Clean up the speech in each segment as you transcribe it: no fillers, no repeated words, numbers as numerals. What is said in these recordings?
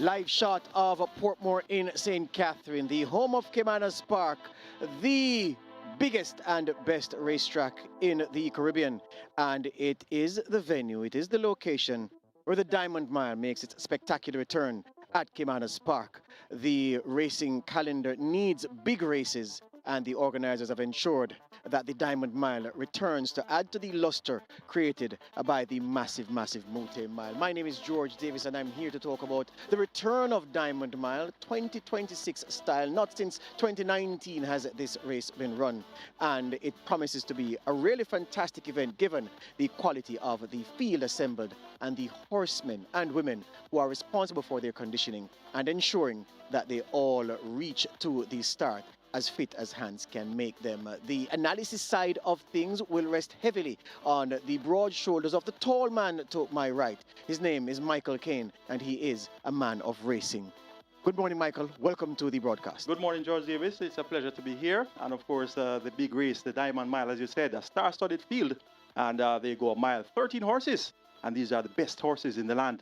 live shot of Portmore in St. Catherine, the home of Caymanas Park, the biggest and best racetrack in the Caribbean. And it is the venue, it is the location where the Diamond Mile makes its spectacular return at Caymanas Park. The racing calendar needs big races, and the organizers have ensured that the Diamond Mile returns to add to the luster created by the massive Mote Mile. My name is George Davis, and I'm here to talk about the return of Diamond Mile 2026 style. Not since 2019 has this race been run, and it promises to be a really fantastic event given the quality of the field assembled and the horsemen and women who are responsible for their conditioning and ensuring that they all reach to the start as fit as hands can make them. The analysis side of things will rest heavily on the broad shoulders of the tall man to my right. His name is Michael Kane, and he is a man of racing. Good morning, Michael. Welcome to the broadcast. Good morning, George Davis. It's a pleasure to be here. And of course, the big race, the Diamond Mile, as you said, a star-studded field. And they go a mile, 13 horses. And these are the best horses in the land.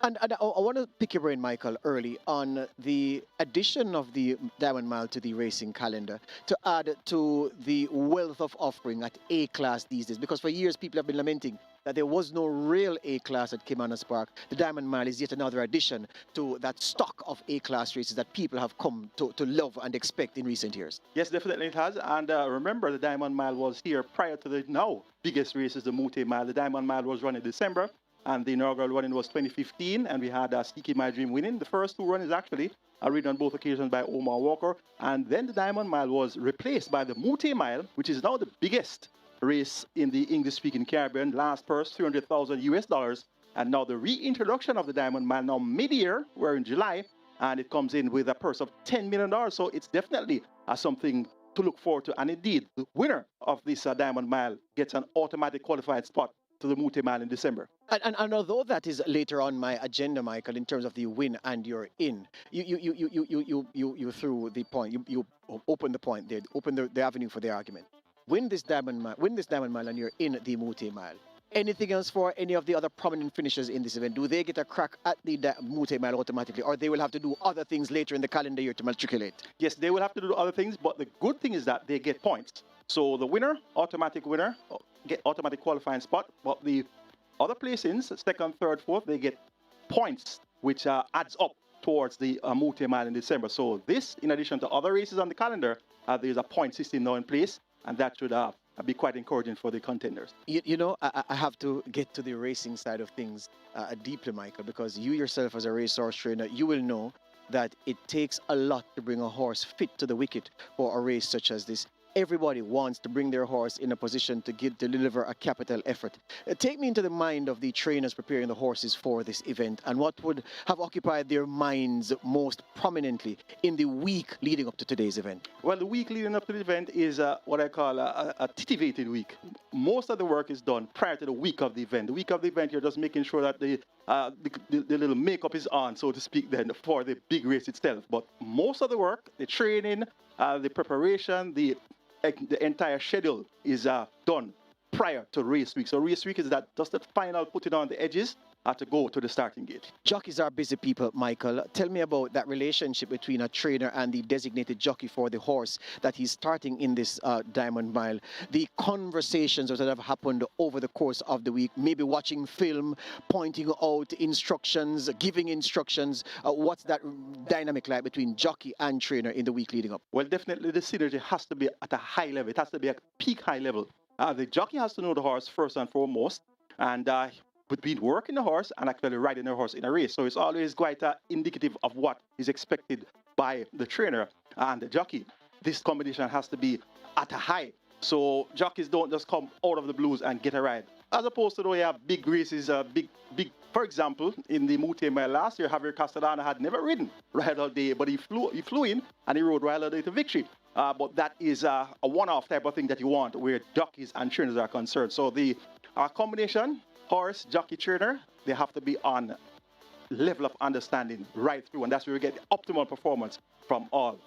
And I want to pick your brain, Michael, early on the addition of the Diamond Mile to the racing calendar to add to the wealth of offering at A-class these days. Because for years, people have been lamenting that there was no real A-class at Caymanas Park. The Diamond Mile is yet another addition to that stock of A-class races that people have come to love and expect in recent years. Yes, definitely it has. And remember, the Diamond Mile was here prior to the now biggest races, the Mote Mile. The Diamond Mile was run in December. And the inaugural running was 2015, and we had Sticky My Dream winning. The first two runs actually are ridden on both occasions by Omar Walker. And then the Diamond Mile was replaced by the Mote Mile, which is now the biggest race in the English-speaking Caribbean. Last purse, $300,000 US. And now the reintroduction of the Diamond Mile, now mid-year, we're in July, and it comes in with a purse of $10 million. So it's definitely something to look forward to. And indeed, the winner of this Diamond Mile gets an automatic qualified spot to the Mote Mile in December. And although that is later on my agenda, Michael, in terms of the win and you're in, you threw the point, you opened the point there, opened the avenue for the argument. Win this Diamond Mile and you're in the Mote Mile. Anything else for any of the other prominent finishers in this event? Do they get a crack at the Mote Mile automatically, or they will have to do other things later in the calendar year to matriculate? Yes, they will have to do other things, but the good thing is that they get points. So the winner, automatic winner, get automatic qualifying spot, but the other placings, second, third, fourth, they get points, which adds up towards the Mote Mile in December. So this, in addition to other races on the calendar, there's a point system now in place, and that should be quite encouraging for the contenders. You know, I have to get to the racing side of things deeply, Michael, because you yourself as a racehorse trainer, you will know that it takes a lot to bring a horse fit to the wicket for a race such as this. Everybody wants to bring their horse in a position to deliver a capital effort. Take me into the mind of the trainers preparing the horses for this event, and what would have occupied their minds most prominently in the week leading up to today's event? Well, the week leading up to the event is what I call a titivated week. Most of the work is done prior to the week of the event. The week of the event, you're just making sure that the little makeup is on, so to speak, then for the big race itself. But most of the work, the training, the preparation, the entire schedule is done prior to race week. So race week is just that final putting on the edges to go to the starting gate. Jockeys are busy people, Michael. Tell me about that relationship between a trainer and the designated jockey for the horse that he's starting in this Diamond Mile. The conversations that have happened over the course of the week, maybe watching film, pointing out instructions, giving instructions. What's that dynamic like between jockey and trainer in the week leading up? Well, definitely the synergy has to be at a high level. It has to be at peak high level. The jockey has to know the horse first and foremost, and between working the horse and actually riding the horse in a race. So it's always quite indicative of what is expected by the trainer and the jockey. This combination has to be at a high. So jockeys don't just come out of the blues and get a ride. As opposed to, though, you have big races, big. For example, in the Mote Mile last year, Javier Castellano had never ridden Ride All Day, but he flew in and he rode Ride All Day to victory. But that is a one-off type of thing that you want where jockeys and trainers are concerned. So the combination, horse, jockey, trainer, they have to be on level of understanding right through, and that's where we get optimal performance from all.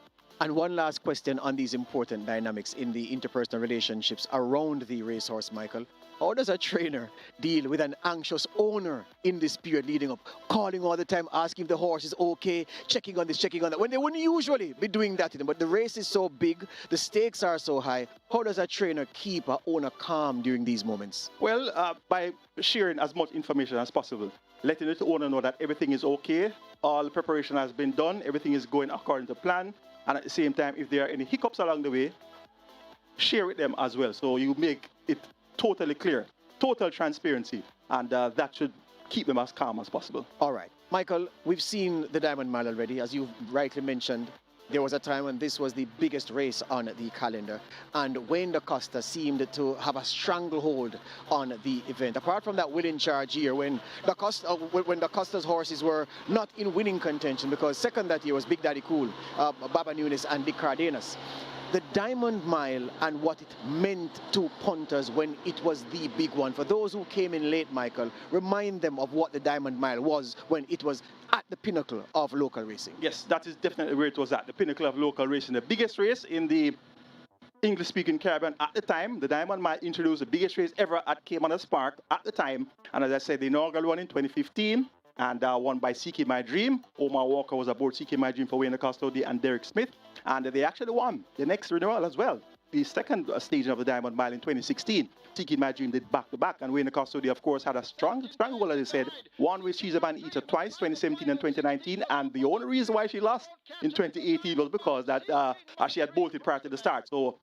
And one last question on these important dynamics in the interpersonal relationships around the racehorse, Michael. How does a trainer deal with an anxious owner in this period leading up, calling all the time, asking if the horse is okay, checking on this, checking on that, when they wouldn't usually be doing that to them? But the race is so big, the stakes are so high. How does a trainer keep a owner calm during these moments? Well, by sharing as much information as possible, letting the owner know that everything is okay, all preparation has been done, everything is going according to plan, and at the same time, if there are any hiccups along the way, share with them as well. So you make it totally clear, total transparency, and that should keep them as calm as possible. All right. Michael, we've seen the Diamond Mile already. As you rightly mentioned, there was a time when this was the biggest race on the calendar, and Wayne DaCosta seemed to have a stranglehold on the event. Apart from that winning charge here, when DaCosta's horses were not in winning contention, because second that year was Big Daddy Cool, Baba Nunes, and Dick Cardenas. The Diamond Mile and what it meant to punters when it was the big one. For those who came in late, Michael, remind them of what the Diamond Mile was when it was at the pinnacle of local racing. Yes, that is definitely where it was at, the pinnacle of local racing. The biggest race in the English-speaking Caribbean at the time. The Diamond Mile introduced the biggest race ever at Caymanas Park at the time. And as I said, the inaugural one in 2015, and won by CK My Dream. Omar Walker was aboard CK My Dream for Wayne DaCosta and Derek Smith. And they actually won the next renewal as well. The second stage of the Diamond Mile in 2016. CK My Dream did back-to-back. And Wayne DaCosta, of course, had a strong goal, as I said. Won with She's a Man Eater twice, 2017 and 2019. And the only reason why she lost in 2018 was because that she had bolted prior to the start. So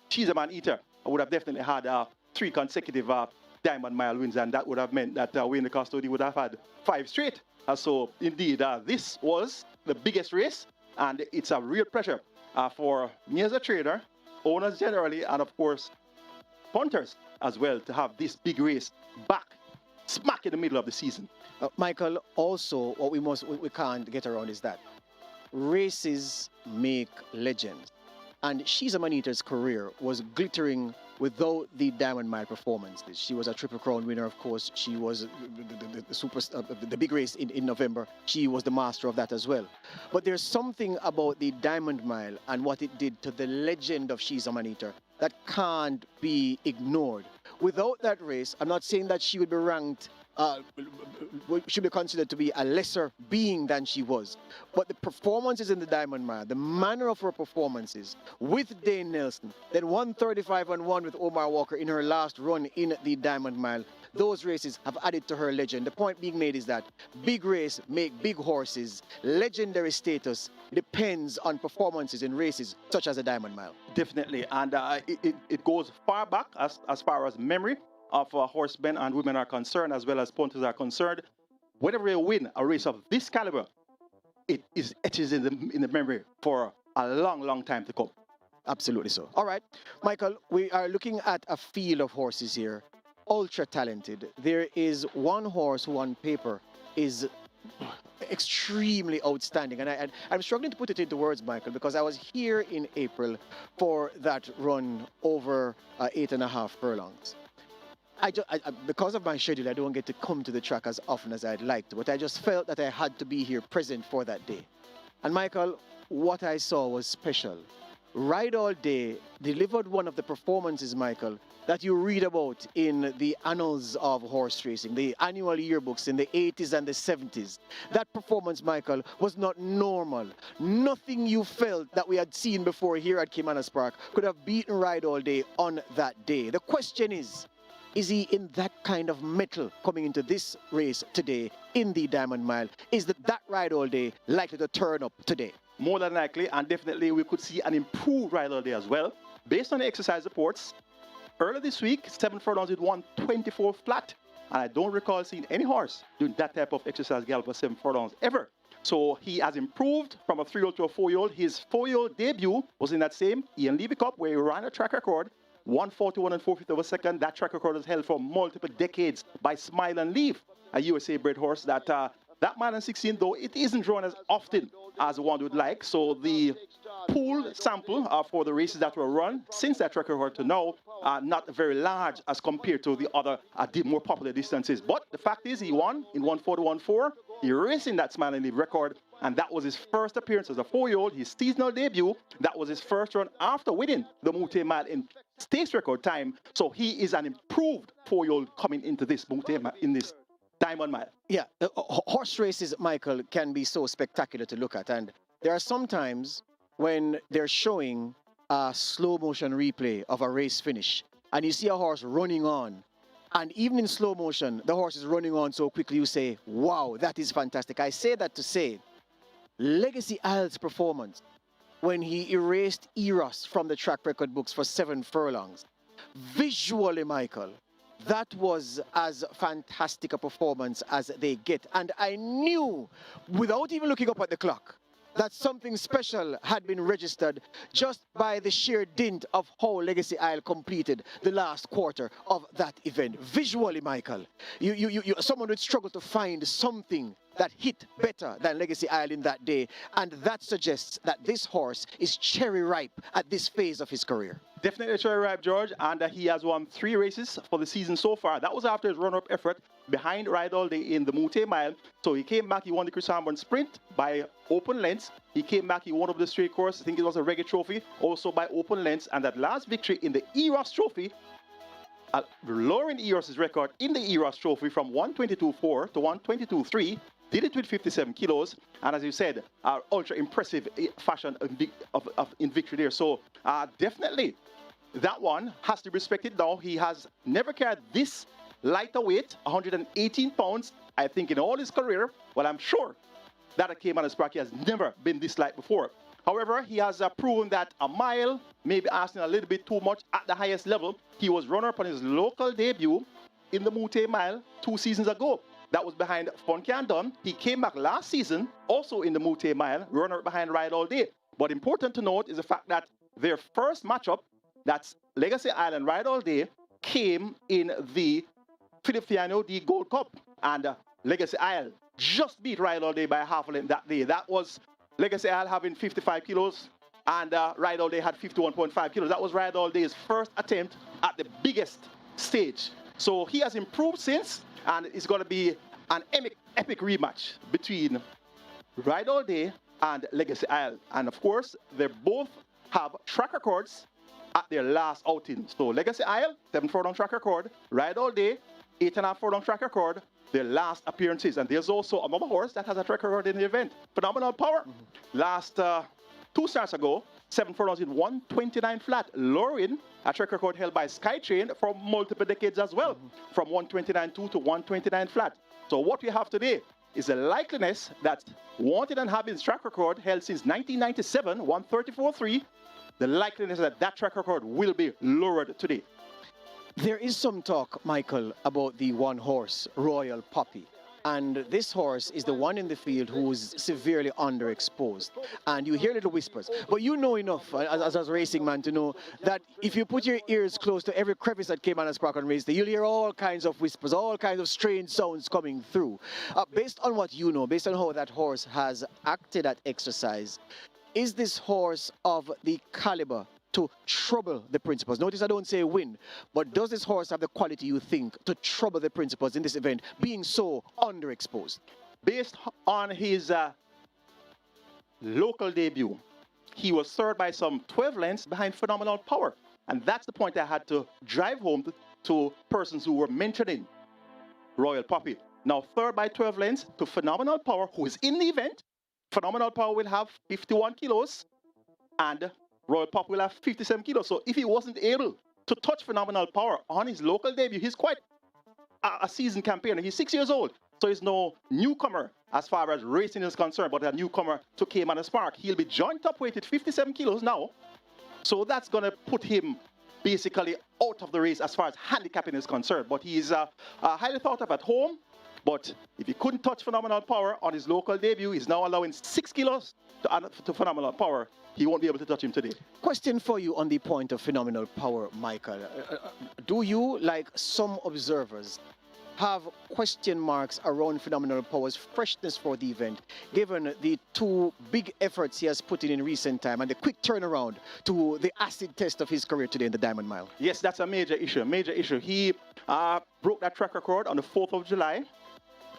She's a Man Eater would have definitely had 3 consecutive Diamond Mile wins, and that would have meant that Wayne DaCosta would have had 5 straight. So indeed, this was the biggest race, and it's a real pleasure for me as a trader, owners generally, and of course, punters as well, to have this big race back, smack in the middle of the season. Michael, also what we can't get around is that races make legends. And She's a Man Eater's career was glittering without the Diamond Mile performances. She was a Triple Crown winner, of course. She was the big race in November. She was the master of that as well. But there's something about the Diamond Mile and what it did to the legend of She's a Man Eater that can't be ignored. Without that race, I'm not saying that she would be ranked should be considered to be a lesser being than she was. But the performances in the Diamond Mile, the manner of her performances with Dane Nelson, then 135-1 with Omar Walker in her last run in the Diamond Mile, those races have added to her legend. The point being made is that big race make big horses. Legendary status depends on performances in races such as the Diamond Mile. Definitely, and it goes far back as far as memory of horsemen and women are concerned, as well as punters are concerned. Whenever you win a race of this caliber, it is etches in the memory for a long, long time to come. Absolutely so. All right, Michael, we are looking at a field of horses here, ultra talented. There is one horse who on paper is extremely outstanding, and I'm struggling to put it into words, Michael, because I was here in April for that run over 8.5 furlongs. Because of my schedule, I don't get to come to the track as often as I'd like to, but I just felt that I had to be here present for that day. And Michael, what I saw was special. Ride All Day delivered one of the performances, Michael, that you read about in the annals of horse racing, the annual yearbooks in the 80s and the 70s. That performance, Michael, was not normal. Nothing you felt that we had seen before here at Caymanas Park could have beaten Ride All Day on that day. The question is he in that kind of mettle coming into this race today in the Diamond Mile? Is that Ride All Day likely to turn up today? More than likely, and definitely we could see an improved Ride All Day as well. Based on the exercise reports, earlier this week, 7 furlongs with 124 flat. And I don't recall seeing any horse doing that type of exercise gallop for 7 furlongs ever. So he has improved from a 3-year-old to a 4-year-old. His 4-year-old debut was in that same Ian Levy Cup where he ran a track record, 141 and 4/5 of a second. That track record was held for multiple decades by Smile and Leave, a USA-bred horse that mile and 16, though it isn't drawn as often as one would like. So the pool sample for the races that were run since that track record to now are not very large as compared to the other more popular distances. But the fact is he won in 141.4. He racing that Smile and Leave record and that was his first appearance as a 4-year-old, his seasonal debut. That was his first run after winning the Mute Mile in stakes record time. So he is an improved 4-year-old coming into this Mute Mile, in this Diamond Mile. Yeah, horse races, Michael, can be so spectacular to look at. And there are some times when they're showing a slow motion replay of a race finish, and you see a horse running on. And even in slow motion, the horse is running on so quickly, you say, wow, that is fantastic. I say that to say, Legacy Isle's performance when he erased Eros from the track record books for 7 furlongs, visually, Michael, that was as fantastic a performance as they get. And I knew, without even looking up at the clock, that something special had been registered just by the sheer dint of how Legacy Isle completed the last quarter of that event. Visually, Michael, someone would struggle to find something that hit better than Legacy Isle in that day, and that suggests that this horse is cherry ripe at this phase of his career. Definitely cherry ripe, George, and he has won 3 races for the season so far. That was after his runner-up effort behind Ride All Day in the Mute Mile. So he came back, he won the Chris Harmon Sprint by open lengths. He came back, he won over the straight course, I think it was a Reggae Trophy, also by open lengths. And that last victory in the Eros Trophy, lowering Eros' record in the Eros Trophy from 122.4 to 122.3, did it with 57 kilos, and as you said, ultra impressive fashion in victory there. So definitely, that one has to be respected now. He has never carried this lighter weight, 118 pounds, I think in all his career. Well, I'm sure that at Caymanas Park he has never been this light before. However, he has proven that a mile may be asking a little bit too much at the highest level. He was runner-up on his local debut in the Mute Mile 2 seasons ago. That was behind Fun Can Done. He came back last season, also in the Mute Mile, runner behind Ride All Day. But important to note is the fact that their first matchup, that's Legacy Isle and Ride All Day, came in the Philip Fiano D Gold Cup. And Legacy Isle just beat Ride All Day by half a length that day. That was Legacy Isle having 55 kilos, and Ride All Day had 51.5 kilos. That was Ride All Day's first attempt at the biggest stage. So he has improved since, and it's going to be an epic rematch between Ride All Day and Legacy Isle. And of course, they both have track records at their last outing. So Legacy Isle, 7 furlong track record. Ride All Day, 8.5 furlong track record. Their last appearances. And there's also another horse that has a track record in the event. Phenomenal Power. Last 2 starts ago, 7 furlongs in 129 flat. Lauren, a track record held by Skytrain for multiple decades as well, from 129.2 to 129 flat. So what we have today is a likeliness that Wanted and Having's track record held since 1997, 134.3. The likeliness that that track record will be lowered today. There is some talk, Michael, about the one horse, Royal Poppy. And this horse is the one in the field who's severely underexposed. And you hear little whispers. But you know enough as a racing man to know that if you put your ears close to every crevice that Caymanas Park on race day, you'll hear all kinds of whispers, all kinds of strange sounds coming through. Based on what you know, based on how that horse has acted at exercise, is this horse of the caliber to trouble the principals? Notice I don't say win, but does this horse have the quality you think to trouble the principals in this event, being so underexposed? Based on his local debut, he was third by some 12 lengths behind Phenomenal Power. And that's the point I had to drive home to persons who were mentioning Royal Poppy. Now, third by 12 lengths to Phenomenal Power, who is in the event. Phenomenal Power will have 51 kilos, and Royal Pop will have 57 kilos. So if he wasn't able to touch Phenomenal Power on his local debut, he's quite a seasoned campaigner. He's 6 years old, so he's no newcomer as far as racing is concerned, but a newcomer to Caymanas Park. He'll be joint top weighted 57 kilos now. So that's going to put him basically out of the race as far as handicapping is concerned. But he's highly thought of at home. But if he couldn't touch Phenomenal Power on his local debut, he's now allowing 6 kilos to Phenomenal Power. He won't be able to touch him today. Question for you on the point of Phenomenal Power, Michael. Do you, like some observers, have question marks around Phenomenal Power's freshness for the event, given the 2 big efforts he has put in recent time and the quick turnaround to the acid test of his career today in the Diamond Mile? Yes, that's a major issue, He broke that track record on the 4th of July.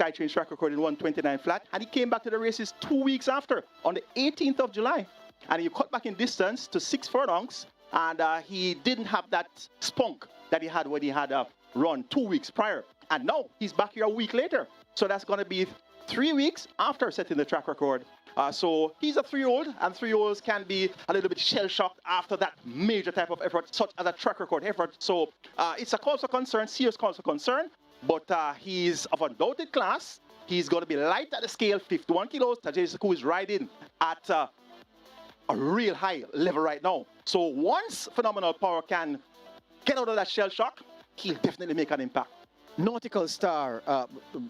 SkyTrain's track record in 129 flat, and he came back to the races 2 weeks after, on the 18th of July. And he cut back in distance to 6 furlongs, and he didn't have that spunk that he had when he had run 2 weeks prior. And now he's back here a week later. So that's going to be 3 weeks after setting the track record. So he's a 3-year-old, and 3-year-olds can be a little bit shell-shocked after that major type of effort, such as a track record effort. So it's a cause for concern, serious cause for concern, but he's of undoubted class. He's going to be light at the scale, 51 kilos. Tajay Saku is riding at a real high level right now. So once Phenomenal Power can get out of that shell shock, he'll definitely make an impact. Nautical Star,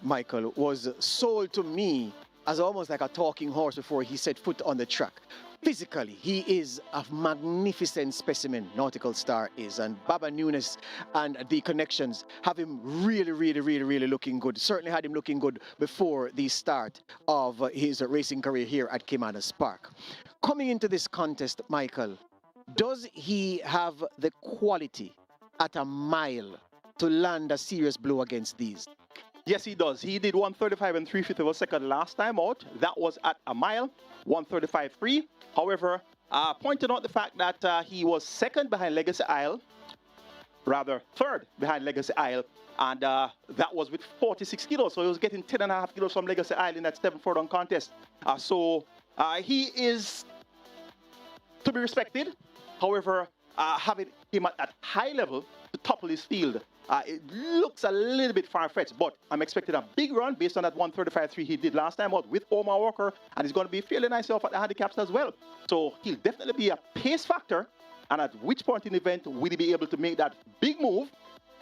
Michael, was sold to me as almost like a talking horse before he set foot on the track. Physically, he is a magnificent specimen, Nautical Star is, and Baba Nunes and the connections have him really looking good. Certainly had him looking good before the start of his racing career here at Caymanas Park. Coming into this contest, Michael, does he have the quality at a mile to land a serious blow against these? Yes, he does. He did 135 and 3/5 of a second last time out. That was at a mile, 135.3. However, pointing out the fact that he was second behind Legacy Isle, rather third behind Legacy Isle, and that was with 46 kilos. So he was getting 10.5 kilos from Legacy Isle in that 7 furlong contest. So he is to be respected. However, having him at that high level to topple his field, it looks a little bit far-fetched, but I'm expecting a big run based on that 135.3 he did last time out with Omar Walker, and he's going to be fairly nice off at the handicaps as well. So he'll definitely be a pace factor, and at which point in the event will he be able to make that big move,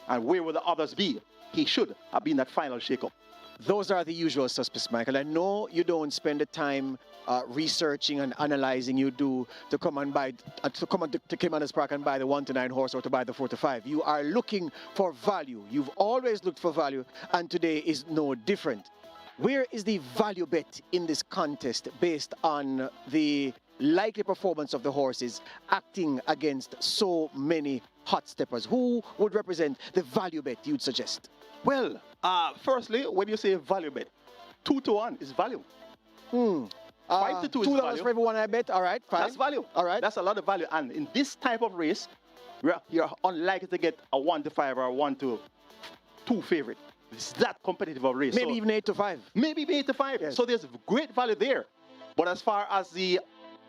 and where will the others be? He should have been that final shake-up. Those are the usual suspects, Michael. I know you don't spend the time researching and analyzing you do to come and buy to Caymanas Park and buy the 1-9 horse or to buy the 4-5. You are looking for value. You've always looked for value, and today is no different. Where is the value bet in this contest based on the likely performance of the horses acting against so many hot steppers? Who would represent the value bet you'd suggest? Well, firstly, when you say value bet, 2-1 is value. 5 to 2 is $2 value. for everyone, I bet. All right, fine. That's value. All right. That's a lot of value. And in this type of race, you're unlikely to get a 1-5 or a 1-2 favorite. It's that competitive of race. Maybe so even 8-5. maybe 8-5. Yes. So there's great value there. But as far as the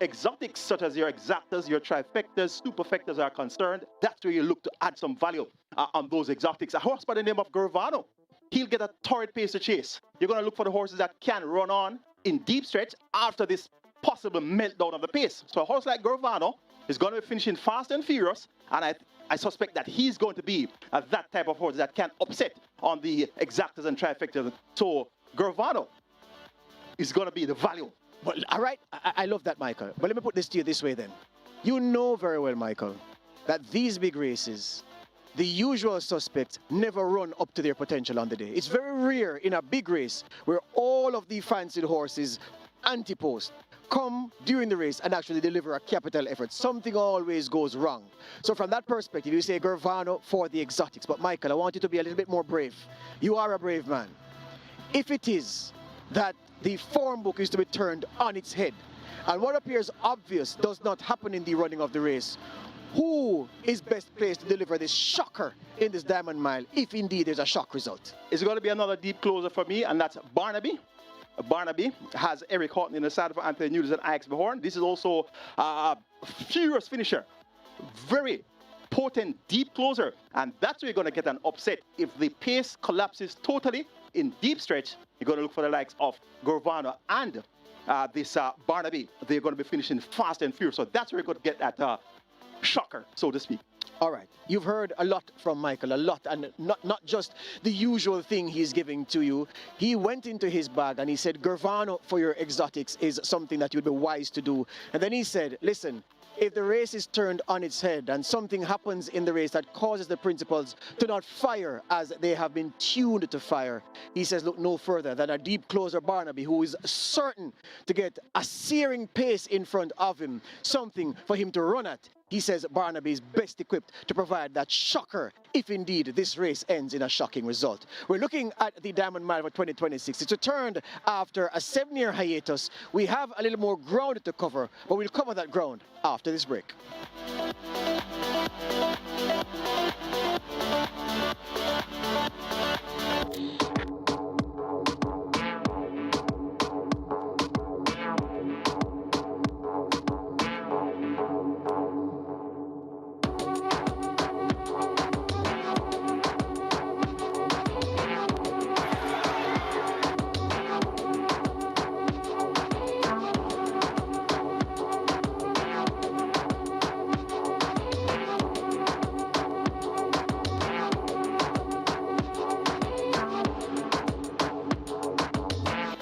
exotics, such as your exactas, your trifectas, superfectas are concerned, that's where you look to add some value on those exotics. A horse by the name of Gervano, he'll get a torrid pace to chase. You're going to look for the horses that can run on in deep stretch after this possible meltdown of the pace. So a horse like Gervano is going to be finishing fast and furious, and I suspect that he's going to be that type of horse that can upset on the exactas and trifectas. So Gervano is going to be the value. Well, all right, I love that, Michael. But let me put this to you this way then. You know very well, Michael, that these big races, the usual suspects never run up to their potential on the day. It's very rare in a big race where all of the fancied horses, anti-post, come during the race and actually deliver a capital effort. Something always goes wrong. So from that perspective, you say Gervano for the exotics. But Michael, I want you to be a little bit more brave. You are a brave man. If it is that the form book is to be turned on its head, and what appears obvious does not happen in the running of the race, who is best placed to deliver this shocker in this Diamond Mile, if indeed there's a shock result? It's going to be another deep closer for me, and that's Barnaby. Barnaby has Eric Houghton in the saddle for Anthony Newlands and Ix Behorn. This is also a furious finisher. Very potent, deep closer. And that's where you're going to get an upset. If the pace collapses totally in deep stretch, you're going to look for the likes of Gervano and this Barnaby. They're going to be finishing fast and furious. So that's where you're going to get that shocker, so to speak. All right, you've heard a lot from Michael, a lot, and not just the usual thing he's giving to you. He went into his bag and he said, Gervano for your exotics is something that you'd be wise to do. And then he said, listen, if the race is turned on its head and something happens in the race that causes the principals to not fire as they have been tuned to fire, he says, look no further than a deep closer Barnaby, who is certain to get a searing pace in front of him, something for him to run at he says Barnaby is best equipped to provide that shocker if indeed this race ends in a shocking result. We're looking at the Diamond Mile for 2026. It's returned after a 7-year hiatus. We have a little more ground to cover, but we'll cover that ground after this break.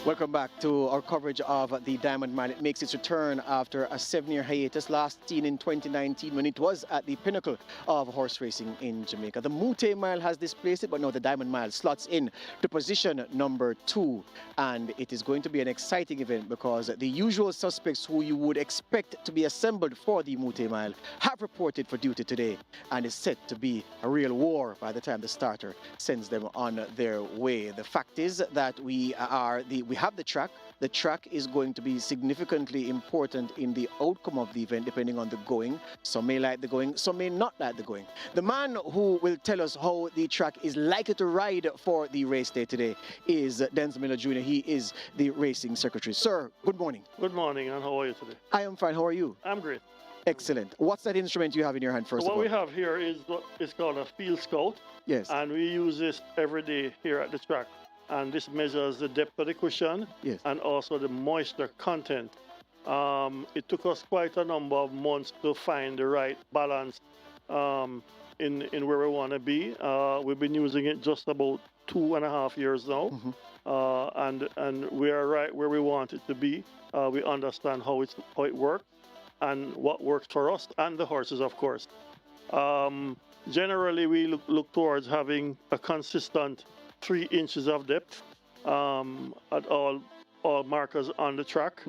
Welcome back to our coverage of the Diamond Mile. It makes its return after a 7-year hiatus, last seen in 2019 when it was at the pinnacle of horse racing in Jamaica. The Mute Mile has displaced it, but now the Diamond Mile slots in to position number 2. And it is going to be an exciting event because the usual suspects who you would expect to be assembled for the Mute Mile have reported for duty today, and is set to be a real war by the time the starter sends them on their way. The fact is that we have the track. The track is going to be significantly important in the outcome of the event, depending on the going. Some may like the going, some may not like the going. The man who will tell us how the track is likely to ride for the race day today is Denzel Miller Jr. He is the racing secretary. Sir, good morning. Good morning, and how are you today? I am fine. How are you? I'm great. Excellent. What's that instrument you have in your hand first of all? What we have here is what is called a field scout. Yes. And we use this every day here at the track. And this measures the depth of the cushion, yes, and also the moisture content. It took us quite a number of months to find the right balance in where we want to be. We've been using it just about 2.5 years now, and we are right where we want it to be. We understand how it works and what works for us and the horses, of course. Generally, we look towards having a consistent 3 inches of depth at all markers on the track.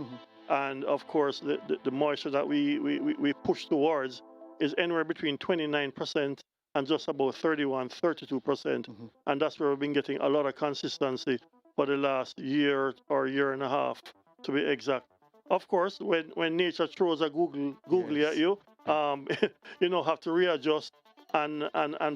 And of course, the moisture that we push towards is anywhere between 29% and just about 32%. And that's where we've been getting a lot of consistency for the last year or year and a half, to be exact. Of course, when nature throws a googly Yes. at you, you have to readjust and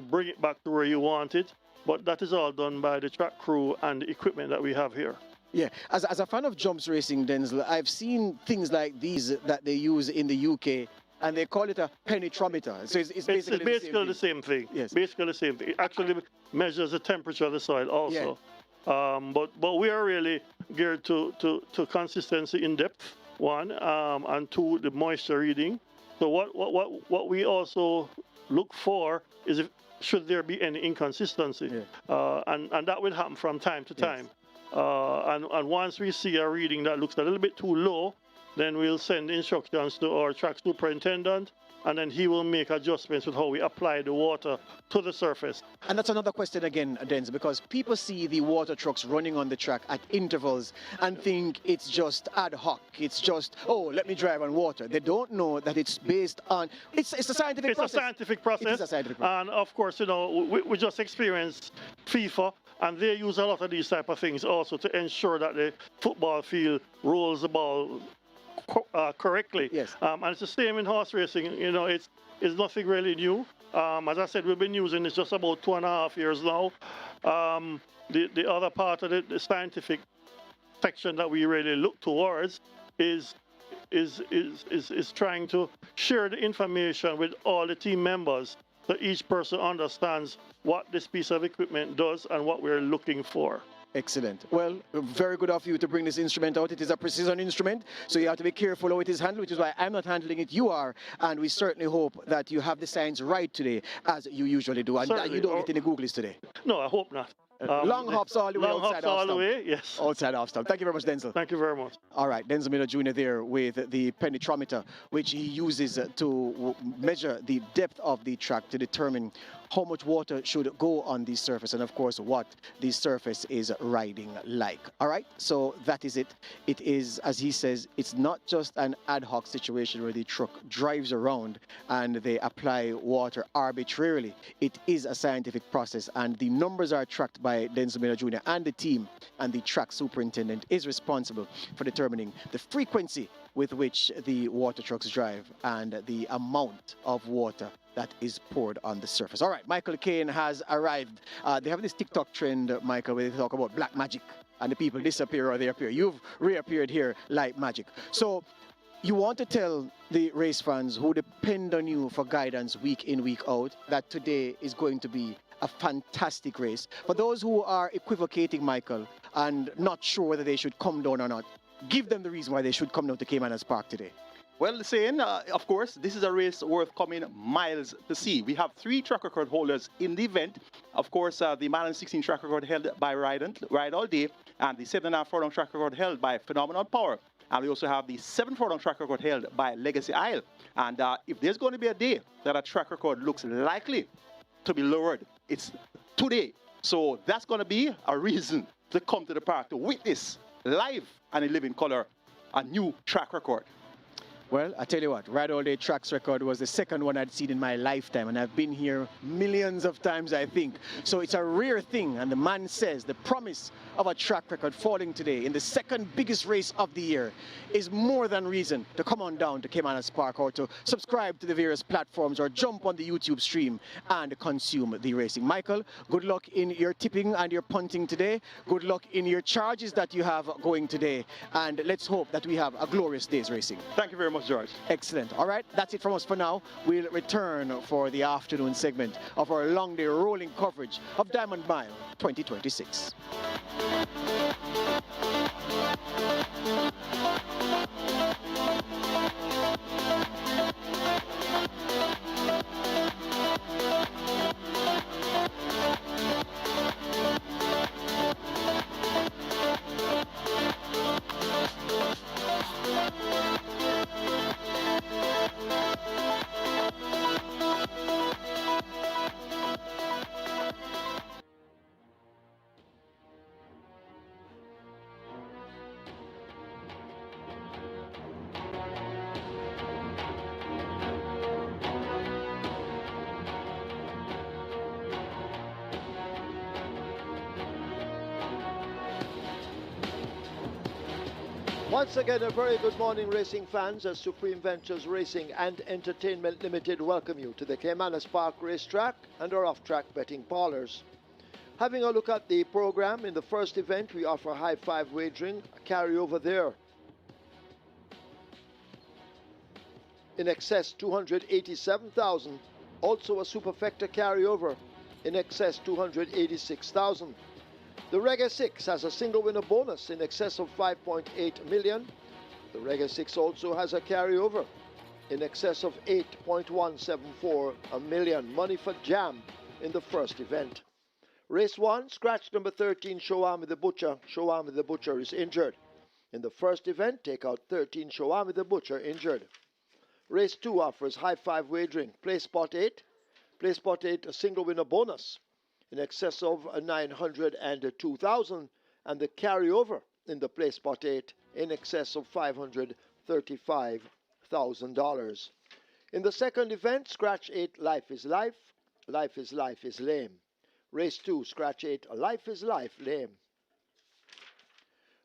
bring it back to where you want it. But that is all done by the track crew and the equipment that we have here. Yeah, as a fan of jumps racing, Denzel, I've seen things like these that they use in the UK, and they call it a penetrometer. So it's basically the same thing. Yes. Basically the same thing. It actually measures the temperature of the soil also. Yeah. But we are really geared to consistency in depth, 1, and 2, the moisture reading. So what we also look for is should there be any inconsistency, and that will happen from time to time. And once we see a reading that looks a little bit too low, then we'll send instructions to our track superintendent, and then he will make adjustments with how we apply the water to the surface. And that's another question again, Denzel, because people see the water trucks running on the track at intervals and think it's just ad hoc. It's just, oh, let me drive on water. They don't know that it's based on, it's a scientific process. It's a scientific process. It is a scientific process. And of course, we just experienced FIFA, and they use a lot of these type of things also to ensure that the football field rolls the ball correctly. Yes. And it's the same in horse racing. It's nothing really new. As I said, we've been using this just about 2.5 years now. The other part of the scientific section that we really look towards is trying to share the information with all the team members, so each person understands what this piece of equipment does and what we're looking for. Excellent. Well, very good of you to bring this instrument out. It is a precision instrument, so you have to be careful how it is handled, which is why I'm not handling it, you are. And we certainly hope that you have the science right today, as you usually do, and that you don't get any googlies today. No, I hope not. Long hops all the way, outside off stump. Yes. Outside off stump. Thank you very much, Denzel. Thank you very much. All right, Denzel Miller Jr. there with the penetrometer, which he uses to measure the depth of the track to determine how much water should go on the surface, and of course what the surface is riding like. All right, so that is it. It is, as he says, it's not just an ad hoc situation where the truck drives around and they apply water arbitrarily. It is a scientific process, and the numbers are tracked by Denzel Miller Jr. and the team, and the track superintendent is responsible for determining the frequency with which the water trucks drive and the amount of water that is poured on the surface. All right, Michael Caine has arrived. They have this TikTok trend, Michael, where they talk about black magic and the people disappear or they appear. You've reappeared here like magic. So you want to tell the race fans who depend on you for guidance week in, week out, that today is going to be a fantastic race. For those who are equivocating, Michael, and not sure whether they should come down or not, give them the reason why they should come down to Caymanas Park today. Well, saying, of course, this is a race worth coming miles to see. We have 3 track record holders in the event. Of course, the mile and 16 track record held by Ride All Day, and the 7.5 furlong track record held by Phenomenal Power. And we also have the 7 furlong track record held by Legacy Isle. And if there's going to be a day that a track record looks likely to be lowered, it's today. So that's going to be a reason to come to the park to witness live and in living color a new track record. Well, I tell you what, Ride All Day Tracks record was the second one I'd seen in my lifetime, and I've been here millions of times, I think. So it's a rare thing, and the man says the promise of a track record falling today in the second biggest race of the year is more than reason to come on down to Caymanas Park or to subscribe to the various platforms or jump on the YouTube stream and consume the racing. Michael, good luck in your tipping and your punting today. Good luck in your charges that you have going today, and let's hope that we have a glorious day's racing. Thank you very much, George. Excellent. All right, that's it from us for now. We'll return for the afternoon segment of our long day rolling coverage of Diamond Mile 2026. Once again, a very good morning, racing fans, as Supreme Ventures Racing and Entertainment Limited welcome you to the Caymanas Park racetrack and our off-track betting parlors. Having a look at the program, in the first event we offer high five wagering, a carryover there in excess 287,000, also a superfecta carryover in excess 286,000. The Reggae 6 has a single winner bonus in excess of 5.8 million. The Reggae 6 also has a carryover in excess of 8.174 million. Money for Jam in the first event. Race 1, scratch number 13, Showami the Butcher. Showami the Butcher is injured. In the first event, take out 13, Showami the Butcher injured. Race 2 offers high five wagering. Play spot 8. Play spot 8, a single winner bonus in excess of 902,000, and the carryover in the play spot 8 in excess of $535,000. In the second event, scratch 8, Life is Life. Life is Life is lame. Race 2, scratch 8, Life is Life, lame.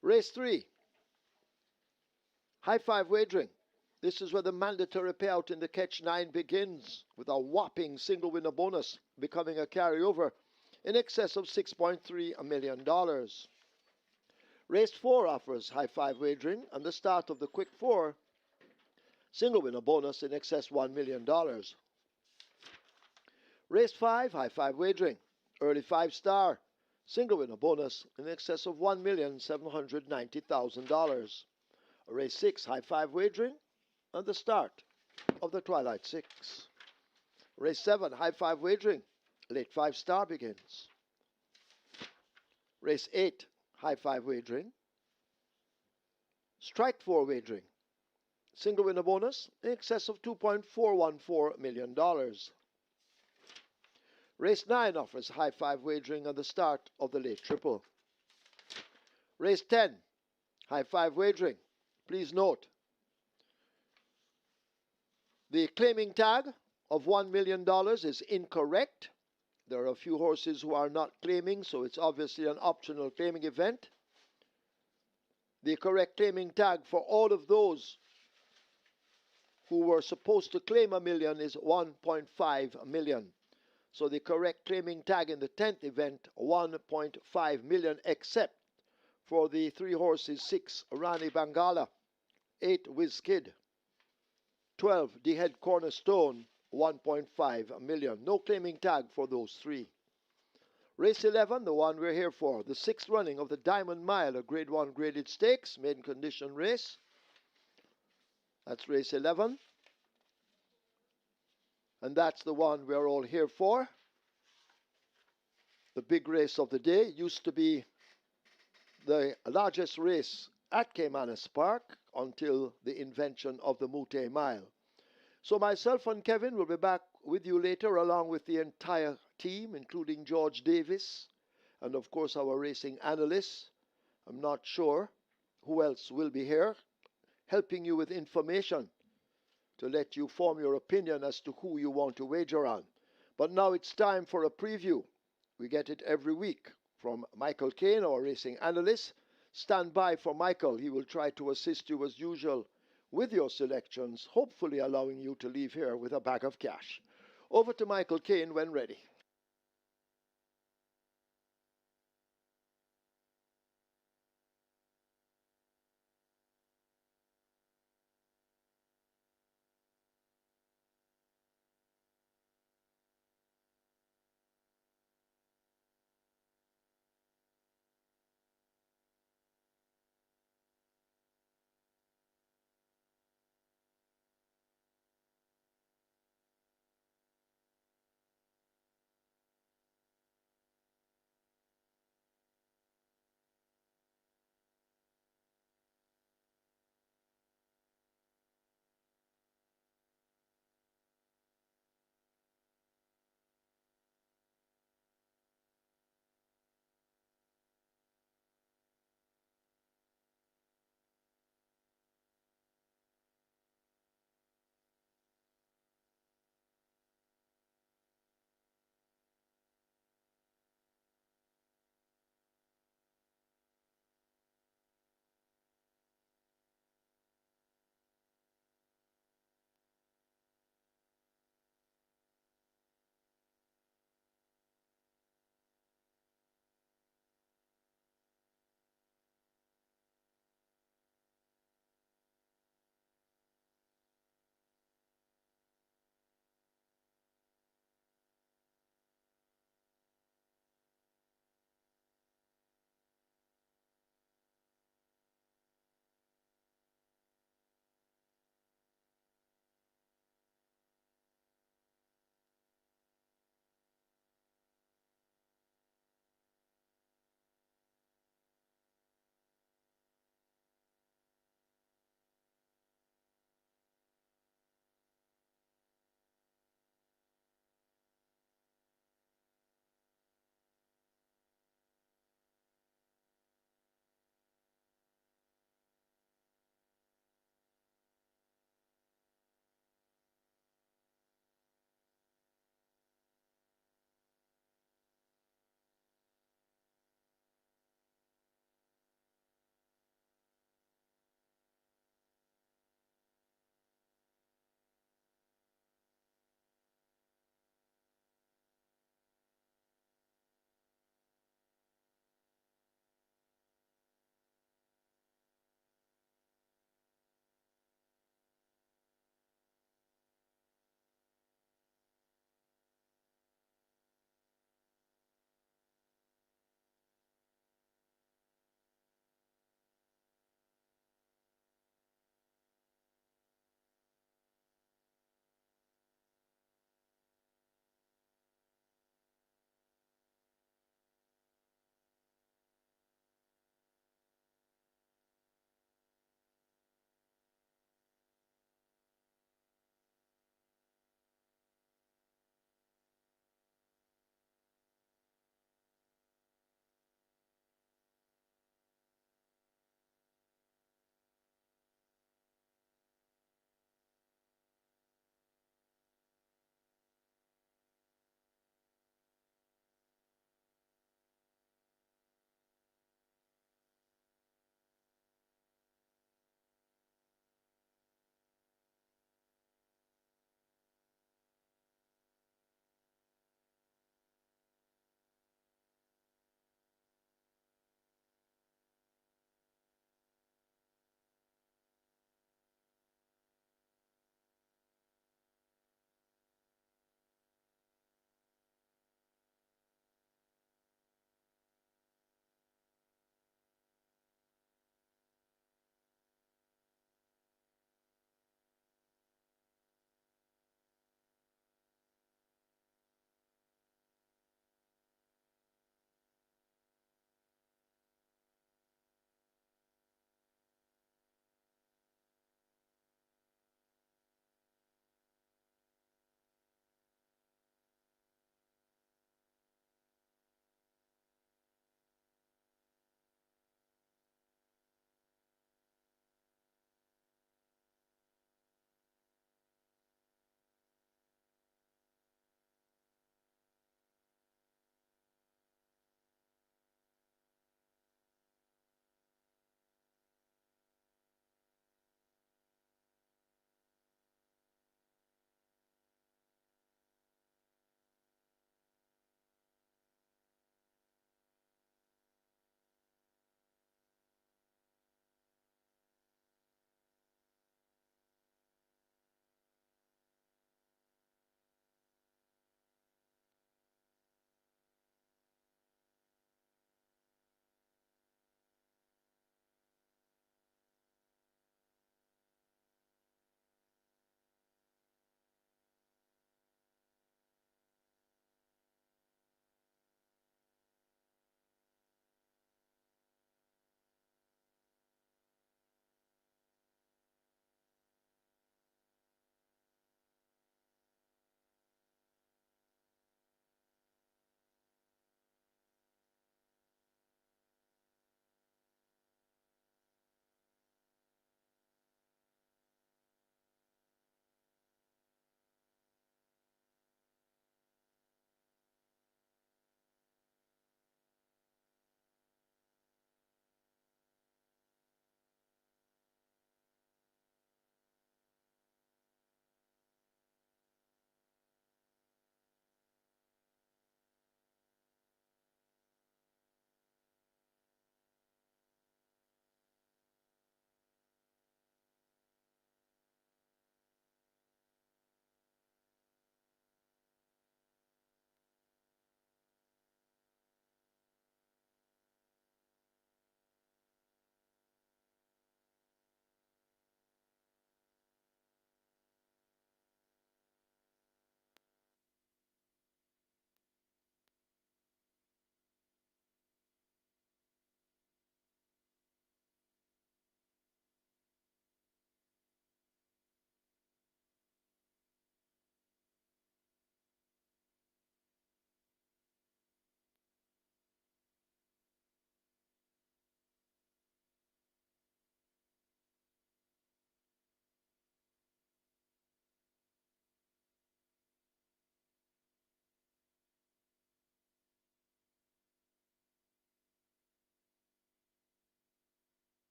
Race 3, high five wagering. This is where the mandatory payout in the catch 9 begins, with a whopping single winner bonus becoming a carryover in excess of $6.3 million. Race 4 offers high five wagering, and the start of the quick 4, single winner bonus in excess $1 million. Race 5, high five wagering, early 5-star, single winner bonus in excess of $1,790,000. Race 6, high five wagering, and the start of the Twilight 6. Race 7, high five wagering, late 5-star begins. Race 8, high five wagering. Strike 4 wagering. Single winner bonus in excess of $2.414 million. Race 9 offers high five wagering on the start of the late triple. Race 10, high five wagering. Please note, the claiming tag of $1 million is incorrect. There are a few horses who are not claiming, so it's obviously an optional claiming event. The correct claiming tag for all of those who were supposed to claim $1 million is 1.5 million. So the correct claiming tag in the 10th event, 1.5 million, except for the 3 horses: 6 Rani Bangala, 8 Wizkid, 12 the Head Cornerstone, 1.5 million. No claiming tag for those 3. Race 11, the one we're here for, the 6th running of the Diamond Mile, a Grade 1 graded stakes, maiden condition race. That's race 11. And that's the one we're all here for. The big race of the day. Used to be the largest race at Caymanas Park until the invention of the Mute Mile. So myself and Kevin will be back with you later, along with the entire team, including George Davis and of course our racing analysts. I'm not sure who else will be here, helping you with information to let you form your opinion as to who you want to wager on. But now it's time for a preview. We get it every week from Michael Kane, our racing analyst. Stand by for Michael. He will try to assist you as usual with your selections, hopefully allowing you to leave here with a bag of cash. Over to Michael Kane when ready.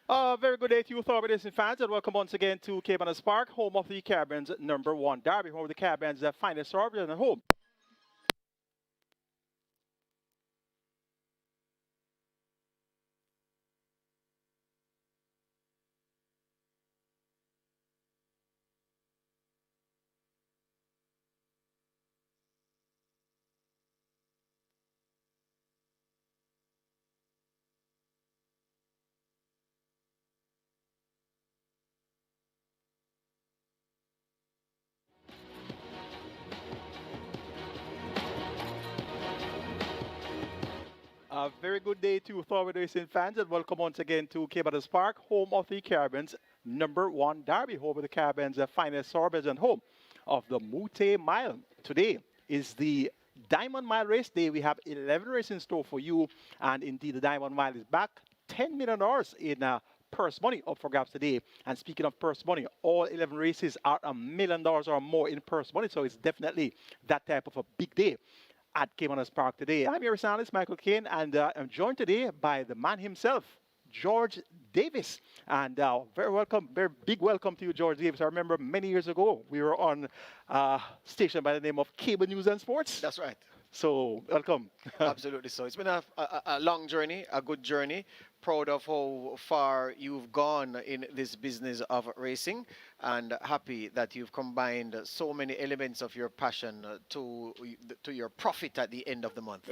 Very good day to you, authorities and fans, and welcome once again to Caymanas Park, home of the Caribbean's #1 derby, home of the Caribbean's finest orbit and home. A very good day to authorities and fans, and welcome once again to Caymanas Park, home of the Caribbean's #1 derby, home of the Caribbean's finest orbit and home of the Mute Mile. Today is the Diamond Mile race day. We have 11 races in store for you, and indeed the Diamond Mile is back. $10 million in purse money up for grabs today. And speaking of purse money, all 11 races are $1 million or more in purse money, so it's definitely that type of a big day at Caymanas Park today. I'm your analyst, Michael Kane, and I'm joined today by the man himself, George Davis. And very big welcome to you, George Davis. I remember many years ago, we were on a station by the name of Cable News and Sports. That's right. So, welcome. Absolutely. So it's been a long journey, a good journey. Proud of how far you've gone in this business of racing, and happy that you've combined so many elements of your passion to your profit at the end of the month.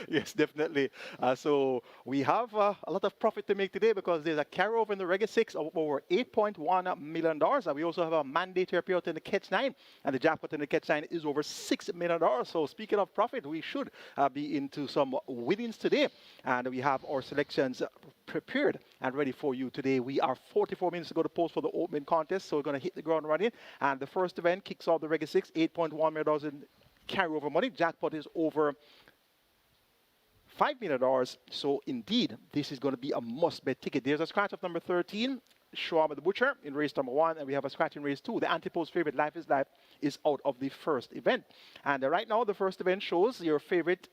Yes, definitely. So we have a lot of profit to make today because there's a carryover in the Reggae 6 of over $8.1 million. And we also have a mandatory payout in the Catch 9. And the jackpot in the Catch 9 is over $6 million. So speaking of profit, we should be into some winnings today. And we have our selections prepared and ready for you today. We are 44 minutes to go to post for the opening contest. So we're going to hit the ground running. And the first event kicks off the Reggae 6, $8.1 million in carryover money. Jackpot is over $5 million. So indeed, this is going to be a must-bet ticket. There's a scratch of number 13, Shawama the Butcher, in race number 1, and we have a scratch in race 2. The Antipode's favorite, Life is Life, is out of the first event. And right now, the first event shows your favorite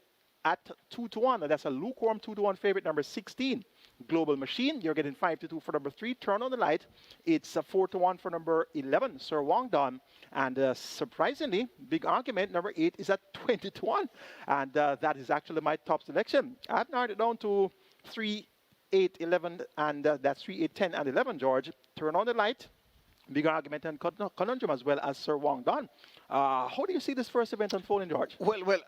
at 2-1. That's a lukewarm 2-1 favorite, number 16. Global Machine, you're getting 5-2 for number 3. Turn on the Light. It's a 4-1 for number 11, Sir Wong Don. And surprisingly, big argument, number 8 is at 20-1. And that is actually my top selection. I've narrowed it down to 3, 8, 11, and that's 3, 8, 10, and 11, George. Turn on the Light. Big argument and conundrum as well as Sir Wong Don. How do you see this first event unfolding, George? Well,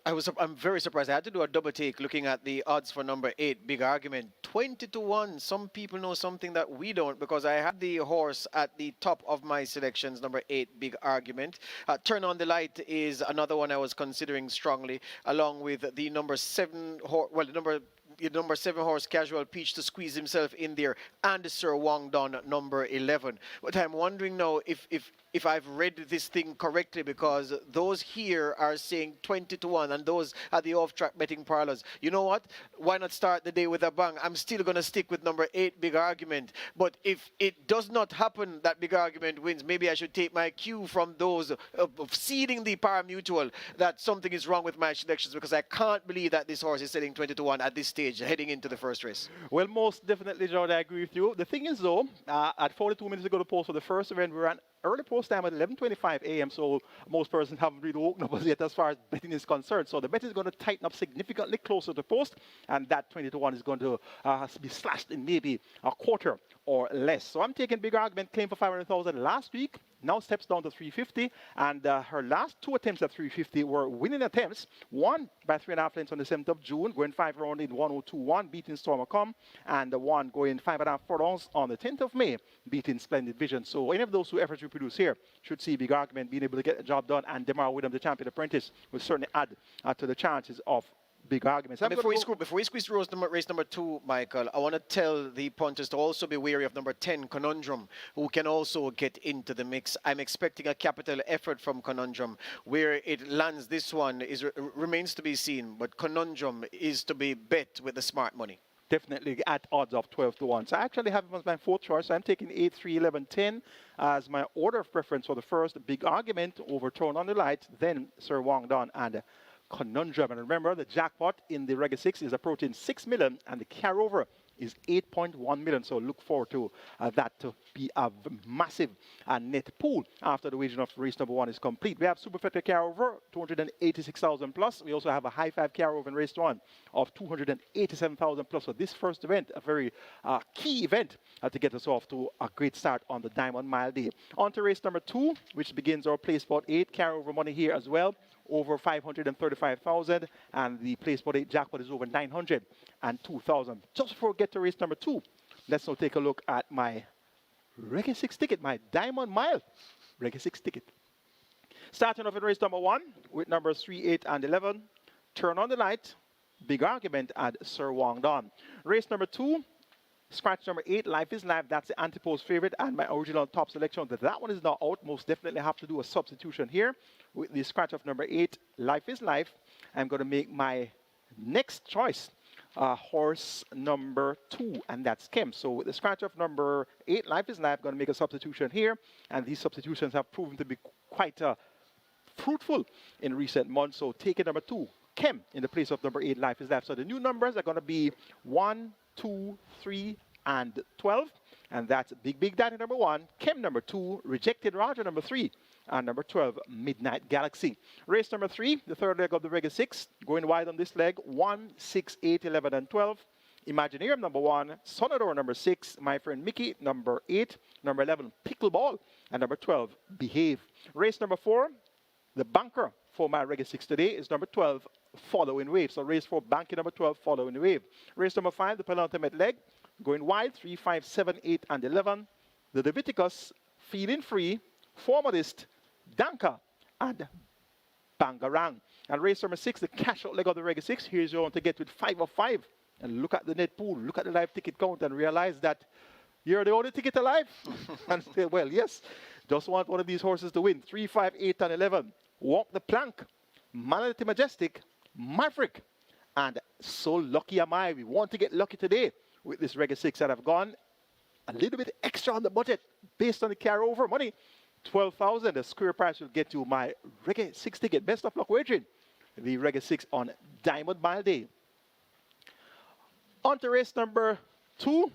I'm very surprised. I had to do a double take looking at the odds for number 8, Big Argument, 20-1. Some people know something that we don't, because I had the horse at the top of my selections, number 8, Big Argument. Turn on the Light is another one I was considering strongly, along with the number 7 number 7 horse, Casual Peach, to squeeze himself in there, and Sir Wong Don, number 11. But I'm wondering now if I've read this thing correctly, because those here are saying 20-1, and those are the off-track betting parlors. You know what? Why not start the day with a bang? I'm still going to stick with number 8, Big Argument. But if it does not happen that Big Argument wins, maybe I should take my cue from those of seeding the pari-mutuel that something is wrong with my selections, because I can't believe that this horse is selling 20-1 at this stage, heading into the first race. Well, most definitely, George, I agree with you. The thing is, though, at 42 minutes ago to post for the first event, we ran early post time at 11:25 a.m., so most persons haven't really woken up yet as far as betting is concerned. So the bet is going to tighten up significantly closer to post, and that 20-1 is going to be slashed in maybe a quarter or less. So I'm taking Big Argument, claim for 500,000 last week, now steps down to 350, and her last 2 attempts at 350 were winning attempts. One by 3.5 lengths on the 7th of June, going 5 round in 102.1, beating Storm Come, and the one going 5.5 furlongs on the 10th of May, beating Splendid Vision. So any of those 2 efforts we produce here should see Big Argument being able to get the job done, and Demar Williams, the champion apprentice, will certainly add to the chances of Big Arguments. Before we squeeze through race number 2, Michael, I want to tell the punters to also be wary of number 10, Conundrum, who can also get into the mix. I'm expecting a capital effort from Conundrum. Where it lands, this one remains to be seen, but Conundrum is to be bet with the smart money. Definitely at odds of 12-1. So I actually have him as my 4th choice. So I'm taking 8, 3, 11, 10 as my order of preference for the first. Big Argument, Turn on the Light, then Sir Wong Don and Conundrum. And remember, the jackpot in the Reggae 6 is approaching $6 million, and the carryover is 8.1 million. So look forward to that to be a massive net pool after the wagering of race number 1 is complete. We have superfecta carryover, 286,000 plus. We also have a high five carryover in race 1 of 287,000 plus. So this first event, a very key event to get us off to a great start on the Diamond Mile Day. On to race number 2, which begins our play spot 8 carryover money here as well, over 535,000, and the play spot 8 jackpot is over 902,000. Just before we get to race number 2, let's now take a look at my Reggae 6 ticket, my Diamond Mile Reggae 6 ticket. Starting off in race number 1 with numbers 3, 8, and 11. Turn on the light, big argument, and Sir Wong Don. Race number 2, scratch number 8, Life is Life. That's the anti-post favorite and my original top selection. That one is not out. Most definitely have to do a substitution here with the scratch of number 8, Life is Life. I'm going to make my next choice horse number 2, and that's Kim. So with the scratch of number 8, Life is Life, going to make a substitution here, and these substitutions have proven to be quite fruitful in recent months. So taking number 2, Kim, in the place of number 8, Life is Life. So the new numbers are going to be 1, 2, 3, and 12, and that's Big Daddy number 1, Kim number 2, Rejected Roger number 3, and number 12, Midnight Galaxy. Race number 3, the third leg of the Reggae 6, going wide on this leg, 1, 6, 8, 11, and 12. Imagineer number 1, Sonador number 6, My Friend Mickey number 8, number 11, Pickleball, and number 12, Behave. Race number 4, the banker for my Reggae 6 today is number 12, Following Wave. So race 4, banking number 12, Following Wave. Race number 5, the penultimate leg, going wide, 3, 5, 7, 8, and 11. The Leviticus, Feeling Free, Formalist, Danka, and Bangarang. And race number 6, the cash out leg of the Reggae 6. Here's your one to get with 5 of 5. And look at the net pool, look at the live ticket count, and realize that you're the only ticket alive. And say, well, yes, just want one of these horses to win. 3, 5, 8, and 11. Walk the Plank, Manatee Majestic, Maverick, and So Lucky Am I. We want to get lucky today with this Reggae 6 that have gone a little bit extra on the budget based on the carryover money. 12,000, the square price will get you my Reggae 6 ticket. Best of luck wagering the Reggae 6 on Diamond Mile Day. On to race number 2,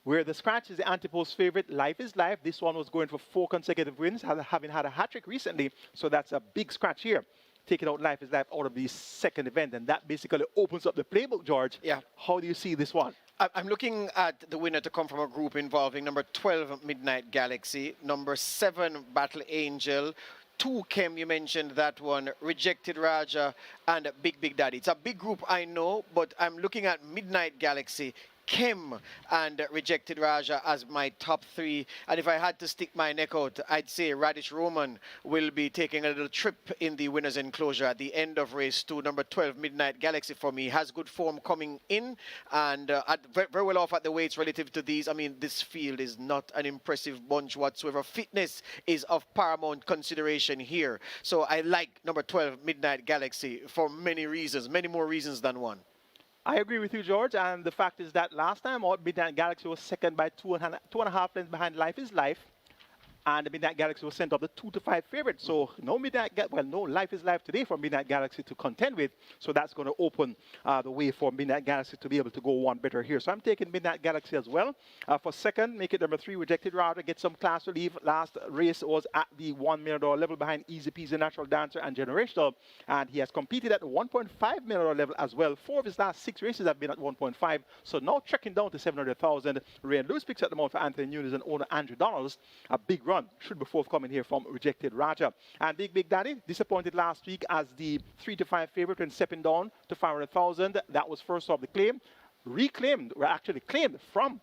where the scratch is the anti-post favorite, Life is Life. This one was going for 4 consecutive wins, having had a hat-trick recently, so that's a big scratch here. Taking out Life is Life out of the second event, and that basically opens up the playbook, George. Yeah. How do you see this one? I'm looking at the winner to come from a group involving number 12, Midnight Galaxy, number 7, Battle Angel, 2, Kim, you mentioned that one, Rejected Raja, and Big Daddy. It's a big group, I know, but I'm looking at Midnight Galaxy, Kim, and Rejected Raja as my top 3. And if I had to stick my neck out, I'd say Radish Roman will be taking a little trip in the winner's enclosure at the end of race 2. Number 12, Midnight Galaxy, for me, has good form coming in, and very well off at the weights relative to these. I mean, this field is not an impressive bunch whatsoever. Fitness is of paramount consideration here. So I like number 12, Midnight Galaxy, for many reasons, many more reasons than one. I agree with you, George, and the fact is that last time out, Midnight Galaxy was second by 2.5 lengths behind Life is Life, and the Midnight Galaxy was sent off the 2 to 5 favorite. So no Life is Life today for Midnight Galaxy to contend with. So that's going to open the way for Midnight Galaxy to be able to go one better here. So I'm taking Midnight Galaxy as well. For second, make it number 3, Rejected Router, get some class relief. Last race was at the $1 million level behind Easy Peasy, Natural Dancer, and Generational. And he has competed at the $1.5 million level as well. 4 of his last 6 races have been at 1.5. So now trekking down to 700,000. Ray and Lewis picks at the mount for Anthony Nunes and owner Andrew Donalds. A big run should be forthcoming here from Rejected Raja. And Big Daddy, disappointed last week as the 3 to 5 favorite when stepping down to 500,000. That was first off the claim. Reclaimed, or actually claimed from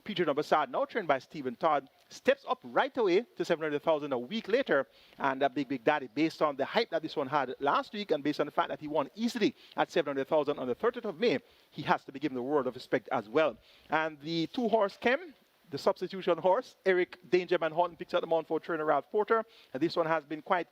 Peter Norbasad, now trained by Stephen Todd, steps up right away to 700,000 a week later. And Big Daddy, based on the hype that this one had last week and based on the fact that he won easily at 700,000 on the 30th of May, he has to be given the word of respect as well. And the 2-horse Kim, the substitution horse, Eric Dangerman Horton, picks up the mount for trainer Ralph Porter. And this one has been quite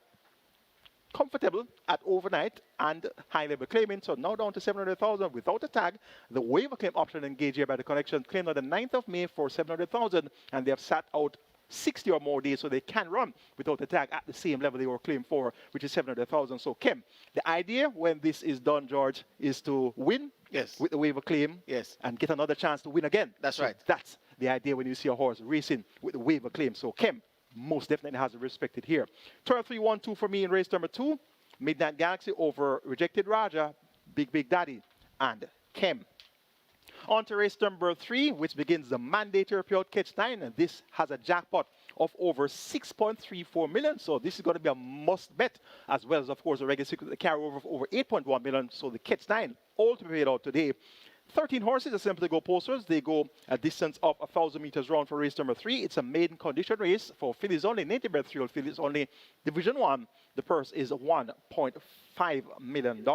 comfortable at overnight and high level claiming. So now down to 700,000 without a tag. The waiver claim option engaged here by the connection claimed on the 9th of May for 700,000, and they have sat out 60 or more days, so they can run without attack at the same level they were claimed for, which is 700,000. So, Kim, the idea when this is done, George, is to win with the waiver claim and get another chance to win again. That's right. That's the idea when you see a horse racing with the waiver claim. So, Kim most definitely has it respected here. 12-3-1-2 for me in race number 2. Midnight Galaxy over Rejected Raja, Big Daddy, and Kim. On to race number 3, which begins the mandatory payout catch 9, and this has a jackpot of over 6.34 million. So this is going to be a must bet, as well as, of course, a regular secret, the carryover of over 8.1 million. So the catch 9, all to be paid out today. 13 horses are simply go posters. They go a distance of 1,000 meters round for race number 3. It's a maiden condition race for fillies only, native bred 3-year-old fillies only. Division 1, the purse is $1.5 million.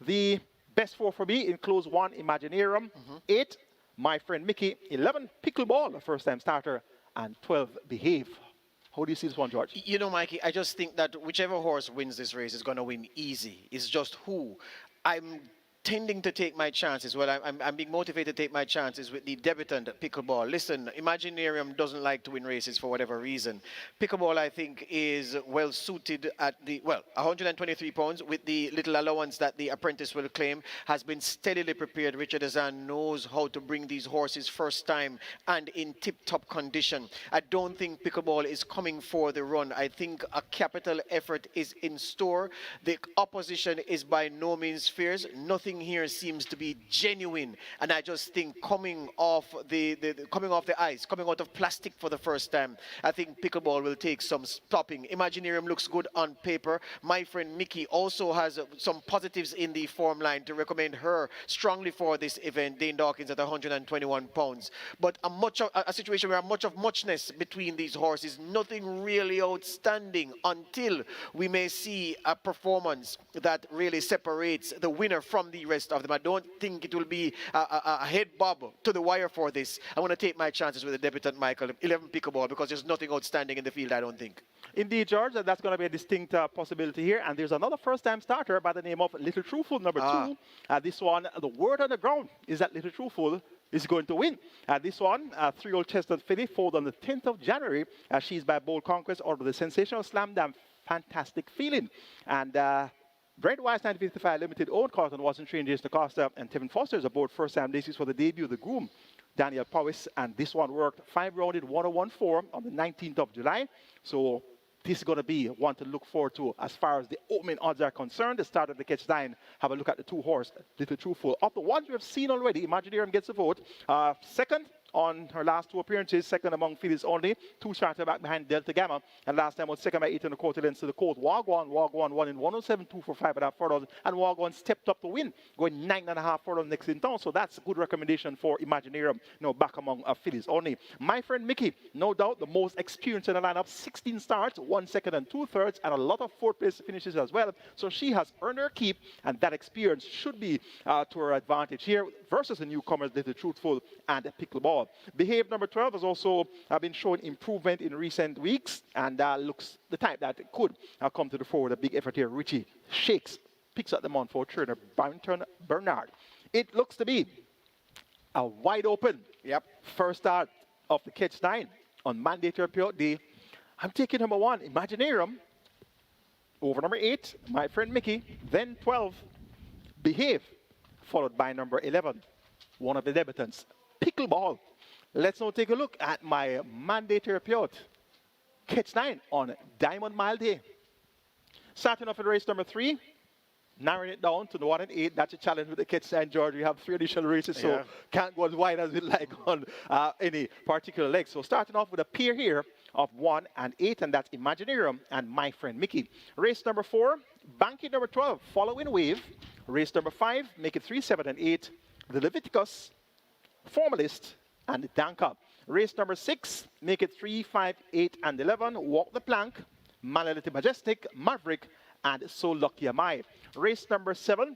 The best 4 for me includes 1, Imaginarium, 8, My Friend Mickey, 11, Pickleball, a first-time starter, and 12, Behave. How do you see this one, George? You know, Mikey, I just think that whichever horse wins this race is going to win easy. It's just who. I'm tending to take my chances. Well, I'm being motivated to take my chances with the debutant Pickleball. Listen, Imaginarium doesn't like to win races for whatever reason. Pickleball, I think, is well suited at the, 123 pounds with the little allowance that the apprentice will claim, has been steadily prepared. Richard Azan knows how to bring these horses first time and in tip-top condition. I don't think Pickleball is coming for the run. I think a capital effort is in store. The opposition is by no means fierce. Nothing here seems to be genuine, and I just think coming off the ice, coming out of plastic for the first time, I think Pickleball will take some stopping. Imaginarium looks good on paper. My Friend Mickey also has some positives in the form line to recommend her strongly for this event. Dane Dawkins at 121 pounds, but a situation where much of muchness between these horses, nothing really outstanding until we may see a performance that really separates the winner from the rest of them. I don't think it will be a head bob to the wire for this. I want to take my chances with the debutant Michael, 11 Pickleball, because there's nothing outstanding in the field, I don't think. Indeed, George, that's going to be a distinct possibility here. And there's another first-time starter by the name of Little Truthful, number 2. This one, the word on the ground is that Little Truthful is going to win. This one, 3-year-old chestnut filly, foaled on the 10th of January. She's by Bold Conquest out of the sensational Slam Dam Fantastic Feeling. And Brent Wise 1955 Limited owned Carlton wasn't trained Jason Acosta and Tevin Foster is aboard first-time basis for the debut of the groom, Daniel Powis, and this one worked 5-rounded 101.4 on the 19th of July. So this is going to be one to look forward to as far as the opening odds are concerned. The start of the catch 9, have a look at the 2 horse, Little Truthful. Of the ones we have seen already, Imaginarium gets a vote. Second on her last 2 appearances, second among fillies only. 2 started back behind Delta Gamma, and last time was second by 8 1/4 lengths to the court. Wagwan won in 107.2 for 5.5 furlongs, and Wagwan stepped up to win, going 9.5 furlongs next in town. So that's a good recommendation for Imaginarium, back among fillies only. My Friend Mickey, no doubt the most experienced in the lineup, 16 starts, 1 second and 2/3, and a lot of 4th place finishes as well. So she has earned her keep, and that experience should be to her advantage here versus the newcomers, Little Truthful and Pickleball. Behave number 12 has also been showing improvement in recent weeks, and looks the type that could come to the fore with a big effort here. Richie shakes, picks up the mount for trainer Barrington Bernard. It looks to be a wide open first start of the catch 9 on mandatory payout day. I'm taking number 1, Imaginarium, over number 8, My Friend Mickey, then 12, Behave, followed by number 11, one of the debutants, Pickleball. Let's now take a look at my mandatory payout. Catch 9 on Diamond Mile Day. Starting off in race number 3, narrowing it down to the 1 and 8. That's a challenge with the catch 9, George. We have 3 additional races, so can't go as wide as we like on any particular leg. So starting off with a pair here of 1 and 8, and that's Imaginarium and My Friend Mickey. Race number 4, banking number 12, Following Wave. Race number 5, make it 3, 7, and 8. The Leviticus, Formalist, and Danka. Race number 6, make it 3, 5, 8, and 11. Walk the Plank, Manality Majestic, Maverick, and So Lucky Am I. Race number 7,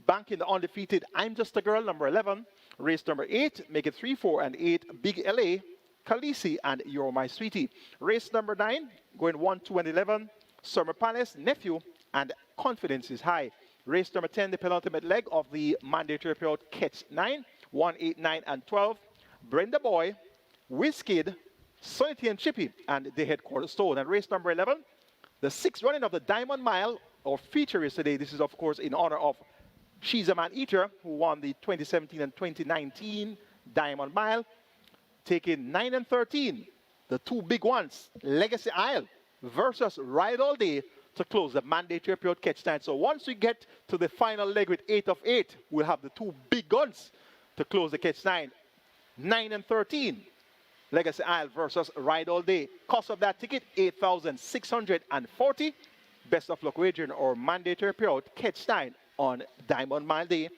banking the undefeated I'm Just a Girl, number 11. Race number 8, make it 3, 4, and 8. Big LA, Khaleesi, and You're My Sweetie. Race number 9, going 1, 2, and 11. Summer Palace, Nephew, and Confidence is High. Race number 10, the penultimate leg of the mandatory payout catch 9, 1, 8, 9, and 12. Brenda Boy, Wizkid, Sonity and Chippy, and they head Cornerstone. And race number 11, the 6th running of the Diamond Mile, our feature race today. This is, of course, in honor of She's a Man Eater, who won the 2017 and 2019 Diamond Mile, taking 9 and 13, the two big ones, Legacy Isle versus Ride All Day, to close the mandatory period catch time. So once we get to the final leg with 8 of 8, we'll have the two big guns to close the catch time. 9 and 13, Legacy Isle versus Ride All Day. Cost of that ticket, $8,640. Best of luck wagering or mandatory period catch time on Diamond Mile Day.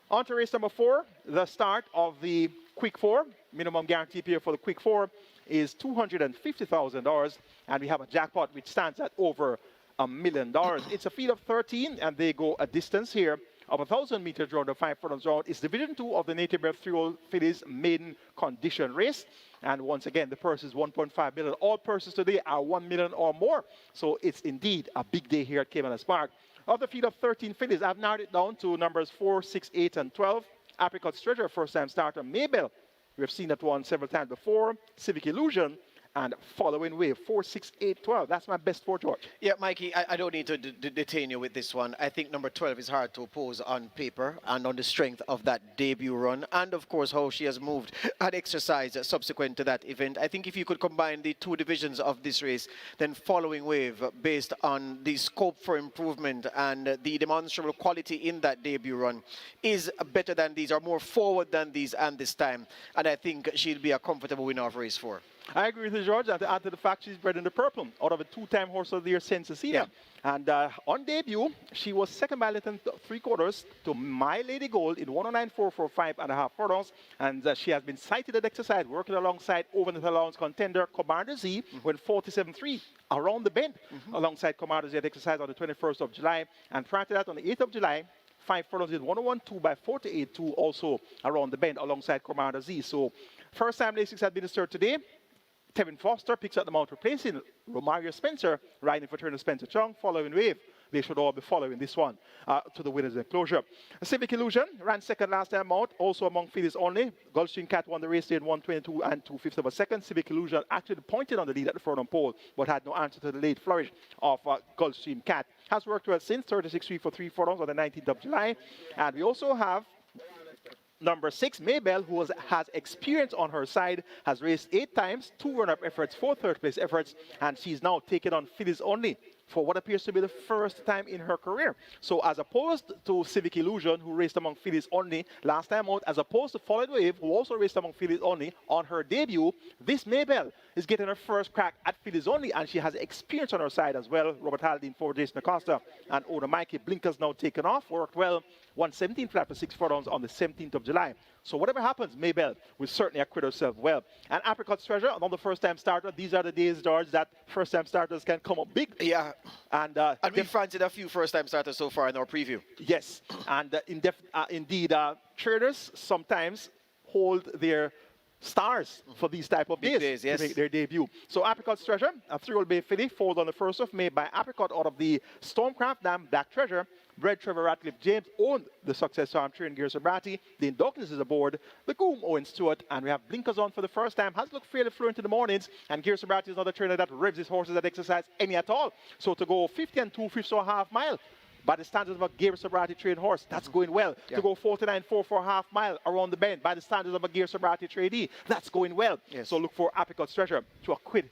On to race number 4, the start of the Quick 4. Minimum guarantee period for the Quick 4 is $250,000, and we have a jackpot which stands at over $1 million. It's a field of 13, and they go a distance here of 1,000 meters round or 5 furlongs round. It's Division 2 of the Native Bred 3-year-old fillies maiden condition race. And once again, the purse is 1.5 million. All purses today are 1 million or more. So it's indeed a big day here at Caymanas Park. Of the field of 13 fillies, I've narrowed it down to numbers 4, 6, 8, and 12. Apricot's Treasure, first-time starter. Maybell, we've seen that one several times before. Civic Illusion, and Following Wave, 4, 6, 8, 12. That's my best 4, George. Yeah, Mikey, I don't need to detain you with this one. I think number 12 is hard to oppose on paper and on the strength of that debut run. And, of course, how she has moved and exercised subsequent to that event. I think if you could combine the two divisions of this race, then Following Wave, based on the scope for improvement and the demonstrable quality in that debut run, is better than these, or more forward than these and this time. And I think she'll be a comfortable winner of race 4. I agree with you, George, and to add to the fact she's bred in the purple out of a 2-time horse of the year, Saint Cecilia. Yeah. And on debut, she was second by less than 3/4 to My Lady Gold in 109.445 and a half furlongs. And she has been sighted at exercise, working alongside overnight allowance contender Commander Z, went 47.3 around the bend alongside Commander Z at exercise on the 21st of July. And prior to that, on the 8th of July, 5 furlongs in 101.2 by 48.2 also around the bend alongside Commander Z. So first time Lasix had been disturbed today. Tevin Foster picks up the mount, replacing Romario Spencer, riding for Turner Spencer Chung. Following Wave, they should all be following this one to the winner's enclosure. Civic Illusion ran second last time out, also among fillies only. Gulfstream Cat won the race in 1:22 and 2/5 of a second. Civic Illusion actually pointed on the lead at the furlong pole, but had no answer to the late flourish of Gulfstream Cat. Has worked well since, 36.3 for 3 furlongs on the 19th of July. And we also have number 6, Maybell, who has experience on her side, has raced 8 times, 2 run-up efforts, 4 third-place efforts, and she's now taken on fillies only for what appears to be the first time in her career. So as opposed to Civic Illusion, who raced among fillies only last time out, as opposed to Following Wave, who also raced among fillies only on her debut, this Maybell is getting her first crack at fillies only, and she has experience on her side as well. Robert Haldane for Jason Acosta and Ona Mikey. Blinkers now taken off, worked well. 117 flat for 6 furlongs on the 17th of July. So whatever happens, Maybell will certainly acquit herself well. And Apricot's Treasure, another first-time starter. These are the days, George, that first-time starters can come up big. Yeah. And we've fancied a few first-time starters so far in our preview. Yes. And indeed, traders sometimes hold their stars for these type of days yes, to make their debut. So Apricot's Treasure, a 3-year-old bay filly, foaled on the 1st of May by Apricot out of the Stormcraft Dam Black Treasure. Bred Trevor Ratcliffe James owned the success farm train Gear Sobrati. Dane Douglas is aboard. The Goom Owen Stewart. And we have blinkers on for the first time. Has looked fairly fluent in the mornings. And Gear Sobrati is another trainer that revs his horses at exercise any at all. So to go 50 and 2/5 or a half mile, by the standards of a Gear Sobrati trained horse, that's going well. Yeah. To go 49.4 for a half mile around the bend, by the standards of a Gear Sobrati trainee, that's going well. Yes. So look for Apricot's Treasure to acquit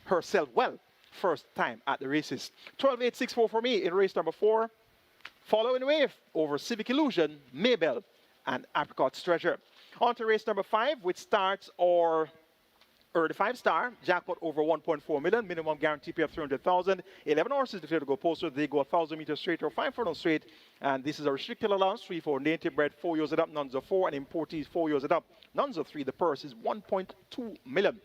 herself well first time at the races. 12.864 for me in race number 4. Following Wave over Civic Illusion, Maybell, and Apricot's Treasure. On to race number 5, which starts our early 5-star, jackpot over 1.4 million, minimum guarantee pay of 300,000. 11 horses declared to go posted. They go 1,000 meters straight or 5 furlongs straight. And this is a restricted allowance, 3 for native bred, 4 years and up, nuns of 4, and importees 4 years and up, nuns of 3. The purse is 1.2 million.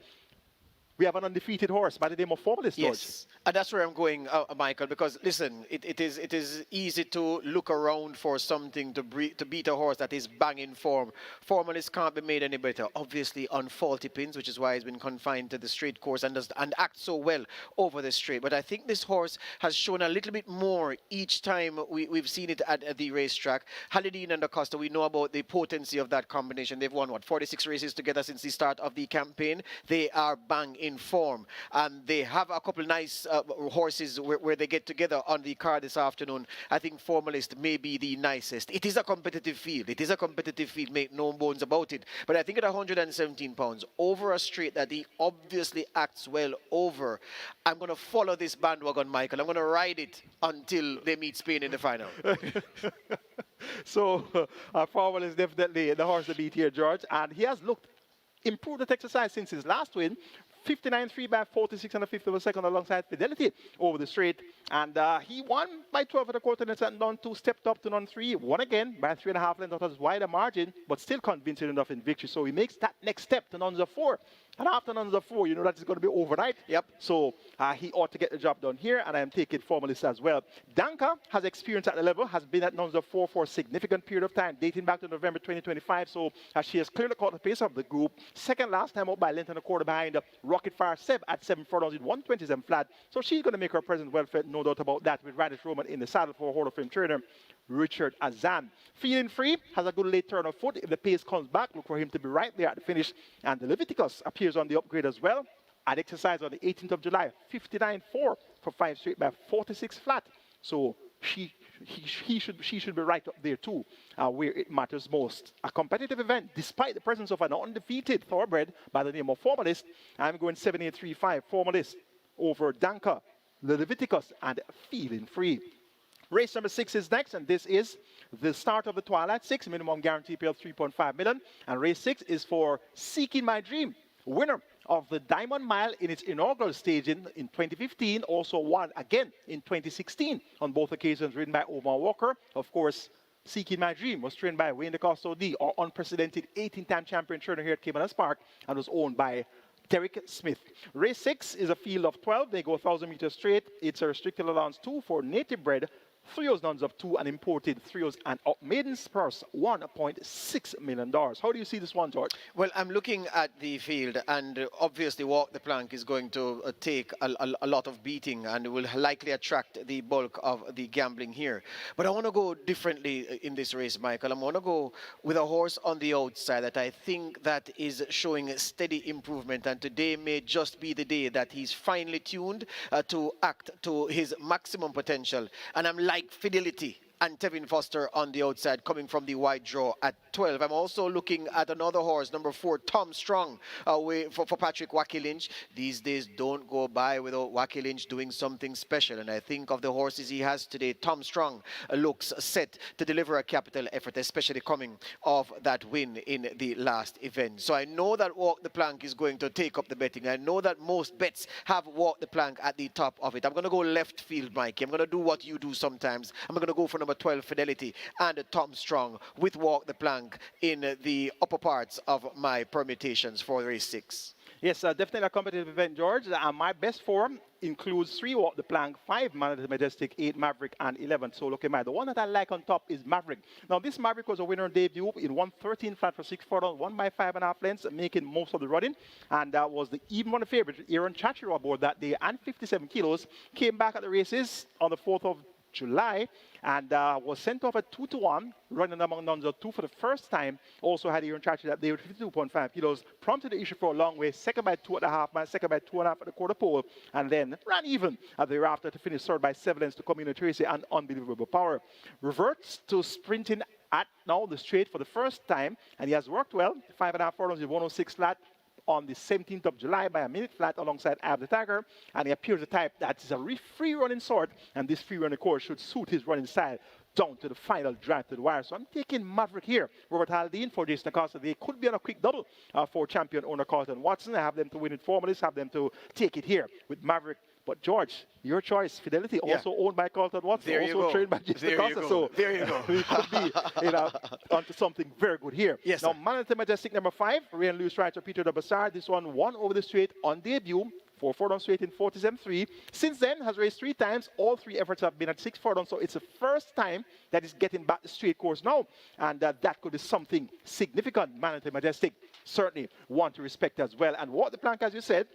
we have an undefeated horse by the name of Formalist, George. Yes, and that's where I'm going, Michael, because listen, it is easy to look around for something to beat a horse that is banging form. Formalist can't be made any better. Obviously on faulty pins, which is why he's been confined to the straight course and acts so well over the straight. But I think this horse has shown a little bit more each time we've seen it at the racetrack. Halidine and Acosta, we know about the potency of that combination. They've won, what, 46 races together since the start of the campaign. They are bang in form. And they have a couple nice horses where they get together on the card this afternoon. I think Formalist may be the nicest. It is a competitive field. It is a competitive field, make no bones about it. But I think at 117 pounds, over a straight that he obviously acts well over, I'm going to follow this bandwagon, Michael. I'm going to ride it until they meet Spain in the final. So, Forward is definitely the horse to beat here, George. And he has looked improved at exercise since his last win. 59.3 by 46 and a fifth of a second alongside Fidelity over the straight. And he won by 12 at the quarter and at none 2, stepped up to none 3, won again by 3.5 lengths out of his wider margin, but still convincing enough in victory. So he makes that next step to none 4. And after none 4, you know that is going to be overnight. Yep. So he ought to get the job done here, and I am taking Formalist as well. Danka has experience at the level, has been at none 4 for a significant period of time, dating back to November 2025. So she has clearly caught the pace of the group. Second last time out by a length and a quarter behind Rocket Fire Seb at 7 furlongs in 127 flat. So she's going to make her presence well felt, no doubt about that, with Radish Roman in the saddle for Hall of Fame trainer Richard Azam. Feeling Free has a good late turn of foot. If the pace comes back, look for him to be right there at the finish. And the Leviticus appears on the upgrade as well. At exercise on the 18th of July, 59.4 for 5 straight by 46 flat. So she should be right up there too, where it matters most. A competitive event, despite the presence of an undefeated thoroughbred by the name of Formalist. I'm going 7835 Formalist over Danka, the Leviticus, and Feeling Free. Race number 6 is next, and this is the start of the Twilight 6, minimum guarantee pay of 3.5 million. And race 6 is for Seeking My Dream, winner of the Diamond Mile in its inaugural stage in 2015, also won again in 2016 on both occasions, ridden by Omar Walker. Of course, Seeking My Dream was trained by Wayne DeCosta D, our unprecedented 18-time champion trainer here at Caymanas Park, and was owned by Derek Smith. Race 6 is a field of 12. They go 1,000 meters straight. It's a restricted allowance 2 for native bred, 3Os nuns of 2, and imported 3Os and up. Maiden's purse, $1.6 million. How do you see this one, George? Well, I'm looking at the field, and obviously Walk the Plank is going to take a lot of beating and will likely attract the bulk of the gambling here. But I want to go differently in this race, Michael. I want to go with a horse on the outside that I think that is showing steady improvement, and today may just be the day that he's finely tuned to act to his maximum potential. And I'm like Fidelity and Tevin Foster on the outside, coming from the wide draw at 12. I'm also looking at another horse, number 4, Tom Strong, for Patrick Wacky Lynch. These days don't go by without Wacky Lynch doing something special. And I think of the horses he has today, Tom Strong looks set to deliver a capital effort, especially coming off that win in the last event. So I know that Walk the Plank is going to take up the betting. I know that most bets have Walk the Plank at the top of it. I'm going to go left field, Mikey. I'm going to do what you do sometimes. I'm going to go for number 12, Fidelity, and Tom Strong with Walk the Plank in the upper parts of my permutations for race 6. Yes, definitely a competitive event, George. My best form includes 3 Walk the Plank, 5 Man of the Majestic, 8 Maverick, and 11 Solo Kemai. The one that I like on top is Maverick. Now, this Maverick was a winner debut in 113 flat for 6 furlongs, won by 5.5 lengths, making most of the running. And that was the even one of the favorites, Aaron Chachiro aboard that day, and 57 kilos. Came back at the races on the 4th of July and was sent off at 2-1, running among nuns of 2 for the first time. Also had Aaron Chachi that day with 52.5 kilos, prompted the issue for a long way, second by 2.5 miles, second by 2.5 at the quarter pole, and then ran even thereafter to finish third by 7 lengths to Community Tracy and Unbelievable Power. Reverts to sprinting at now the straight for the first time, and he has worked well. 5.5 furlongs in 106 flat on the 17th of July by a minute flat alongside Ab the Tiger, and he appears the type that is a free running sort, and this free running course should suit his running style down to the final drive to the wire. So I'm taking Maverick here. Robert Haldane for Jason Acosta. They could be on a quick double for champion owner Carlton Watson. I have them to win it formally, have them to take it here with Maverick. But George, your choice, Fidelity, Yeah. also owned by Carlton Watson, There you also go. trained by James There you DaCosta. go. So There you go. we could be onto something very good here. Yes, now, sir. Manatee Majestic number 5, Ray Lewis Rider Peter de Bassard. This one won over the straight on debut. 4 furlong straight in 47.3. Since then, has raced 3 times. All 3 efforts have been at 6 furlong. So it's the first time that he's getting back the straight course now. And that could be something significant. Manatee Majestic certainly want to respect as well. And what the plank, as you said,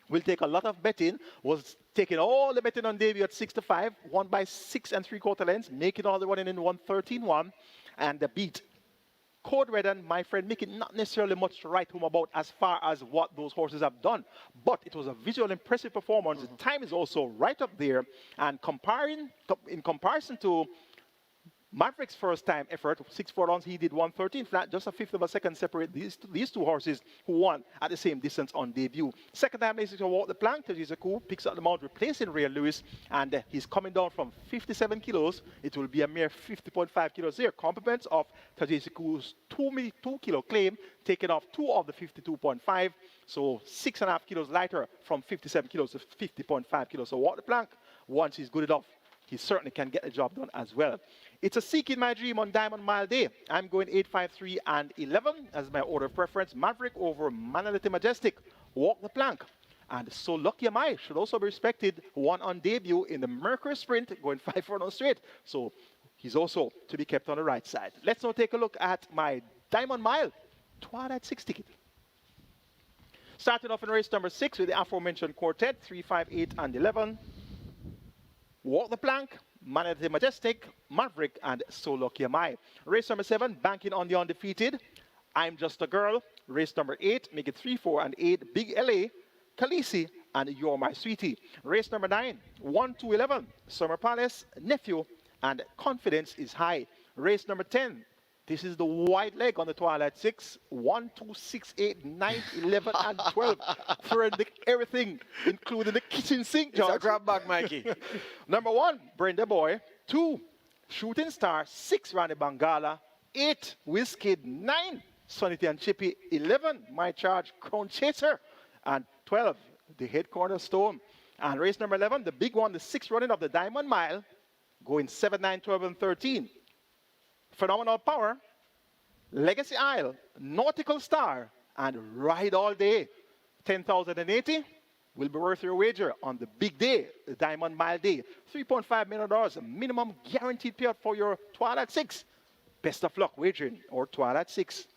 will take a lot of betting, was taking all the betting on debut at 6 to 5, won by 6 3/4 lengths, making all the running in 113.1, and the beat Code Red and my friend Mickey, not necessarily much to write home about as far as what those horses have done, but it was a visual impressive performance. The time is also right up there, and in comparison to Maverick's first time effort, 6 furlongs, he did 113 flat, just a fifth of a second separate these two horses who won at the same distance on debut. Second time, Lacey walked the plank. Tajisa Koo picks up the mount, replacing Ray Lewis, and he's coming down from 57 kilos. It will be a mere 50.5 kilos here. Compliments of Tajisa Koo's 2 kilo claim, taking off 2 of the 52.5, so 6.5 kilos lighter from 57 kilos to 50.5 kilos. So walk the plank once he's good enough. He certainly can get the job done as well. It's a Seeking My Dream on Diamond Mile Day. I'm going 8, 5, 3, and 11 as my order of preference. Maverick over Manatee Majestic. Walk the plank. And So Lucky Am I should also be respected. Won on debut in the Mercury Sprint, going 5 furlongs straight. So he's also to be kept on the right side. Let's now take a look at my Diamond Mile Twilight 6 ticket. Starting off in race number 6 with the aforementioned quartet, 3, 5, 8, and 11. Walk the plank, Manatee Majestic, Maverick, and So Lucky Am I. Race number 7, banking on the undefeated, I'm Just a Girl. Race number 8, make it 3, 4, and 8, Big LA, Khaleesi, and You're My Sweetie. Race number 9, 1, 2, 11, Summer Palace, Nephew, and Confidence is High. Race number 10, this is the wide leg on the Twilight 6. 1, 2, 6, 8, 9, 11, and 12. Throwing everything, including the kitchen sink, George. It's a grab bag, Mikey. Number 1, Brenda Boy. 2, Shooting Star. 6, Rani Bangala. 8, Wizkid. 9, Sonity and Chippy. 11, My Charge, Crown Chaser. And 12, the Head Cornerstone. And race number 11, the big one, the 6th running of the Diamond Mile, going 7, 9, 12, and 13. Phenomenal Power, Legacy Isle, Nautical Star, and Ride All Day. 10,080 will be worth your wager on the big day, the Diamond Mile Day. $3.5 million minimum guaranteed payout for your Twilight 6. Best of luck wagering or Twilight 6.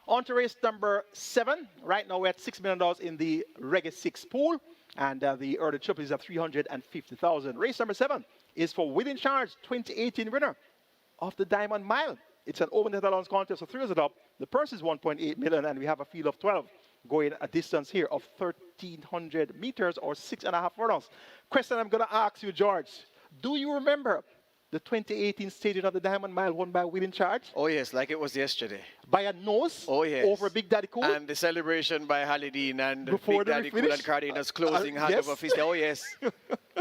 On to race number 7. Right now we're at $6 million in the Reggae 6 pool, and the early trip is at $350,000. Race number 7 is for Within Charge, 2018 winner of the Diamond Mile. It's an open allowance contest, so 3 is it up. The purse is 1.8 million, and we have a field of 12 going a distance here of 1,300 meters or 6.5 furlongs. Question I'm going to ask you, George. Do you remember the 2018 staging of the Diamond Mile won by Within Charge? Oh, yes, like it was yesterday. By a nose? Oh, yes. Over Big Daddy Cool? And the celebration by Halidine and Before Big Daddy Cool and Cardenas closing hand yes. over fist. Oh, yes.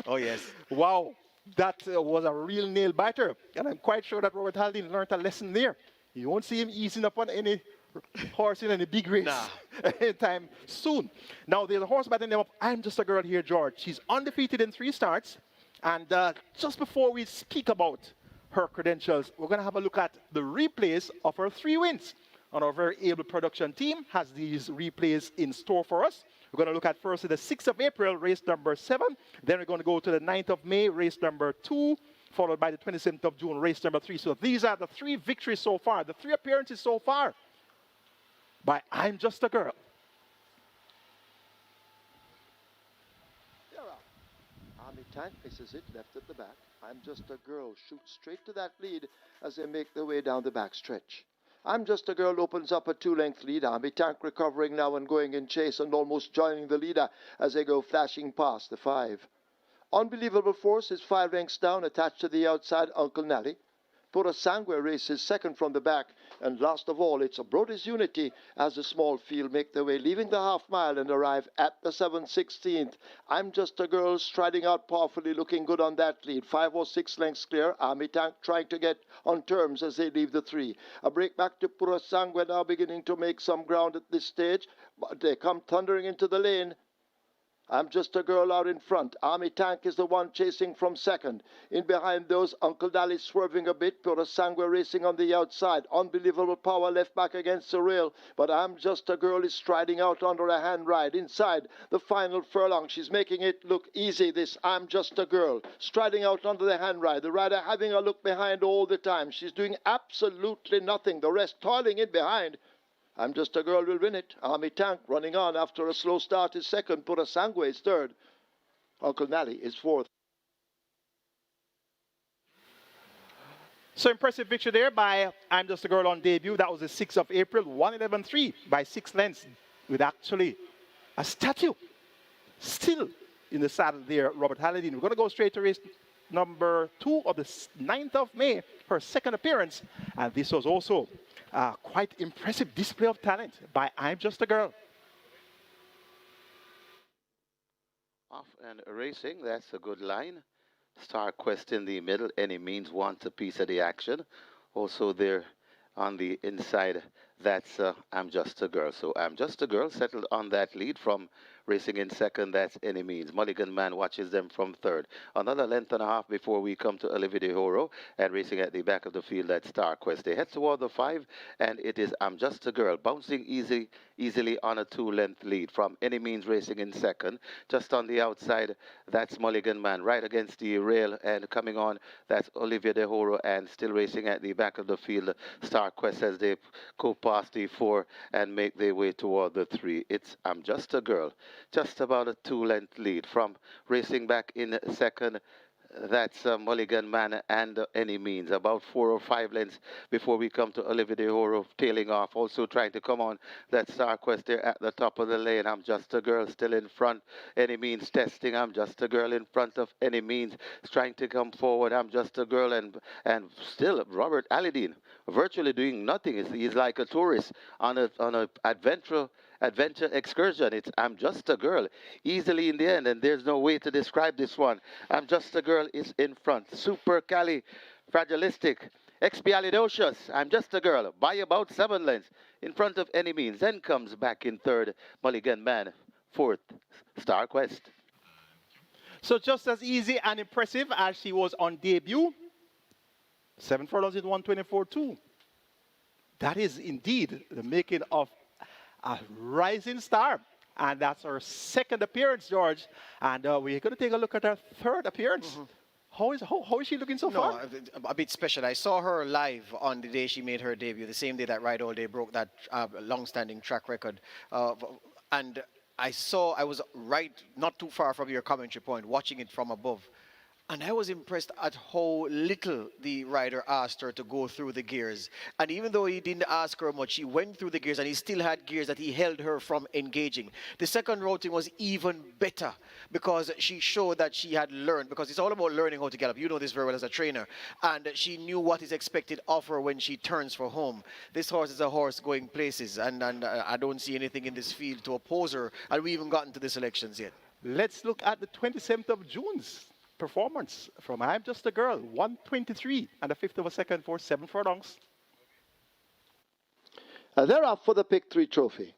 Oh, yes. Wow. That was a real nail biter. And I'm quite sure that Robert Haldane learned a lesson there. You won't see him easing up on any horse in any big race anytime soon. Now, there's a horse by the name of I'm Just a Girl here, George. She's undefeated in 3 starts. And just before we speak about her credentials, we're going to have a look at the replays of her 3 wins. And our very able production team has these replays in store for us. We're going to look at first the 6th of April, race number 7. Then we're going to go to the 9th of May, race number 2, followed by the 27th of June, race number 3. So these are the 3 victories so far, the 3 appearances so far by I'm Just a Girl. Army Tank misses it, left at the back. I'm Just a Girl shoots straight to that lead as they make their way down the back stretch. I'm Just a Girl opens up a 2-length lead. Army Tank recovering now and going in chase and almost joining the leader as they go flashing past the 5. Unbelievable Force is 5 lengths down, attached to the outside, Uncle Nally. Pura Sangue races second from the back, and last of all, it's a Brody's Unity as the small field make their way, leaving the half mile and arrive at the 7/16th. I'm Just a Girl striding out powerfully, looking good on that lead. 5 or 6 lengths clear. Army Tank trying to get on terms as they leave the 3. A break back to Pura Sangue now beginning to make some ground at this stage, but they come thundering into the lane. I'm Just a Girl out in front. Army Tank is the one chasing from second. In behind those, Uncle Dally swerving a bit. Pura Sangre racing on the outside. Unbelievable power left back against the rail. But I'm Just a Girl is striding out under a hand ride. Inside the final furlong, she's making it look easy, this I'm Just a Girl. Striding out under the hand ride. The rider having a look behind all the time. She's doing absolutely nothing. The rest toiling in behind. I'm Just a Girl will win it. Army Tank running on after a slow start is second. Pura Sangre is third. Uncle Nally is fourth. So impressive victory there by I'm Just a Girl on debut. That was the 6th of April, 1:11.3 by 6 lengths, with actually a statue still in the saddle there, Robert Halladine. We're going to go straight to race number 2 of the 9th of May, her second appearance. And this was also quite impressive display of talent by I'm Just a Girl. Off and racing, that's a good line. Star Quest in the middle, Any Means wants a piece of the action. Also there on the inside, that's I'm Just a Girl. So I'm Just a Girl settled on that lead from racing in second, that's Any Means. Mulligan Man watches them from third. Another length and a half before we come to Olivia de Horo, and racing at the back of the field, that's Star Quest. They head toward the 5, and it is I'm Just a Girl, bouncing easily on a 2-length lead from Any Means racing in second. Just on the outside, that's Mulligan Man, right against the rail, and coming on, that's Olivia de Horo, and still racing at the back of the field, Star Quest, as they go past the 4 and make their way toward the 3. It's I'm Just a Girl. Just about a 2-length lead from racing back in second. That's Mulligan Man and Any Means. About 4 or 5 lengths before we come to Olivia de Horo tailing off. Also trying to come on that Star Quest there at the top of the lane. I'm Just a Girl still in front. Any Means testing. I'm Just a Girl in front of Any Means. Trying to come forward. I'm Just a Girl and still Robert Halladine virtually doing nothing. He's like a tourist on a adventure excursion. It's I'm Just a Girl easily in the end, and there's no way to describe this one. I'm Just a Girl is in front. Super Cali Fragilistic Expialidocious, I'm Just a Girl by about 7 lengths in front of Any Means. Then comes back in third Mulligan Man, fourth Star Quest. So just as easy and impressive as she was on debut, 7 furlongs in 1:24.2. That is indeed the making of a rising star. And that's our second appearance, George. And we're going to take a look at our third appearance. How is she looking so far? A bit special. I saw her live on the day she made her debut, the same day that Ride All Day broke that long-standing track record. And I was right, not too far from your commentary point, watching it from above. And I was impressed at how little the rider asked her to go through the gears. And even though he didn't ask her much, she went through the gears and he still had gears that he held her from engaging. The second routing was even better because she showed that she had learned, because it's all about learning how to gallop. You know this very well as a trainer. And she knew what is expected of her when she turns for home. This horse is a horse going places, and I don't see anything in this field to oppose her. And we haven't gotten to the selections yet. Let's look at the 27th of June's performance from I'm Just a Girl, 1:23 and a fifth of a second for 7 furlongs. They're off for the Pick 3 trophy.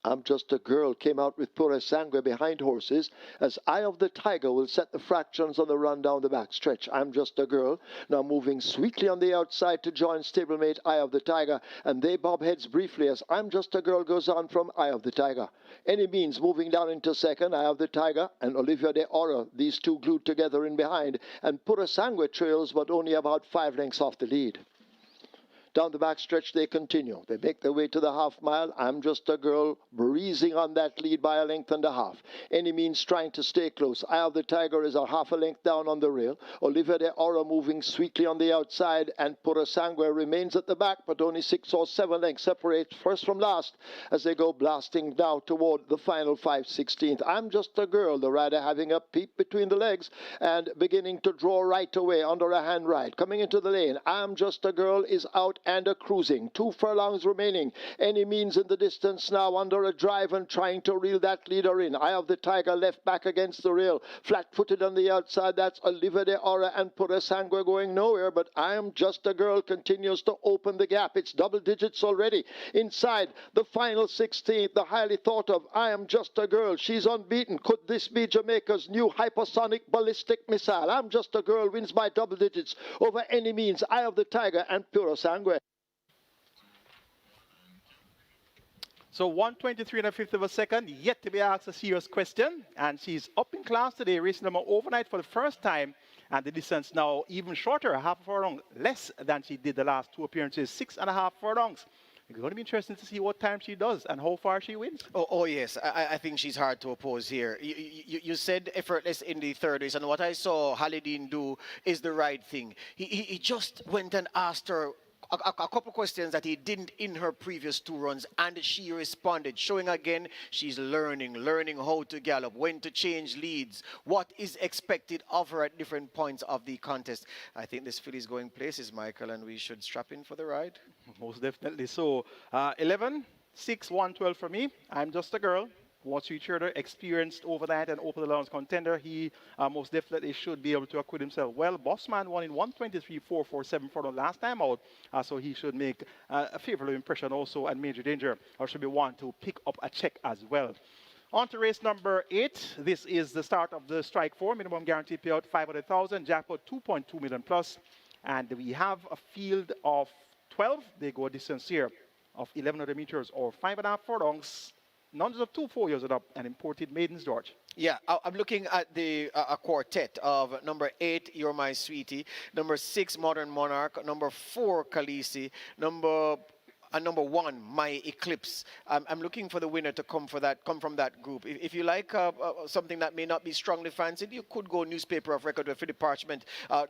I'm Just a Girl came out with Pura Sangre behind horses, as Eye of the Tiger will set the fractions on the run down the back stretch. I'm Just a Girl now moving sweetly on the outside to join stablemate Eye of the Tiger, and they bob heads briefly as I'm Just a Girl goes on from Eye of the Tiger. Any Means moving down into second, Eye of the Tiger and Olivia de Oro, these two glued together in behind, and Pura Sangre trails but only about 5 lengths off the lead. Down the back stretch they continue. They make their way to the half mile. I'm Just a Girl breezing on that lead by a length and a half. Any Means trying to stay close. Eye of the Tiger is a half a length down on the rail. Olivia de Oro moving sweetly on the outside, and Pura Sangre remains at the back, but only 6 or 7 lengths separate first from last as they go blasting now toward the final 5/16. I'm Just a Girl, the rider having a peep between the legs and beginning to draw right away under a hand ride. Coming into the lane, I'm Just a Girl is out and a cruising. 2 furlongs remaining. Any means in the distance now under a drive and trying to reel that leader in. Eye of the Tiger left back against the rail. Flat-footed on the outside. That's Oliva de Ora and Pura Sangre going nowhere. But I Am Just a Girl continues to open the gap. It's double digits already. Inside the final 16th, the highly thought of I Am Just a Girl. She's unbeaten. Could this be Jamaica's new hypersonic ballistic missile? I'm Just a Girl wins by double digits over Any Means, Eye of the Tiger and Pura Sangre. So 123 and a fifth of a second, yet to be asked a serious question. And she's up in class today, racing number overnight for the first time. And the distance now even shorter, half a furlong less than she did the last 2 appearances, 6.5 furlongs. It's going to be interesting to see what time she does and how far she wins. Oh yes, I think she's hard to oppose here. You said effortless in the third race, and what I saw Halidine do is the right thing. He just went and asked her a couple questions that he didn't in her previous 2 runs, and she responded, showing again she's learning how to gallop, when to change leads, what is expected of her at different points of the contest. I think this filly is going places, Michael, and we should strap in for the ride. Most definitely. So 11, 6, 1, 12 for me. I'm Just a Girl. What's Richard experienced over that and open the lawns contender. He most definitely should be able to acquit himself well. Bossman won in 123.447 for the last time out, so he should make a favorable impression also, and Major Danger should be one to pick up a check as well. On to race number 8. This is the start of the strike 4. Minimum guarantee payout 500,000, jackpot 2.2 million plus, and we have a field of 12. They go a distance here of 1,100 meters or 5.5 furlongs. Nuns of 2 4 years and up, and imported maidens, George. Yeah, I'm looking at the a quartet of number 8, You're My Sweetie, number 6, Modern Monarch, number 4, Khaleesi, number 1, My Eclipse. I'm looking for the winner to come from that group. If you like something that may not be strongly fancied, you could go newspaper of record with Philip Parchment,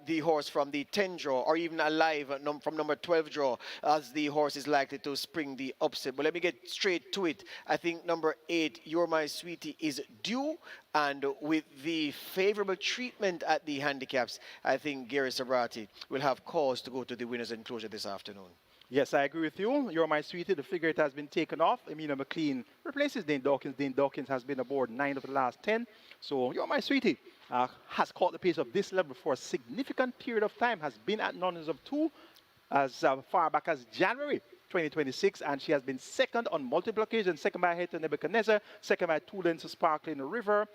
the horse from the 10 draw, or even Alive from number 12 draw, as the horse is likely to spring the upset. But let me get straight to it. I think number 8, You're My Sweetie, is due. And with the favorable treatment at the handicaps, I think Gary Sabrati will have cause to go to the winner's enclosure this afternoon. Yes, I agree with you. You're My Sweetie. The figure it has been taken off. Amina McLean replaces Dane Dawkins. Dane Dawkins has been aboard 9 of the last 10. So You're My Sweetie has caught the pace of this level for a significant period of time, has been at nuns of 2 as far back as January 2026, and she has been second on multiple occasions. Second by Head to Nebuchadnezzar, second by 2 lengths to Sparkling River,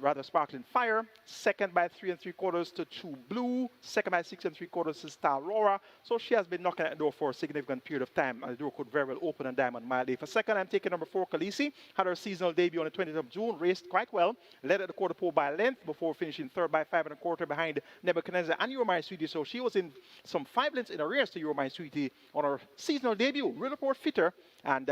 rather Sparkling Fire, second by 3 3/4 to True Blue, second by 6 3/4 to Star Aurora. So she has been knocking at the door for a significant period of time, and the door could very well open on Diamond Mile Day. For second, I'm taking number 4, Khaleesi. Had her seasonal debut on the 20th of June, raced quite well, led at the quarter pole by length before finishing third by 5 1/4 behind Nebuchadnezzar and You're My Sweetie. So she was in some 5 lengths in arrears to You're My Sweetie on her seasonal debut. Real report fitter, and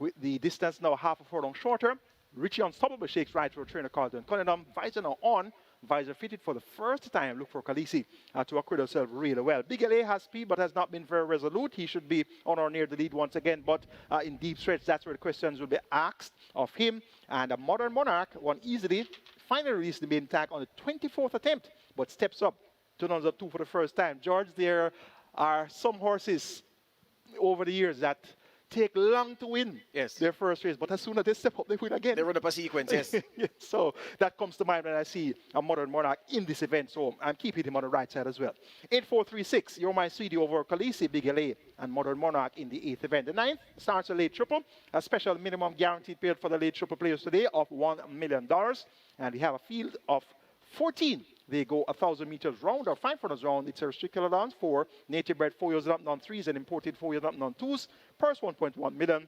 with the distance now half a furlong shorter. Richie Unstoppable shakes right for trainer Carlton Cunningham. Visor now on. Visor fitted for the first time. Look for Khaleesi to acquit herself really well. Big LA has speed but has not been very resolute. He should be on or near the lead once again, but in deep stretch, that's where the questions will be asked of him. And a Modern Monarch won easily. Finally released the main tag on the 24th attempt, but steps up to nuns of 2 for the first time. George, there are some horses over the years that take long to win their first race, but as soon as they step up, they win again. They run up a sequence, yes. Yes, so that comes to mind when I see a Modern Monarch in this event, so I'm keeping him on the right side as well. 8-4-3-6, You're My Sweetie over Khaleesi, Big LA, and Modern Monarch in the 8th event. The 9th starts a late triple, a special minimum guaranteed payout for the late triple players today of $1 million, and we have a field of 14. They go 1,000 meters round or 5 furlongs round. It's a restricted allowance for native bred 4 years and up, non-3s, and imported 4 years and up, non-2s. Purse 1.1 million.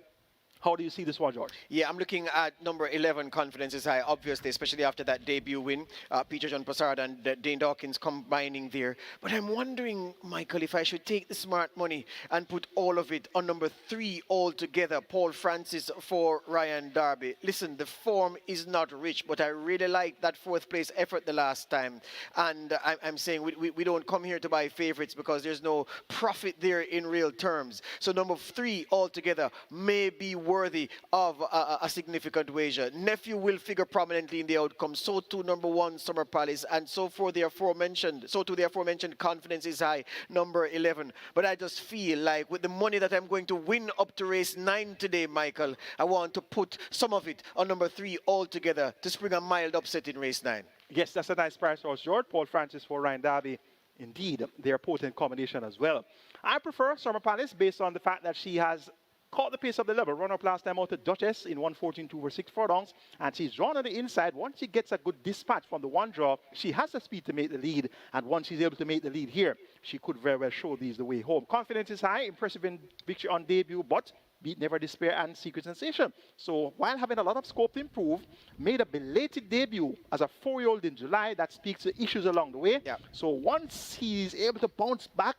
How do you see this one, George? Yeah, I'm looking at number 11, Confidence is High, obviously, especially after that debut win. Peter John Passard and Dane Dawkins combining there. But I'm wondering, Michael, if I should take the smart money and put all of it on number 3 altogether, Paul Francis for Ryan Darby. Listen, the form is not rich, but I really like that 4th place effort the last time. And I'm saying we don't come here to buy favorites because there's no profit there in real terms. So number 3 altogether may be worthy of a significant wager. Nephew will figure prominently in the outcome. So too number 1 Summer Palace, and so too the aforementioned Confidence is High, number 11. But I just feel like with the money that I'm going to win up to race 9 today, Michael, I want to put some of it on number 3 altogether to spring a mild upset in race 9. Yes, that's a nice price horse, George. Paul Francis for Ryan Darby. Indeed, they're potent combination as well. I prefer Summer Palace based on the fact that she has caught the pace of the level. Run up last time out to Duchess in 1:14.2 over 6 furlongs, and she's drawn on the inside. Once she gets a good dispatch from the one draw, she has the speed to make the lead, and once she's able to make the lead here, she could very well show these the way home. Confidence is high, impressive in victory on debut, but beat Never Despair and Secret Sensation. So while having a lot of scope to improve, made a belated debut as a 4-year-old in July. That speaks to issues along the way. Yeah. So once he's able to bounce back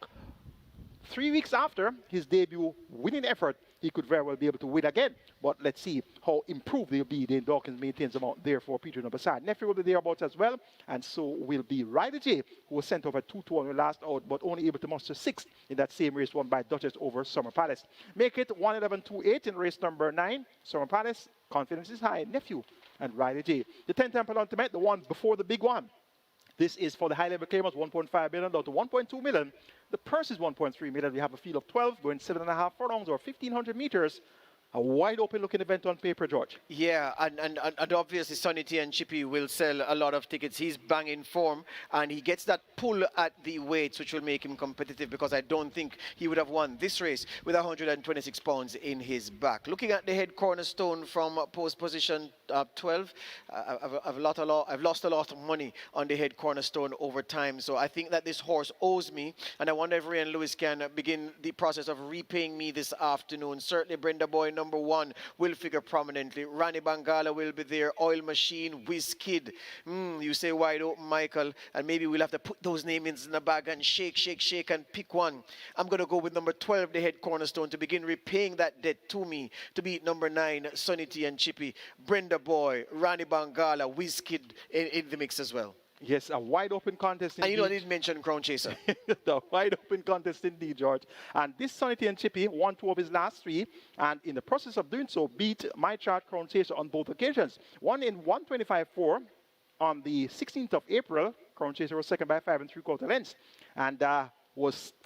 3 weeks after his debut winning effort, he could very well be able to win again. But let's see how improved they'll be. Dane Dawkins maintains them out there for Peter Numbasad. Nephew will be thereabouts as well, and so will be Ryder J, who was sent over 2-2 on the last out, but only able to muster 6th in that same race won by Duchess over Summer Palace. Make it 1:11.28 in race number 9. Summer Palace, Confidence is High, Nephew, and Ryder J. The 10 Temple Ultimate, the one before the big one. This is for the high-level claimers, 1.5 million down to 1.2 million. The purse is 1.3 million. We have a field of 12 going 7.5 furlongs or 1,500 meters. A wide open looking event on paper, George. Yeah, and obviously Sonny T and Chippy will sell a lot of tickets. He's banging form, and he gets that pull at the weights, which will make him competitive, because I don't think he would have won this race with 126 pounds in his back. Looking at the head cornerstone from post position 12, I've lost a lot of money on the head cornerstone over time. So I think that this horse owes me, and I wonder if Ray and Lewis can begin the process of repaying me this afternoon. Certainly Brenda Boy, number 1, will figure prominently. Rani Bangala will be there. Oil Machine, Whiz Kid. You say wide open, Michael, and maybe we'll have to put those names in the bag and shake and pick one. I'm going to go with number 12, the head cornerstone, to begin repaying that debt to me, to beat number 9, Sonny T and Chippy. Brenda Boy, Rani Bangala, Whiz Kid in the mix as well. Yes, a wide open contest indeed. And you know, I didn't mention Crown Chaser. The wide open contest indeed, George. And this Sonny T and Chippy won 2 of his last 3, and in the process of doing so, beat My Chart Crown Chaser on both occasions. One in 125.4 on the 16th of April. Crown Chaser was second by 5 3/4 lengths, and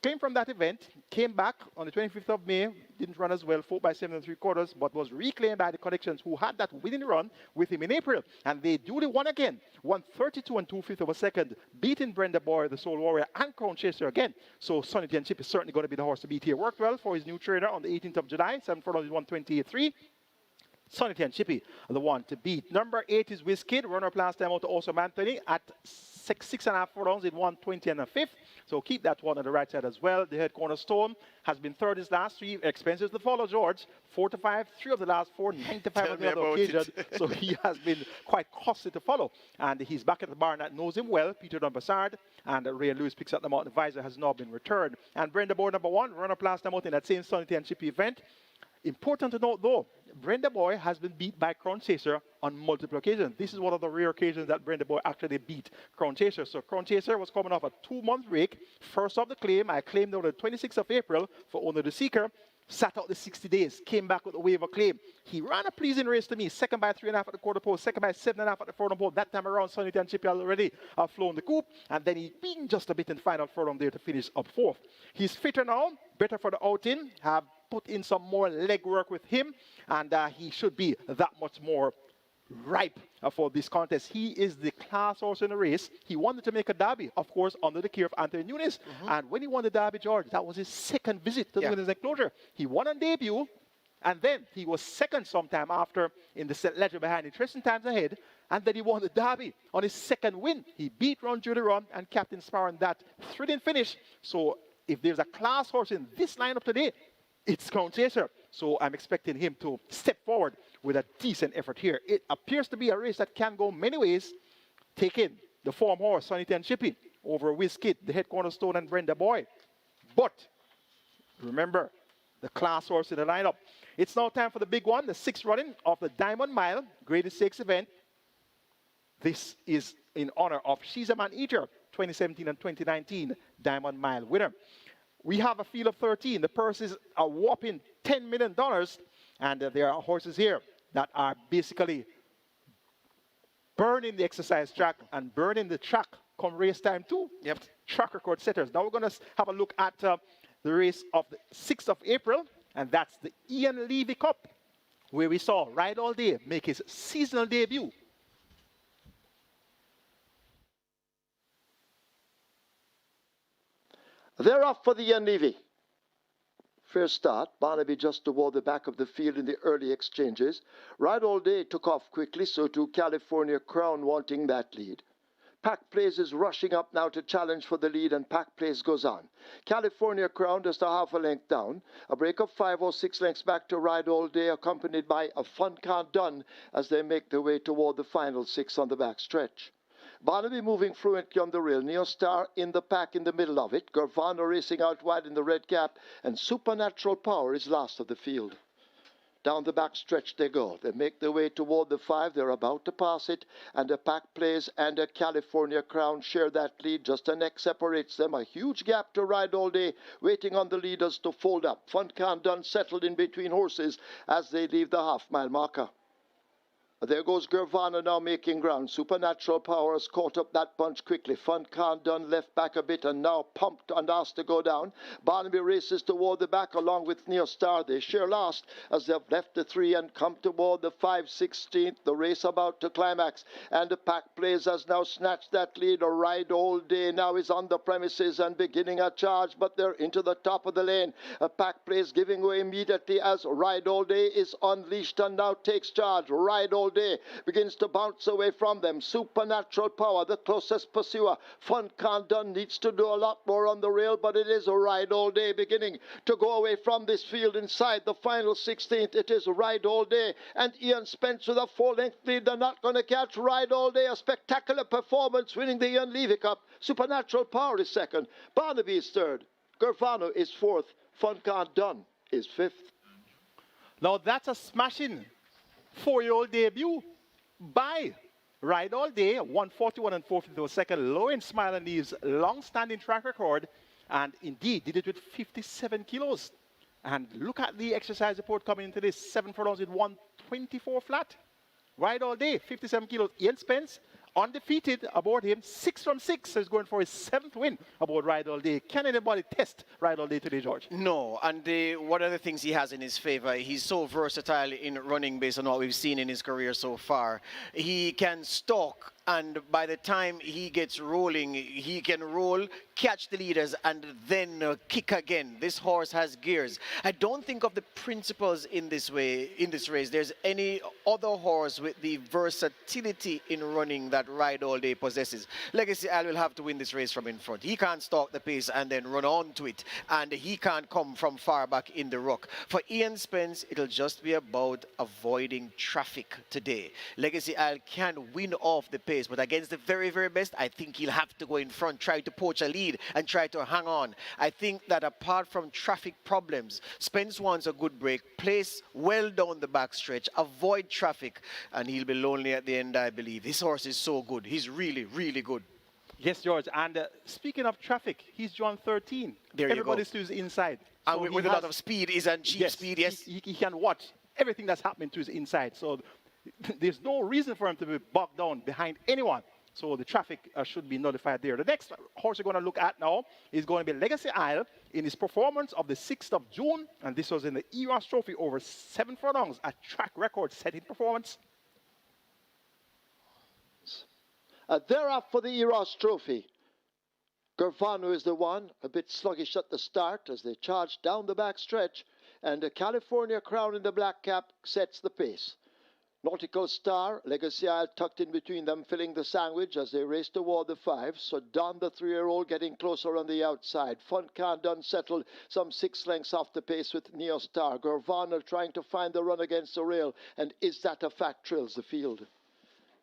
came from that event, came back on the 25th of May, didn't run as well, 4 by 7 3/4, but was reclaimed by the Connections, who had that winning run with him in April. And they duly won again, won 32 2/5 of a second, beating Brenda Boy, the Soul Warrior, and Crown Chaser again. So Sonny T and Chip is certainly going to be the horse to beat here. Worked well for his new trainer on the 18th of July, 7 furlongs 128.3. Sonny T and Chippy are the one to beat. Number 8 is Whiz Kid, runner-up last time out to Awesome Anthony at 6.5 furlongs in 120 and a 5th. So keep that one on the right side as well. The head cornerstone has been third his last 3. Expenses to follow, George. 4 to 5, 3 of the last 4, 9 to 5 on the other occasion. So he has been quite costly to follow. And he's back at the barn that knows him well, Peter Dunbassard. And Ray Lewis picks up the mountain advisor, has now been returned. And Brenda Boy, number 1, run-up last time out in that same Sonny T and Chippy event. Important to note, though, Brenda Boy has been beat by Crown Chaser on multiple occasions. This is one of the rare occasions that Brenda Boy actually beat Crown Chaser. So Crown Chaser was coming off a 2-month break. First of the claim, I claimed on the 26th of April for Owner the Seeker. Sat out the 60 days, came back with a waiver claim. He ran a pleasing race to me. Second by 3.5 at the quarter pole, second by 7.5 at the furlong pole. That time around, Sonny T and Chippy already flown the coop. And then he being just a bit in the final furlong there to finish up 4th. He's fitter now, better for the outing. Have put in some more leg work with him, and he should be that much more ripe for this contest. He is the class horse in the race. He won the Jamaica Derby, of course, under the care of Anthony Nunes. And when he won the Derby, George, that was his second visit to the winner's enclosure. He won on debut, and then he was second sometime after in the set ledger behind Interesting Times Ahead, and then he won the Derby on his second win. He beat Ron Judy Run and Captain Sparrow in that thrilling finish. So if there's a class horse in this lineup today, it's Crown Chaser. So I'm expecting him to step forward with a decent effort here. It appears to be a race that can go many ways. Take in the form horse, Sonny T and Chippy, over Whiz Kid, the head cornerstone, and Brenda Boy. But remember, the class horse in the lineup. It's now time for the big one, the 6th running of the Diamond Mile Grade 6 event. This is in honor of She's a Man Eater, 2017 and 2019 Diamond Mile winner. We have a field of 13. The purse is a whopping $10 million. And there are horses here that are basically burning the exercise track and burning the track come race time too. Yep. Track record setters. Now we're going to have a look at the race of the 6th of April, and that's the Ian Levy Cup, where we saw Ride All Day make his seasonal debut. They're off for the Ian Levy. Fair start. Barnaby just toward the back of the field in the early exchanges. Ride All Day took off quickly, so too California Crown wanting that lead. Pack Place is rushing up now to challenge for the lead, and Pack Place goes on. California Crown just a half a length down. A break of 5 or 6 lengths back to Ride All Day, accompanied by a Fun Can't Done as they make their way toward the final 6 on the back stretch. Barnaby moving fluently on the rail. Neostar in the pack in the middle of it. Gervano racing out wide in the red cap. And Supernatural Power is last of the field. Down the back stretch they go. They make their way toward the 5. They're about to pass it. And a Pack Place and a California Crown share that lead. Just a neck separates them. A huge gap to Ride All Day, waiting on the leaders to fold up. Fun Can't Done settled in between horses as they leave the half-mile marker. There goes Gervano now making ground. Supernatural Power has caught up that bunch quickly. Fun Can't Done left back a bit and now pumped and asked to go down. Barnaby races toward the back along with Neostar. They share last as they've left the 3 and come toward the 5/16th. The race about to climax. And the Pack Place has now snatched that lead. A Ride All Day now is on the premises and beginning a charge, but they're into the top of the lane. A Pack Place giving way immediately as Ride All Day is unleashed and now takes charge. Ride All Day begins to bounce away from them. Supernatural Power, the closest pursuer. Fun Can't Done needs to do a lot more on the rail, but it is a Ride All Day beginning to go away from this field inside the final 16th. It is Ride All Day and Ian Spence with a 4-length lead. They're not going to catch Ride All Day. A spectacular performance, winning the Ian Levy Cup. Supernatural Power is second. Barnaby is third. Gervano is fourth. Fun Can't Done is fifth. Now that's a smashing 4-year-old debut by Ride All Day, 141 and 452 second. Lawrence Smile and Leaves long-standing track record, and indeed did it with 57 kilos. And look at the exercise report coming into this, 7 furlongs with 124 flat. Ride All Day, 57 kilos. Ian Spence, undefeated aboard him, 6 from 6, so he's going for his 7th win aboard Ride All Day. Can anybody test Ride All Day today, George? No, and one of the things he has in his favor, he's so versatile in running based on what we've seen in his career so far. He can stalk, and by the time he gets rolling, he can roll, catch the leaders, and then kick again. This horse has gears. I don't think of the principles in this race. There's any other horse with the versatility in running that Ride All Day possesses. Legacy Al will have to win this race from in front. He can't stalk the pace and then run onto it, and he can't come from far back in the ruck. For Ian Spence, it'll just be about avoiding traffic today. Legacy Al can win off the pace, but against the very, very best, I think he'll have to go in front, try to poach a lead and try to hang on. I think that apart from traffic problems, Spence wants a good break, place well down the backstretch, avoid traffic, and he'll be lonely at the end, I believe. This horse is so good. He's really, really good. Yes, George. And speaking of traffic, he's drawn 13. There you go. Everybody's to his inside. And So with he a lot has- of speed, is and cheap speed, yes. He can watch everything that's happening to his inside. So there's no reason for him to be bogged down behind anyone. So the traffic should be nullified there. The next horse we're going to look at now is going to be Legacy Isle in his performance of the 6th of June. And this was in the Eros Trophy over 7 furlongs, a track record setting performance. They're up for the Eros Trophy. Gervano is the one, a bit sluggish at the start as they charge down the back stretch, and the California Crown in the black cap sets the pace. Nautical Star, Legacy Isle tucked in between them, filling the sandwich as they race toward the 5. So Don, the 3-year-old, getting closer on the outside. Fun Can't Done settled some 6 lengths off the pace with Neostar. Gervano trying to find the run against the rail, and is that a fact thrills the field.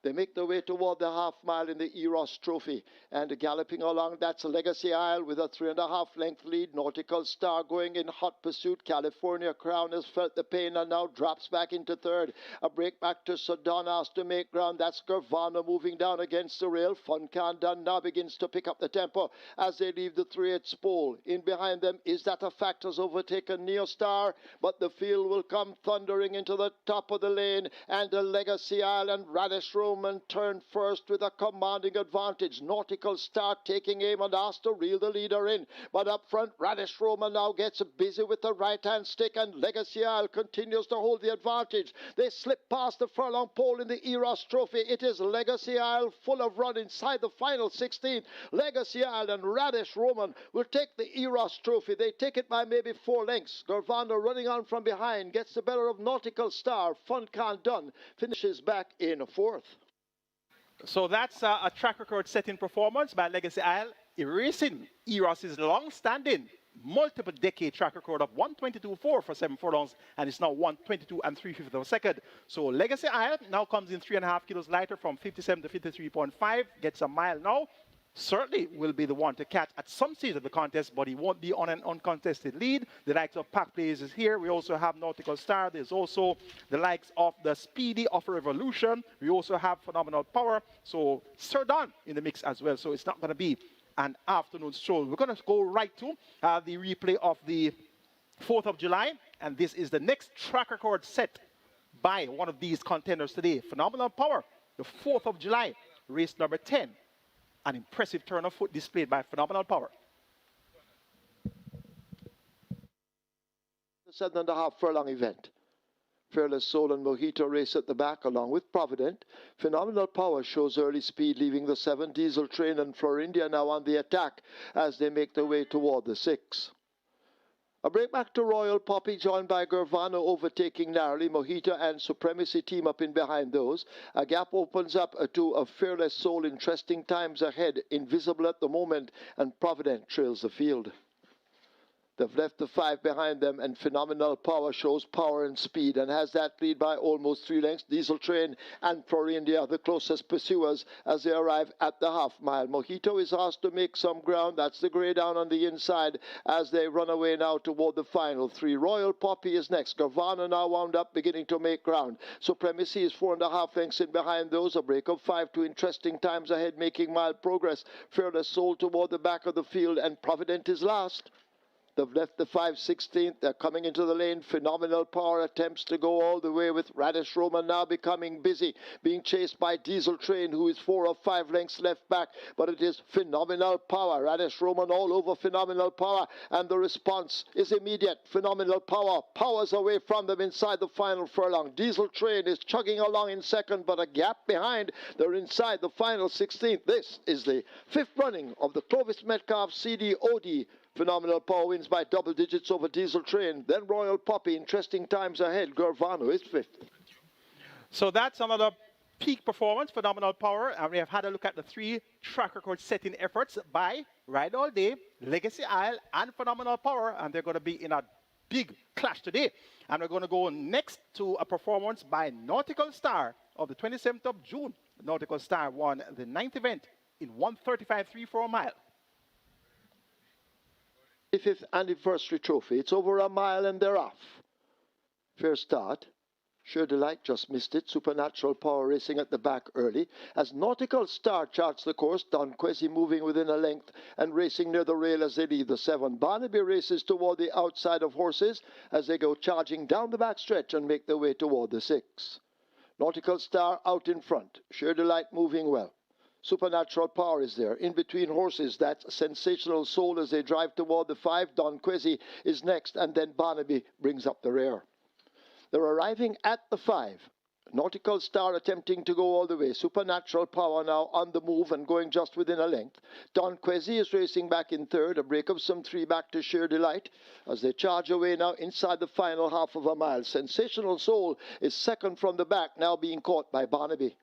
They make their way toward the half mile in the Eros Trophy. And galloping along, that's Legacy Isle with a 3.5 length lead. Nautical Star going in hot pursuit. California Crown has felt the pain and now drops back into third. A break back to Sodana to make ground. That's Gervano moving down against the rail. Fun Can Done now begins to pick up the tempo as they leave the 3-8 pole. In behind them is that a Factor's overtaken Neo Star, but the field will come thundering into the top of the lane, and the Legacy Isle and Radish Roman turn first with a commanding advantage. Nautical Star taking aim and asked to reel the leader in, but up front Radish Roman now gets busy with the right hand stick, and Legacy Isle continues to hold the advantage. They slip past the furlong pole in the Eros Trophy. It is Legacy Isle full of run inside the final 16th. Legacy Isle and Radish Roman will take the Eros Trophy. They take it by maybe 4 lengths. Gervano running on from behind gets the better of Nautical Star. Fun Can Done finishes back in 4th. So that's a track record setting performance by Legacy Isle, erasing Eros' long-standing multiple decade track record of 122.4 for 7 furlongs, and it's now 122 and 3/5 of a second. So Legacy Isle now comes in 3.5 kilos lighter from 57 to 53.5, gets a mile now. Certainly will be the one to catch at some stage of the contest, but he won't be on an uncontested lead. The likes of Pack Plays is here. We also have Nautical Star. There's also the likes of the Speedy of Revolution. We also have Phenomenal Power. So Sir Don in the mix as well. So it's not going to be an afternoon stroll. We're going to go right to the replay of the 4th of July. And this is the next track record set by one of these contenders today. Phenomenal Power, the 4th of July, race number 10. An impressive turn of foot displayed by Phenomenal Power. The 7.5 furlong event. Fearless Soul and Mojito race at the back along with Provident. Phenomenal Power shows early speed, leaving the 7 Diesel Train and Florindia now on the attack as they make their way toward the 6. A break back to Royal Poppy, joined by Gervano overtaking narrowly. Mojito and Supremacy team up in behind those. A gap opens up to a Fearless Soul. Interesting times ahead, invisible at the moment, and Provident trails the field. They've left the 5 behind them, and Phenomenal Power shows power and speed and has that lead by almost 3 lengths. Diesel Train and Florindia the closest pursuers as they arrive at the half mile. Mojito is asked to make some ground. That's the grey down on the inside as they run away now toward the final 3. Royal Poppy is next. Gervano now wound up, beginning to make ground. Supremacy is 4.5 lengths in behind those. A break of 5 to interesting times ahead, making mild progress. Fearless Soul toward the back of the field, and Provident is last. They've left the 5/16th. They're coming into the lane. Phenomenal Power attempts to go all the way with Radish Roman now becoming busy, being chased by Diesel Train, who is 4 or 5 lengths left back. But it is Phenomenal Power. Radish Roman all over Phenomenal Power, and the response is immediate. Phenomenal Power powers away from them inside the final furlong. Diesel Train is chugging along in second, but a gap behind. They're inside the final 16th. This is the 5th running of the Clovis Metcalf CDOD. Phenomenal Power wins by double digits over Diesel Train. Then Royal Poppy. Interesting times ahead. Gervano is 5th. So that's another peak performance, Phenomenal Power. And we have had a look at the 3 track record setting efforts by Ride All Day, Legacy Isle, and Phenomenal Power. And they're going to be in a big clash today. And we're going to go next to a performance by Nautical Star of the 27th of June. Nautical Star won the 9th event in 1:35.3 for a mile. 55th anniversary trophy. It's over a mile and they're off. Fair start. Sure Delight just missed it. Supernatural Power racing at the back early. As Nautical Star charts the course, Don Quezzy moving within a length and racing near the rail as they leave the 7. Barnaby races toward the outside of Horses as they go charging down the back stretch and make their way toward the 6. Nautical Star out in front. Sure Delight moving well. Supernatural Power is there. In between Horses, that's Sensational Soul as they drive toward the 5. Don Quezzy is next, and then Barnaby brings up the rear. They're arriving at the 5. Nautical Star attempting to go all the way. Supernatural Power now on the move and going just within a length. Don Quezzy is racing back in 3rd. A break of some 3 back to Sheer Delight as they charge away now inside the final half of a mile. Sensational Soul is 2nd from the back, now being caught by Barnaby.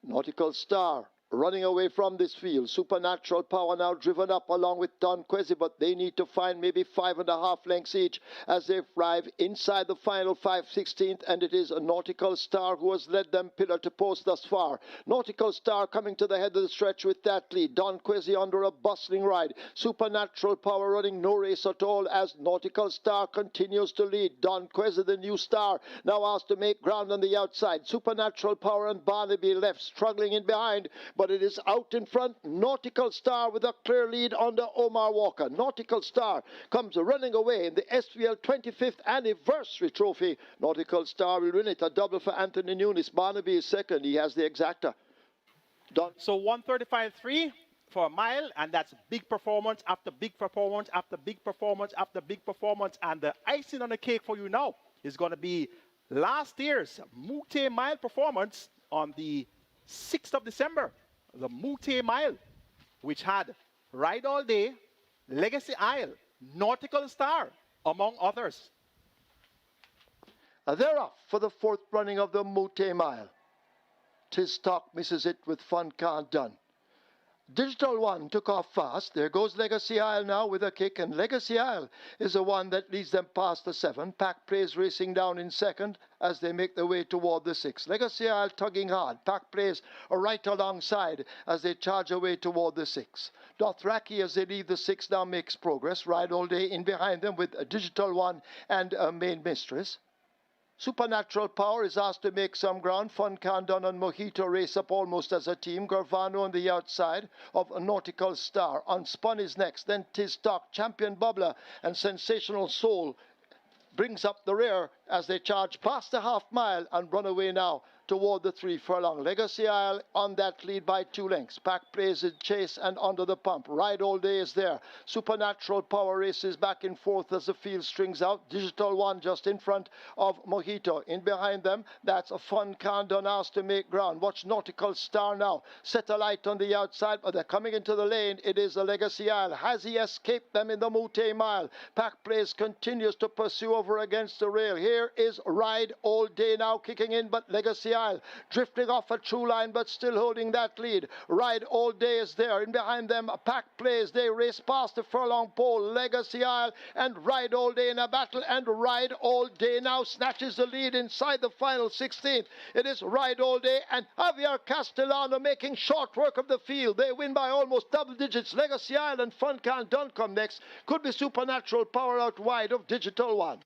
Nautical Star running away from this field. Supernatural Power now driven up along with Don Quezzy, but they need to find maybe 5.5 lengths each as they arrive inside the final 5/16th, and it is a Nautical Star who has led them pillar to post thus far. Nautical Star coming to the head of the stretch with that lead. Don Quezzy under a bustling ride. Supernatural Power running no race at all as Nautical Star continues to lead. Don Quezzy, the new star, now asked to make ground on the outside. Supernatural Power and Barnaby left, struggling in behind, but it is out in front. Nautical Star with a clear lead under Omar Walker. Nautical Star comes running away in the SVL 25th anniversary trophy. Nautical Star will win it. A double for Anthony Nunes. Barnaby is second. He has the exacta. Done. So 135.3 for a mile, and that's big performance after big performance after big performance after big performance. And the icing on the cake for you now is going to be last year's Mute Mile performance on the 6th of December. The Mute Mile, which had Ride All Day, Legacy Isle, Nautical Star, among others. They're off for the fourth running of the Mute Mile. Tis Talk misses it with Fun Can't Done. Digital One took off fast. There goes Legacy Isle now with a kick, and Legacy Isle is the one that leads them past the 7. Pack Plays racing down in second as they make their way toward the 6. Legacy Isle tugging hard. Pack Plays are right alongside as they charge away toward the 6. Dothraki, as they leave the 6, now makes progress. Ride All Day in behind them with a Digital One and a Main Mistress. Supernatural Power is asked to make some ground. Fun Can Done and Mojito race up almost as a team. Garvano on the outside of a Nautical Star. Unspun is next. Then Tis Talk, Champion Bubbler, and Sensational Soul brings up the rear as they charge past the half mile and run away now toward the 3 furlong. Legacy Isle on that lead by 2 lengths. Pack Plays in chase and under the pump. Ride All Day is there. Supernatural Power races back and forth as the field strings out. Digital One just in front of Mojito. In behind them, that's a Fun Can Done asked to make ground. Watch Nautical Star now. Set a light on the outside, but they're coming into the lane. It is the Legacy Isle. Has he escaped them in the Mute Mile? Pack Plays continues to pursue over against the rail. Here is Ride All Day now kicking in, but Legacy Isle drifting off a true line, but still holding that lead. Ride All Day is there. In behind them, Pack Plays. They race past the furlong pole. Legacy Isle and Ride All Day in a battle, and Ride All Day now snatches the lead inside the final 16th. It is Ride All Day and Javier Castellano making short work of the field. They win by almost double digits. Legacy Isle and Fun Can Done come next. Could be Supernatural Power out wide of Digital One.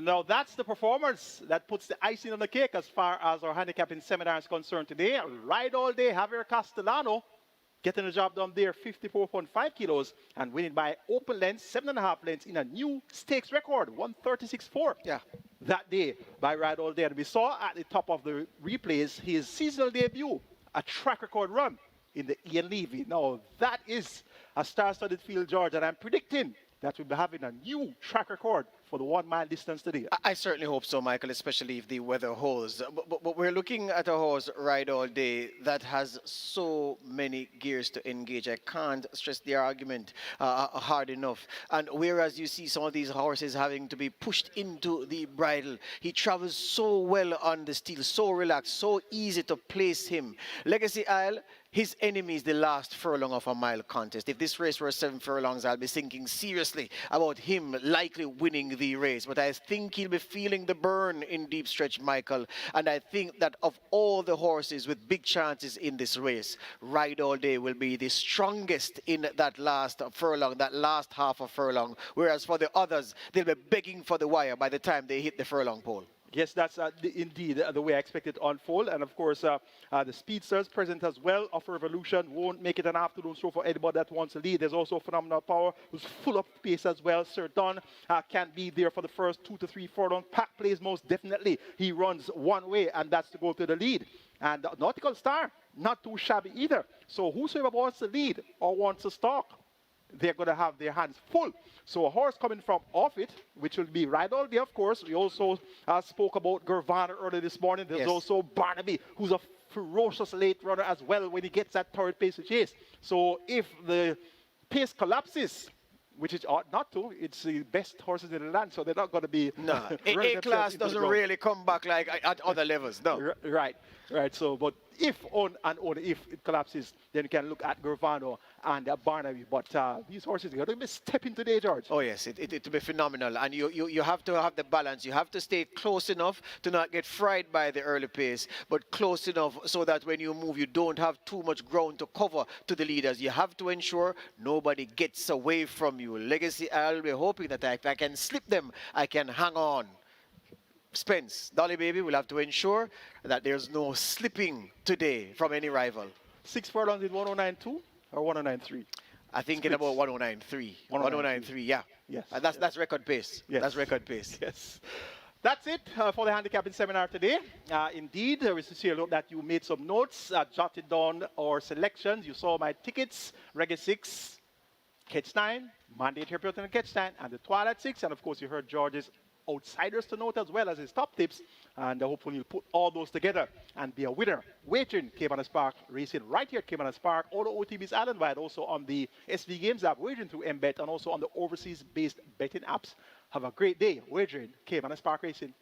Now that's the performance that puts the icing on the cake as far as our handicapping seminar is concerned today. Ride All Day, Javier Castellano getting the job done there, 54.5 kilos, and winning by open lengths, 7.5 lengths in a new stakes record, 136.4. Yeah. That day by Ride All Day. And we saw at the top of the replays his seasonal debut, a track record run in the Ian Levy. Now that is a star-studded field, George, and I'm predicting that we'll be having a new track record for the 1 mile distance today. I certainly hope so, Michael, especially if the weather holds. But we're looking at a horse Ride All Day that has so many gears to engage. I can't stress the argument hard enough. And whereas you see some of these horses having to be pushed into the bridle, he travels so well on the steel, so relaxed, so easy to place him. Legacy Isle, his enemy is the last furlong of a mile contest. If this race were 7 furlongs, I'll be thinking seriously about him likely winning the race. But I think he'll be feeling the burn in deep stretch, Michael. And I think that of all the horses with big chances in this race, Ride All Day will be the strongest in that last furlong, that last half of furlong. Whereas for the others, they'll be begging for the wire by the time they hit the furlong pole. Yes, that's indeed the way I expect it to unfold. And of course, the speedsters present as well of Revolution won't make it an afternoon show for anybody that wants to lead. There's also Phenomenal Power, who's full of pace as well. Sir Don can't be there for the first 2 to 3 furlongs. Pack Plays most definitely. He runs one way, and that's to go to the lead. And Nautical Star, not too shabby either. So whosoever wants to lead or wants to stalk, they're going to have their hands full. So a horse coming from off it, which will be Ride All Day, of course. We also spoke about Gervana earlier this morning. There's also Barnaby, who's a ferocious late runner as well when he gets that torrid pace to chase. So if the pace collapses, which it ought not to, it's the best horses in the land, so they're not going to be... No, A-class doesn't really come back like at other levels, no. Right. So, but if on and only if it collapses, then you can look at Gravano and Barnaby. But these horses, they're going to be stepping today, George. Oh yes, it will be phenomenal, and you have to have the balance. You have to stay close enough to not get fried by the early pace, but close enough so that when you move, you don't have too much ground to cover to the leaders. You have to ensure nobody gets away from you. Legacy, I'll be hoping that if I can slip them, I can hang on. Spence, Dolly Baby will have to ensure that there's no slipping today from any rival. 6 furlongs in 109.2 or 109.3? I think in about 109.3. 109.3, yeah. Yes. That's record pace. Yes. That's record pace. Yes. That's it for the handicapping seminar today. Indeed, we sincerely hope that you made some notes, jotted down our selections. You saw my tickets, Reggae 6, Catch 9, Mandate Hairput and Catch 9, and the Twilight 6. And of course, you heard George's outsiders to note as well as his top tips. And hopefully you'll put all those together and be a winner. Wagering Caymanas Park Racing right here at Caymanas Park. All the OTBs island-wide, also on the SV Games app, wagering through MBet, and also on the overseas-based betting apps. Have a great day wagering Caymanas Park Racing.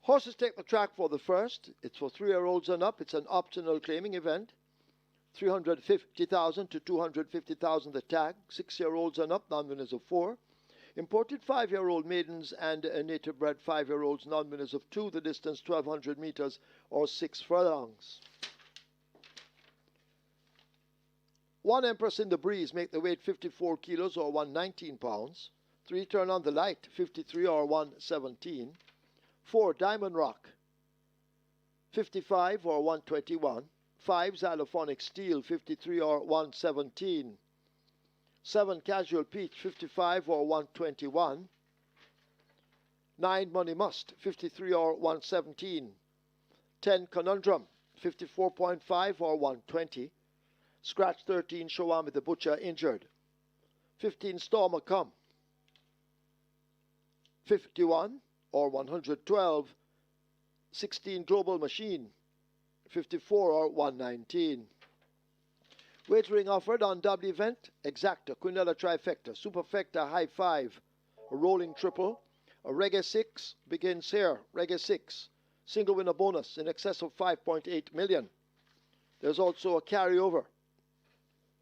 Horses take the track for the first. It's for 3-year-olds and up. It's an optional claiming event. 350,000 to 250,000 the tag. 6-year-olds and up, non-winners of 4. Imported 5-year-old maidens and native bred 5-year-olds, non-winners of 2. The distance 1,200 meters or 6 furlongs. 1 Empress in the Breeze make the weight 54 kilos or 119 pounds. 3 Turn on the Light 53 or 117. 4 Diamond Rock 55 or 121. 5 Xylophonic Steel 53 or 117. 7 Casual Peach 55 or 121. 9 Money Must 53 or 117. 10 Conundrum 54.5 or 120. Scratch 13 Shawami the Butcher injured. 15 Stormer Come 51 or 112. 16 Global Machine 54 or 119. Wagering offered on double event: Exacta, Quinella Trifecta, Superfecta High 5, a Rolling Triple, a Reggae 6 begins here, Reggae 6, single winner bonus in excess of 5.8 million. There's also a carryover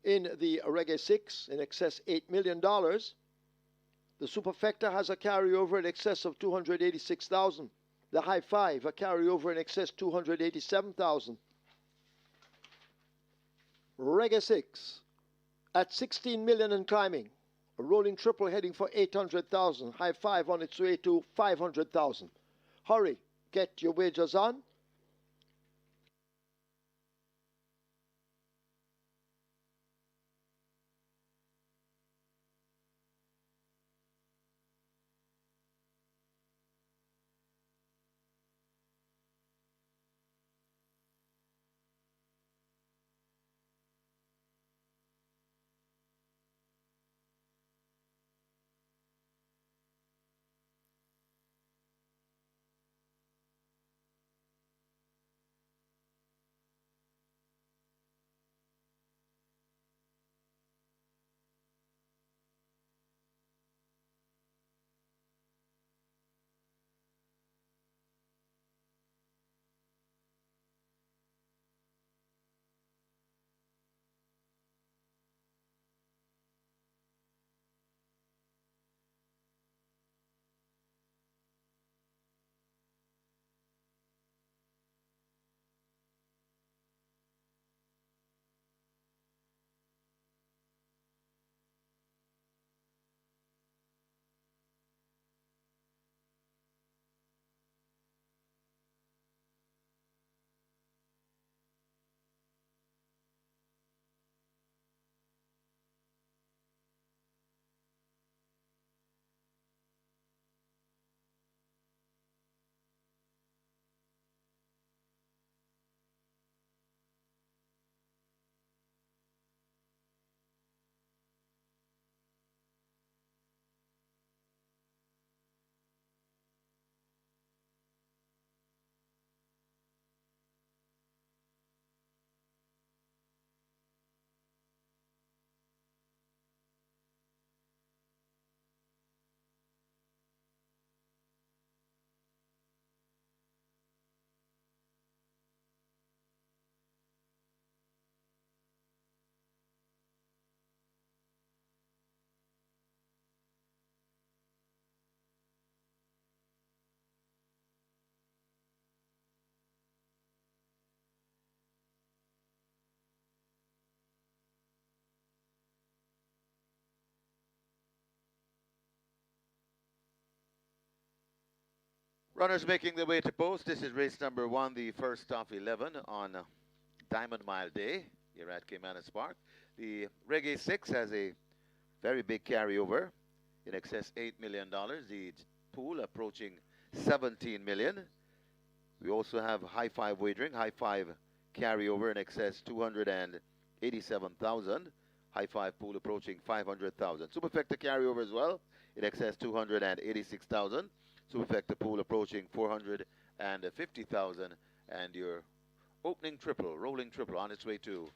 in the Reggae 6 in excess $8 million. The Superfecta has a carryover in excess of 286,000. The High Five, a carryover in excess 287,000. Reggae 6 at 16 million and climbing. A rolling triple heading for 800,000. High Five on its way to 500,000. Hurry, get your wagers on. Runners making their way to post. This is race number 1, the first of 11 on Diamond Mile Day here at Caymanas Park. The Reggae 6 has a very big carryover in excess $8 million. The pool approaching 17 million. We also have High Five wagering. High Five carryover in excess 287,000. High Five pool approaching 500,000. Superfecta carryover as well in excess 286,000. Superfecta pool approaching 450,000. And your opening triple, rolling triple on its way to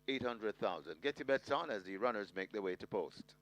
800,000. Get your bets on as the runners make their way to post.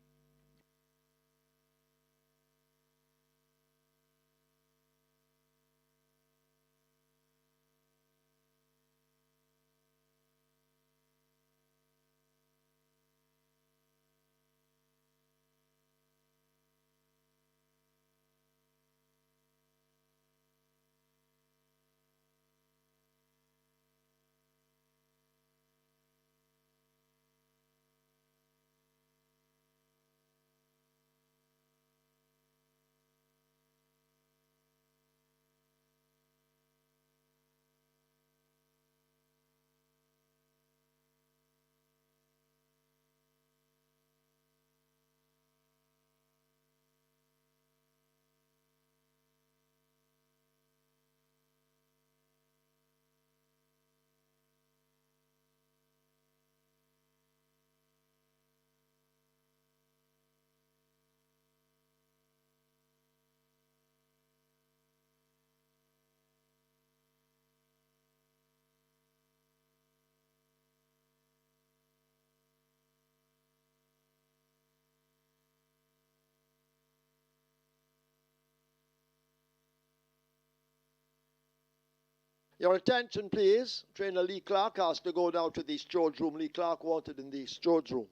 Your attention, please. Trainer Lee Clark has to go now to the storage room. Lee Clark wanted in the storage room.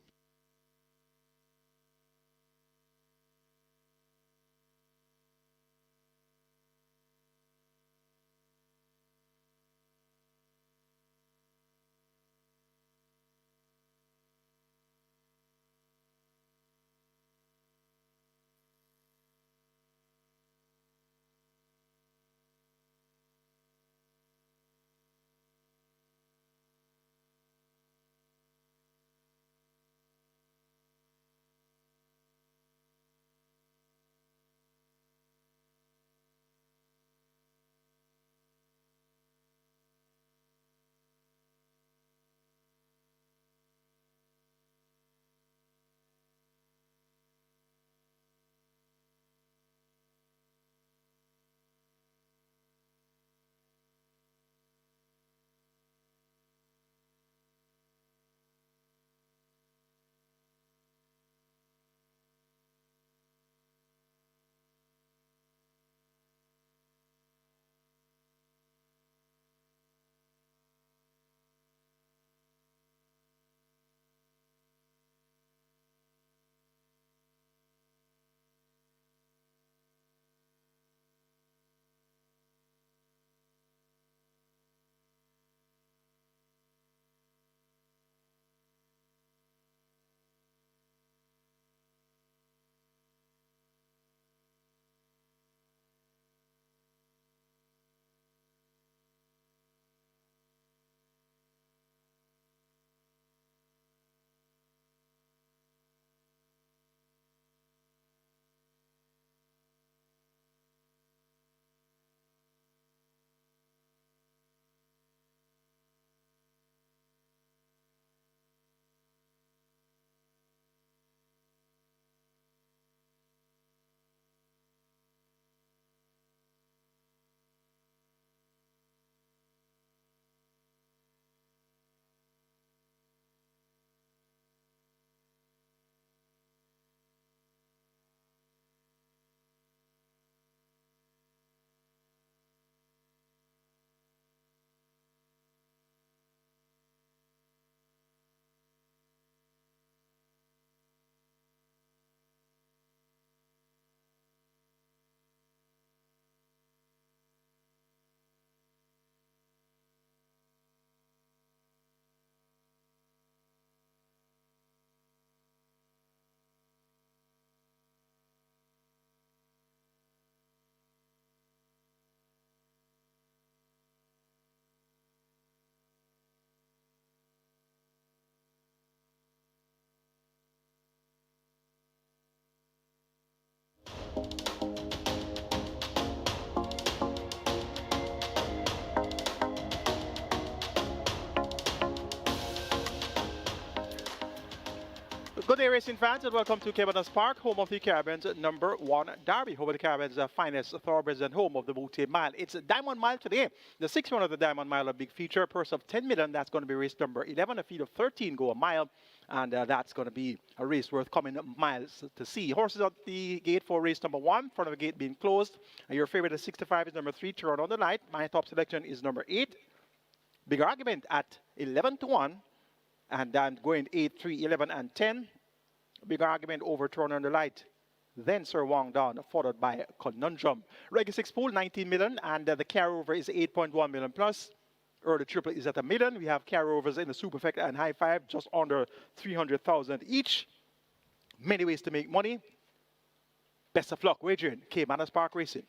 Good day, racing fans, and welcome to Caymanas Park, home of the Caribbean's #1 Derby, home of the Caribbean's finest thoroughbreds and home of the multi mile. It's Diamond Mile today. The sixth one of the Diamond Mile, a big feature, purse of 10 million. That's going to be race number 11, a feed of 13 go a mile, and that's going to be a race worth coming miles to see. Horses at the gate for race number 1, front of the gate being closed. Your favorite is 65 is number 3, Turn on the Light. My top selection is number 8. Big argument at 11 to 1. And I'm going 8, 3, 11, and 10. Big argument over Turn on the Light. Then Sir Wong Down, followed by Conundrum. Reggae 6 pool, 19 million, and the carryover is 8.1 million plus. Early triple is at $1 million. We have carryovers in the Superfecta and High Five, just under 300,000 each. Many ways to make money. Best of luck, wagering. Caymanas Park Racing.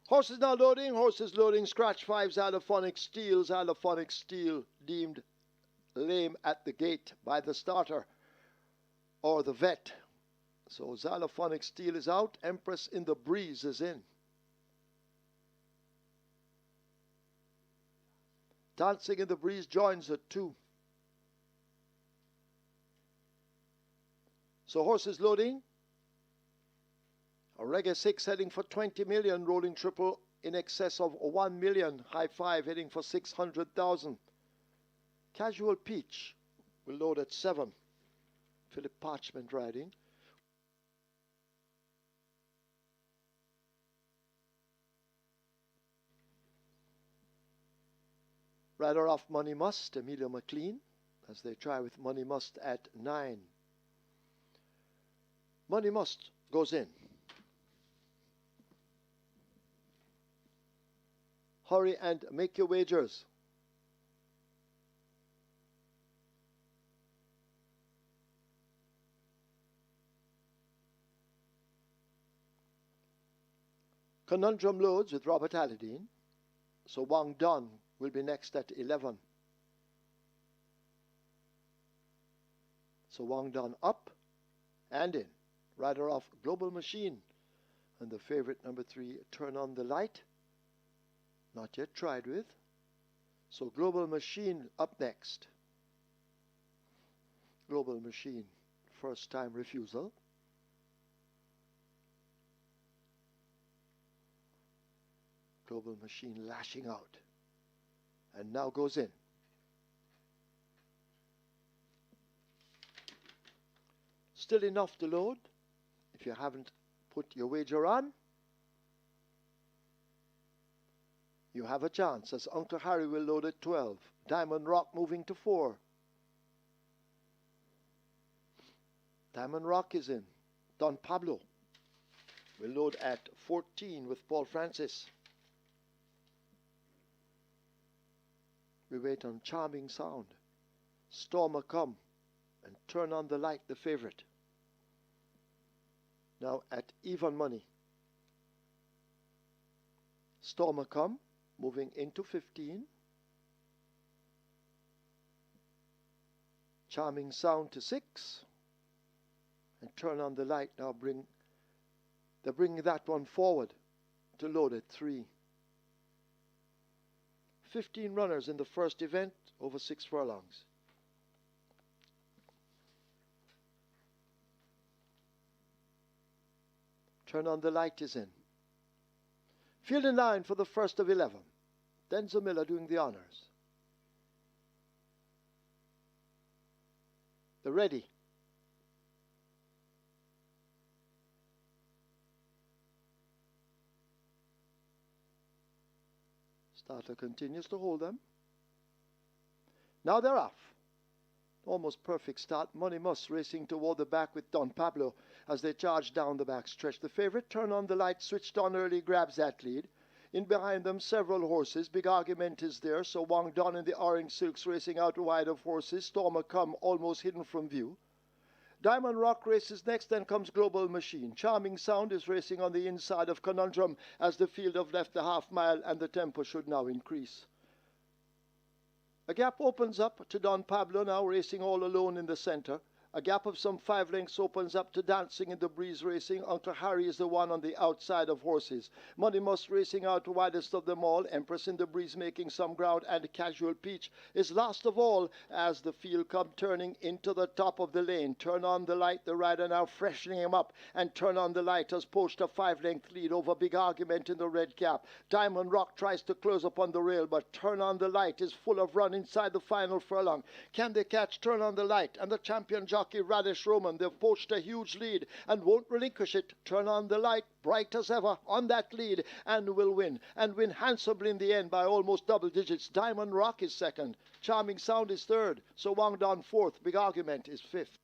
Horses now loading, horses loading, scratch fives, allophonic steel deemed lame at the gate by the starter or the vet. So Xylophonic Steel is out, Empress in the Breeze is in. Dancing in the Breeze joins at 2. So horses loading. A Reggae 6 heading for 20 million, rolling triple in excess of 1 million. High 5 heading for 600,000. Casual Peach will load at 7. Philip Parchment riding. Rider off Money Must, Emilio McLean, as they try with Money Must at 9. Money Must goes in. Hurry and make your wagers. Conundrum loads with Robert Alladine. So Wang Dun will be next at 11. So Wang Dun up and in. Rider off Global Machine. And the favorite number 3, Turn on the Light. Not yet tried with. So Global Machine up next. Global Machine, first time refusal. Global Machine lashing out. And now goes in. Still enough to load. If you haven't put your wager on, you have a chance, as Uncle Harry will load at 12. Diamond Rock moving to 4. Diamond Rock is in. Don Pablo will load at 14 with Paul Francis. We wait on Charming Sound. Stormer Come and Turn on the Light, the favorite. Now at even money. Stormer Come moving into 15. Charming Sound to 6. And Turn on the Light now they're bringing that one forward to load at 3. 15 runners in the first event over 6 furlongs. Turn on the Light is in. Field in line for the first of 11. Denzel Miller doing the honors. The ready. Starter continues to hold them. Now they're off. Almost perfect start. Money Must racing toward the back with Don Pablo as they charge down the back stretch. The favorite, Turn on the Light, switched on early, grabs that lead. In behind them, several horses. Big Argument is there, so Wang Don in the Orange Silks racing out wide of horses. Stormer Come almost hidden from view. Diamond Rock races next, then comes Global Machine. Charming Sound is racing on the inside of Conundrum as the field have left the half mile and the tempo should now increase. A gap opens up to Don Pablo, now racing all alone in the center. A gap of some 5 lengths opens up to Dancing in the Breeze racing. Uncle Harry is the one on the outside of horses. Money Must racing out widest of them all. Empress in the Breeze making some ground, and Casual Peach is last of all as the field come turning into the top of the lane. Turn on the Light, the rider now freshening him up, and Turn on the Light has poached a 5-length lead over Big Argument in the red cap. Diamond Rock tries to close upon the rail, but Turn on the Light is full of run inside the final furlong. Can they catch Turn on the Light and the champion jockey Radish Roman? They've poached a huge lead and won't relinquish it. Turn on the Light, bright as ever on that lead, and will win handsomely in the end by almost double digits. Diamond Rock is second. Charming Sound is third. So Wang Don fourth. Big Argument is fifth.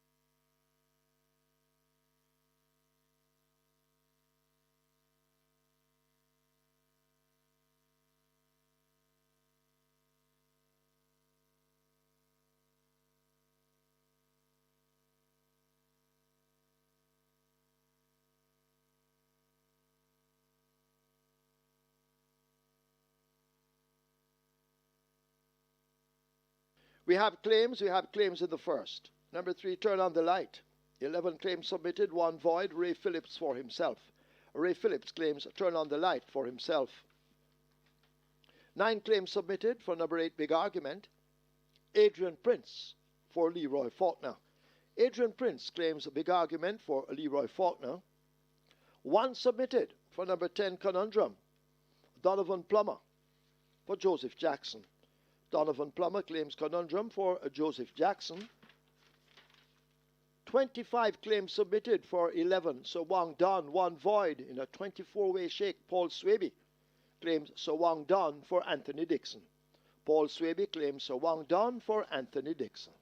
We have claims in the first. Number 3, Turn on the Light. 11 claims submitted, 1 void, Ray Phillips for himself. Ray Phillips claims Turn on the Light for himself. 9 claims submitted for number 8, Big Argument. Adrian Prince for Leroy Faulkner. Adrian Prince claims a big argument for Leroy Faulkner. 1 submitted for number 10, Conundrum. Donovan Plummer for Joseph Jackson. Donovan Plummer claims Conundrum for Joseph Jackson. 25 claims submitted for 11, Sir Wang Don, 1 void in a 24-way shake. Paul Swaby claims Sir Wang Don for Anthony Dixon. Paul Swaby claims Sir Wang Don for Anthony Dixon.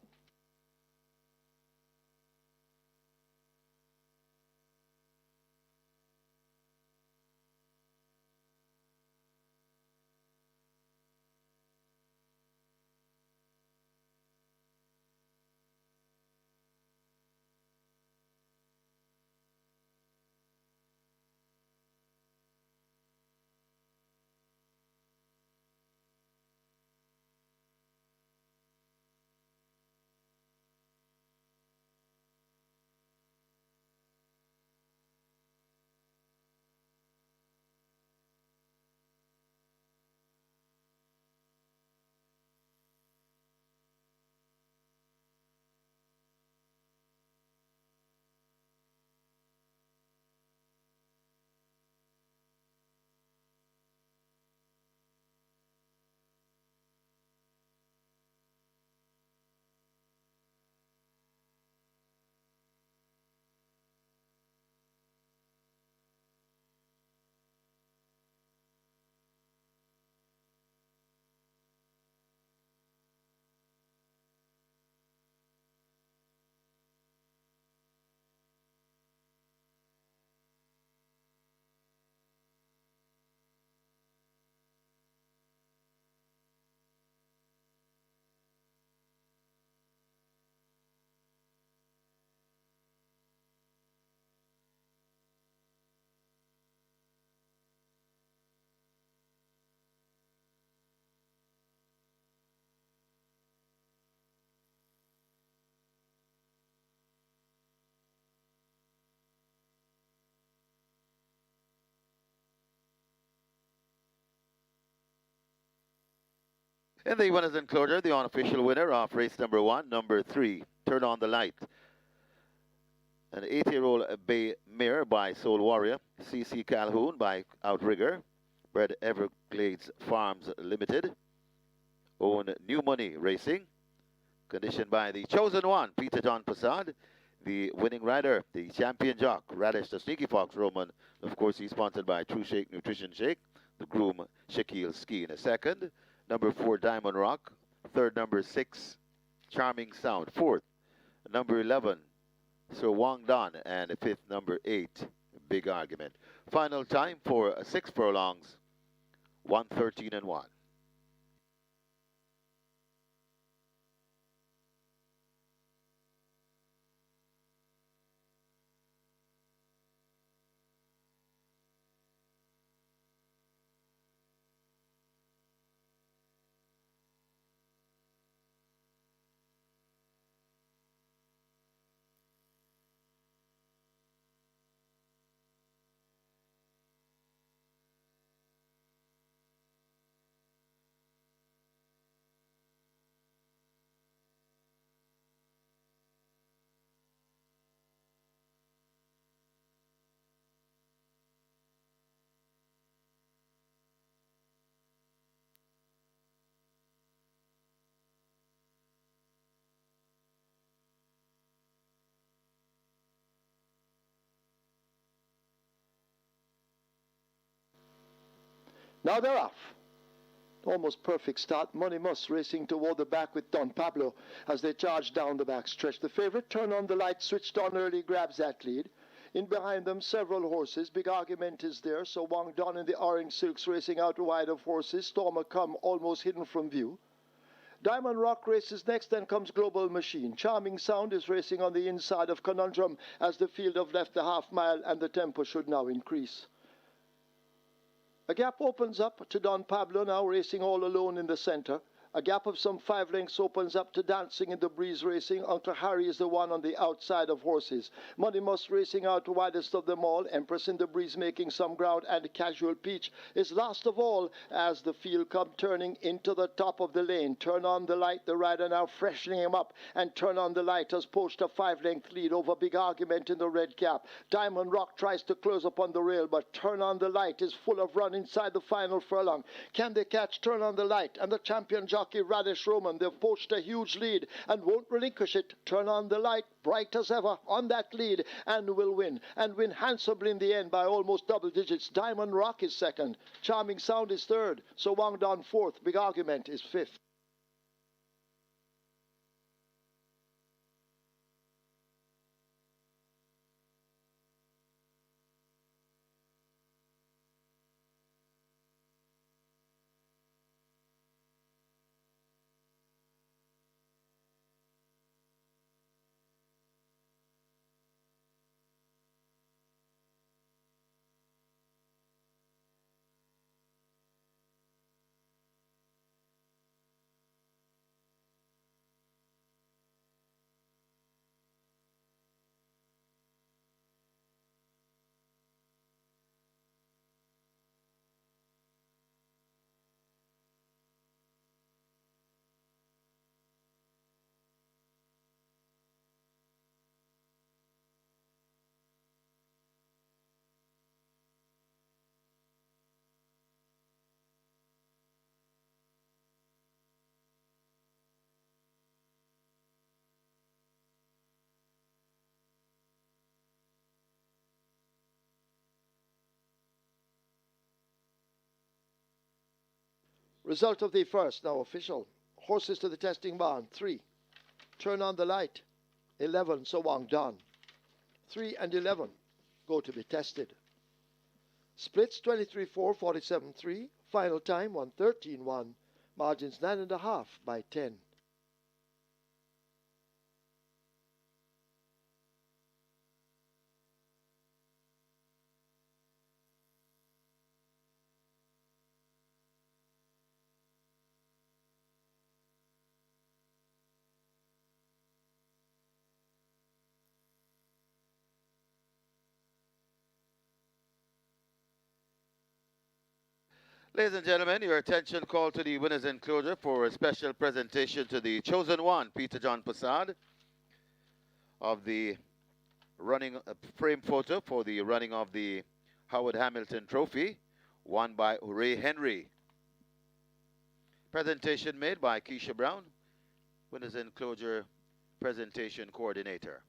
In the winners enclosure, the unofficial winner of race number 1, number 3, Turn on the Light. An 8-year-old bay mare by Soul Warrior, CC Calhoun by Outrigger, bred Everglades Farms Limited, own New Money Racing, conditioned by the chosen one, Peter John Prasad, the winning rider, the champion jock, Radish the Sneaky Fox Roman. Of course, he's sponsored by True Shake Nutrition Shake, the groom Shaquille Ski in a second. Number 4, Diamond Rock. Third, number 6, Charming Sound. Fourth, number 11, Sir Wang Don. And the fifth, number 8, Big Argument. Final time for 6 furlongs, 1:13 and 1. Now they're off. Almost perfect start. Money Muss racing toward the back with Don Pablo as they charge down the back stretch. The favorite, Turn on the Light, switched on early, grabs that lead. In behind them, several horses. Big Argument is there. So Wang Don in the orange silks racing out wide of horses. Stormer Come almost hidden from view. Diamond Rock races next, then comes Global Machine. Charming Sound is racing on the inside of Conundrum as the field have left the half mile and the tempo should now increase. A gap opens up to Don Pablo now racing all alone in the center. A gap of some 5 lengths opens up to Dancing in the Breeze Racing. Uncle Harry is the one on the outside of horses. Money Must racing out widest of them all. Empress in the Breeze making some ground, and Casual Peach is last of all as the field come turning into the top of the lane. Turn on the Light, the rider now freshening him up, and Turn on the Light has poached a 5-length lead over Big Argument in the red cap. Diamond Rock tries to close upon the rail, but Turn on the Light is full of run inside the final furlong. Can they catch Turn on the Light and the champion jockey Radish Roman? They've poached a huge lead and won't relinquish it. Turn on the Light, bright as ever on that lead, and will win handsomely in the end by almost double digits. Diamond Rock is second, Charming Sound is third, so Wang Don fourth, Big Argument is fifth. Result of the first, now official. Horses to the testing barn, 3. Turn on the Light, 11, So Wang Don. 3 and 11 go to be tested. Splits 23-4, 47-3. Final time 113-1. Margins 9.5 by 10. Ladies and gentlemen, your attention called to the winner's enclosure for a special presentation to the chosen one, Peter John Passad, of the running frame photo for the running of the Howard Hamilton Trophy, won by Ray Henry. Presentation made by Keisha Brown, winner's enclosure presentation coordinator.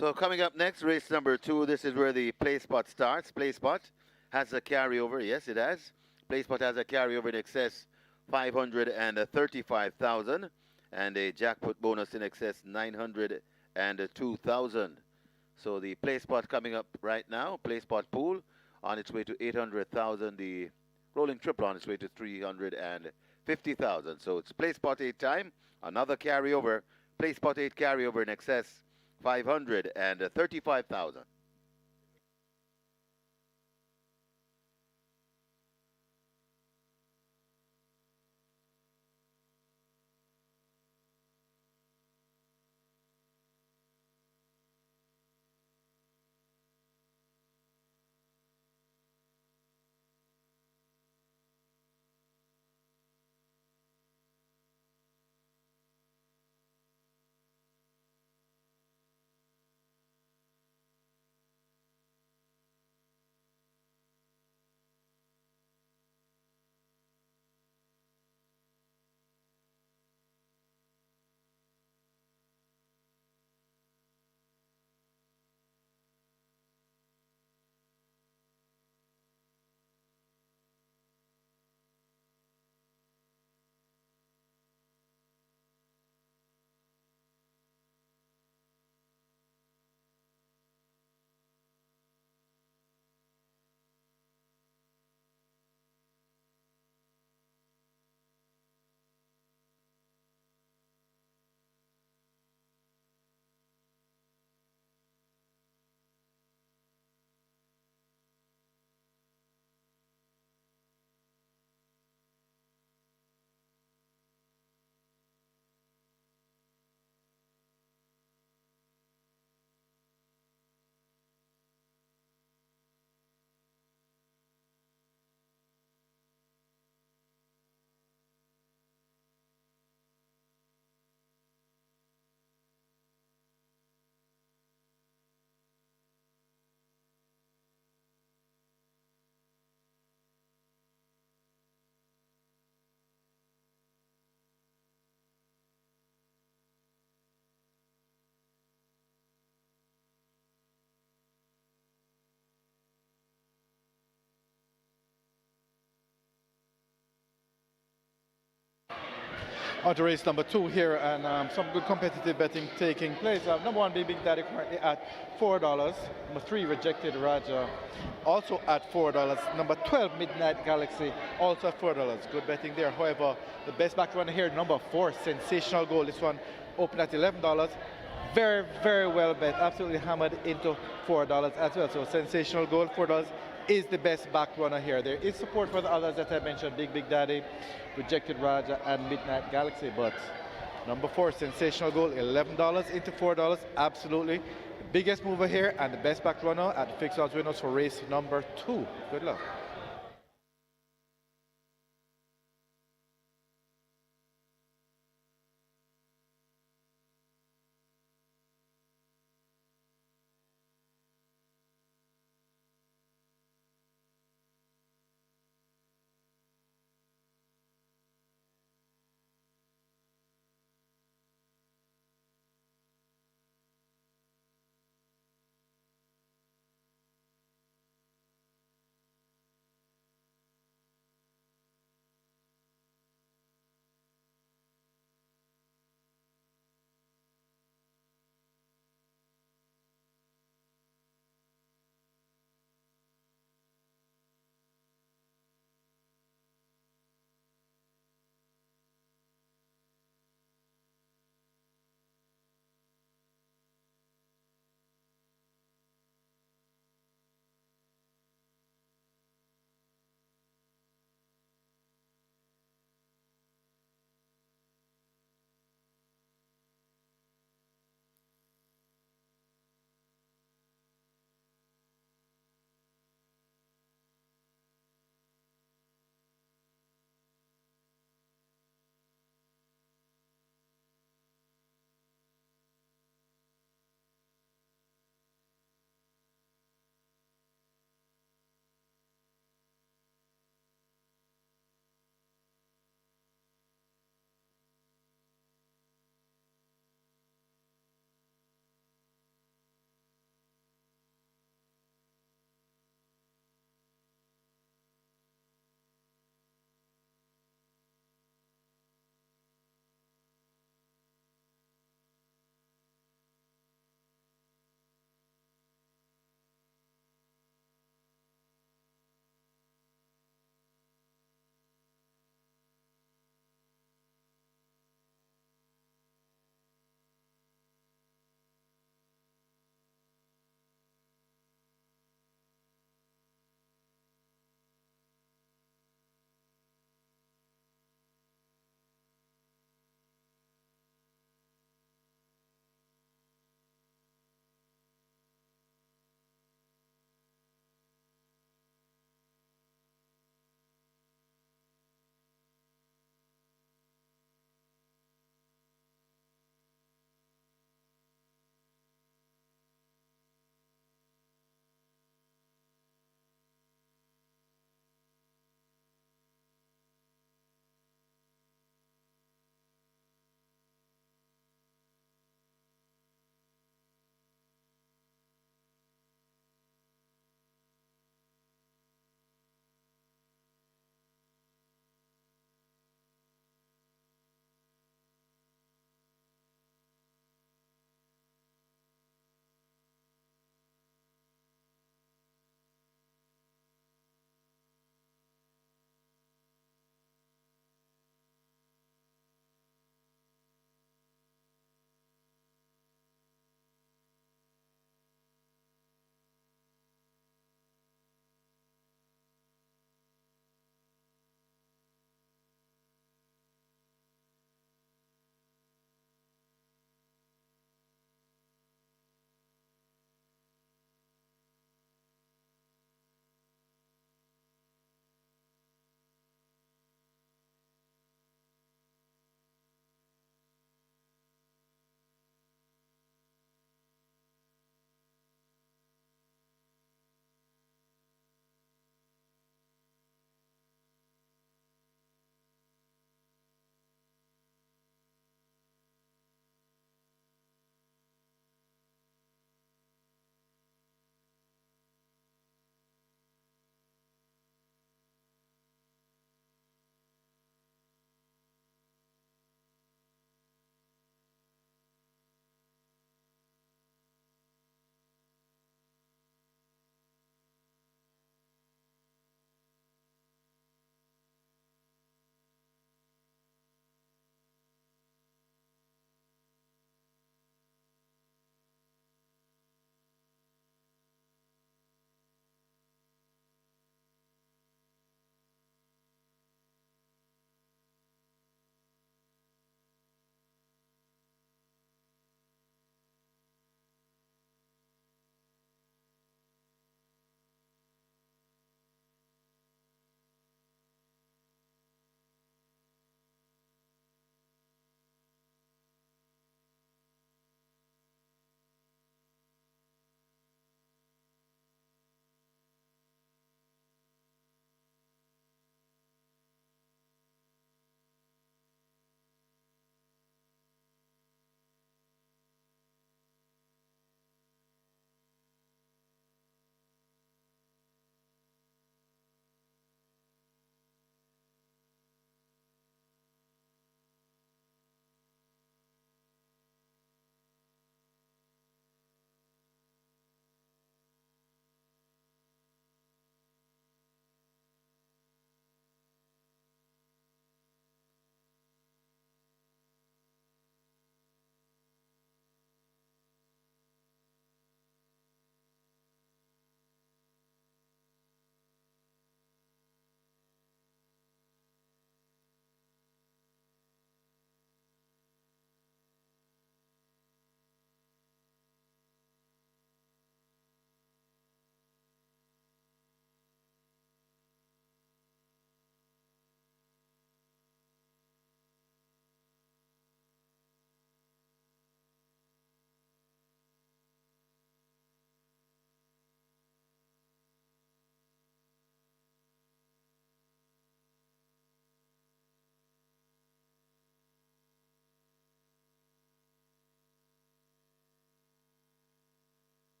So coming up next, race number 2. This is where the play spot starts. Play spot has a carryover. Yes, it has. Play spot has a carryover in excess 535,000 and a jackpot bonus in excess 902,000. So the play spot coming up right now. Play spot pool on its way to 800,000. The rolling triple on its way to 350,000. So it's play spot 8 time. Another carryover. Play spot 8 carryover in excess 535,000. On to race number 2 here, and some good competitive betting taking place. Number 1, Big Daddy currently at $4. Number 3, Rejected Raja, also at $4. Number 12, Midnight Galaxy, also at $4. Good betting there. However, the best back runner here, number 4, Sensational Goal. This one open at $11. Very, very well bet. Absolutely hammered into $4 as well. So sensational goal, $4 is the best back runner here. There is support for the others that I mentioned, Big Daddy, Rejected Raja, and Midnight Galaxy. But number 4, sensational goal, $11 into $4. Absolutely. The biggest mover here and the best back runner at the fixed odds winners for race number 2. Good luck.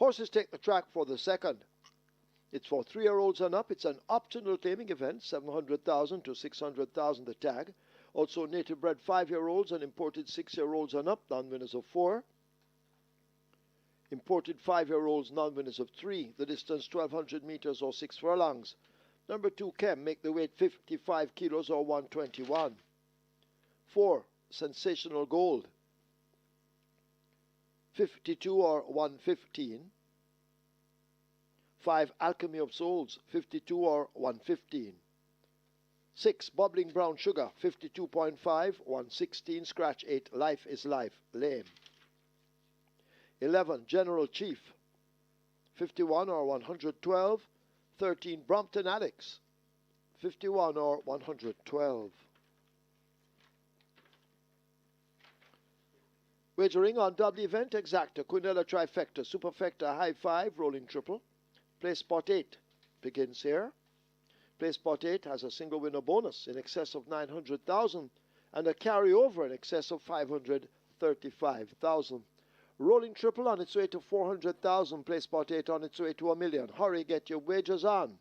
Horses take the track for the second. It's for 3-year-olds and up. It's an optional claiming event, 700,000 to 600,000 the tag. Also native bred 5-year-olds and imported 6-year-olds and up, non-winners of 4. Imported 5-year-olds, non-winners of 3. The distance 1,200 meters or 6 furlongs. Number 2, Kem, make the weight 55 kilos or 121. 4, Sensational Gold, 52 or 115. 5, Alchemy of Souls, 52 or 115. 6, Bubbling Brown Sugar, 52.5, 116, scratch 8, Life is Life, lame. 11, General Chief, 51 or 112. 13, Brompton Alex, 51 or 112. Wagering on double event, exacta, Quinella trifecta, superfecta, high 5, rolling triple. Play spot 8 begins here. Play spot 8 has a single winner bonus in excess of 900,000 and a carryover in excess of 535,000. Rolling triple on its way to 400,000. Play spot 8 on its way to 1 million. Hurry, get your wagers on.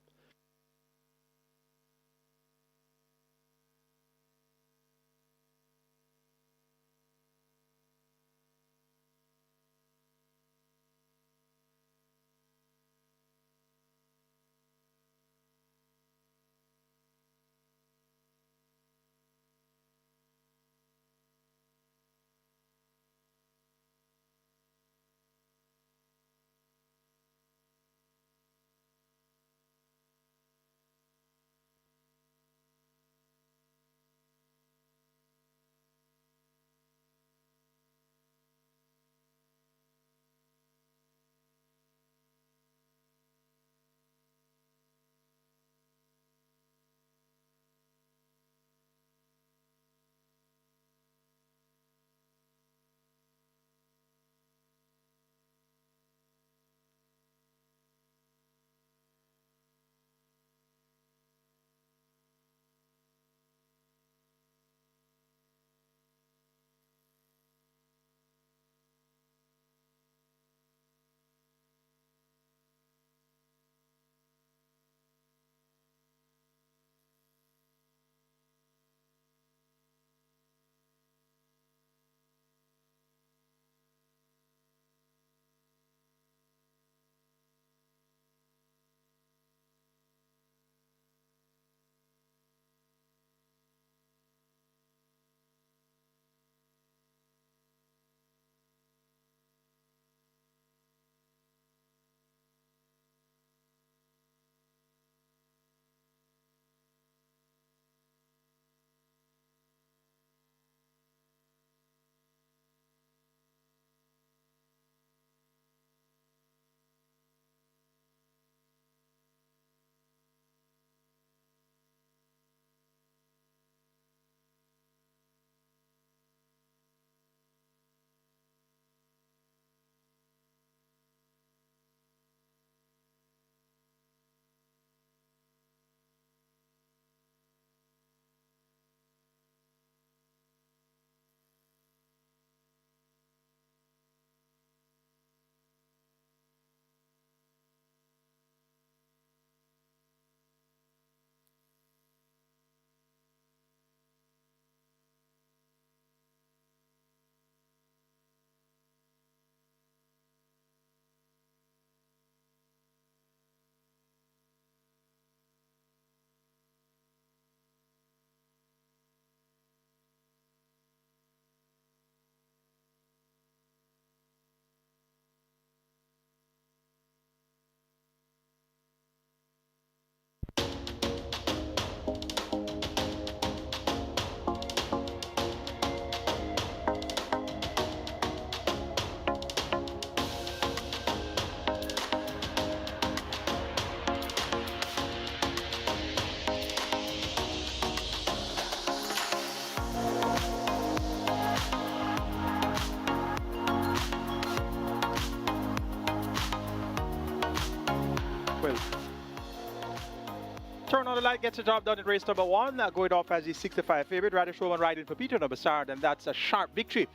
Turn on the Light gets the job done in race number 1, going off as the 65 favorite. Radish Roman riding for Peter Nobasard, and that's a sharp victory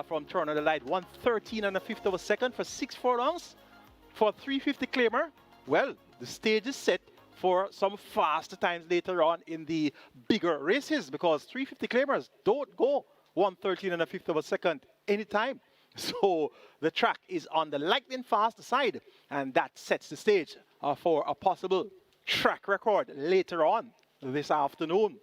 from Turn on the Light. 1:13 and a fifth of a second for 6 furlongs. For 350 claimer, well, the stage is set for some faster times later on in the bigger races because 350 claimers don't go 113 and a fifth of a second anytime. So the track is on the lightning fast side, and that sets the stage for a possible track record later on this afternoon.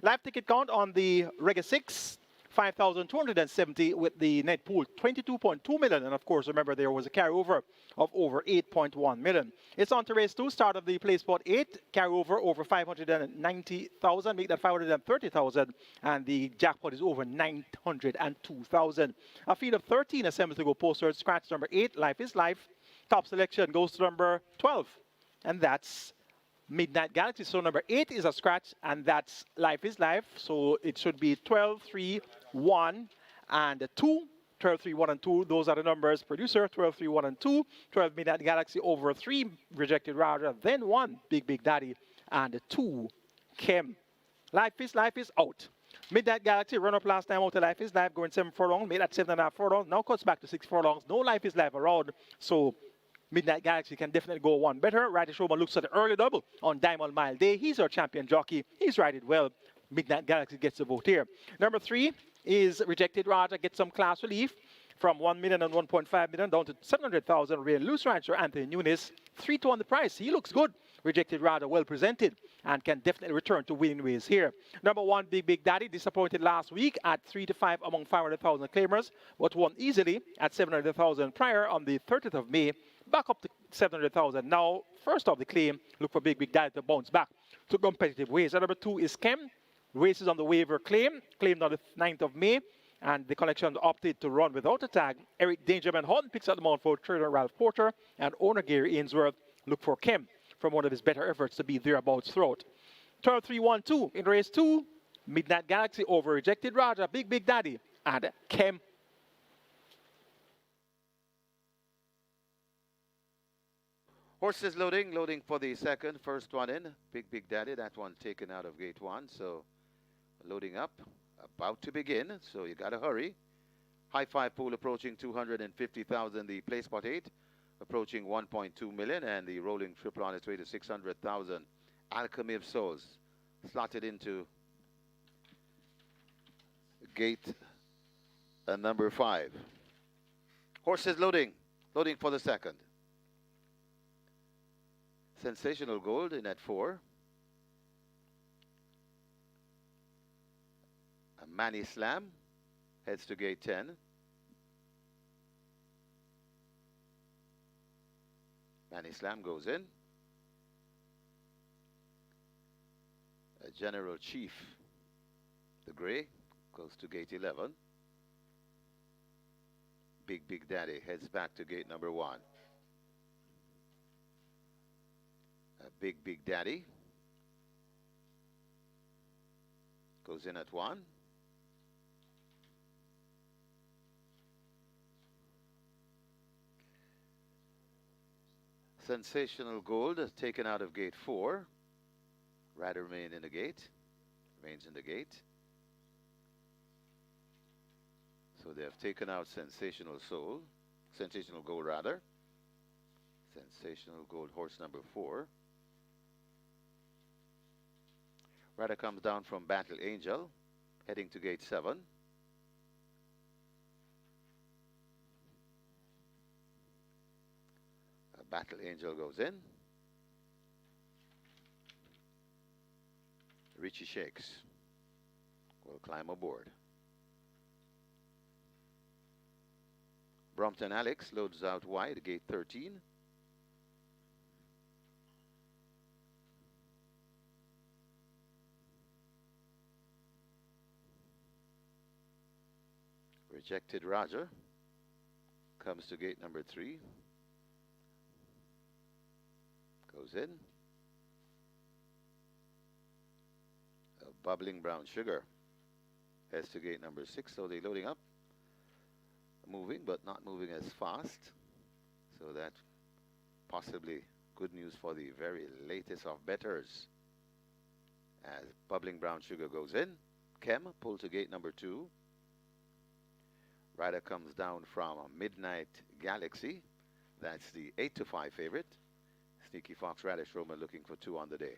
Live ticket count on the Reggae 6, 5,270 with the net pool 22.2 million, and of course remember there was a carryover of over 8.1 million. It's on to race 2, start of the play spot 8, carryover over 590,000, make that 530,000, and the jackpot is over 902,000. A field of 13 assembled to go postward, scratch number 8, Life is Life. Top selection goes to number 12, and that's Midnight Galaxy. So number 8 is a scratch, and that's Life is Life. So it should be 12, 3, 1, and 2. 12, 3, 1, and 2. Those are the numbers. Producer, 12, 3, 1, and 2. 12, Midnight Galaxy over 3, Rejected Raja. Then 1, Big Daddy, and 2, Kim. Life is out. Midnight Galaxy, run up last time out to Life is Life, going 7 furlongs, made that 7.5 furlongs. Now cuts back to 6 furlongs. No Life is Life around. So Midnight Galaxy can definitely go one better. Rider Showman looks at the early double on Diamond Mile Day. He's our champion jockey. He's riding well. Midnight Galaxy gets the vote here. Number 3 is Rejected Raja. Gets some class relief from 1 million and 1.5 million down to 700,000. Real loose rancher Anthony Nunes, 3 to 1 the price. He looks good. Rejected Raja well presented and can definitely return to winning ways here. Number 1, Big Daddy, disappointed last week at 3 to 5 among 500,000 claimers, but won easily at 700,000 prior on the 30th of May. Back up to 700,000. Now, first off the claim, look for Big Daddy to bounce back to competitive ways. And number 2 is Kem. Races on the waiver claimed on the 9th of May, and the collection opted to run without a tag. Eric Dangerman Hunt picks up the mount for trainer Ralph Porter, and owner Gary Ainsworth look for Kem from one of his better efforts to be thereabouts throughout. 12, 3, 1, 2 in race 2. Midnight Galaxy over Rejected Raja, Big Daddy, and Kem. Horses loading for the second. First one in, Big Daddy. That one taken out of gate 1. So loading up, about to begin. So you got to hurry. High five pool approaching 250,000. The play spot 8 approaching 1.2 million, and the rolling triple on its way to 600,000. Alchemy of Souls slotted into gate number 5. Horses loading for the second. Sensational Gold in at 4. Manny Slam heads to gate 10. Manny Slam goes in. General Chief, the Gray, goes to gate 11. Big Daddy heads back to gate number 1. Big Daddy goes in at 1. Sensational Gold is taken out of gate 4. Rider remains in the gate. So they have taken out Sensational Gold rather. Sensational Gold, horse number 4. Rider comes down from Battle Angel, heading to gate 7. Battle Angel goes in. Richie Shakes will climb aboard. Brompton Alex loads out wide, gate 13. Rejected Roger comes to gate number 3. Goes in. Bubbling Brown Sugar heads to gate number 6. So they're loading up. Moving, but not moving as fast. So that possibly good news for the very latest of betters. As Bubbling Brown Sugar goes in. Kem pull to gate number 2. Rider comes down from Midnight Galaxy. That's the 8-5 favorite. Sneaky Fox Radish Roman looking for 2 on the day.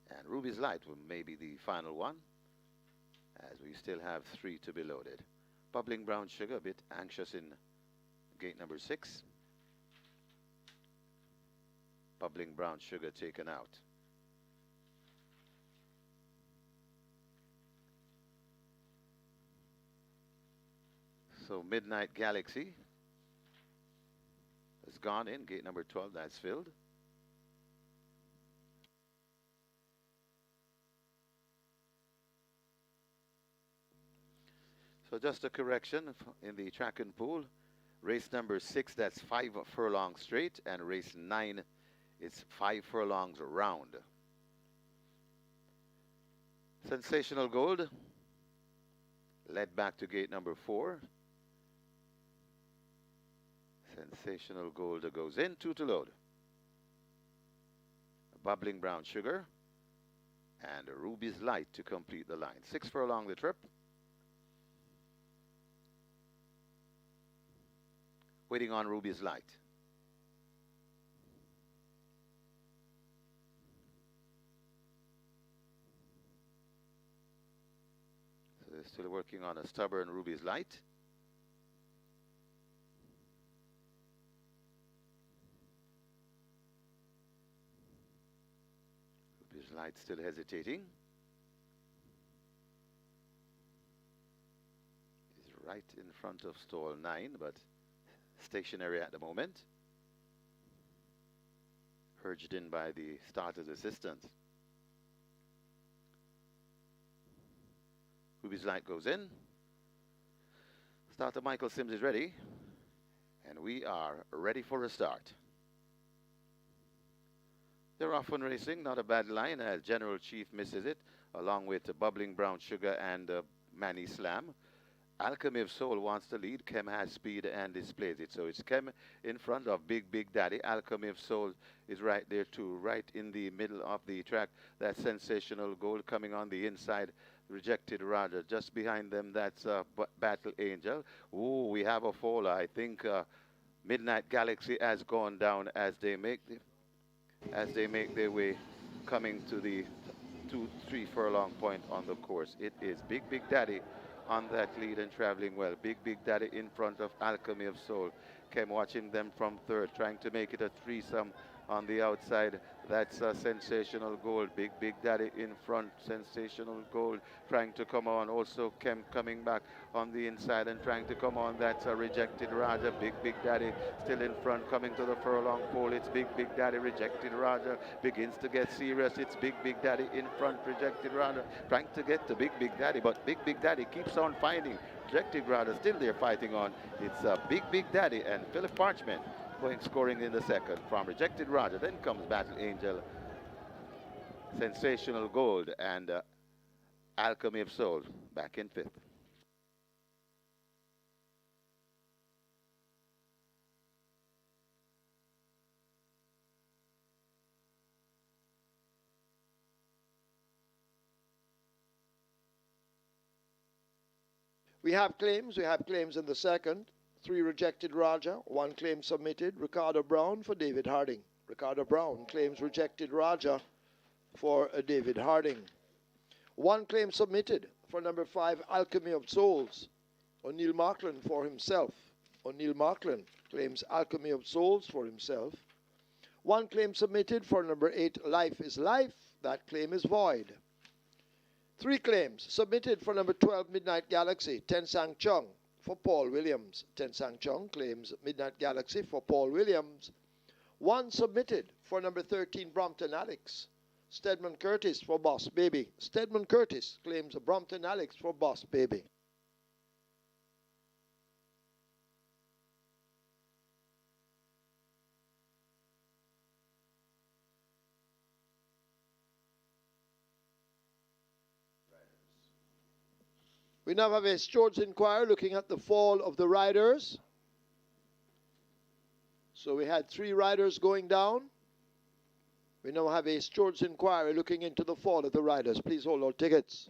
And Ruby's Light may be the final one, as we still have 3 to be loaded. Bubbling Brown Sugar a bit anxious in gate number 6. Bubbling Brown Sugar taken out. So Midnight Galaxy has gone in. Gate number 12, that's filled. So just a correction in the track and pool. Race number 6, that's 5 furlongs straight, and race 9, it's 5 furlongs round. Sensational Gold led back to gate number 4. Sensational Gold goes in, 2 to load. Bubbling Brown Sugar and Ruby's Light to complete the line. 6 furlong the trip. Waiting on Ruby's Light. So they're still working on a stubborn Ruby's Light. Ruby's Light still hesitating. He's right in front of stall 9, but stationary at the moment. Urged in by the starter's assistant. Ruby's Light goes in. Starter Michael Sims is ready. And we are ready for a start. They're off on racing, not a bad line as General Chief misses it, along with Bubbling Brown Sugar and Manny Slam. Alchemy of Soul wants to lead. Kem has speed and displays it. So it's Kem in front of Big Daddy. Alchemy of Soul is right there too, right in the middle of the track. That Sensational Gold coming on the inside. Rejected Roger. Just behind them, that's Battle Angel. Ooh, we have a fall. I think Midnight Galaxy has gone down as they make their way coming to the 2-3 furlong point on the course. It is Big Daddy on that lead and traveling well. Big Daddy in front of Alchemy of Soul. Kem watching them from third, trying to make it a threesome on the outside. That's Sensational Gold. Big Daddy in front. Sensational Gold trying to come on. Also Kem coming back on the inside and trying to come on. That's a Rejected Raja. Big Daddy still in front, coming to the furlong pole. It's Big Daddy. Rejected Raja begins to get serious. It's Big Daddy in front. Rejected Raja trying to get to Big Daddy, but Big Daddy keeps on fighting. Rejected Raja still there fighting on. It's Big Daddy and Philip Parchment scoring in the second from Rejected Roger. Then comes Battle Angel, Sensational Gold, and Alchemy of Soul back in fifth. We have claims in the second. 3 Rejected Raja, 1 claim submitted. Ricardo Brown for David Harding. Ricardo Brown claims Rejected Raja for David Harding. 1 claim submitted for number 5 Alchemy of Souls. O'Neill Markland for himself. O'Neill Markland claims Alchemy of Souls for himself. 1 claim submitted for number 8 Life is Life. That claim is void. 3 claims submitted for number 12 Midnight Galaxy. Ten Sang Chung for Paul Williams. Ten Sang Chung claims Midnight Galaxy for Paul Williams. 1 submitted for number 13 Brompton Alex. Stedman Curtis for Boss Baby. Stedman Curtis claims Brompton Alex for Boss Baby. We now have a Stewards Inquiry looking at the fall of the riders. So we had 3 riders going down. We now have a Stewards Inquiry looking into the fall of the riders. Please hold all tickets.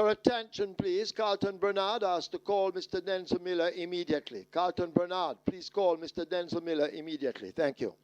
Your attention, please. Carlton Bernard asked to call Mr. Denzel Miller immediately. Carlton Bernard, please call Mr. Denzel Miller immediately. Thank you.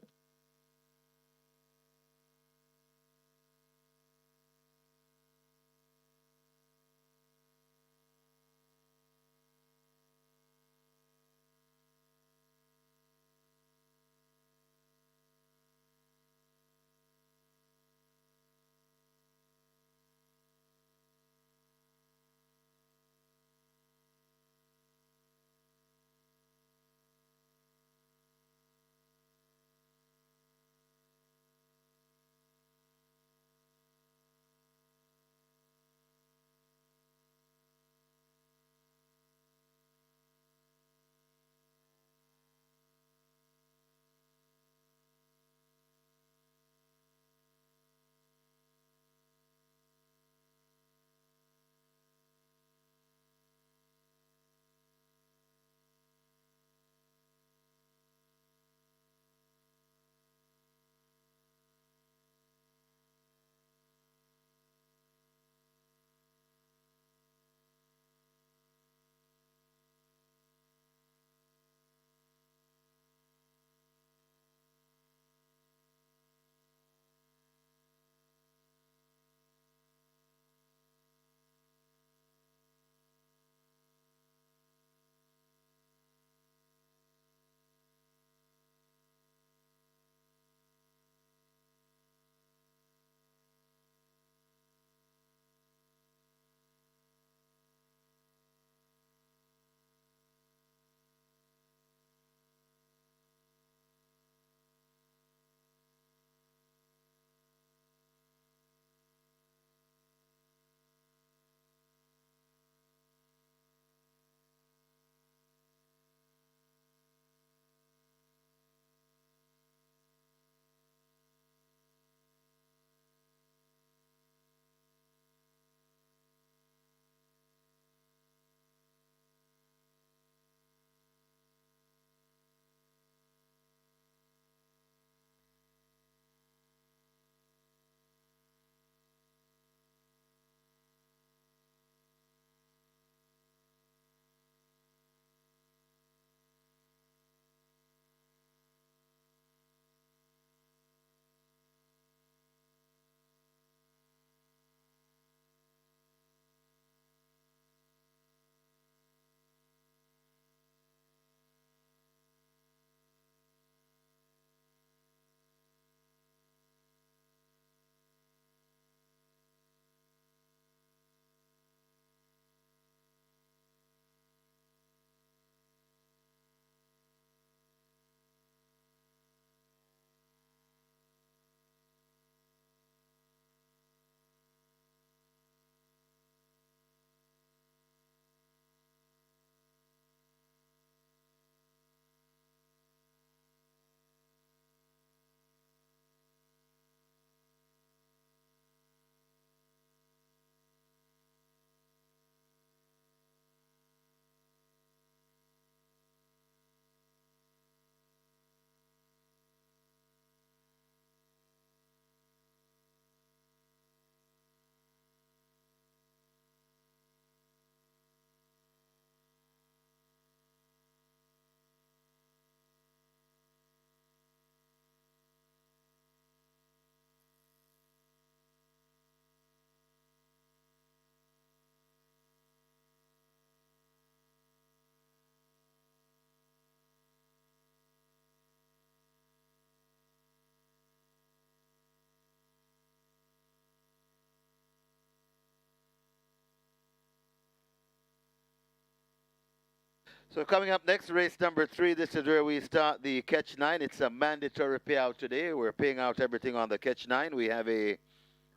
So coming up next, race number 3. This is where we start the Catch 9. It's a mandatory payout today. We're paying out everything on the Catch 9. We have a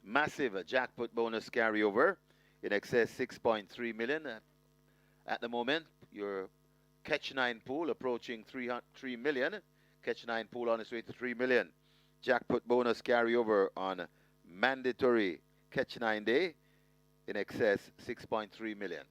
massive jackpot bonus carryover in excess 6.3 million at the moment. Your Catch 9 pool approaching 3 million. Catch 9 pool on its way to 3 million. Jackpot bonus carryover on mandatory Catch 9 day in excess 6.3 million.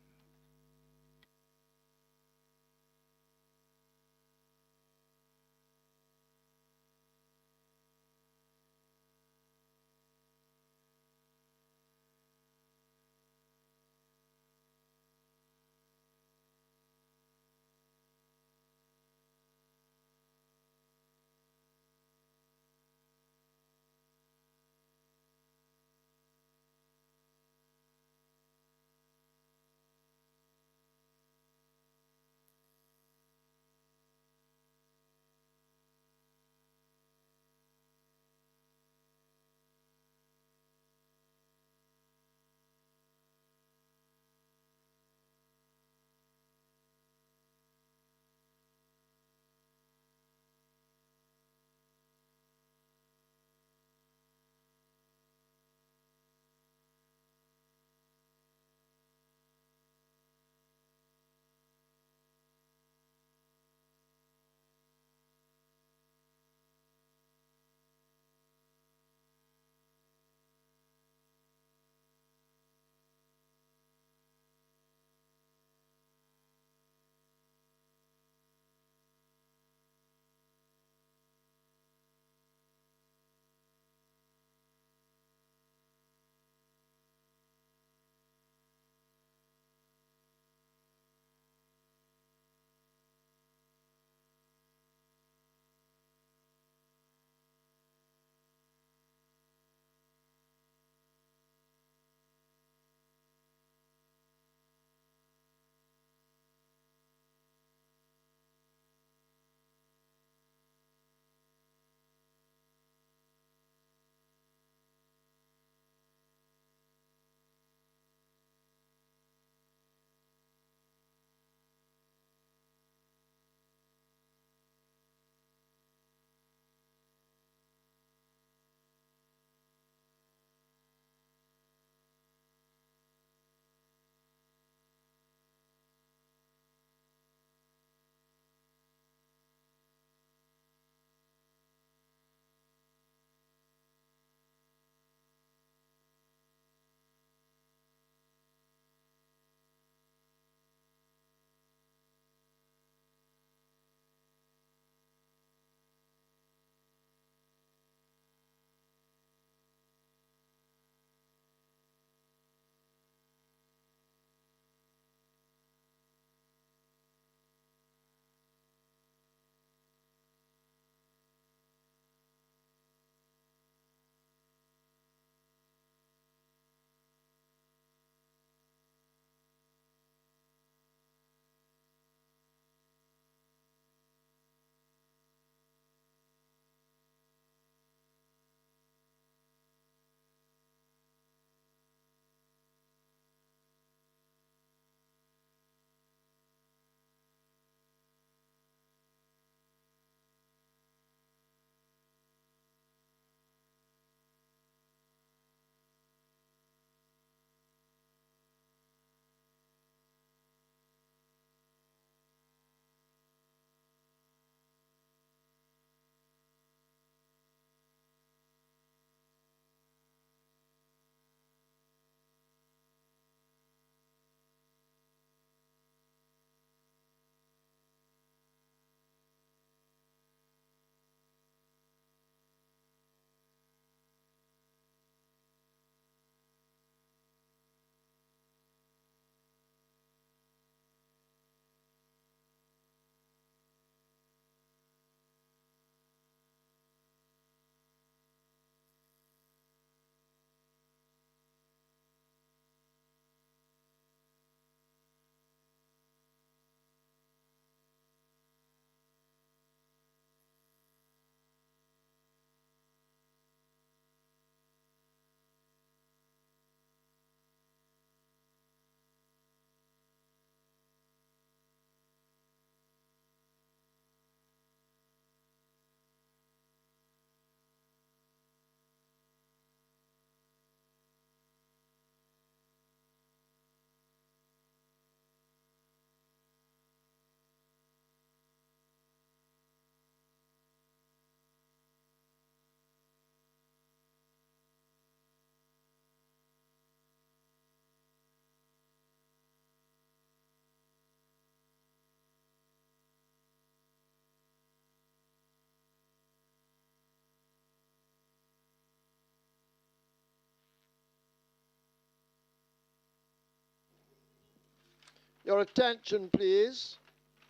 Your attention, please.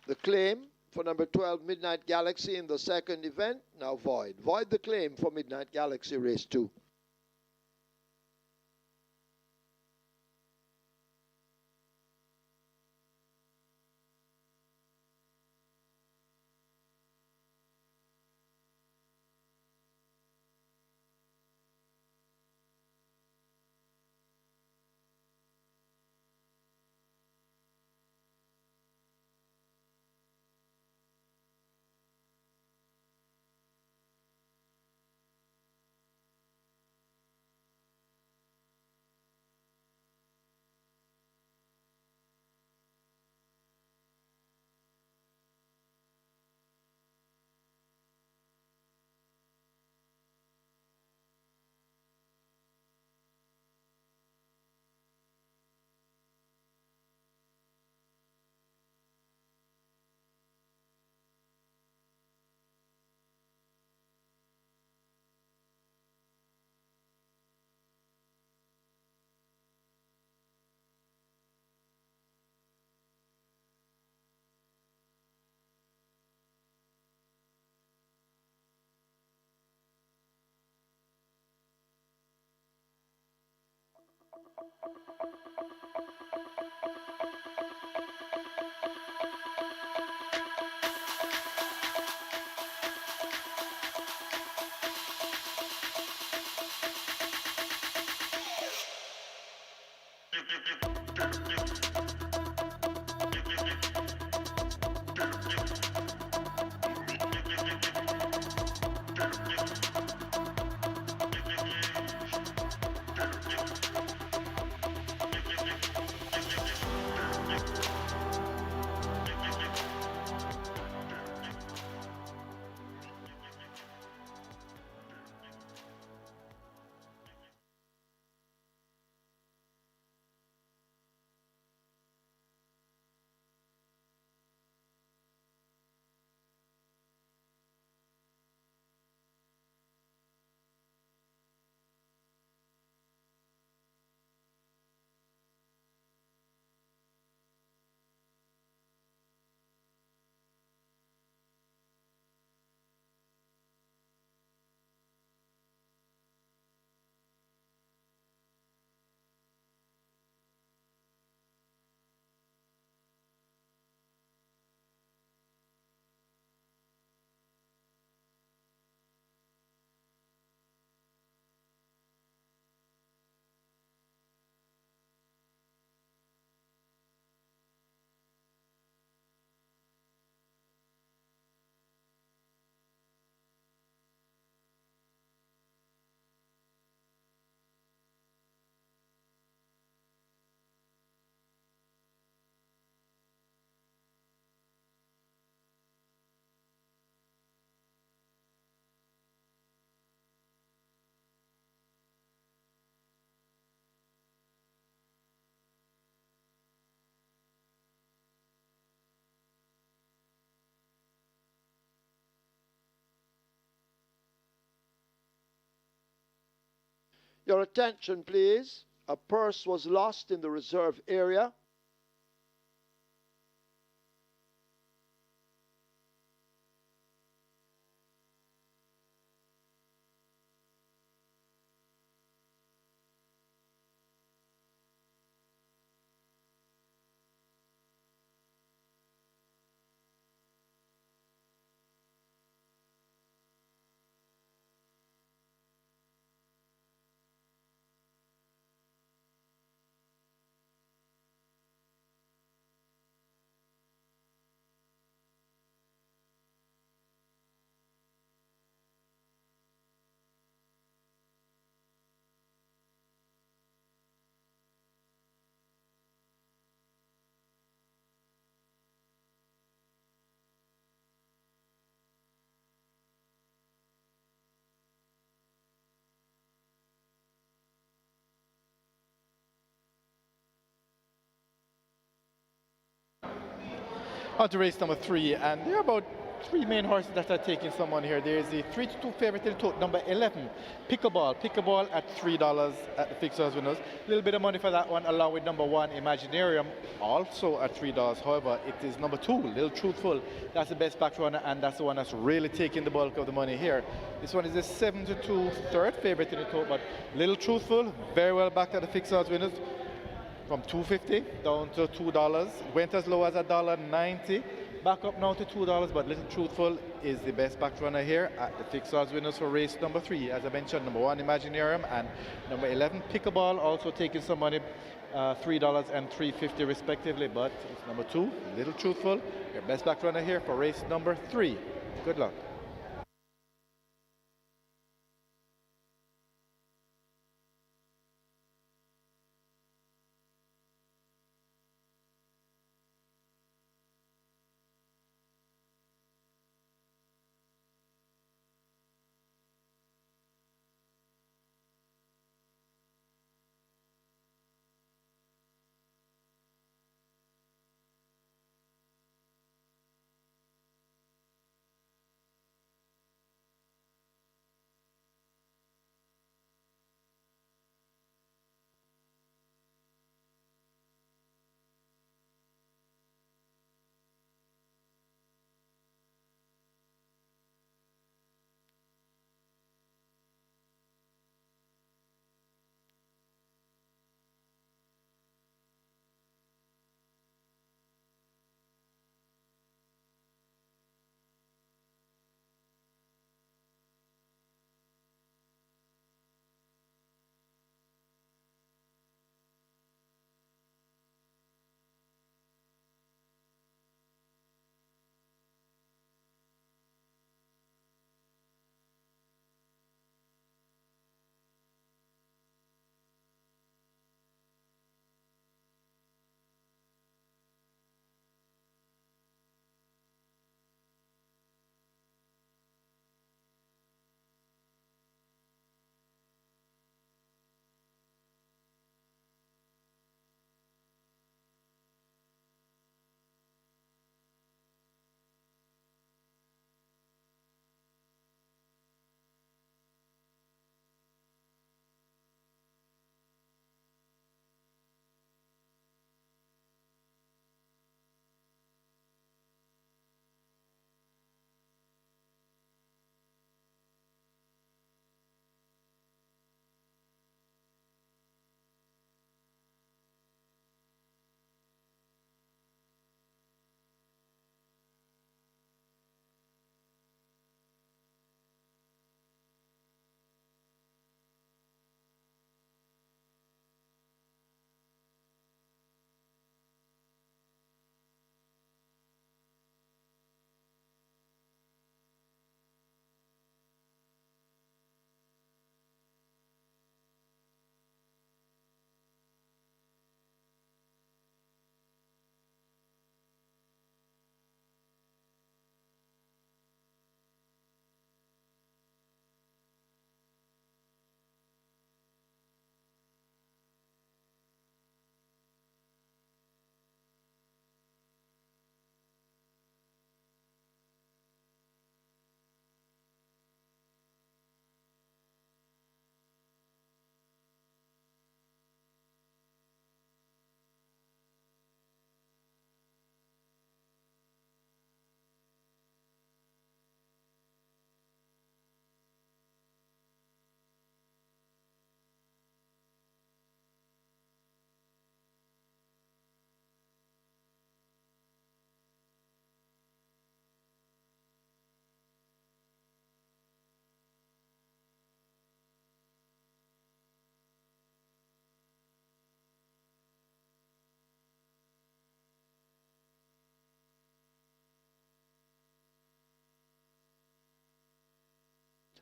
The claim for number 12, Midnight Galaxy, in the second event, now void. Void the claim for Midnight Galaxy Race 2. Your attention, please. A purse was lost in the reserve area. On to race number 3, and they're about three main horses that are taking some money here. There is the 3-2 favorite in the tote, number 11, Pickleball. Pickleball at $3 at the fixers winners. A little bit of money for that one, along with number 1, Imaginarium, also at $3. However, it is number 2, Little Truthful. That's the best back runner, and that's the one that's really taking the bulk of the money here. This one is a 7-2 third favorite in the tote, but Little Truthful, very well back at the fixers winners. From $2.50 down to $2. Went as low as $1.90. Back up now to $2, but Little Truthful is the best back runner here at the fixed odds winners for race number 3. As I mentioned, number 1, Imaginarium, and number 11, Pickleball, also taking some money, $3 and $3.50 respectively. But it's number 2, Little Truthful, your best back runner here for race number 3. Good luck.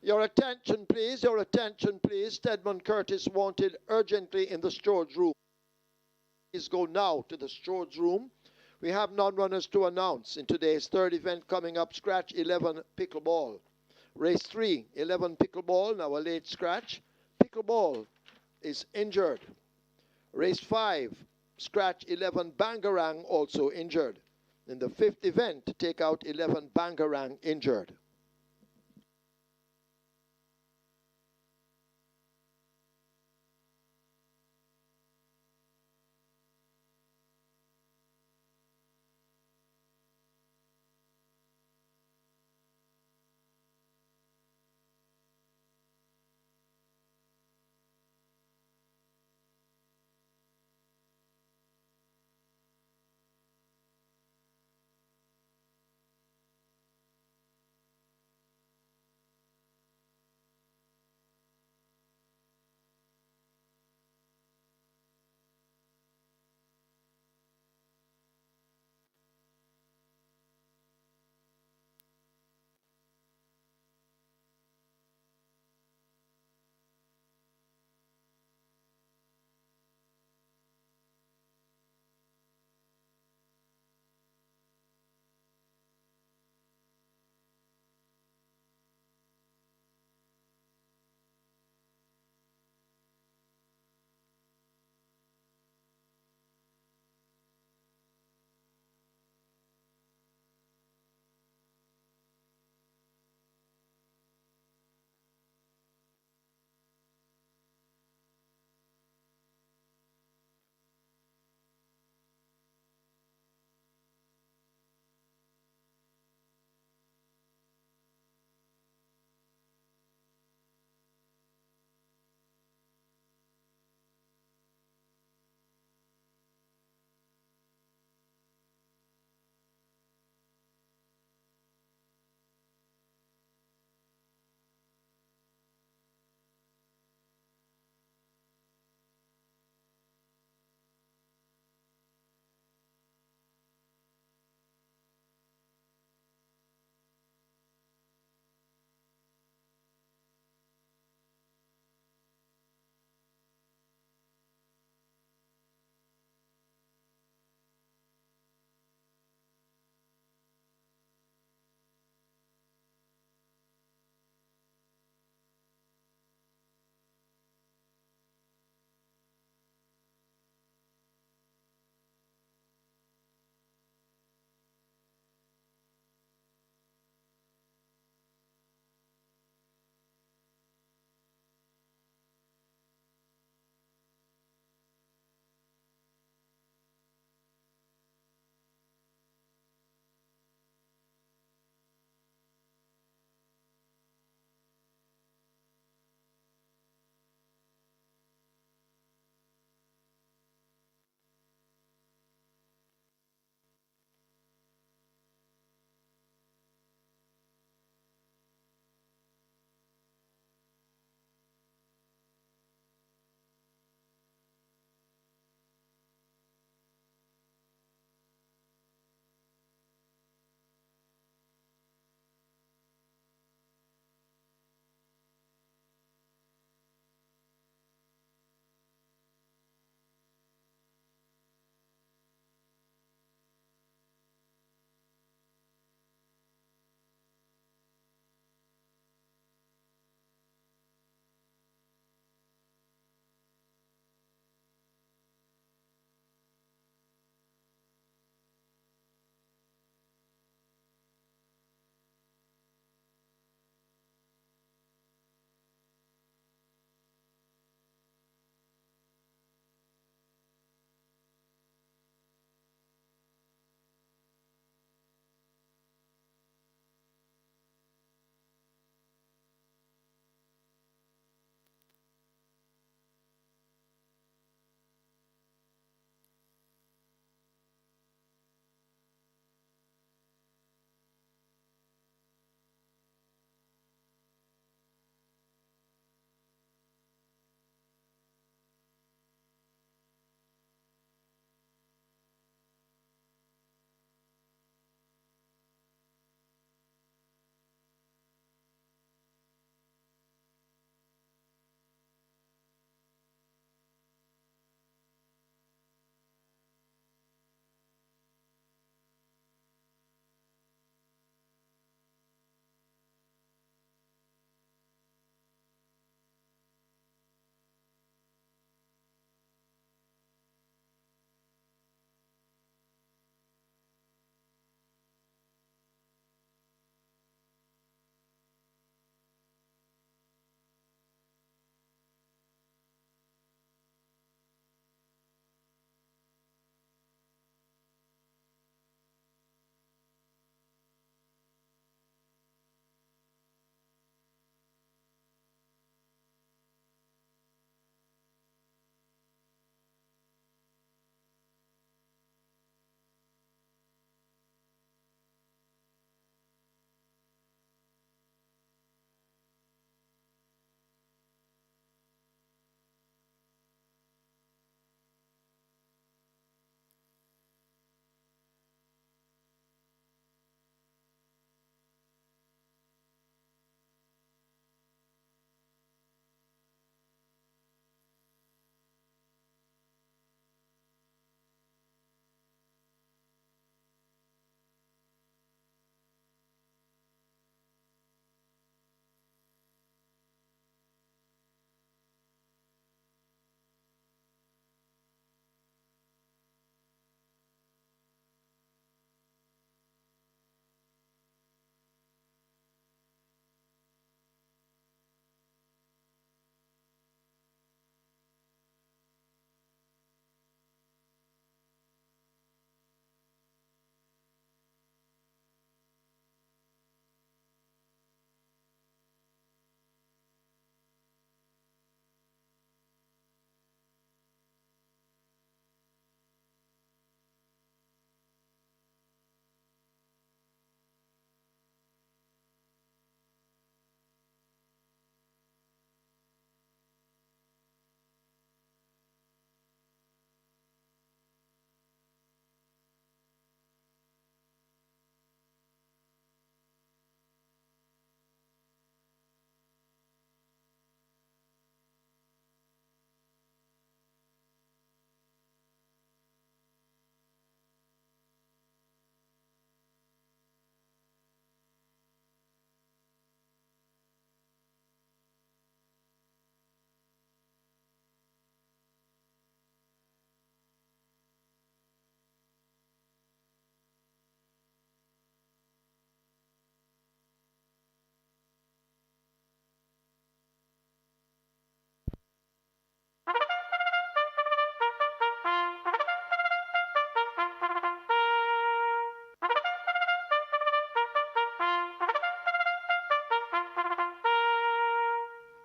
Your attention please. Stedman Curtis wanted urgently in the storage room. Please go now to the storage room. We have non-runners to announce in today's third event coming up, scratch 11 Pickleball. Race 3, 11 Pickleball, now a late scratch. Pickleball is injured. Race 5, scratch 11 Bangarang, also injured. In the fifth event, to take out 11 Bangarang injured.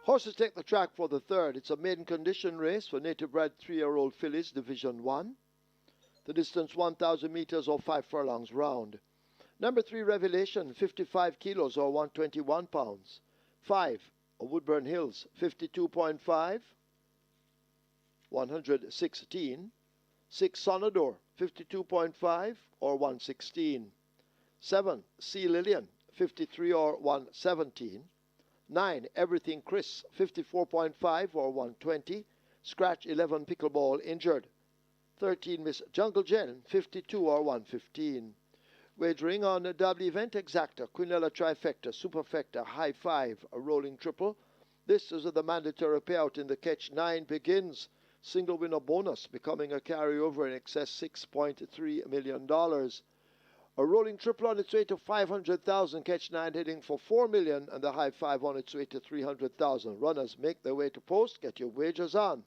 Horses take the track for the third. It's a maiden condition race for native bred 3-year-old fillies, Division 1. The distance 1,000 meters or 5 furlongs round. Number 3, Revelation, 55 kilos or 121 pounds. 5, Woodburn Hills, 52.5, 116. 6, Sonador, 52.5 or 116. 7, Sea Lillian, 53 or 117. 9, Everything Chris, 54.5 or 120. Scratch 11, Pickleball injured. 13, Miss Jungle Jen, 52 or 115. Wagering on a double event exacta, Quinella trifecta, superfecta, high five, a rolling triple. This is the mandatory payout in the catch 9 begins. Single winner bonus becoming a carryover in excess $6.3 million. A rolling triple on its way to 500,000, catch 9 heading for 4 million, and the high five on its way to 300,000. Runners make their way to post. Get your wagers on.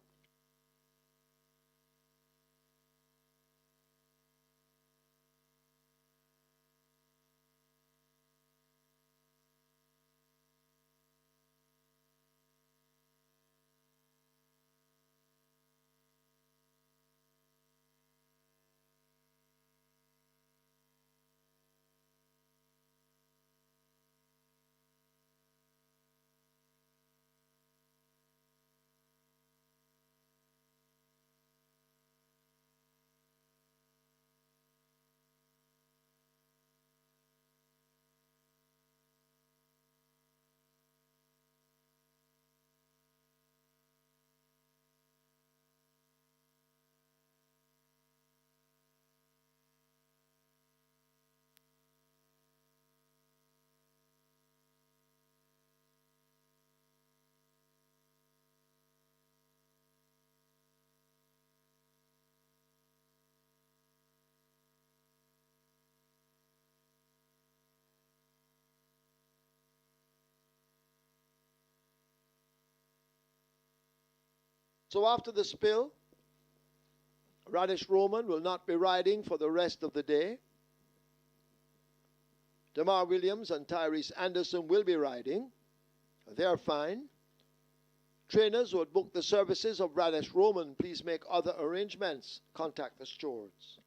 So after the spill, Radish Roman will not be riding for the rest of the day. Damar Williams and Tyrese Anderson will be riding. They are fine. Trainers who had booked the services of Radish Roman, please make other arrangements. Contact the stewards.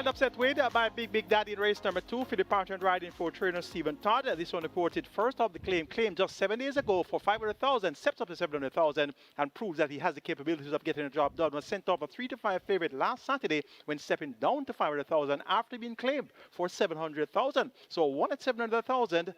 Second upset win by Big Daddy in race number 2 for the partner riding for trainer Stephen Todd. This one reported first of the claim just 7 days ago for 500,000, steps up to 700,000 and proves that he has the capabilities of getting a job done. Was sent off a 3-5 favorite last Saturday when stepping down to 500,000 after being claimed for 700,000. So won at 700,000,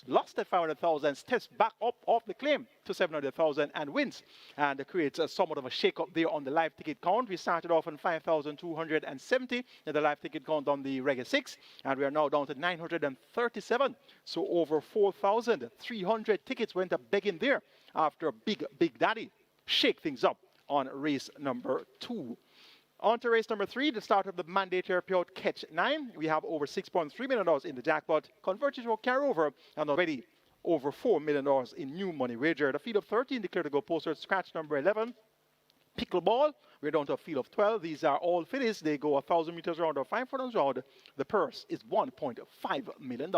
lost at 500,000, steps back up off the claim to 700,000 and wins. And creates somewhat of a shake-up there on the live ticket count. We started off on 5,270 in the live ticket count on the Reggae 6, and we are now down to 937. So over 4,300 tickets went up begging there after Big Daddy shake things up on race number 2. On to race number 3, the start of the mandatory payout Catch 9. We have over $6.3 million in the jackpot, converted to a carryover, and already over $4 million in new money wager. The field of 13 declared to go posted scratch number 11. Pickleball, we're down to a field of 12. These are all fillies. They go 1,000 meters round or 5 furlongs round. The purse is $1.5 million.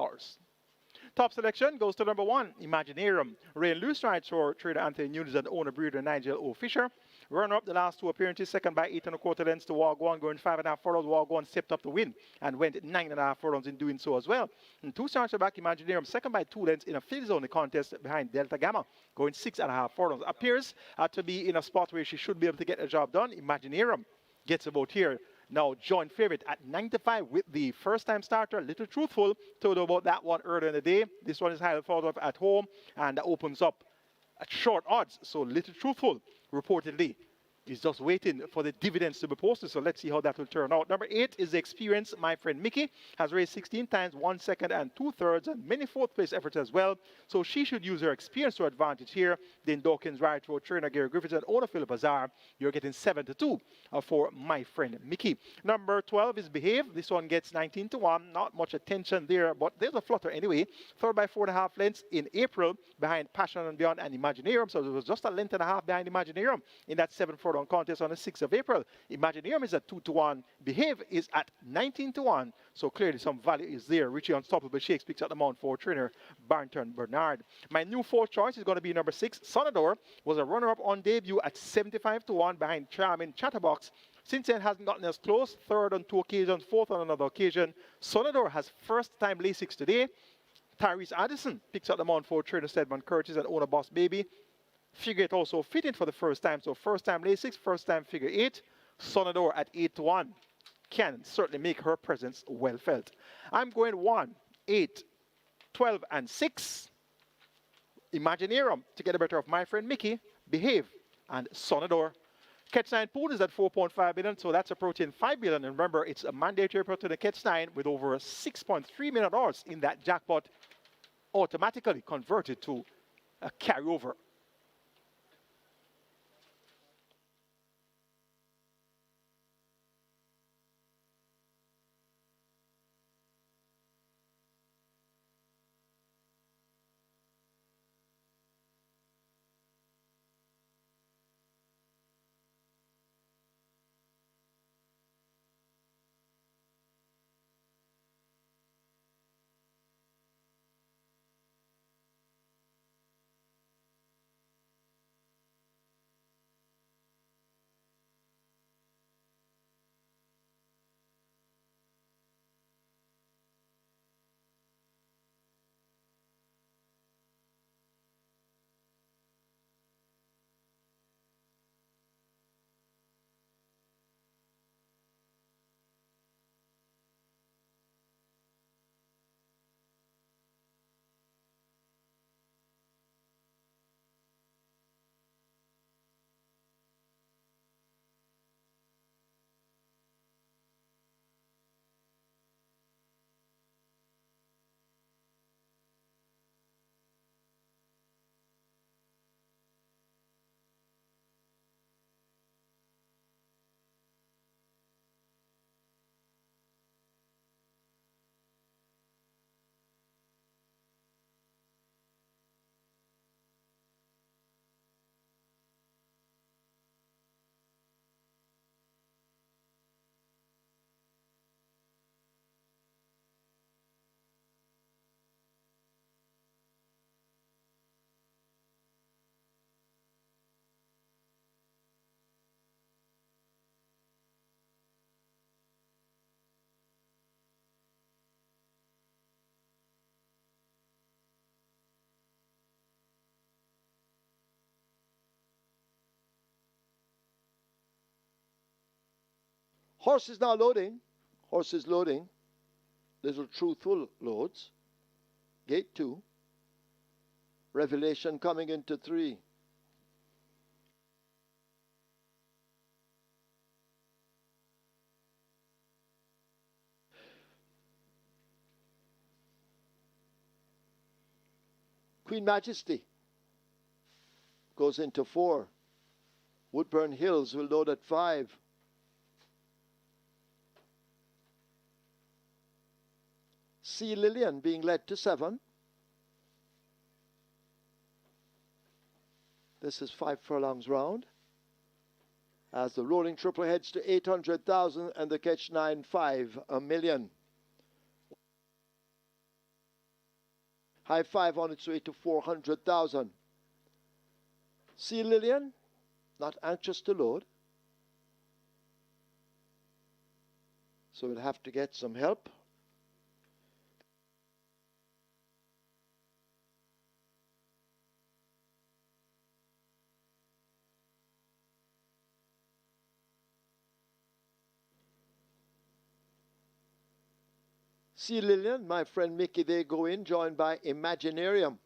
Top selection goes to number 1, Imaginarium. Rain Loose rides for trader Anthony Nunes and owner breeder Nigel O. Fisher. Runner-up the last 2 appearances, second by 8 1/4 lengths to Wagwan, going 5.5 furlongs. Wagwan stepped up to win and went 9.5 furlongs in doing so as well. And 2 starts back, Imaginarium, second by 2 lengths in a field zone contest behind Delta Gamma, going 6.5 furlongs. Appears to be in a spot where she should be able to get a job done. Imaginarium gets about here. Now joint favorite at 9-5 with the first-time starter, Little Truthful. Told about that one earlier in the day. This one is highly thought of at home and opens up at short odds. So Little Truthful reportedly is just waiting for the dividends to be posted. So let's see how that will turn out. Number 8 is the experience. My friend Mickey has raced 16 times, 1 second and 2/3, and many 4th place efforts as well. So she should use her experience to advantage here. Then Dawkins ride for trainer Gary Griffiths and owner Philip Azar. You're getting 7-2 for my friend Mickey. Number 12 is Behave. This one gets 19-1. Not much attention there, but there's a flutter anyway. Third by 4.5 lengths in April behind Passion and Beyond and Imaginarium. So it was just a length and a half behind Imaginarium in that 7-furlong contest on the 6th of April. Imaginarium is at 2-1. Behave is at 19-1. So clearly some value is there. Richie Unstoppable Shakes picks up the mount for trainer Barrington Bernard. My new 4th choice is going to be number 6. Sonador was a runner-up on debut at 75-1 behind Charming Chatterbox. Since then hasn't gotten as close. 3rd on 2 occasions, 4th on another occasion. Sonador has first-time Lasix today. Tyrese Addison picks up the mount for trainer Stedman Curtis and owner Boss Baby. Figure 8 also fitting for the first time. So first time Lasix, first time figure 8. Sonador at 8-1 can certainly make her presence well felt. I'm going 1, 8, 12, and 6. Imaginarium to get the better of my friend Mickey, Behave, and Sonador. Catch 9 pool is at 4.5 billion, so that's approaching 5 billion. And remember, it's a mandatory approach to the Catch 9 with over $6.3 million in that jackpot automatically converted to a carryover. Horse is now loading. Horse is loading. Little Truthful loads. Gate 2. Revelation coming into 3. Queen Majesty goes into 4. Woodburn Hills will load at 5. Sea Lillian being led to 7. This is 5 furlongs round. As the rolling triple heads to 800,000 and the catch 9.5 a million. High 5 on its way to 400,000. Sea Lillian, not anxious to load. So we'll have to get some help. Sea Lillian, my friend Mickey, they go in, joined by Imaginarium.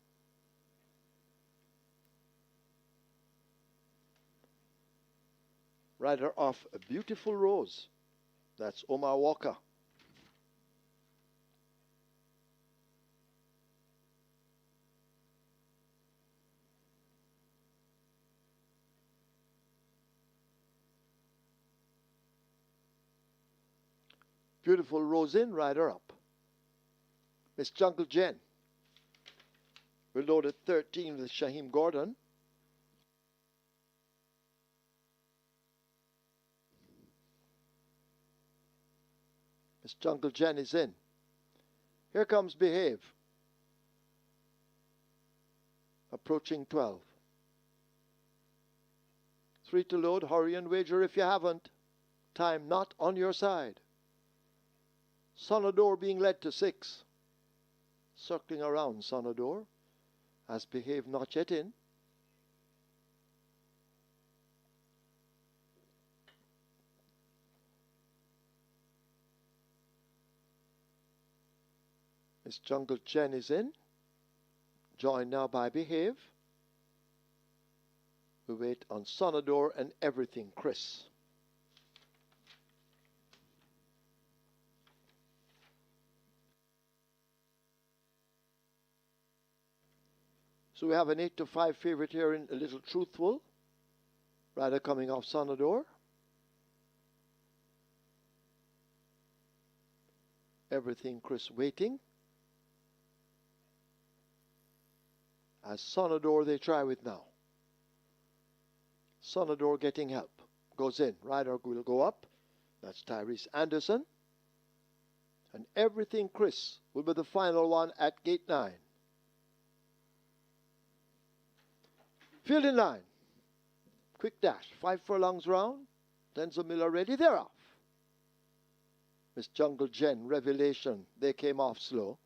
Rider off a Beautiful Rose. That's Omar Walker. Beautiful Rose in, rider up. Miss Jungle Jen. We're loaded 13 with Shaheem Gordon. Miss Jungle Jen is in. Here comes Behave. Approaching 12. 3 to load. Hurry and wager if you haven't. Time not on your side. Sonador being led to 6. Circling around Sonador. As Behave not yet in. Miss Jungle Jen is in. Joined now by Behave. We wait on Sonador and Everything Chris. So we have an 8 to 5 favorite here in A Little Truthful. Rider coming off Sonador. Everything Chris waiting. As Sonador they try with now. Sonador getting help. Goes in. Rider will go up. That's Tyrese Anderson. And Everything Chris will be the final one at gate 9. Field in line. Quick dash. 5 furlongs round. Denzel Miller ready. They're off. Miss Jungle Jen, Revelation. They came off slow.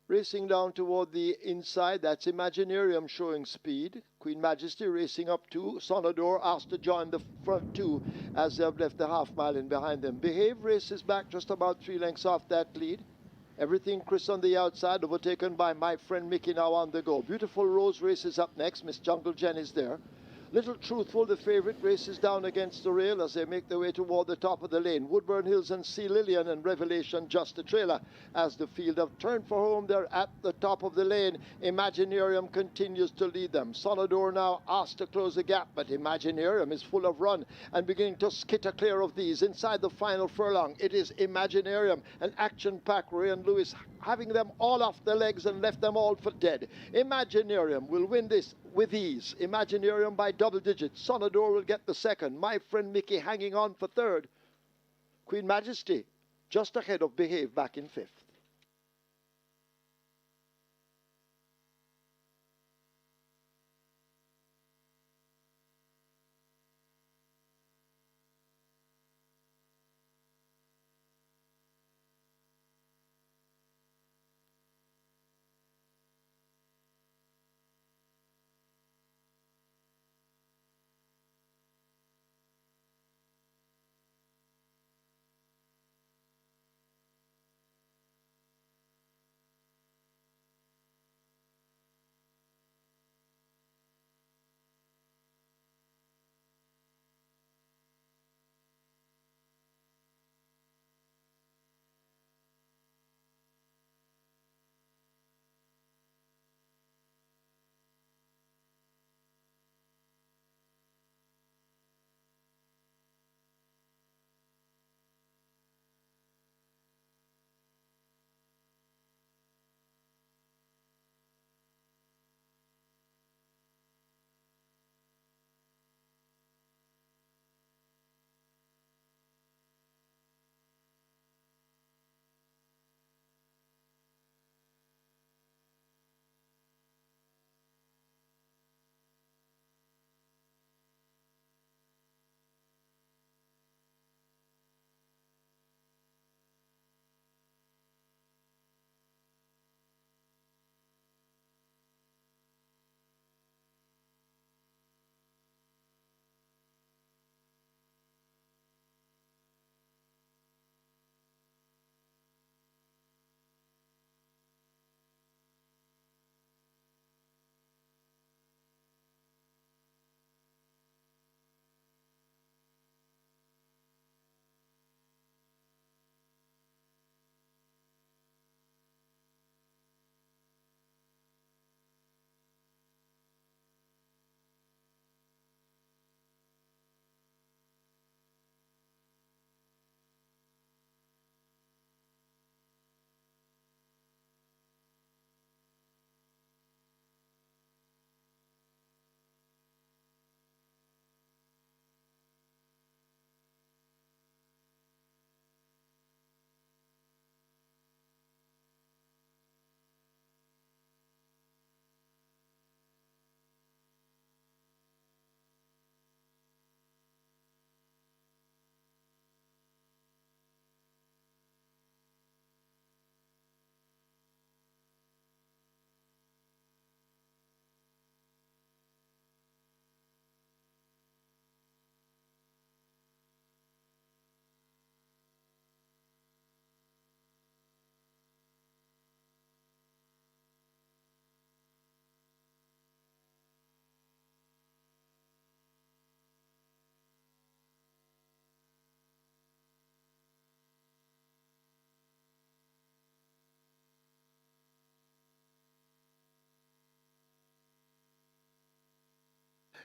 Racing down toward the inside. That's Imaginarium showing speed. Queen Majesty racing up to Sonador, asked to join the front 2 as they have left the half mile in behind them. Behave races back just about 3 lengths off that lead. Everything Chris on the outside, overtaken by my friend Mickey now on the go. Beautiful Rose races up next. Miss Jungle Jen is there. Little Truthful, the favorite, races down against the rail as they make their way toward the top of the lane. Woodburn Hills and Sea Lillian and Revelation just a trailer. As the field have turned for home, they're at the top of the lane. Imaginarium continues to lead them. Sonador now asked to close the gap, but Imaginarium is full of run and beginning to skitter clear of these. Inside the final furlong, it is Imaginarium, an action-packed Ray and Lewis having them all off their legs and left them all for dead. Imaginarium will win this with ease. Imaginarium by double digits. Sonador will get the second. My friend Mickey hanging on for third. Queen Majesty just ahead of Behave back in 5th.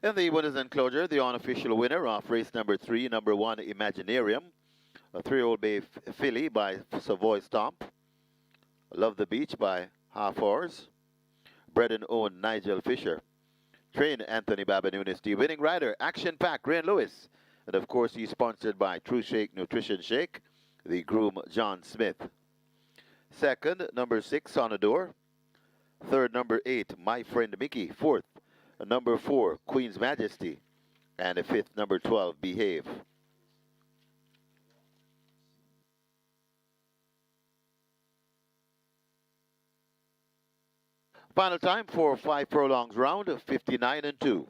In the winners enclosure, the unofficial winner of race number 3, number 1, Imaginarium, a 3-year-old bay filly by Savoy Stomp, Love the Beach by Half Hours, bred and owned Nigel Fisher, trained Anthony Babanunis, the winning rider, Action Pack, Ray Lewis, and of course he's sponsored by True Shake Nutrition Shake, the groom John Smith. Second, number 6, Sonador. Third, number 8, My Friend Mickey. Fourth, number 4, Queen's Majesty. And the fifth, number 12, Behave. Final time for 5 furlongs round, 59-2.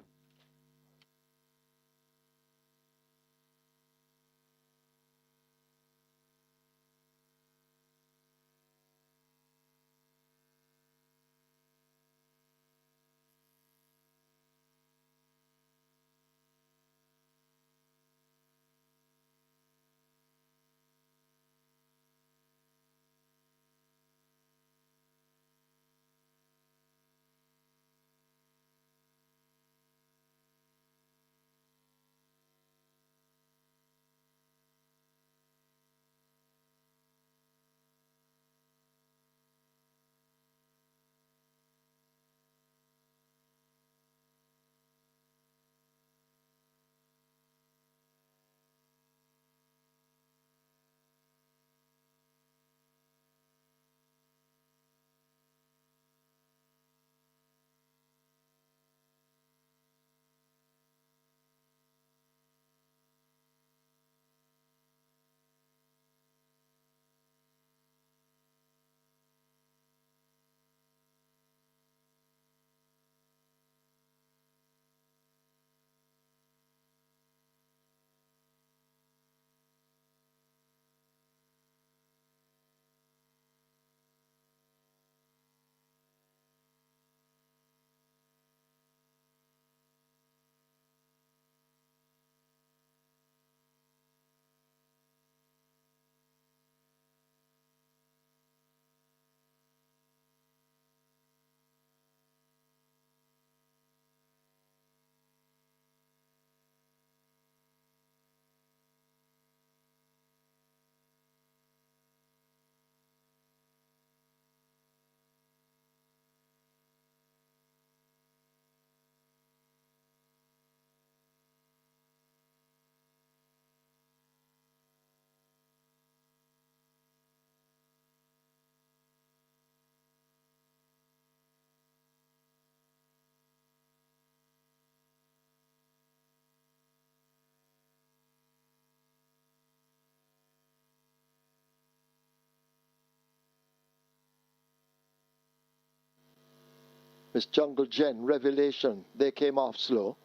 Miss Jungle Jen, Revelation, they came off slow.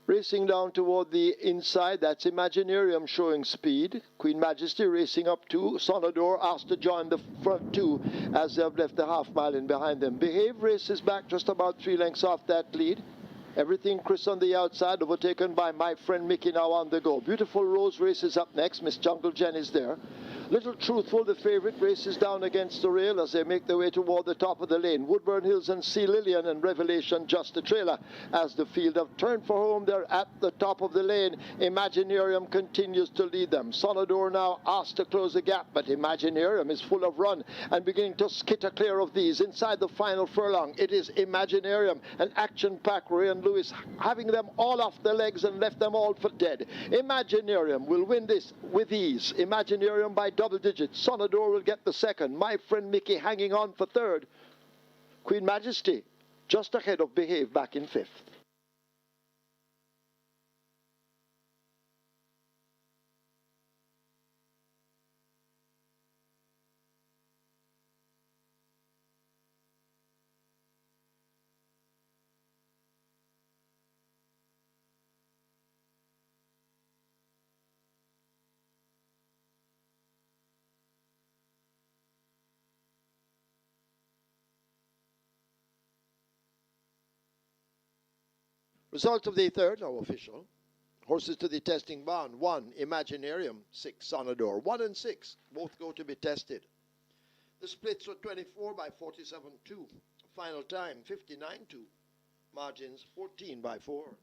Racing down toward the inside, that's Imaginarium showing speed. Queen Majesty racing up two. Sonador asked to join the front two as they have left the half mile in behind them. Behave races back just about 3 lengths off that lead. Everything Chris on the outside, overtaken by My Friend Mickey now on the go. Beautiful Rose races up next. Miss Jungle Jen is there. Little Truthful, the favorite, races down against the rail as they make their way toward the top of the lane. Woodburn Hills and Sea Lillian and Revelation just a trailer. As the field have turned for home, they're at the top of the lane. Imaginarium continues to lead them. Sonador now asked to close the gap, but Imaginarium is full of run and beginning to skitter clear of these. Inside the final furlong, it is Imaginarium and Action Pack, Ray and Lewis, having them all off their legs and left them all for dead. Imaginarium will win this with ease. Imaginarium by double digits. Sonador will get the second. My Friend Mickey hanging on for third. Queen Majesty just ahead of Behave back in fifth. Result of the third, now official. Horses to the testing barn. 1, Imaginarium. 6, Sonador. 1 and 6, both go to be tested. The splits were 24 by 47-2. Final time, 59-2. Margins 14-4.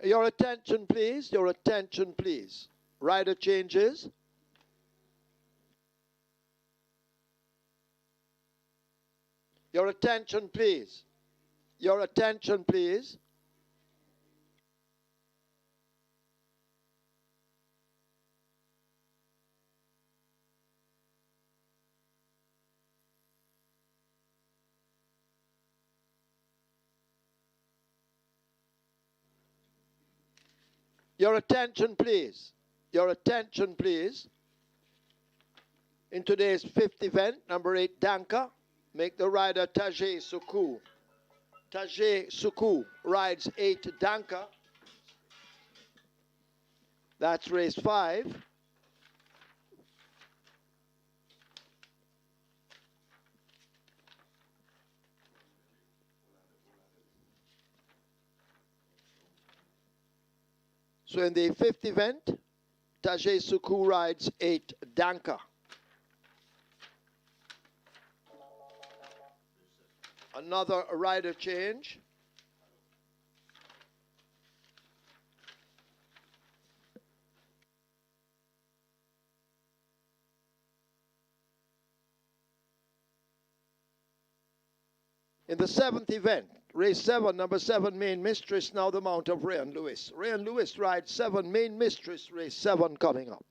Your attention, please. Your attention, please. Rider changes. Your attention, please. Your attention, please. Your attention, please. Your attention, please. In today's fifth event, number 8, Danka, make the rider Tajay Suku. Tajay Suku rides 8, Danka. That's race 5. So in the fifth event, Tajay Suku rides 8, Danka. Another rider change. In the 7th event, race 7, number 7, Main Mistress, now the mount of Rayan Lewis. Rayan Lewis rides 7, Main Mistress, race 7 coming up.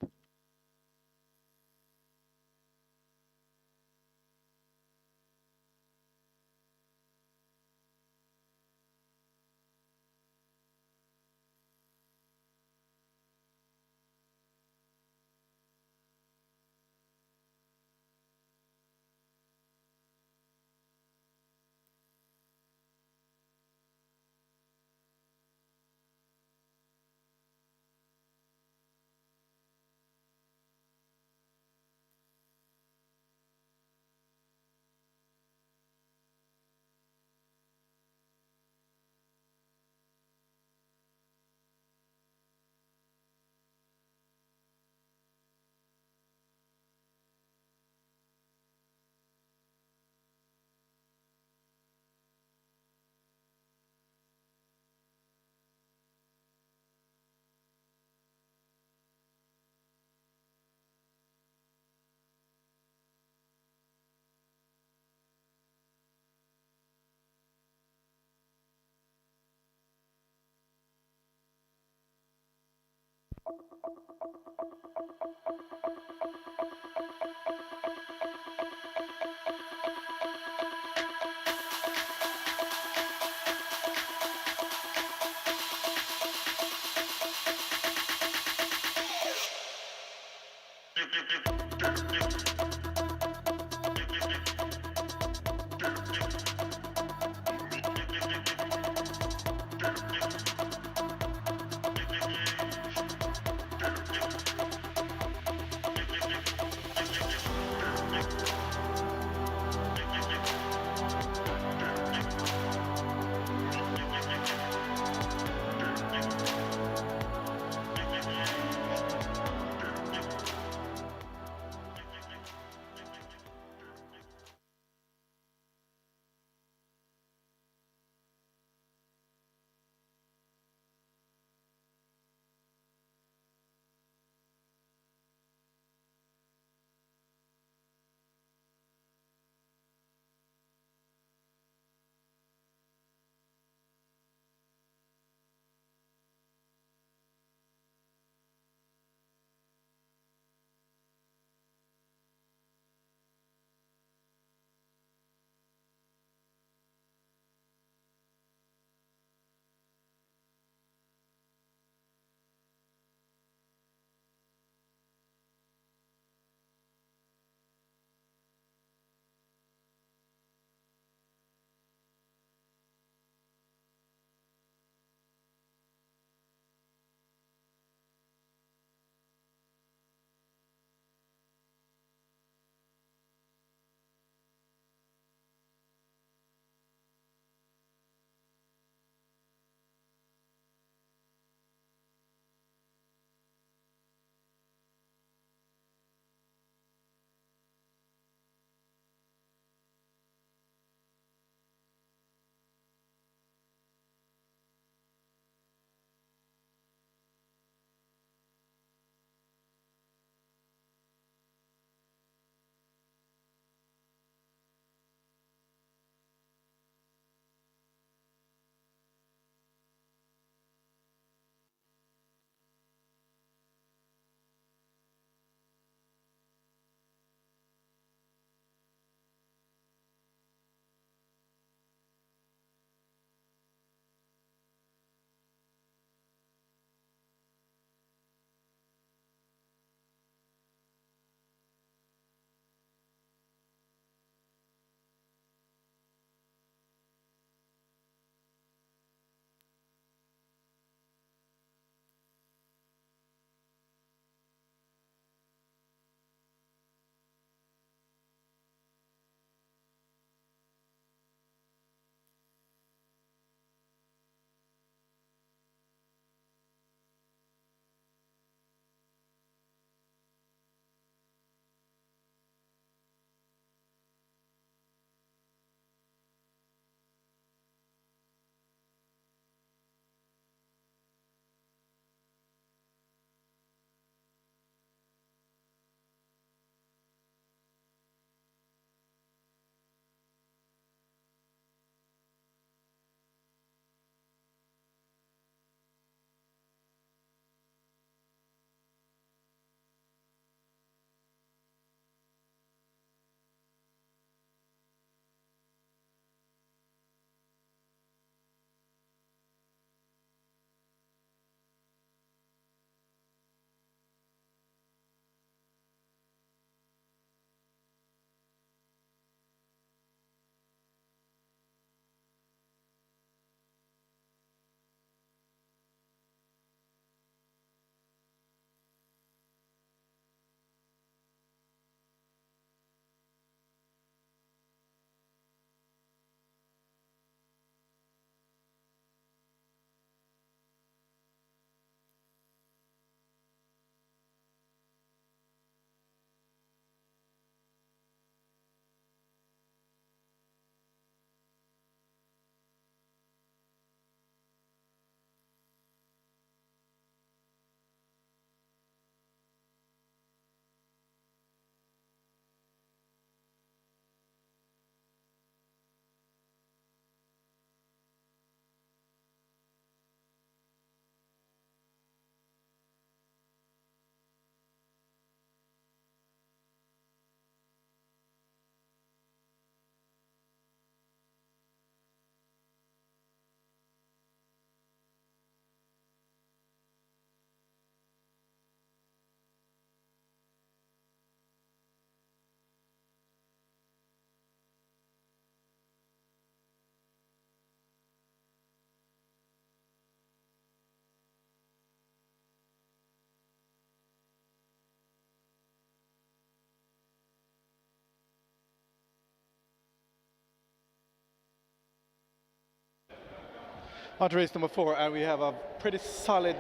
On to race number 4, and we have a pretty solid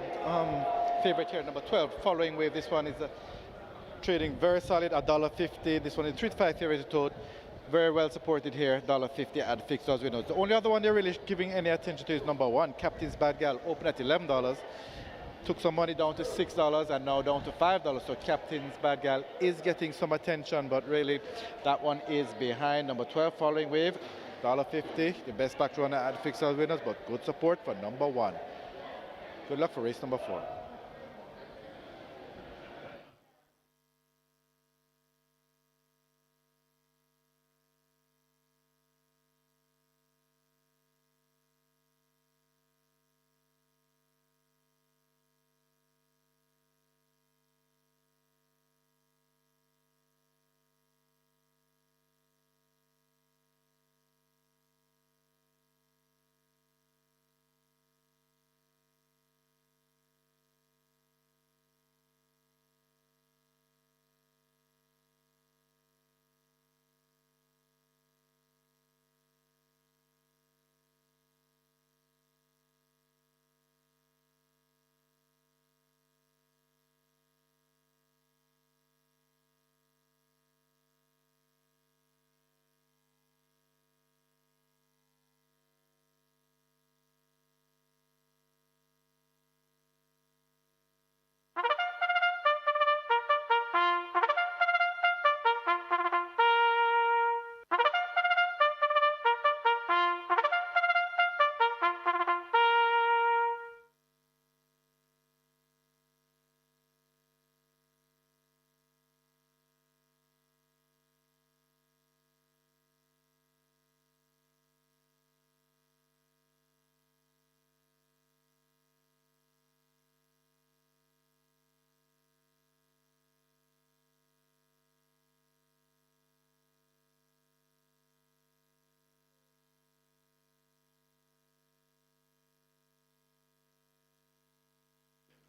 favorite here, number 12, Following Wave. This one is trading very solid at $1.50. This one is 3 to 5 favorite to tote. Very well supported here, $1.50 at fixed odds winners. The only other one they're really giving any attention to is number 1, Captain's Bad Gal, open at $11. Took some money down to $6 and now down to $5. So Captain's Bad Gal is getting some attention, but really that one is behind. Number 12, Following Wave, $1.50, the best back runner at fixed odds winners, but good support for number 1. Good luck for race number 4.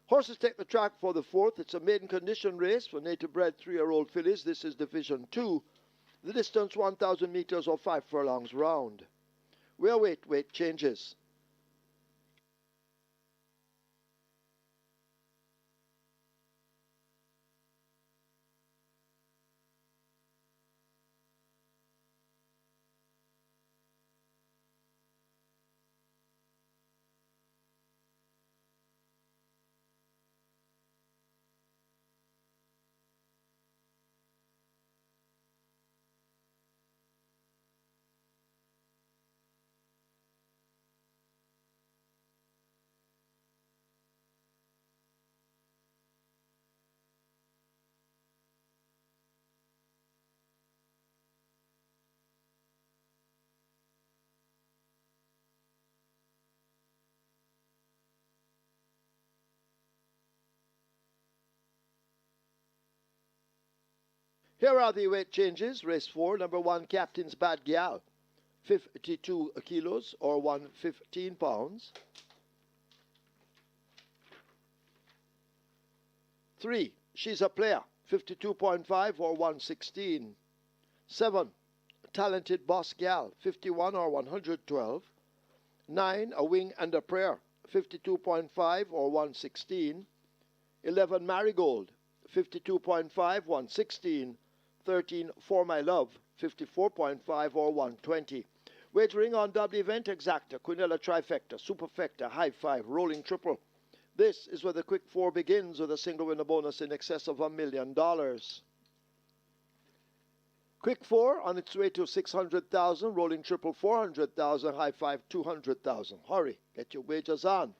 Horses take the track for the 4th. It's a maiden condition race for native bred 3-year-old fillies. This is Division 2. The distance 1,000 meters or 5 furlongs round. We await weight changes. Here are the weight changes. Race 4, number 1, Captain's Bad Gal, 52 kilos or 115 pounds. 3, She's a Player, 52.5 or 116. 7, Talented Boss Gal, 51 or 112. 9, A Wing and a Prayer, 52.5 or 116. 11, Marigold, 52.5, 116. 13, For My Love, 54.5 or 120. Wagering on double event exacta, Quinella trifecta, superfecta, high five, rolling triple. This is where the quick 4 begins with a single winner bonus in excess of $1 million. Quick 4 on its way to 600,000, rolling triple 400,000, high five 200,000. Hurry, get your wagers on.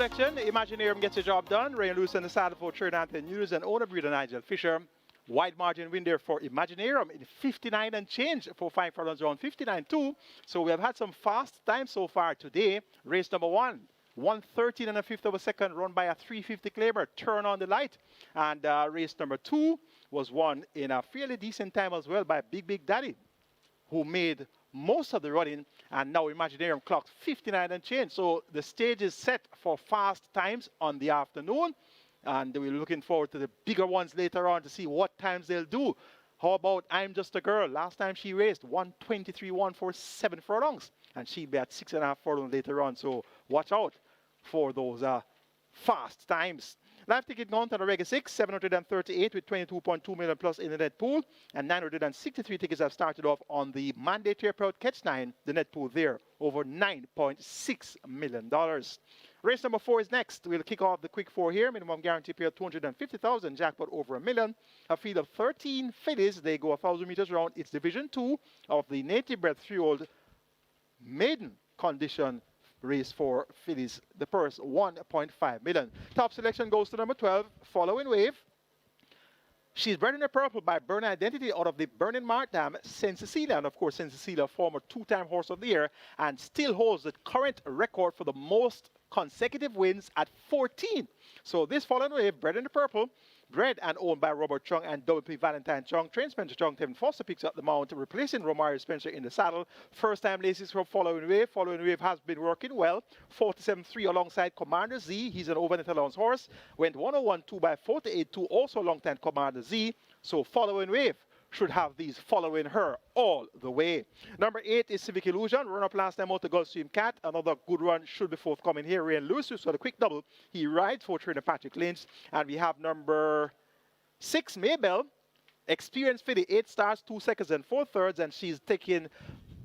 selection, Imaginarium gets the job done. Ray Lewis on the saddle for Trinidad News and owner breeder Nigel Fisher. Wide margin win there for Imaginarium in 59 and change for 5 furlongs round 59.2. So we have had some fast times so far today. Race number 1. 113 and a fifth of a second run by a 350 Claimer. Turn on the light. And race number 2 was won in a fairly decent time as well by Big Daddy, who made most of the running, and now Imaginarium clocked 59 and change. So the stage is set for fast times on the afternoon, and we're looking forward to the bigger ones later on to see what times they'll do. How about I'm Just a Girl? Last time she raced 123.1 for 7 furlongs, and she'll be at 6.5 furlongs later on. So watch out for those fast times. Live ticket count on the Rega 6, 738 with 22.2 million plus in the net pool, and 963 tickets have started off on the mandatory proud catch 9, the net pool there, over $9.6 million. Race number 4 is next. We'll kick off the quick 4 here. Minimum guarantee pair 250,000, jackpot over $1 million. A field of 13 fillies. They go 1,000 meters round. It's Division 2 of the native bred 3-year-old maiden condition race for fillies. The purse 1.5 million. Top selection goes to number 12, Following Wave. She's bred in the purple by Burn Identity out of the Burning Mart Dam, St. Cecilia. And of course, St. Cecilia, former 2-time horse of the year, and still holds the current record for the most consecutive wins at 14. So this Following Wave, bred in the purple, bred and owned by Robert Chung and W.P. Valentine Chung. Train Spencer Chung, Tevin Foster picks up the mount, replacing Romario Spencer in the saddle. First time laces from Following Wave. Following Wave has been working well. 47.3 alongside Commander Z. He's an over net allowance horse. Went 101.2 by 48.2, also long time Commander Z. So Following Wave should have these following her all the way. Number 8 is Civic Illusion. Run up last time out to Gulfstream Cat. Another good run should be forthcoming here. Ray Lewis, who's got a quick double. He rides for trainer Patrick Lynch. And we have number 6, Maybell. Experienced filly, 8 stars, 2 seconds and 4 thirds. And she's taking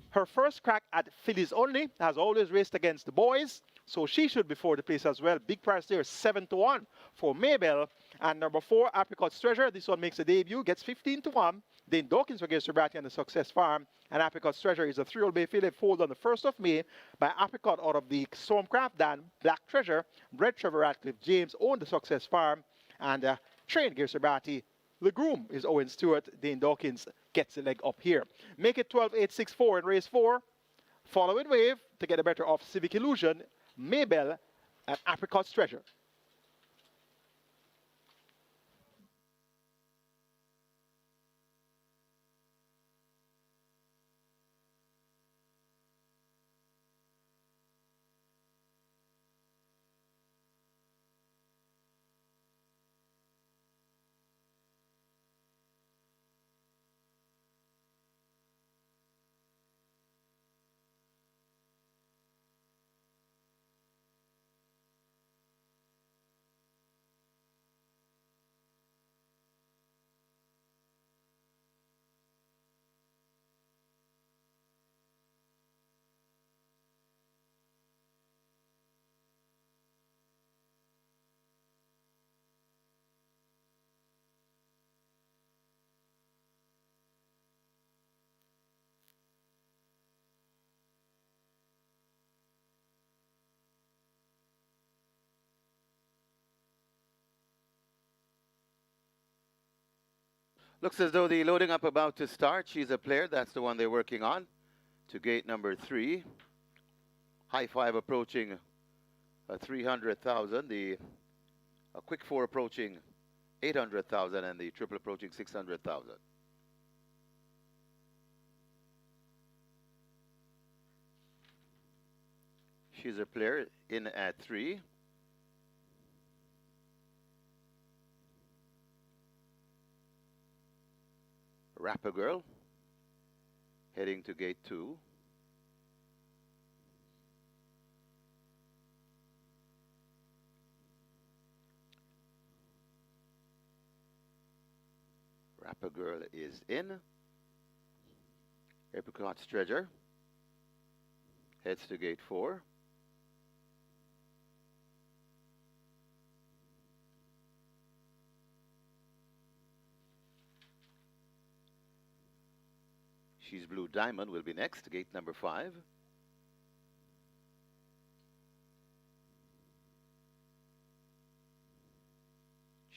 her first crack at fillies only. Has always raced against the boys. So she should be for the place as well. Big price there, 7-1 for Maybell. And number 4, Apricot's Treasure. This one makes a debut, gets 15-1. Dane Dawkins for Gersobati and the Success Farm. And Apricot's Treasure is a 3-year-old bay filly foaled on the 1st of May by Apricot out of the Stormcraft Dan, Black Treasure, bred Trevor Ratcliffe James, owned the Success Farm, and trained Gersobati. The groom is Owen Stewart. Dane Dawkins gets the leg up here. Make it 12-8-6-4 in race 4. Following Wave to get the better of Civic Illusion, Maybell, and Apricot's Treasure. Looks as though the loading up about to start. She's a player. That's the one they're working on. To gate number 3. High 5 approaching 300,000. The quick 4 approaching 800,000, and the triple approaching 600,000. She's a player in at 3. Rapper Girl heading to gate 2. Rapper Girl is in. Apricot's Treasure heads to gate 4. She's Blue Diamond will be next, gate number 5.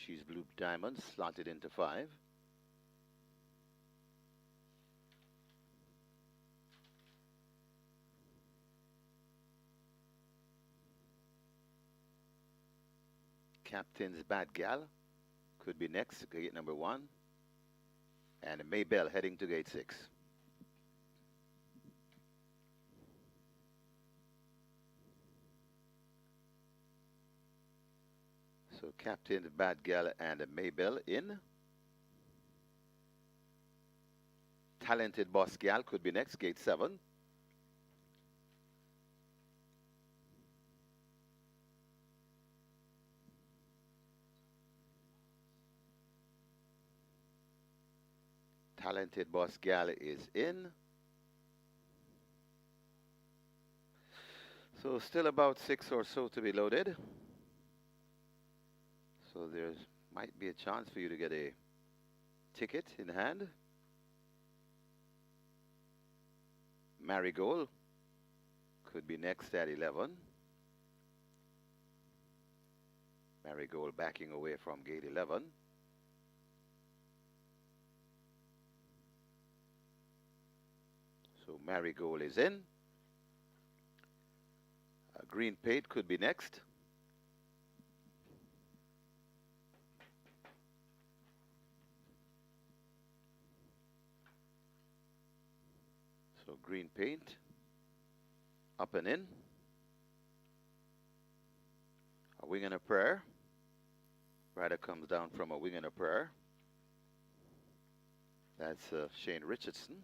She's Blue Diamond, slotted into 5. Captain's Bad Gal could be next, gate number 1. And Maybell heading to gate 6. So Captain Bad Gal and Maybell in. Talented Boss Gal could be next, gate 7. Talented Boss Gal is in. So still about 6 or so to be loaded. So there might be a chance for you to get a ticket in hand. Marigold could be next at 11. Marigold backing away from gate 11. So Marigold is in. Green Paid could be next. So Green Paint up and in. A Wing and a Prayer. Rider comes down from a Wing and a Prayer. That's Shane Richardson.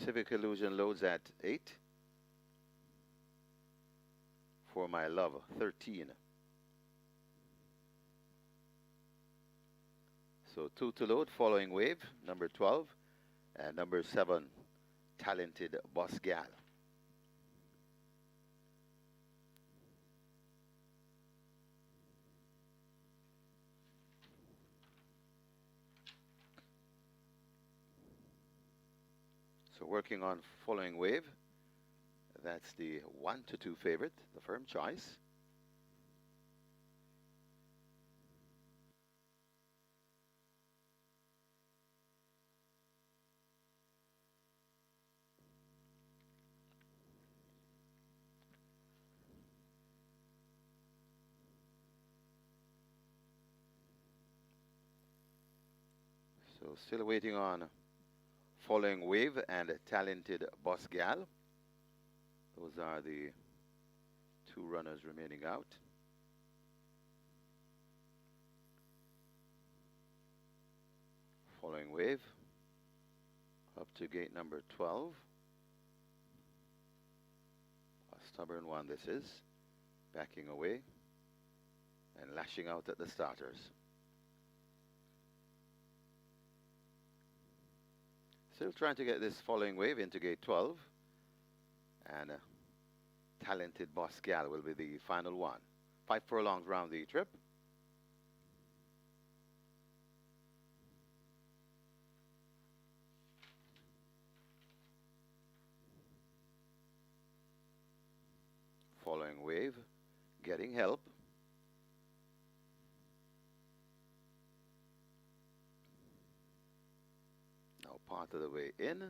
Civic Illusion loads at 8. For My Love, 13. So 2 to load, Following Wave, number 12. And number 7, Talented Boss Gal. So working on Following Wave. That's the 1 to 2 favorite, the firm choice. So still waiting on Following Wave and Talented Boss Gal. Those are the 2 runners remaining out. Following Wave up to gate number 12. A stubborn one this is, backing away and lashing out at the starters. Still trying to get this Following Wave into gate 12. And Talented Boss Gal will be the final one. 5 furlongs round the trip. Following Wave, getting help. Now part of the way in.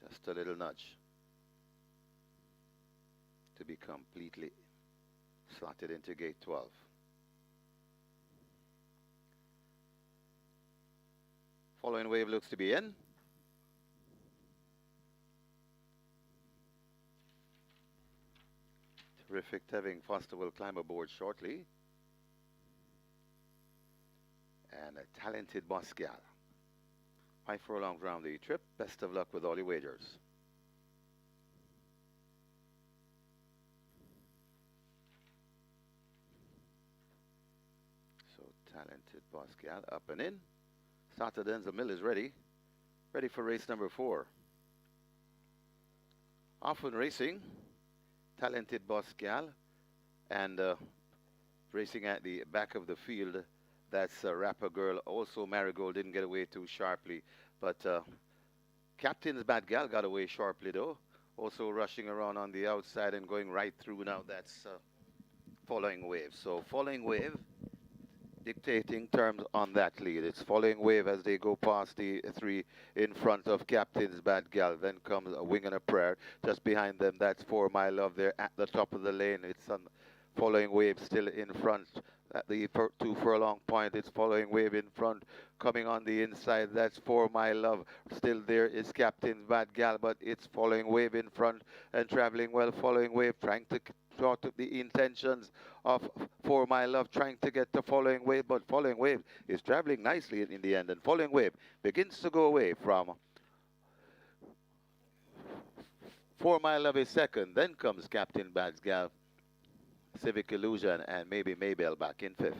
Just a little nudge to be completely slotted into gate 12. Following Wave looks to be in. Terrific. Tevin Foster will climb aboard shortly. And a Talented Boss Gal. 5 furlongs round the trip. Best of luck with all your wagers. So Talented Boss Gal up and in. Starter Denzel Mill is ready. Ready for race number 4. Often racing. Talented Boss Gal. And racing at the back of the field That's Rapper Girl. Also, Marigold didn't get away too sharply. But Captain's Bad Gal got away sharply, though. Also rushing around on the outside and going right through now. That's Following Wave. So Following Wave dictating terms on that lead. It's Following Wave as they go past the three in front of Captain's Bad Gal. Then comes A Wing and a Prayer. Just behind them, that's For My Love. They're at the top of the lane. It's on Following Wave still in front. At the 2 furlong point, it's Following Wave in front. Coming on the inside, that's For My Love. Still there is Captain's Bad Gal, but it's Following Wave in front and traveling well. Following Wave trying to sort of the intentions of For My Love, trying to get to Following Wave, but Following Wave is traveling nicely in the end, and Following Wave begins to go away from For My Love is second, then comes Captain Bad Gal, Civic Illusion, and maybe Maybell back in fifth.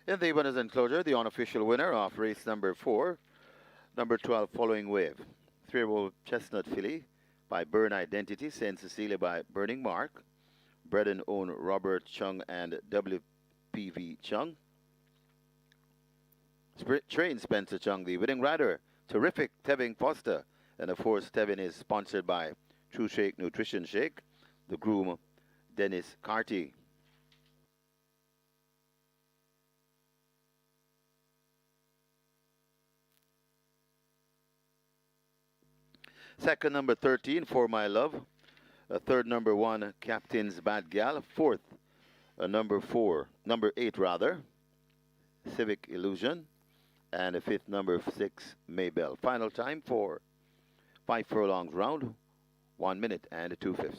In the winner's enclosure, the unofficial winner of race number 4, number 12, Following Wave. 3-year-old Chestnut Filly by Burn Identity, St. Cecilia by Burning Mark, bred and owned Robert Chung and WPV Chung. Train Spencer Chung, the winning rider. Terrific Tevin Foster. And of course, Tevin is sponsored by True Shake Nutrition Shake, the groom Dennis Carty. Second, number 13, For My Love. Third, number 1, Captain's Bad Gal. Fourth, number 8 rather, Civic Illusion. And the fifth, number 6, Maybell. Final time for 5 furlongs round, 1 minute and 2/5.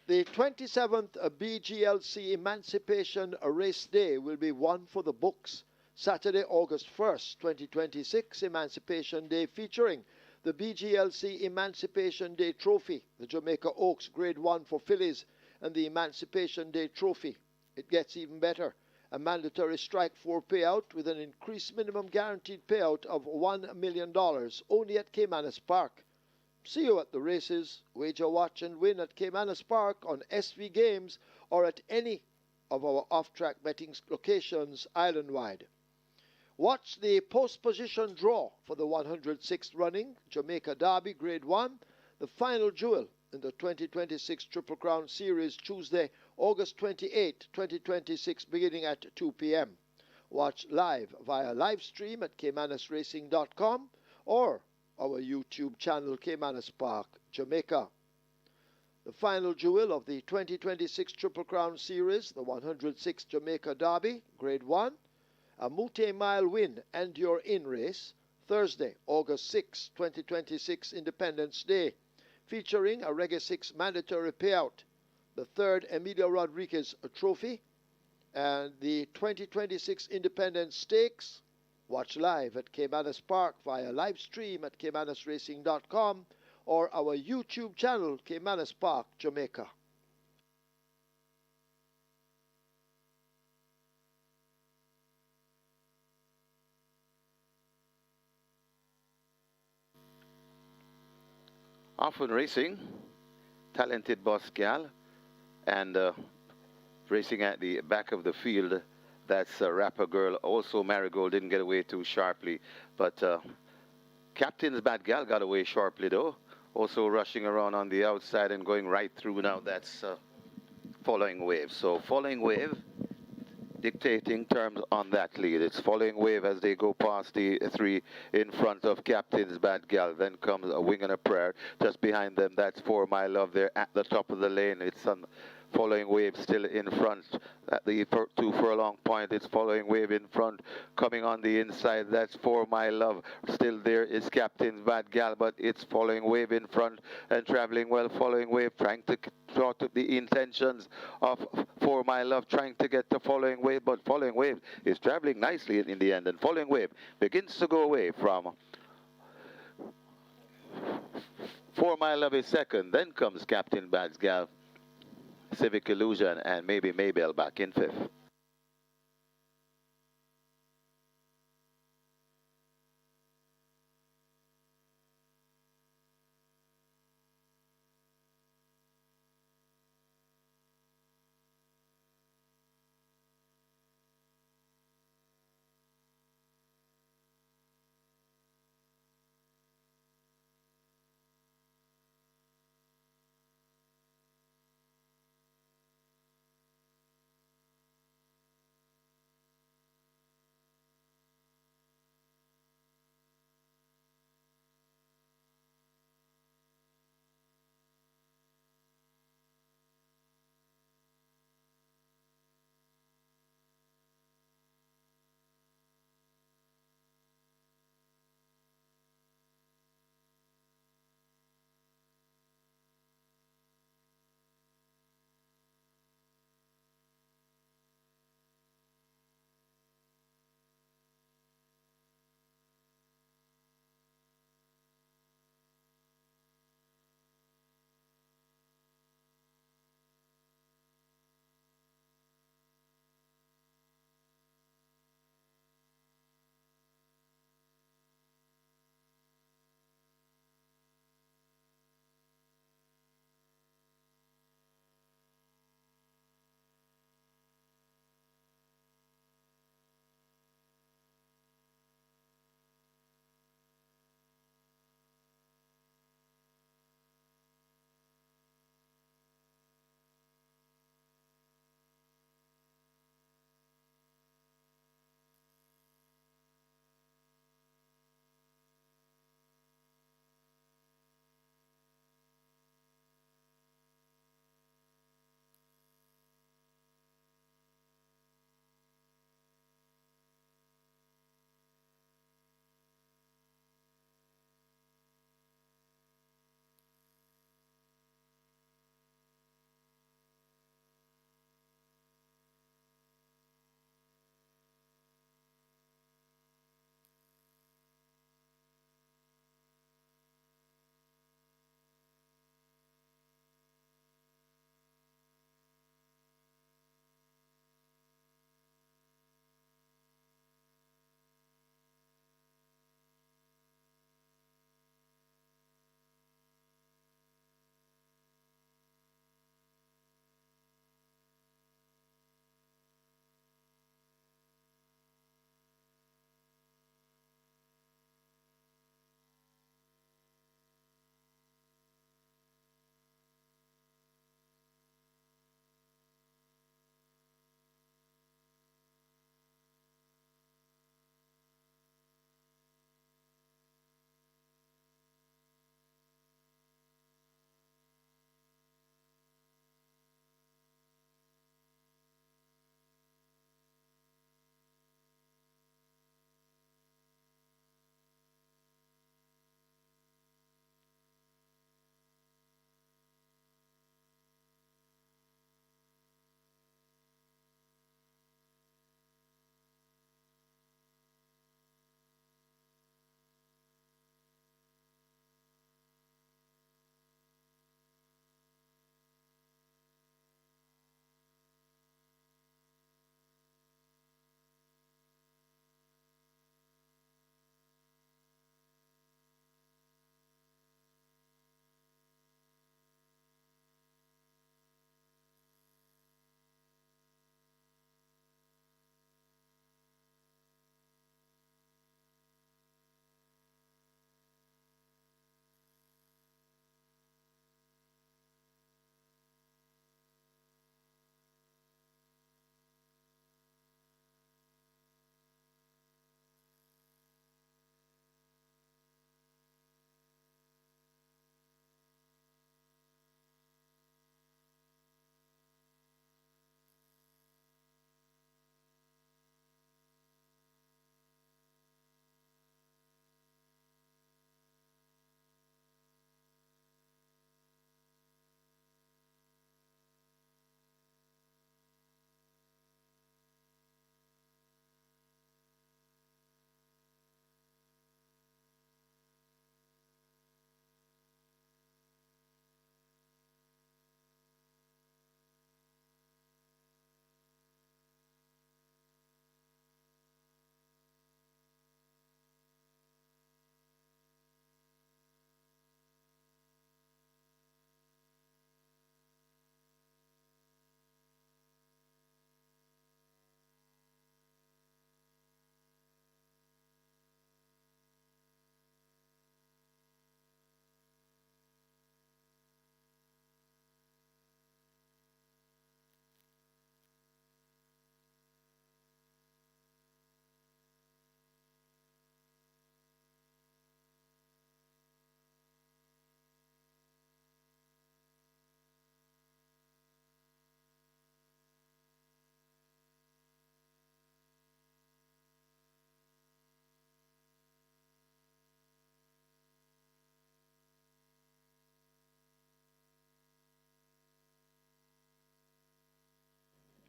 The 27th BGLC Emancipation Race Day will be one for the books. Saturday, August 1st, 2026, Emancipation Day featuring the BGLC Emancipation Day Trophy, the Jamaica Oaks Grade 1 for fillies, and the Emancipation Day Trophy. It gets even better. A mandatory strike 4 payout with an increased minimum guaranteed payout of $1 million only at Caymanas Park. See you at the races. Wager, watch and win at Caymanas Park on SV Games or at any of our off-track betting locations island-wide. Watch the post-position draw for the 106th running Jamaica Derby Grade 1, the final jewel in the 2026 Triple Crown Series, Tuesday, August 28, 2026, beginning at 2 p.m. Watch live via live stream at caymanasracing.com or our YouTube channel, Caymanas Park, Jamaica. The final jewel of the 2026 Triple Crown Series, the 106th Jamaica Derby, Grade 1, a multi-mile win and your in race, Thursday, August 6, 2026, Independence Day, featuring a Reggae 6 mandatory payout, the third Emilio Rodriguez Trophy, and the 2026 Independence Stakes. Watch live at Caymanas Park via live stream at caymanasracing.com or our YouTube channel, Caymanas Park, Jamaica. Often racing, talented boss gal, and racing at the back of the field. That's a rapper girl. Also, Marigold didn't get away too sharply, but Captain's Bad Gal got away sharply though. Also rushing around on the outside and going right through now. That's Following Wave. So Following Wave dictating terms on that lead. It's Following Wave as they go past the three in front of Captain's Bad Gal. Then comes A Wing and a Prayer. Just behind them, that's For My Love. They're at the top of the lane. It's on Following Wave still in front at the 2 furlong point. It's Following Wave in front. Coming on the inside, that's For My Love. Still there is Captain's Bad Gal, but it's Following Wave in front and traveling well. Following Wave trying to sort of the intentions of For My Love, trying to get to Following Wave, but Following Wave is traveling nicely in the end, and Following Wave begins to go away from For My Love is second. Then comes Captain Bad Gal, Civic Illusion, and maybe Maybell back in fifth.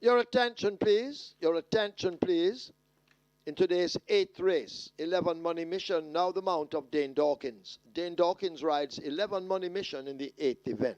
Your attention, please. Your attention, please. In today's 8th race, 11 Money Mission, now the mount of Dane Dawkins. Dane Dawkins rides 11 Money Mission in the 8th event.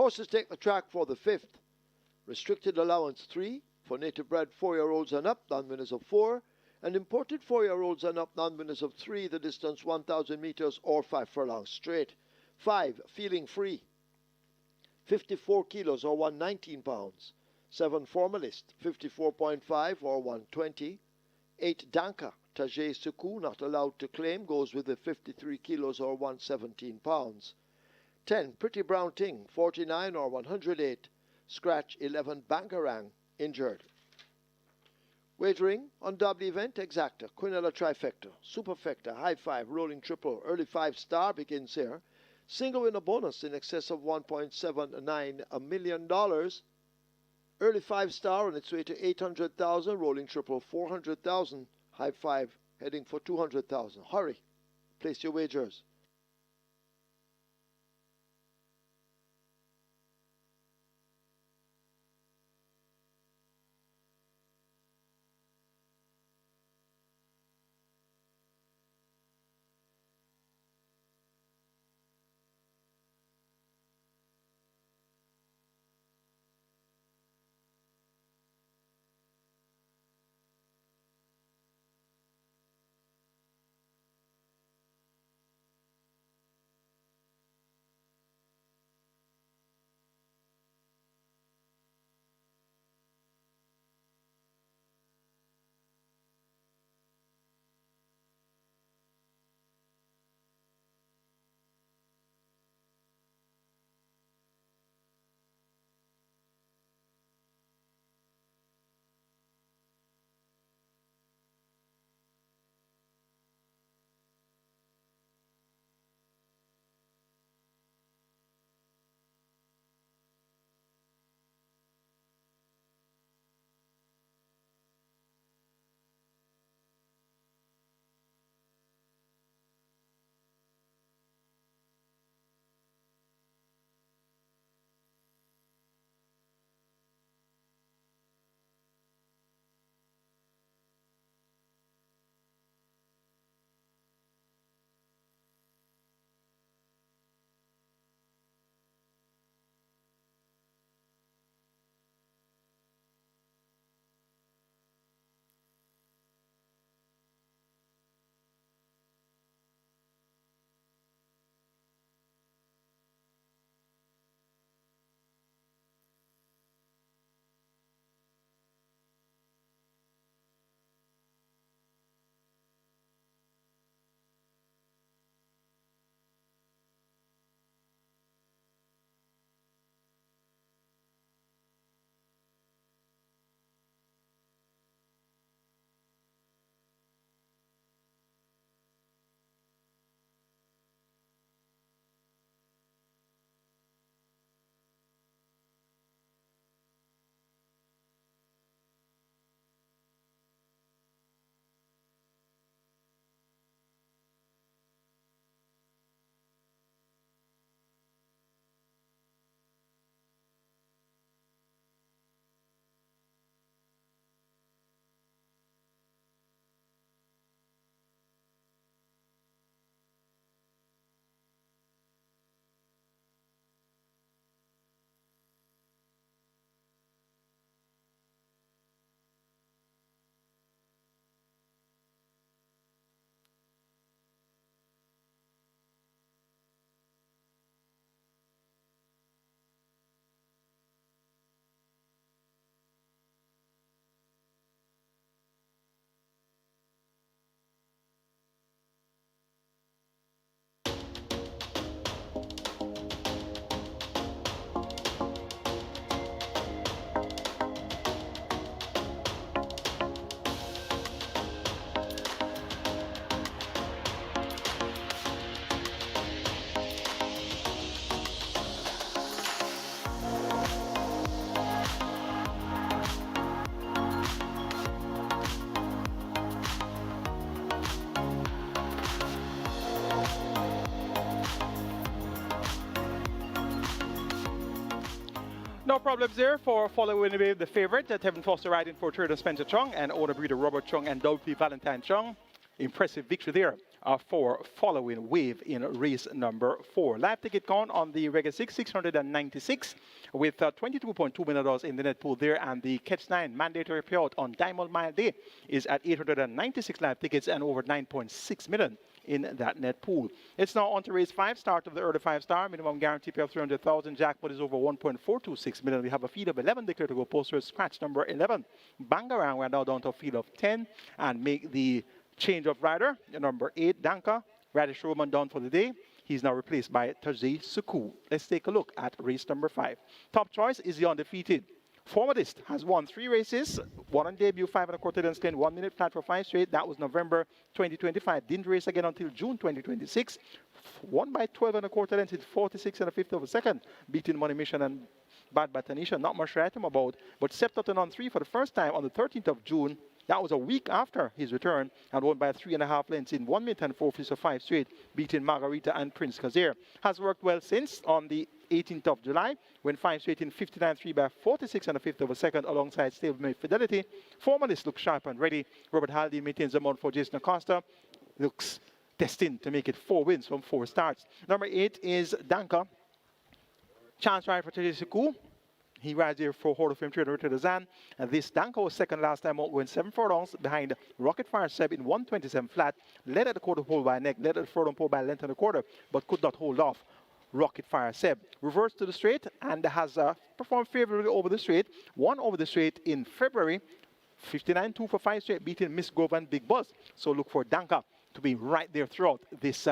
horses take the track for the 5th. Restricted allowance 3 for native bred 4-year-olds and up, non-winners of 4, and imported 4-year-olds and up, non-winners of 3, the distance 1,000 meters or 5 furlongs straight. 5, feeling free, 54 kilos or 119 pounds. 7, formalist, 54.5 or 120. 8, Danka, Tajay Suku, not allowed to claim, goes with the 53 kilos or 117 pounds. 10, Pretty Brown Ting, 49 or 108. Scratch 11, Bangarang, injured. Wagering on double event, exacta, quinella trifecta, superfecta, high 5, rolling triple, early 5 star begins here. Single winner bonus in excess of $1.79 million. Early 5 star on its way to 800,000, rolling triple 400,000, high 5 heading for 200,000. Hurry, place your wagers. No problems there for following the favorite at Heaven Foster riding for trader Spencer Chung and order breeder Robert Chung and WP Valentine Chung. Impressive victory there for following wave in race number 4. Live ticket count on the Reggae 6, 696 with $22.2 million in the net pool there, and the Catch 9 mandatory payout on Diamond Mile Day is at 896 live tickets and over 9.6 million in that net pool. It's now on to race 5, start of the early 5-star, minimum guarantee pay of 300,000. Jackpot is over 1.426 million. We have a field of 11 declared to go. Poster scratch number 11. Bangarang, we're now down to a field of 10 and make the change of rider. Number 8, Danka, Radish Roman down for the day. He's now replaced by Tajay Suku. Let's take a look at race number 5. Top choice is the undefeated Formalist, has won 3 races, one on debut, 5 1/4 lengths, 1 minute flat for 5 straight. That was November 2025. Didn't race again until June 2026. Won by 12 1/4 lengths in 46 1/5 of a second, beating Money Mission and Bad Batanisha. Not much to write him about, but stepped up and on 3 for the first time on the 13th of June. That was a week after his return and won by 3 1/2 lengths in 1 minute and 4 fifths of 5 straight, beating Margarita and Prince Kazir. Has worked well since on the 18th of July, when 5 straight in 59.3 by 46 1/5 of a second alongside stablemate Fidelity. Formalist looks sharp and ready. Robert Haldy maintains the mount for Jason Acosta. Looks destined to make it 4 wins from 4 starts. Number 8 is Danka. Chance ride for Tajisiku. He rides here for Hall of Fame trainer Richard Azan. And this Danko was second last time out, went 7 furlongs behind Rocket Fire Seb in 127 flat. Led at the quarter pole by neck, led at the furlong pole by length and a quarter, but could not hold off Rocket Fire Seb. Reversed to the straight and has performed favorably over the straight. Won over the straight in February. 59.2 for 5 straight, beating Miss Grove and Big Buzz. So look for Danka to be right there throughout this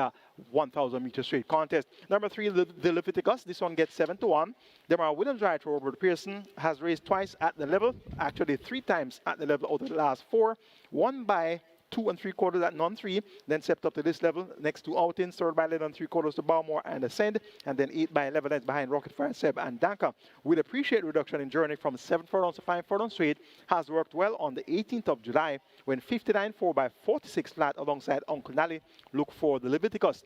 1,000 meter straight contest. Number 3, the Leviticus. This one gets 7 to 1. Demar Williams ride for Robert Pearson has raced twice at the level, actually 3 times at the level out of the last 4. Won by 2 3/4 at non-3, then stepped up to this level. Next 2 outings, 3rd by 11 3/4 to Balmore and Ascend, and then 8 by 11 lengths behind Rocket Fire Seb and Danka. Will appreciate reduction in journey from 7 furlongs to 5 furlongs straight. Has worked well on the 18th of July when 59.4 by 46 flat alongside Uncle Nally. Look for the Leviticus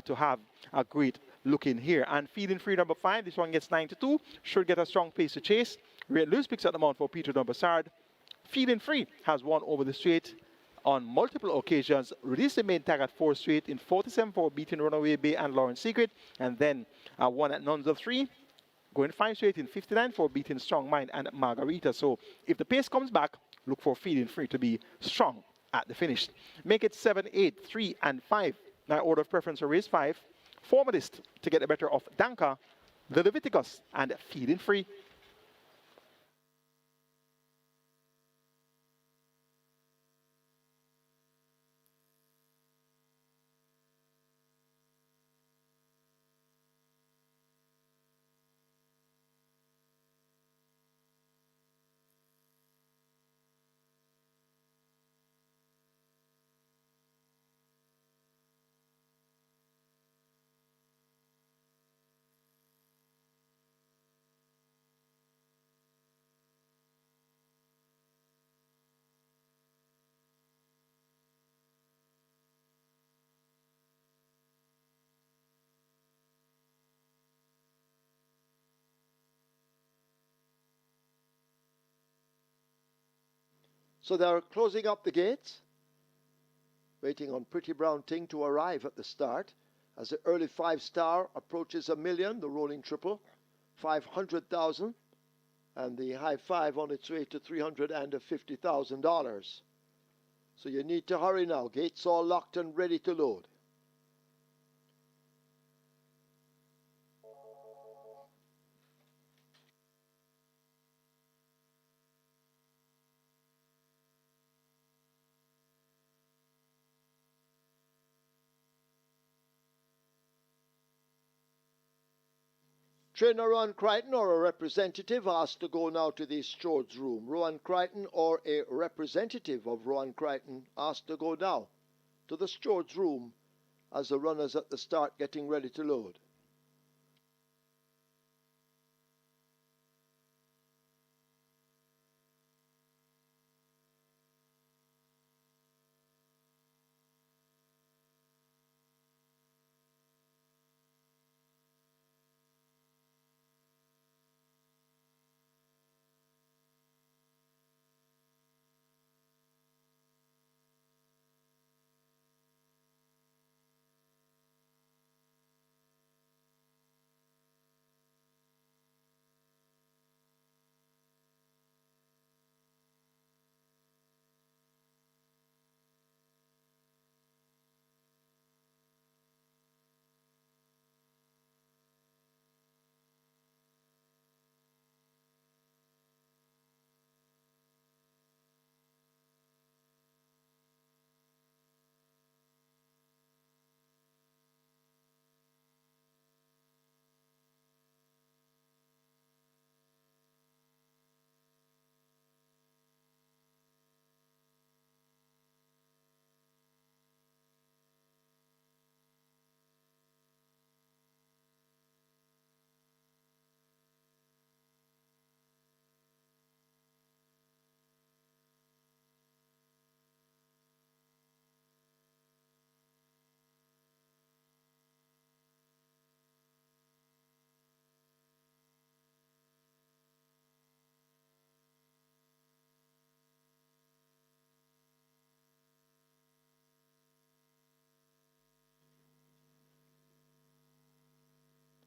to have a great look in here. And feeding free number 5, this one gets 9 to 2. Should get a strong pace to chase. Ray Lewis picks up the mount for Peter Dumbasard. Feeding free has won over the straight on multiple occasions, released the main tag at 4 straight in 47.4, beating Runaway Bay and Lawrence Secret, and then won at Nuns of 3, going 5 straight in 59.4, beating Strong Mind and Margarita. So if the pace comes back, look for Feeding Free to be strong at the finish. Make it 7, 8, 3, and 5. Now order of preference for race 5. Formalist to get the better of Danka, the Leviticus, and Feeding Free. So they're closing up the gates, waiting on Pretty Brown Ting to arrive at the start. As the early 5-star approaches $1 million, the rolling triple, 500,000, and the high 5 on its way to $350,000. So you need to hurry now. Gates all locked and ready to load. Trainer Rowan Crichton or a representative asked to go now to the stewards room. Rowan Crichton or a representative of Rowan Crichton asked to go now to the stewards room as the runners at the start getting ready to load.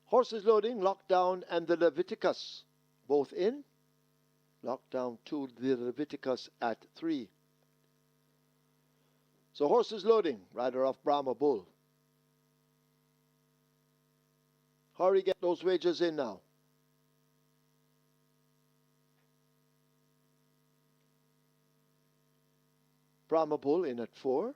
Horses loading, Lockdown and the Leviticus. Both in. Lockdown to the Leviticus at 3. So horses loading, rider of Brahma Bull. Hurry, get those wagers in now. Brahma Bull in at 4.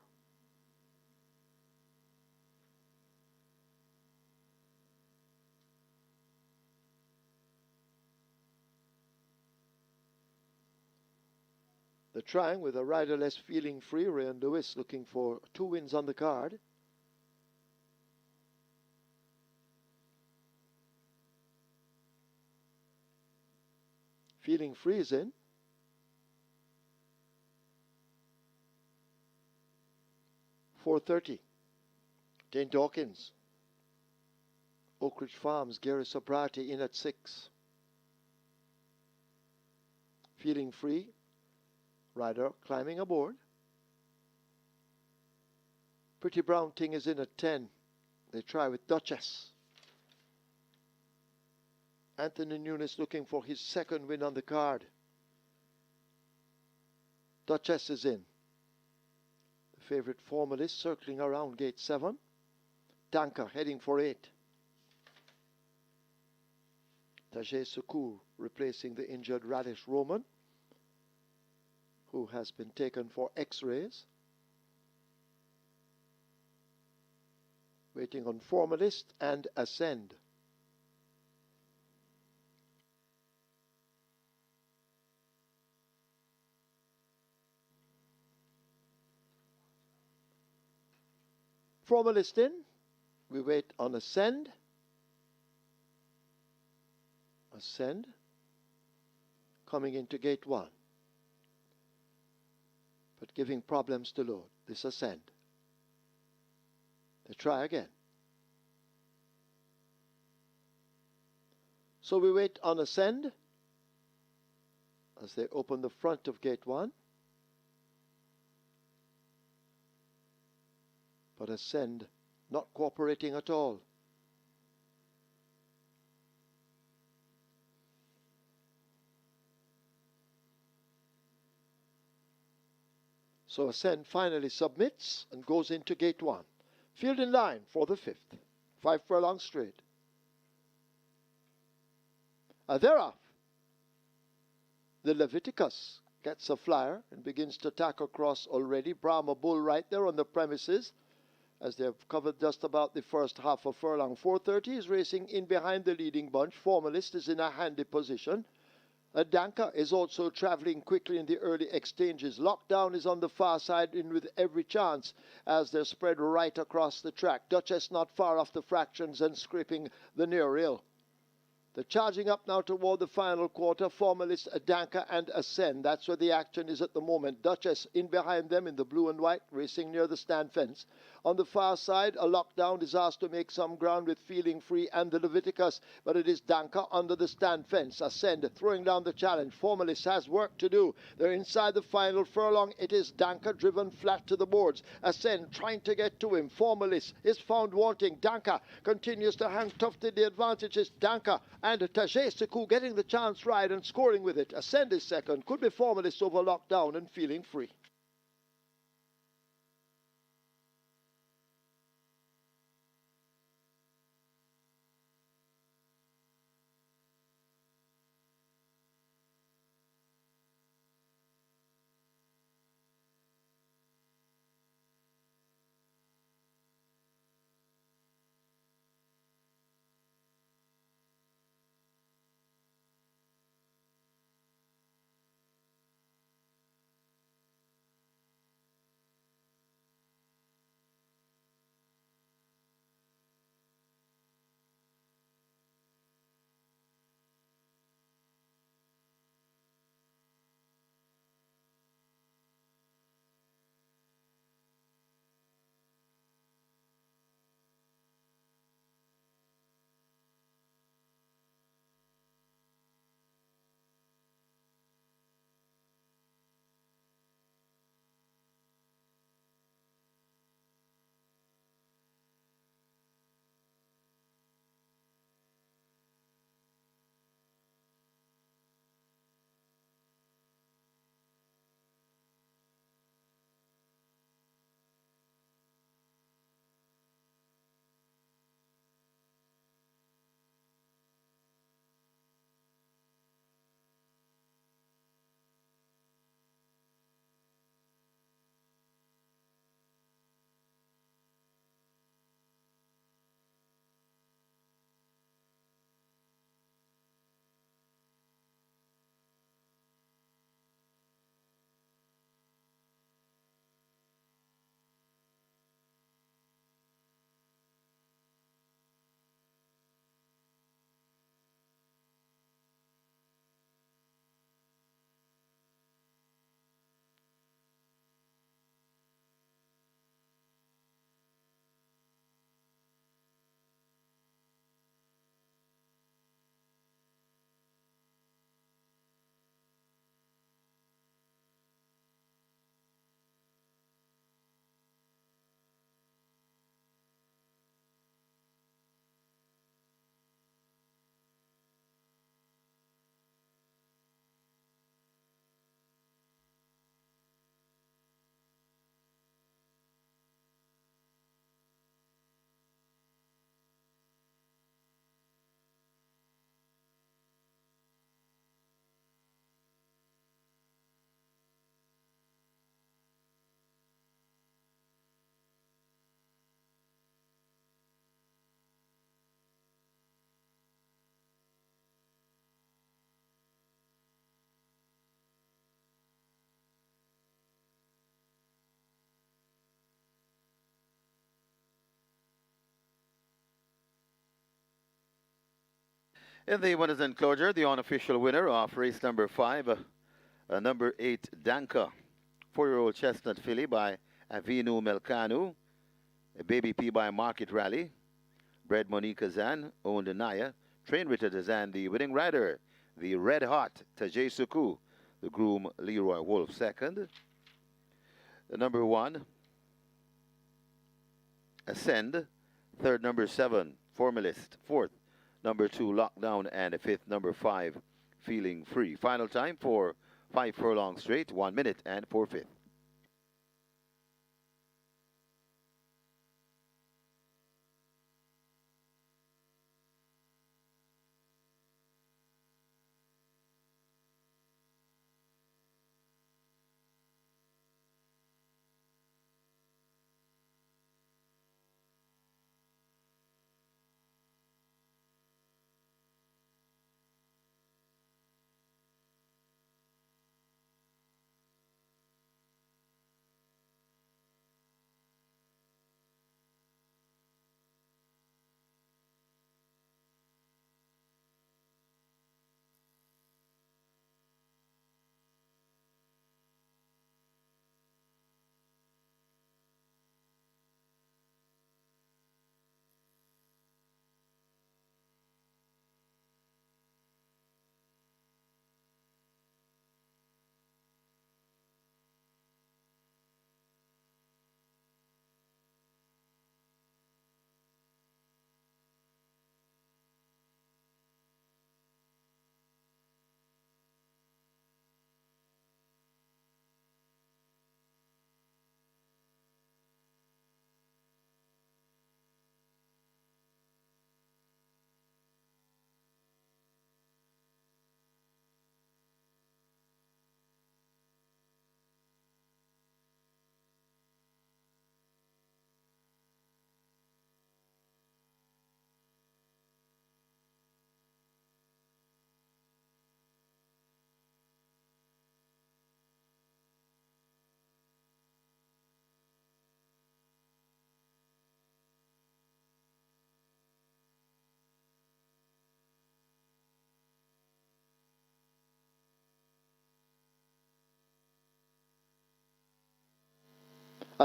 The trying with a riderless Feeling Free, Ray and Lewis looking for 2 wins on the card. Feeling Free is in. $4.30. Dane Dawkins. Oak Ridge Farms, Gary Sobrati in at 6. Feeling Free, rider climbing aboard. Pretty Brown Thing is in at 10. They try with Duchess. Anthony Nunes looking for his 2nd win on the card. Duchess is in. The favorite formalist circling around gate 7. Danka heading for 8. Tajay Sukur replacing the injured Radish Roman, who has been taken for X-rays. Waiting on Formalist and Ascend. Formalist in. We wait on Ascend. Ascend. Coming into gate 1. But giving problems to load. This Ascend. They try again. So we wait on Ascend as they open the front of gate 1. But Ascend not cooperating at all. So Ascend finally submits and goes into gate 1. Field in line for the 5th. 5 furlong straight. Thereof, the Leviticus gets a flyer and begins to tack across already. Brahma Bull right there on the premises, as they have covered just about the first half of furlong. 4:30 is racing in behind the leading bunch. Formalist is in a handy position. Danka is also traveling quickly in the early exchanges. Lockdown is on the far side in with every chance as they're spread right across the track. Duchess not far off the fractions and scraping the near rail. They're charging up now toward the final quarter. Formalist, Danka and Ascend. That's where the action is at the moment. Duchess in behind them in the blue and white, racing near the stand fence. On the far side, a Lockdown is asked to make some ground with Feeling Free and the Leviticus, but it is Danka under the stand fence. Ascend throwing down the challenge. Formalist has work to do. They're inside the final furlong. It is Danka driven flat to the boards. Ascend trying to get to him. Formalist is found wanting. Danka continues to hang tough to the advantage. It's Danka and Tajay Sekou getting the chance ride and scoring with it. Ascend is 2nd. Could be Formalist over Lockdown and Feeling Free. In the winners' enclosure, the unofficial winner of race number 5, number 8, Danka, 4-year-old chestnut filly by Avinu Melkanu, a baby P by Market Rally, bred Monica Zan, owned Naya, trained Richard Zan, the winning rider, the red hot Tajay Suku, the groom Leroy Wolf, second. The number 1, Ascend, third, number 7, Formalist, fourth, number 2, Lockdown, and fifth, number 5, Feeling Free. Final time for 5 furlong straight, 1 minute and 4/5.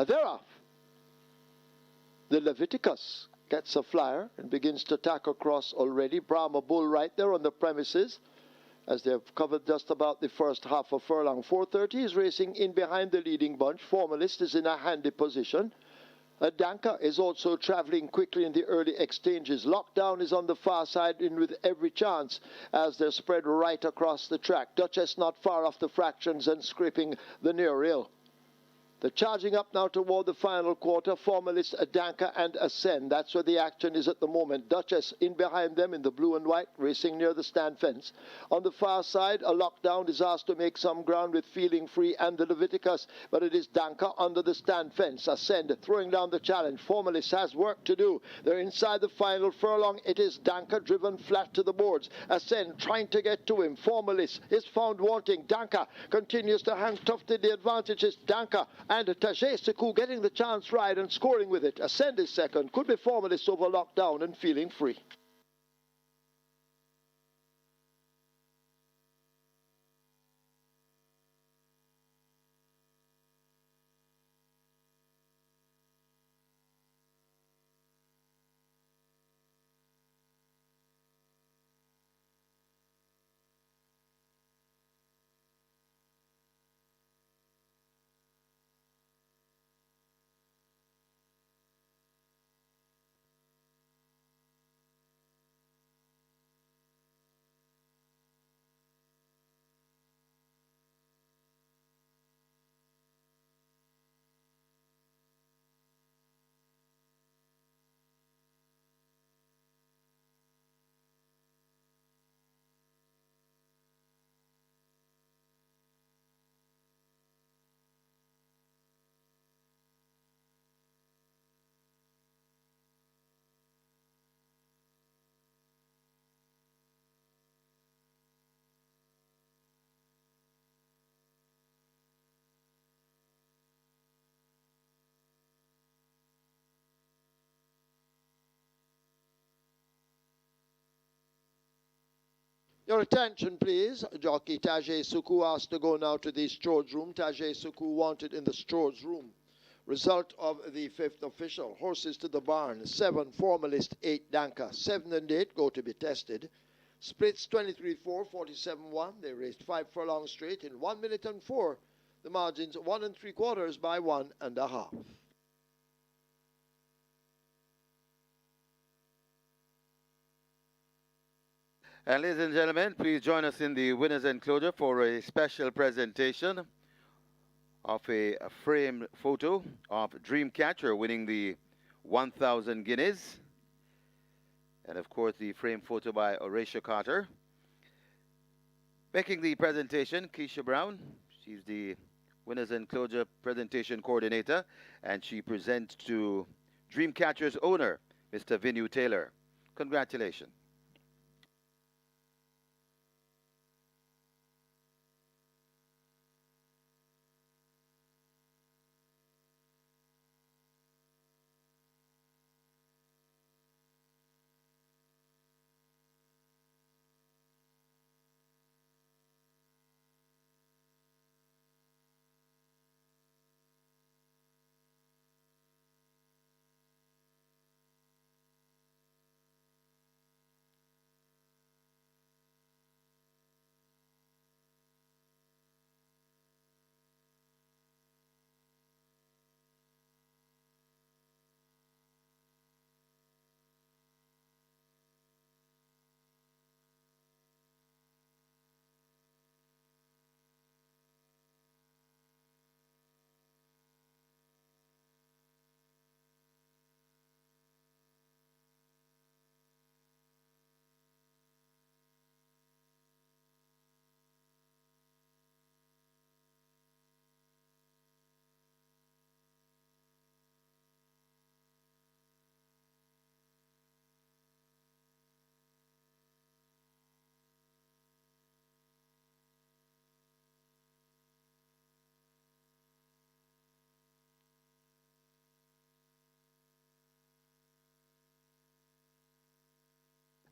Thereof, the Leviticus gets a flyer and begins to tack across already. Brahma Bull right there on the premises, as they've covered just about the first half of furlong. 4:30 is racing in behind the leading bunch. Formalist is in a handy position. Danka is also traveling quickly in the early exchanges. Lockdown is on the far side in with every chance as they're spread right across the track. Duchess not far off the fractions and scraping the near rail. They're charging up now toward the final quarter. Formalist, Danka, and Ascend. That's where the action is at the moment. Duchess in behind them in the blue and white, racing near the stand fence. On the far side, a Lockdown is asked to make some ground with Feeling Free and the Leviticus, but it is Danka under the stand fence. Ascend throwing down the challenge. Formalist has work to do. They're inside the final furlong. It is Danka driven flat to the boards. Ascend trying to get to him. Formalist is found wanting. Danka continues to hang tough to the advantage. It's Danka and Tajay Sekou getting the chance right and scoring with it. Ascend is second. Could be Formalist over Lockdown and Feeling Free. Your attention, please. Jockey Tajay Suku asked to go now to the stewards room. Tajay Suku wanted in the stewards room. Result of the fifth official. Horses to the barn. 7 Formalist, 8 Danka. 7 and 8 go to be tested. Splits 23-4, 47-1. They raced 5 furlongs straight in 1 minute and 4. The margins 1 3/4 by 1.5. And ladies and gentlemen, please join us in the winner's enclosure for a special presentation of a framed photo of Dreamcatcher winning the 1,000 guineas. And of course, the framed photo by Horatio Carter. Making the presentation, Keisha Brown. She's the winner's enclosure presentation coordinator, and she presents to Dreamcatcher's owner, Mr. Vinu Taylor. Congratulations.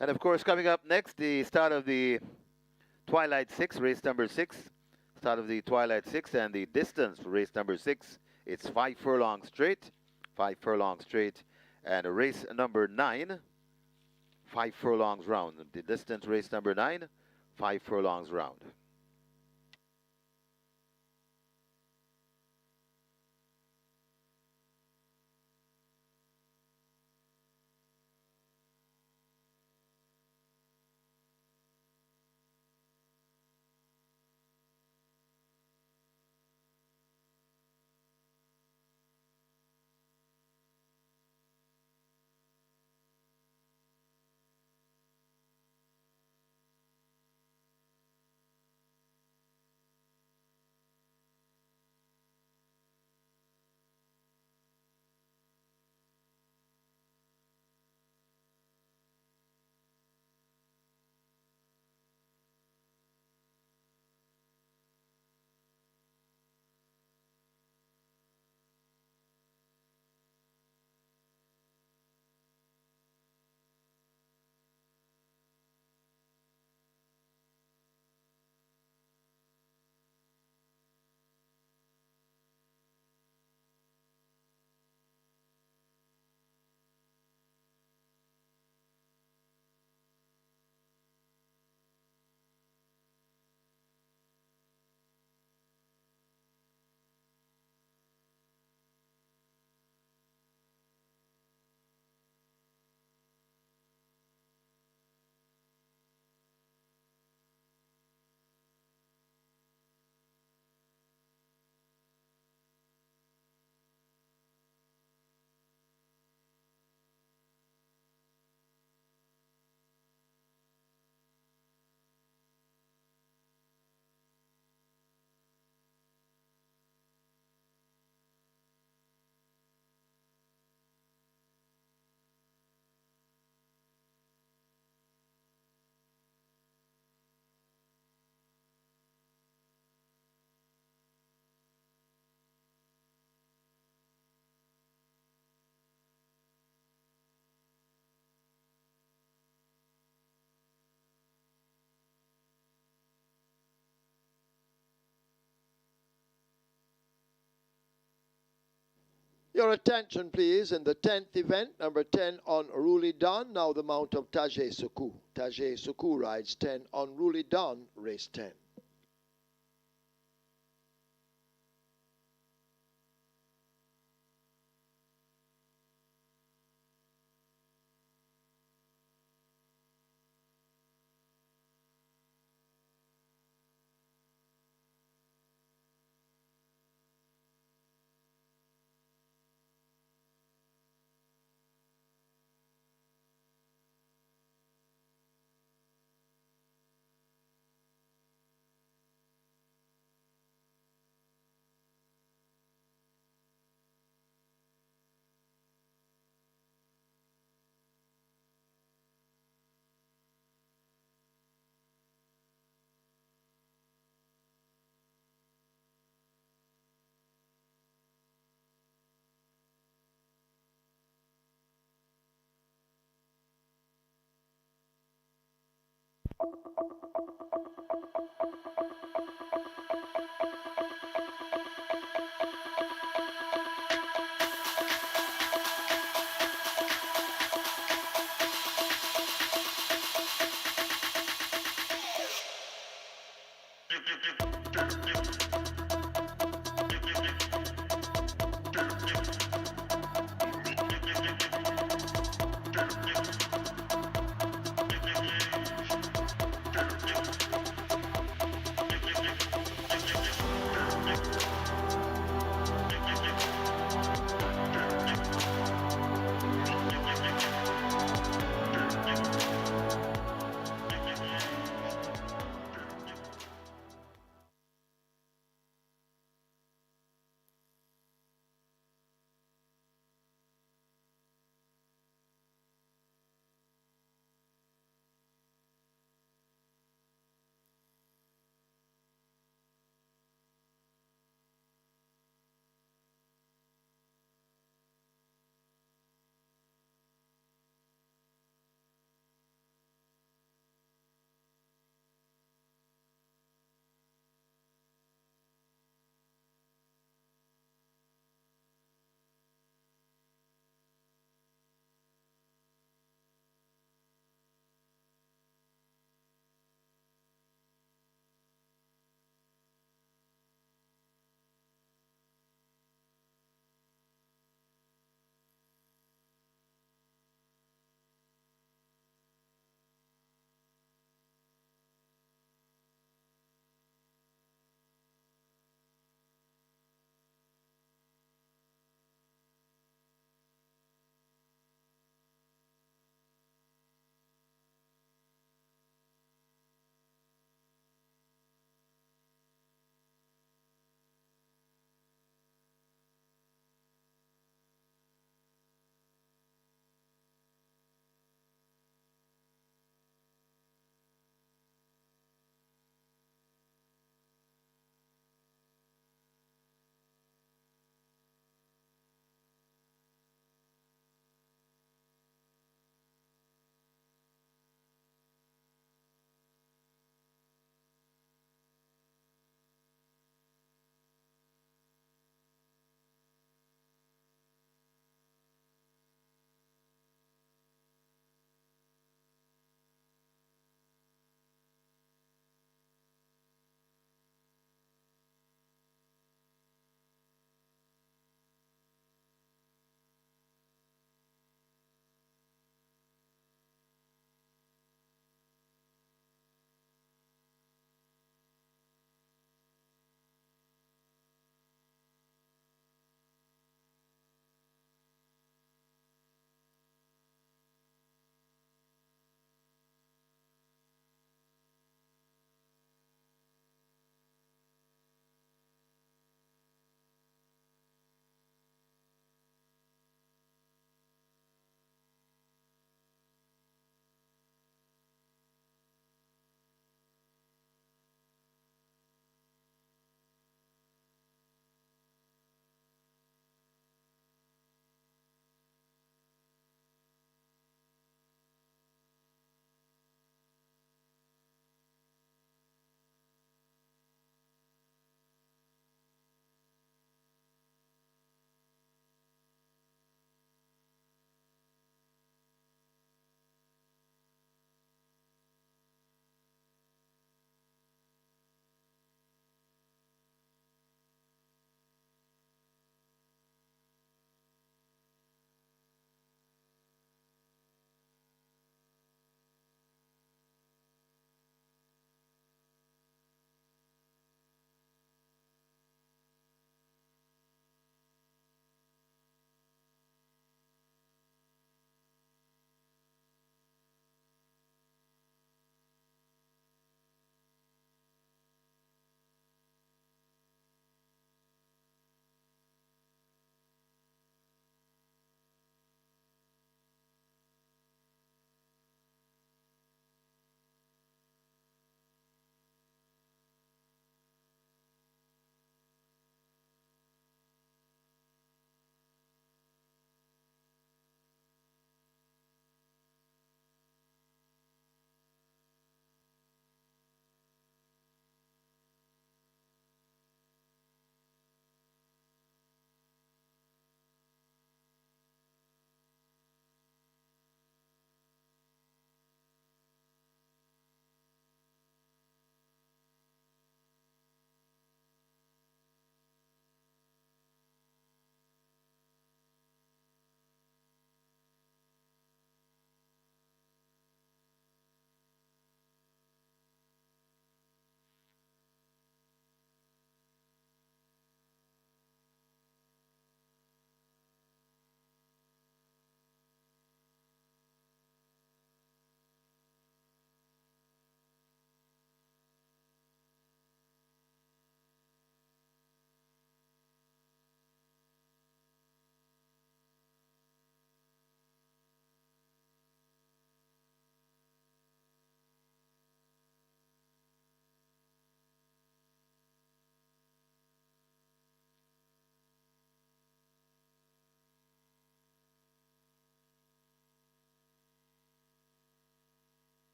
And of course, coming up next, the start of the Twilight 6, race number 6. Start of the Twilight 6 and the distance for race number 6. It's 5 furlongs straight. 5 furlongs straight. And race number 9, 5 furlongs round. The distance race number 9, 5 furlongs round. Your attention, please, in the 10th event, number 10 Unruly Don, now the mount of Tajay Suku. Tajay Suku rides 10 Unruly Don, race 10.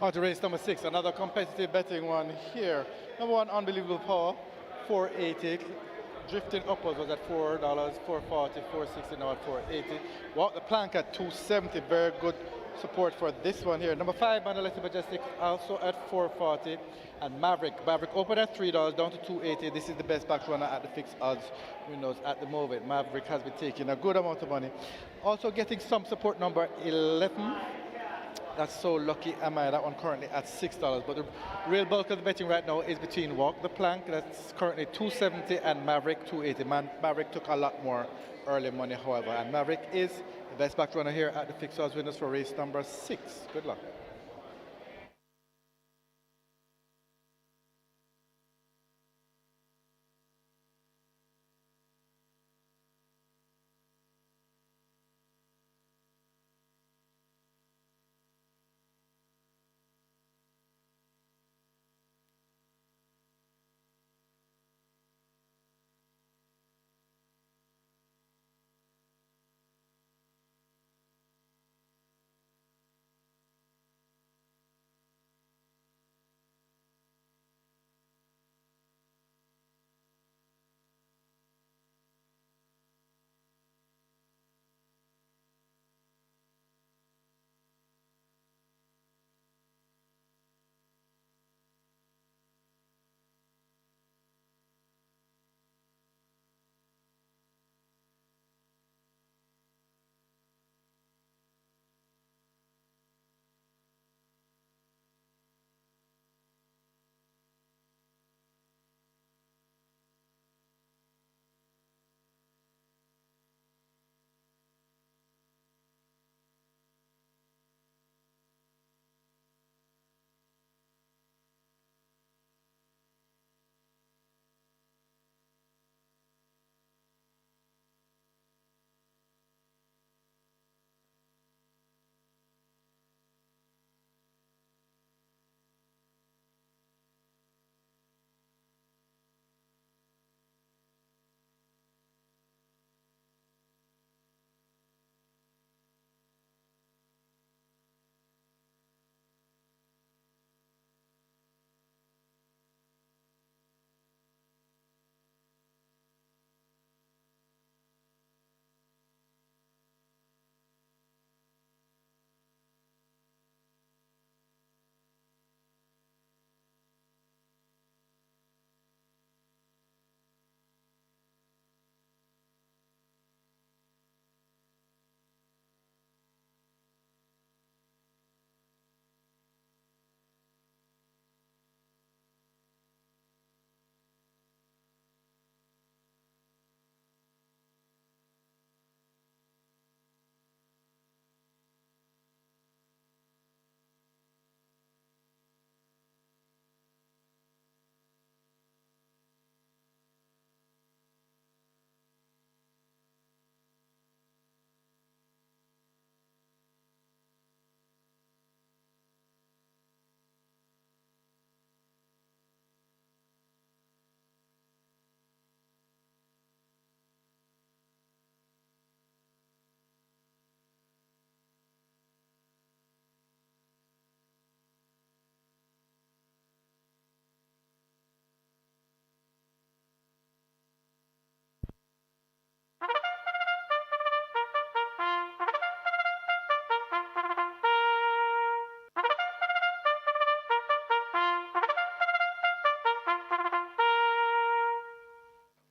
On to race number 6, another competitive betting one here. Number 1, Unbelievable Power, 480. Drifting upwards was at $4, 440, 460, now at 480. Walk the plank at 270, very good support for this one here. Number 5, Manaleti Majestic, also at 440. And Maverick opened at $3, down to 280. This is the best back runner at the fixed odds windows at the moment. Maverick has been taking a good amount of money. Also getting some support, number 11. That's So Lucky Am I, that one currently at $6. But the real bulk of the betting right now is between Walk the Plank, that's currently 270, and Maverick 280. Maverick took a lot more early money, however, and Maverick is the best back runner here at the fixed odds winners for race number 6. Good luck.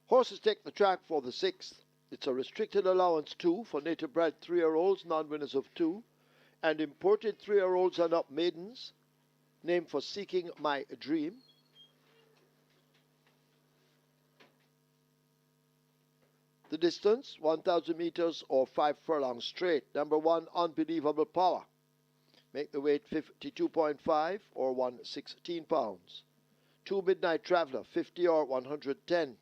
Horses take the track for the 6th. It's a restricted allowance 2 for native bred 3-year-olds, non-winners of 2, and imported 3-year-olds and up maidens, named for Seeking My Dream. The distance, 1,000 meters or 5 furlongs straight. Number 1, Unbelievable Power. Make the weight 52.5 or 116 pounds. 2, Midnight Traveler, 50 or 110.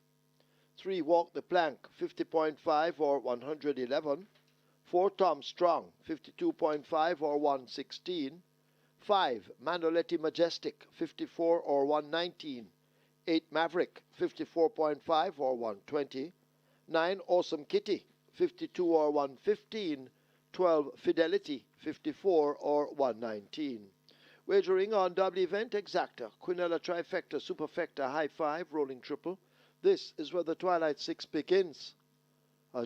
3, Walk the Plank, 50.5 or 111. 4, Tom Strong, 52.5 or 116. 5, Manoletti Majestic, 54 or 119. 8, Maverick, 54.5 or 120. 9, Awesome Kitty, 52 or 115. 12, Fidelity, 54 or 119. Wagering on double event exacta, quinella trifecta, superfecta, high five, rolling triple. This is where the Twilight 6 begins.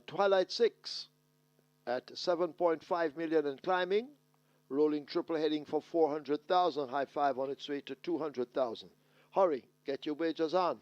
Twilight 6 at 7.5 million and climbing. Rolling triple heading for 400,000. High five on its way to 200,000. Hurry, get your wagers on.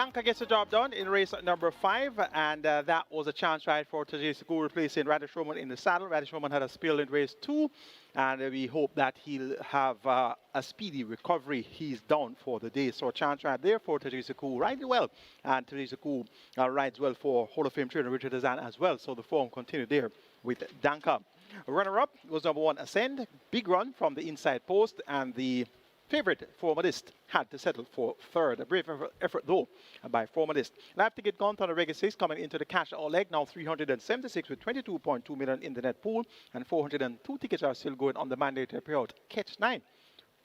Danka gets the job done in race number 5, and that was a chance ride for Tajay Sekou replacing Radish Roman in the saddle. Radish Roman had a spill in race 2, and we hope that he'll have a speedy recovery. He's down for the day, so a chance ride there for Tajay Sekou, riding well, and Tajay Sekou rides well for Hall of Fame trainer Richard Azan as well, so the form continued there with Danka. Runner-up was number 1 Ascend, big run from the inside post, and the favorite Formalist had to settle for 3rd. A brave effort though by Formalist. Live ticket count on the regular 6 coming into the cash all leg, now 376 with 22.2 million in the net pool, and 402 tickets are still going on the mandatory payout. Catch 9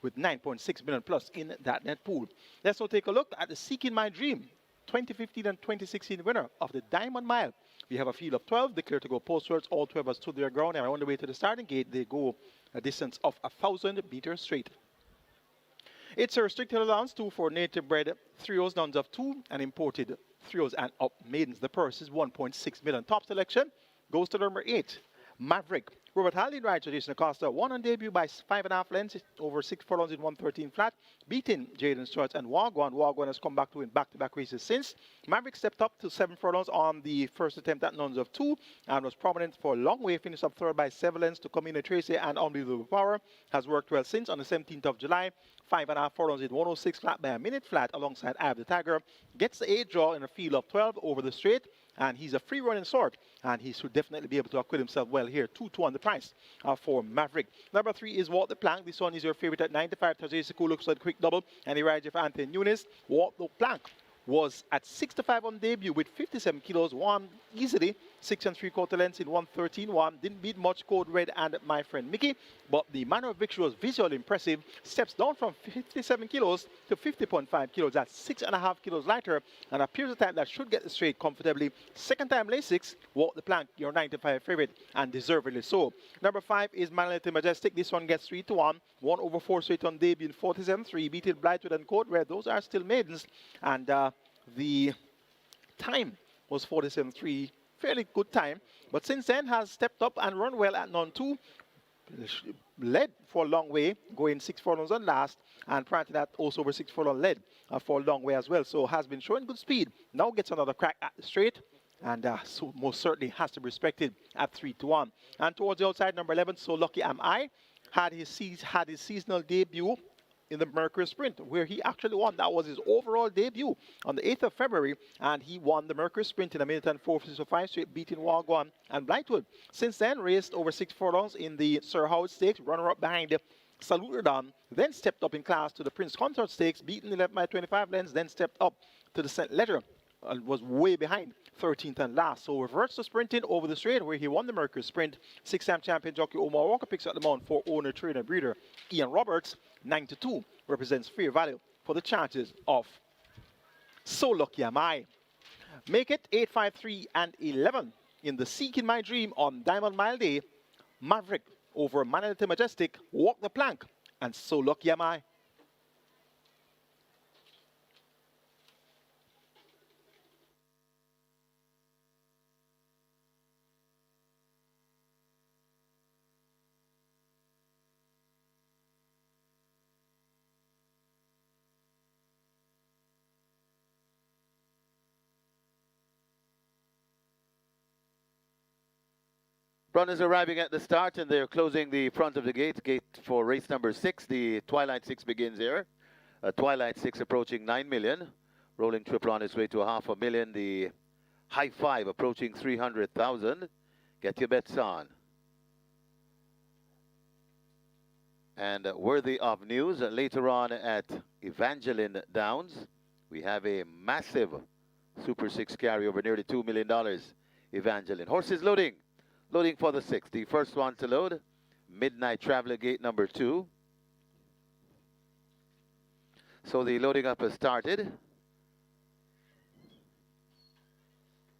with 9.6 million plus in that net pool. Let's now take a look at the Seeking My Dream 2015 and 2016 winner of the Diamond Mile. We have a field of 12 declared to go postwards. All 12 are stood their ground, and on the way to the starting gate they go a distance of 1,000 meters straight. It's a restricted allowance, 2 for native bred 3-year-olds, nuns of 2, and imported 3-year-olds and up maidens. The purse is 1.6 million. Top selection goes to number 8, Maverick. Robert Haldane rides Jason Acosta, won on debut by 5.5 lengths, over 6 furlongs in 113 flat, beating Jaden Stuart and Wagwan. Wagwan has come back to win back-to-back races since. Maverick stepped up to 7 furlongs on the first attempt at nuns of 2 and was prominent for a long way, finished up 3rd by 7 lengths to Comina Tracy and Unbelievable Power. Has worked well since. On the 17th of July, 5.5 furlongs in 106 flat by a minute flat alongside Ab the Tiger. Gets the 8 draw in a field of 12 over the straight, and he's a free running sort, and he should definitely be able to acquit himself well here. 2-2 on the price for Maverick. Number 3 is Walk the Plank. This one is your favorite at 95. Tajay Sekou looks like a quick double, and he rides for Anthony Nunes. Walk the Plank was at 6-5 on debut with 57 kilos, won easily 6 3/4 lengths in 113-1. Didn't beat much Code Red and My Friend Mickey, but the manner of victory was visually impressive. Steps down from 57 kilos to 50.5 kilos. That's 6.5 kilos lighter, and appears a type that should get the straight comfortably. Second time Lasix, Walk the Plank, your 95 favorite, and deservedly so. Number 5 is Manality Majestic. This one gets 3-1. 1 over 4 straight on debut in 47-3. Beating Blightwood and Code Red. Those are still maidens, and the time was 47.3, fairly good time, but since then has stepped up and run well at none 2, led for a long way, going 6 furlongs on last, and prior to that also over 6 furlong led for a long way as well, so has been showing good speed. Now gets another crack at the straight, and so most certainly has to be respected at 3-1. And towards the outside, number 11, So Lucky Am I, had his seasonal debut in the Mercury Sprint, where he actually won. That was his overall debut on the 8th of February, and he won the Mercury Sprint in a minute and 4:55 straight, beating Wagwan and Blightwood. Since then, raced over 6 furlongs in the Sir Howard Stakes, runner-up behind Salutadon, then stepped up in class to the Prince Consort Stakes, beaten 11 by 25 lengths, then stepped up to the St. Ledger, and was way behind 13th and last. So reverts to sprinting over the straight, where he won the Mercury Sprint. 6-time champion jockey Omar Walker picks up the mount for owner, trainer, breeder Ian Roberts. 9-2 represents fair value for the chances of So Lucky Am I. Make it 8, 5, 3, and 11 in the Seeking My Dream on Diamond Mile Day. Maverick over Manality Majestic, Walk the Plank, and So Lucky Am I. Runners arriving at the start, and they're closing the front of the gate. Gate for race number 6. The Twilight 6 begins here. Twilight 6 approaching 9 million. Rolling triple on its way to 500,000. The High Five approaching 300,000. Get your bets on. And worthy of news, later on at Evangeline Downs, we have a massive Super 6 carryover, nearly $2 million. Evangeline. Horses loading. Loading for the 6th. The first one to load, Midnight Traveler, gate number 2. So the loading up has started.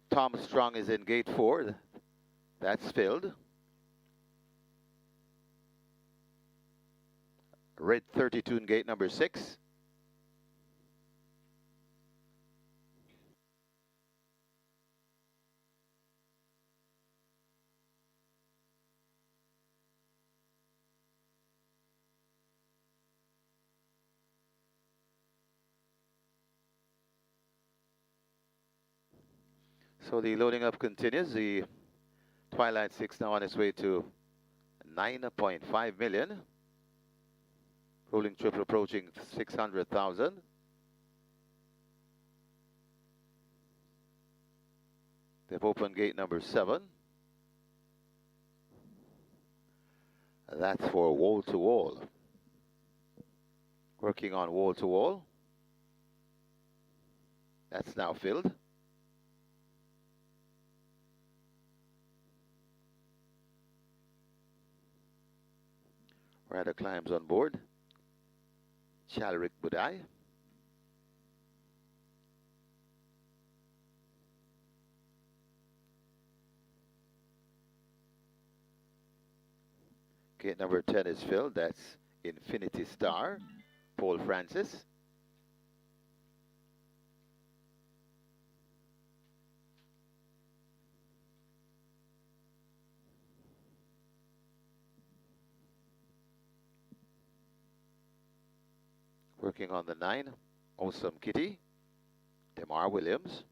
Tom Strong is in gate 4. That's filled. Red 32 in gate number 6. So the loading up continues. The Twilight 6 now on its way to 9.5 million. Rolling triple approaching 600,000. They've opened gate number 7. That's for wall to wall. Working on wall to wall. That's now filled. Rider climbs on board. Chalric Budai. Gate number 10 is filled. That's Infinity Star, Paul Francis. Working on the 9, Awesome Kitty, Demar Williams.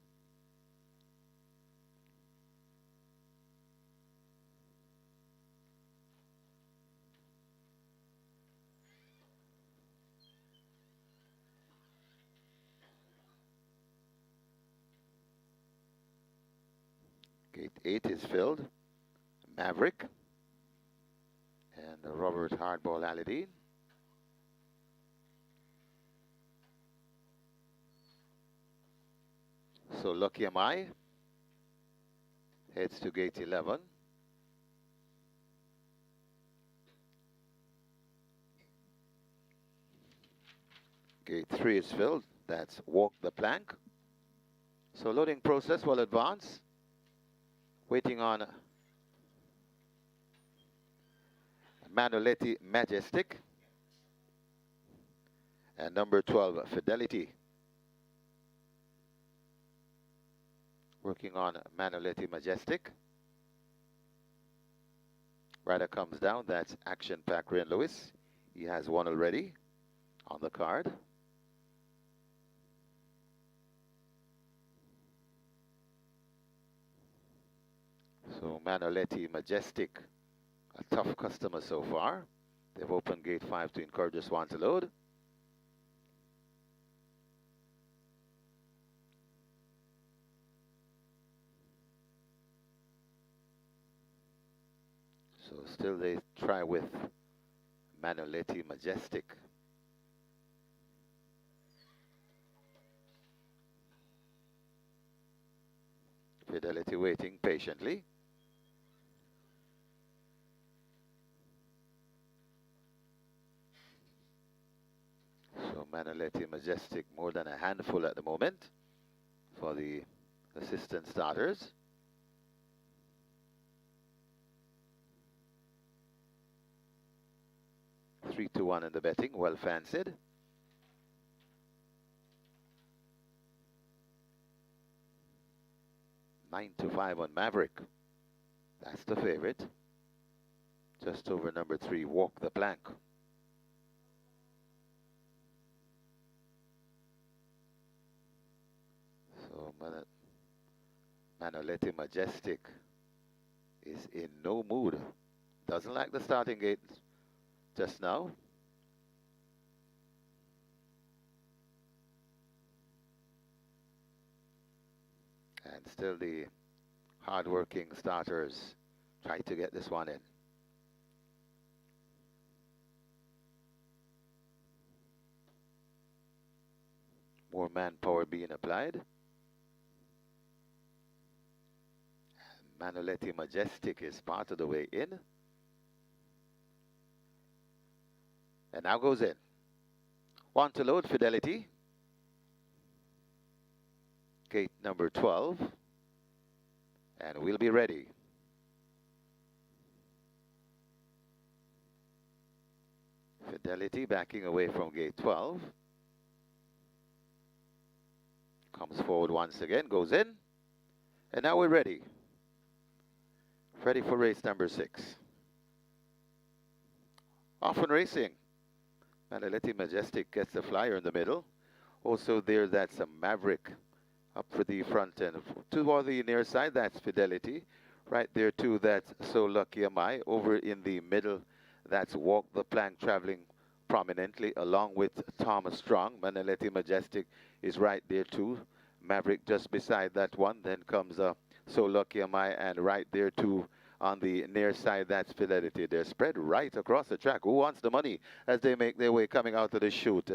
Gate 8 is filled, Maverick and Robert Hardball Aladdin. So Lucky Am I heads to gate 11. Gate 3 is filled. That's Walk the Plank. So loading process will advance. Waiting on Manoletti Majestic and number 12 Fidelity. Working on Manoletti Majestic. Rider comes down. That's Action Pack Rain Lewis. He has one already on the card. So Manoletti Majestic, a tough customer so far. They've opened gate 5 to encourage us one to load. So still they try with Manoletti Majestic. Fidelity waiting patiently. So Manoletti Majestic more than a handful at the moment for the assistant starters. 3-1 in the betting, well fancied. $9-5 on Maverick. That's the favorite. Just over number 3, Walk the Plank. So Manoletti Majestic is in no mood. Doesn't like the starting gate just now. And still the hard-working starters try to get this one in. More manpower being applied. Manoletti Majestic is part of the way in. And now goes in. One to load, Fidelity. Gate number 12. And we'll be ready. Fidelity backing away from gate 12. Comes forward once again, goes in. And now we're ready. Ready for race number 6. Off and racing. Manoletti Majestic gets the flyer in the middle. Also there, that's a Maverick up for the front end. Two on the near side, that's Fidelity. Right there too, that's So Lucky Am I. Over in the middle, that's Walk the Plank, traveling prominently along with Thomas Strong. Manaletti Majestic is right there too. Maverick just beside that one. Then comes So Lucky Am I, and right there too on the near side, that's Fidelity. They're spread right across the track. Who wants the money as they make their way coming out of the chute?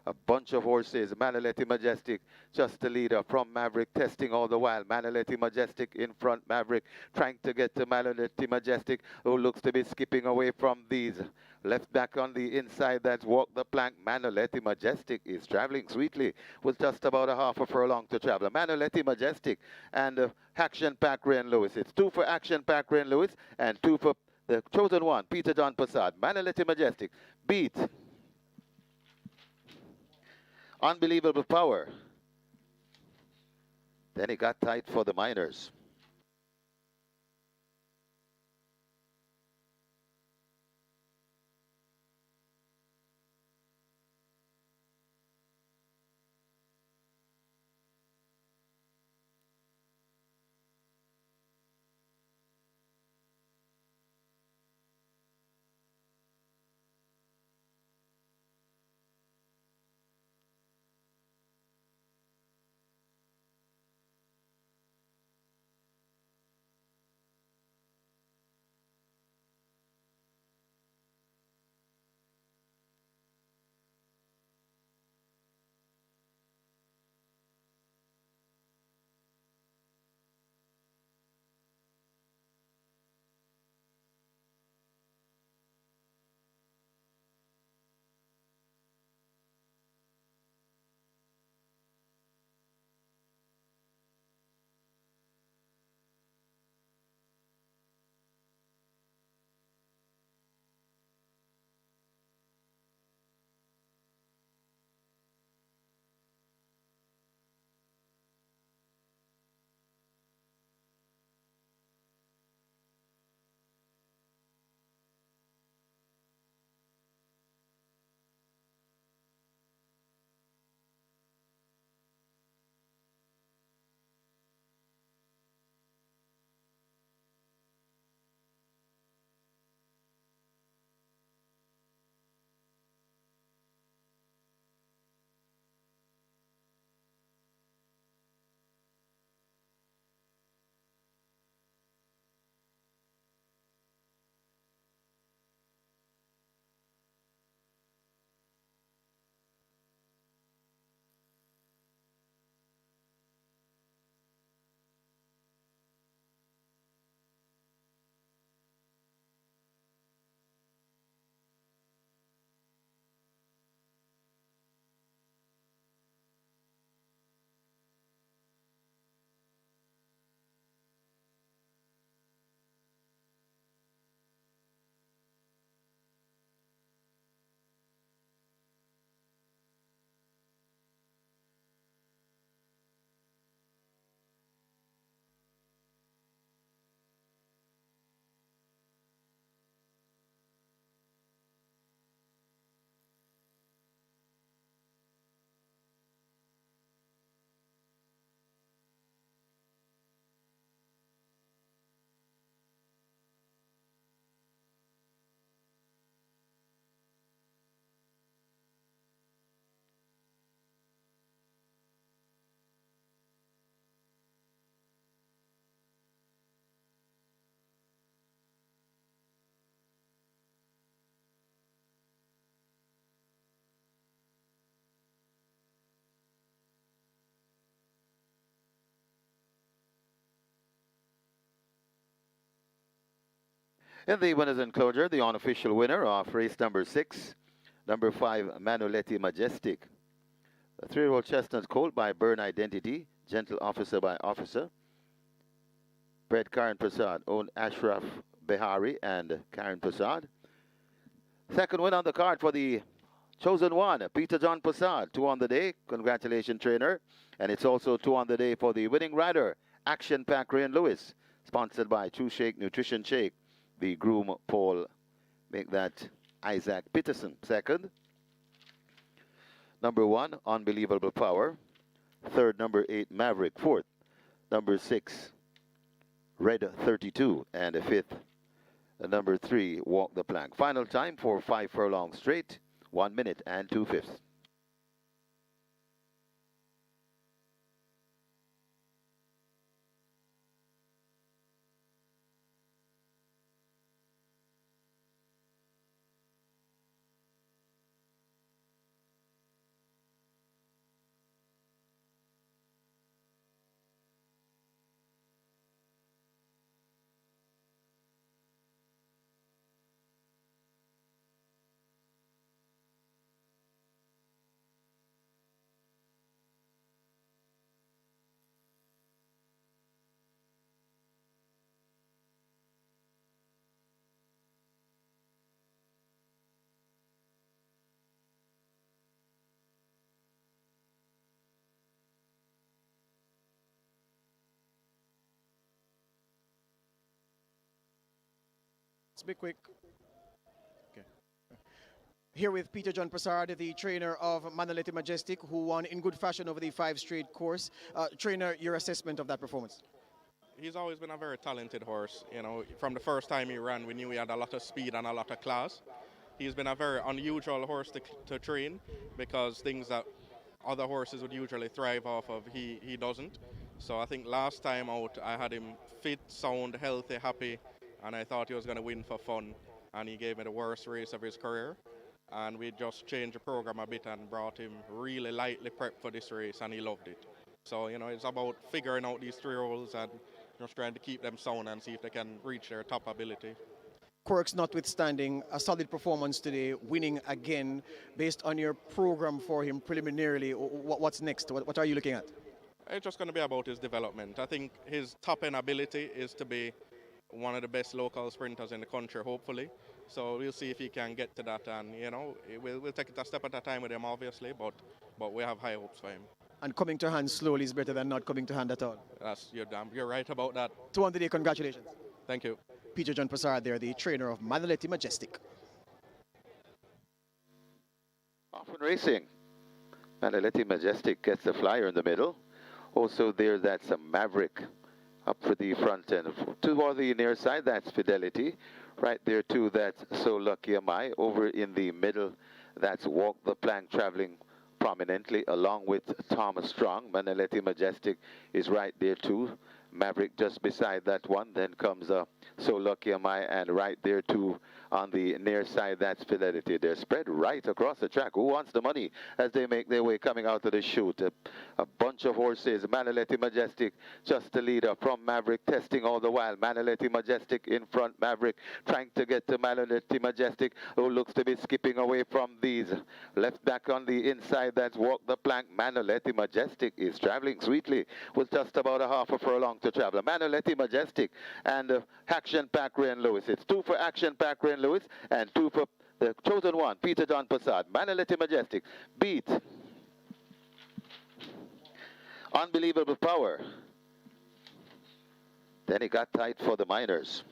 A bunch of horses. Manaletti Majestic just the leader from Maverick, testing all the while. Manaletti Majestic in front. Maverick trying to get to Manaletti Majestic, who looks to be skipping away from these. Left back on the inside, that's Walk the Plank. Manaletti Majestic is traveling sweetly with just about a half a furlong to travel. Manaletti Majestic and Action Pack Rain Lewis. It's 2 for Action Pack Rain Lewis and 2 for the chosen one, Peter John Passad. Manaletti Majestic beat Unbelievable Power. Then it got tight for the Miners. In the winners enclosure, the unofficial winner of race number 6, number 5, Manaletti Majestic. A 3-year-old chestnut colt by Burn Identity, gentle officer by officer. Bred Karen Prasad, owned Ashraf Behari and Karen Prasad. Second win on the card for the chosen one, Peter John Prasad, 2 on the day. Congratulations, trainer. And it's also 2 on the day for the winning rider, Action Pack Rain Lewis, sponsored by True Shake Nutrition Shake. The groom, Paul, make that Isaac Peterson. Second, number 1, Unbelievable Power. Third, number 8, Maverick. Fourth, number 6, Red 32. And fifth, number 3, Walk the Plank. Final time for 5 furlongs straight, 1 minute and 2/5. Let's be quick. Okay. Here with Peter John Prasad, the trainer of Manaleti Majestic, who won in good fashion over the 5 straight course. Trainer, your assessment of that performance? He's always been a very talented horse. You know, from the first time he ran, we knew he had a lot of speed and a lot of class. He's been a very unusual horse to train, because things that other horses would usually thrive off of, he doesn't. So I think last time out, I had him fit, sound, healthy, happy, and I thought he was going to win for fun. And he gave me the worst race of his career. And we just changed the program a bit and brought him really lightly prepped for this race, and he loved it. So, you know, it's about figuring out these 3-year-olds and just trying to keep them sound and see if they can reach their top ability. Quirks notwithstanding, a solid performance today, winning again. Based on your program for him preliminarily, what's next? What are you looking at? It's just going to be about his development. I think his top-end ability is to be one of the best local sprinters in the country, hopefully. So we'll see if he can get to that, and, you know, we'll take it a step at a time with him, obviously, but we have high hopes for him. And coming to hand slowly is better than not coming to hand at all. You're right about that. 2 on the day, congratulations. Thank you. Peter John Prasad there, the trainer of Manaleti Majestic. Off and racing. Manaleti Majestic gets the flyer in the middle. Also there, that's a Maverick up for the front end. Toward the near side, that's Fidelity. Right there too, that's So Lucky Am I. Over in the middle, that's Walk the Plank, traveling prominently along with Thomas Strong. Manaleti Majestic is right there too. Maverick just beside that one. Then comes So Lucky Am I, and right there too on the near side, that's Fidelity. They're spread right across the track. Who wants the money as they make their way coming out of the chute? A bunch of horses. Manaleti Majestic just the leader from Maverick, testing all the while. Manaleti Majestic in front. Maverick trying to get to Manaleti Majestic, who looks to be skipping away from these. Left back on the inside, that's Walk the Plank. Manaleti Majestic is traveling sweetly with just about a half a furlong to travel. Manaleti Majestic and Action Pack Ray and Lewis. It's 2 for Action Pack Ray and Lewis and 2 for the chosen one, Peter John Prasad. Manaleti Majestic beat Unbelievable Power. Then he got tight for the Miners.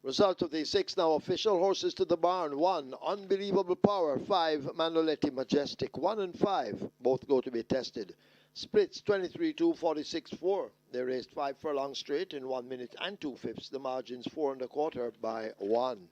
Result of the 6 now official. Horses to the barn. 1, Unbelievable Power. 5, Manoleti Majestic. 1 and 5 both go to be tested. Splits 23-2, 46-4. They raced 5 furlongs straight in 1 minute and 2/5. The margins 4 1/4 by 1.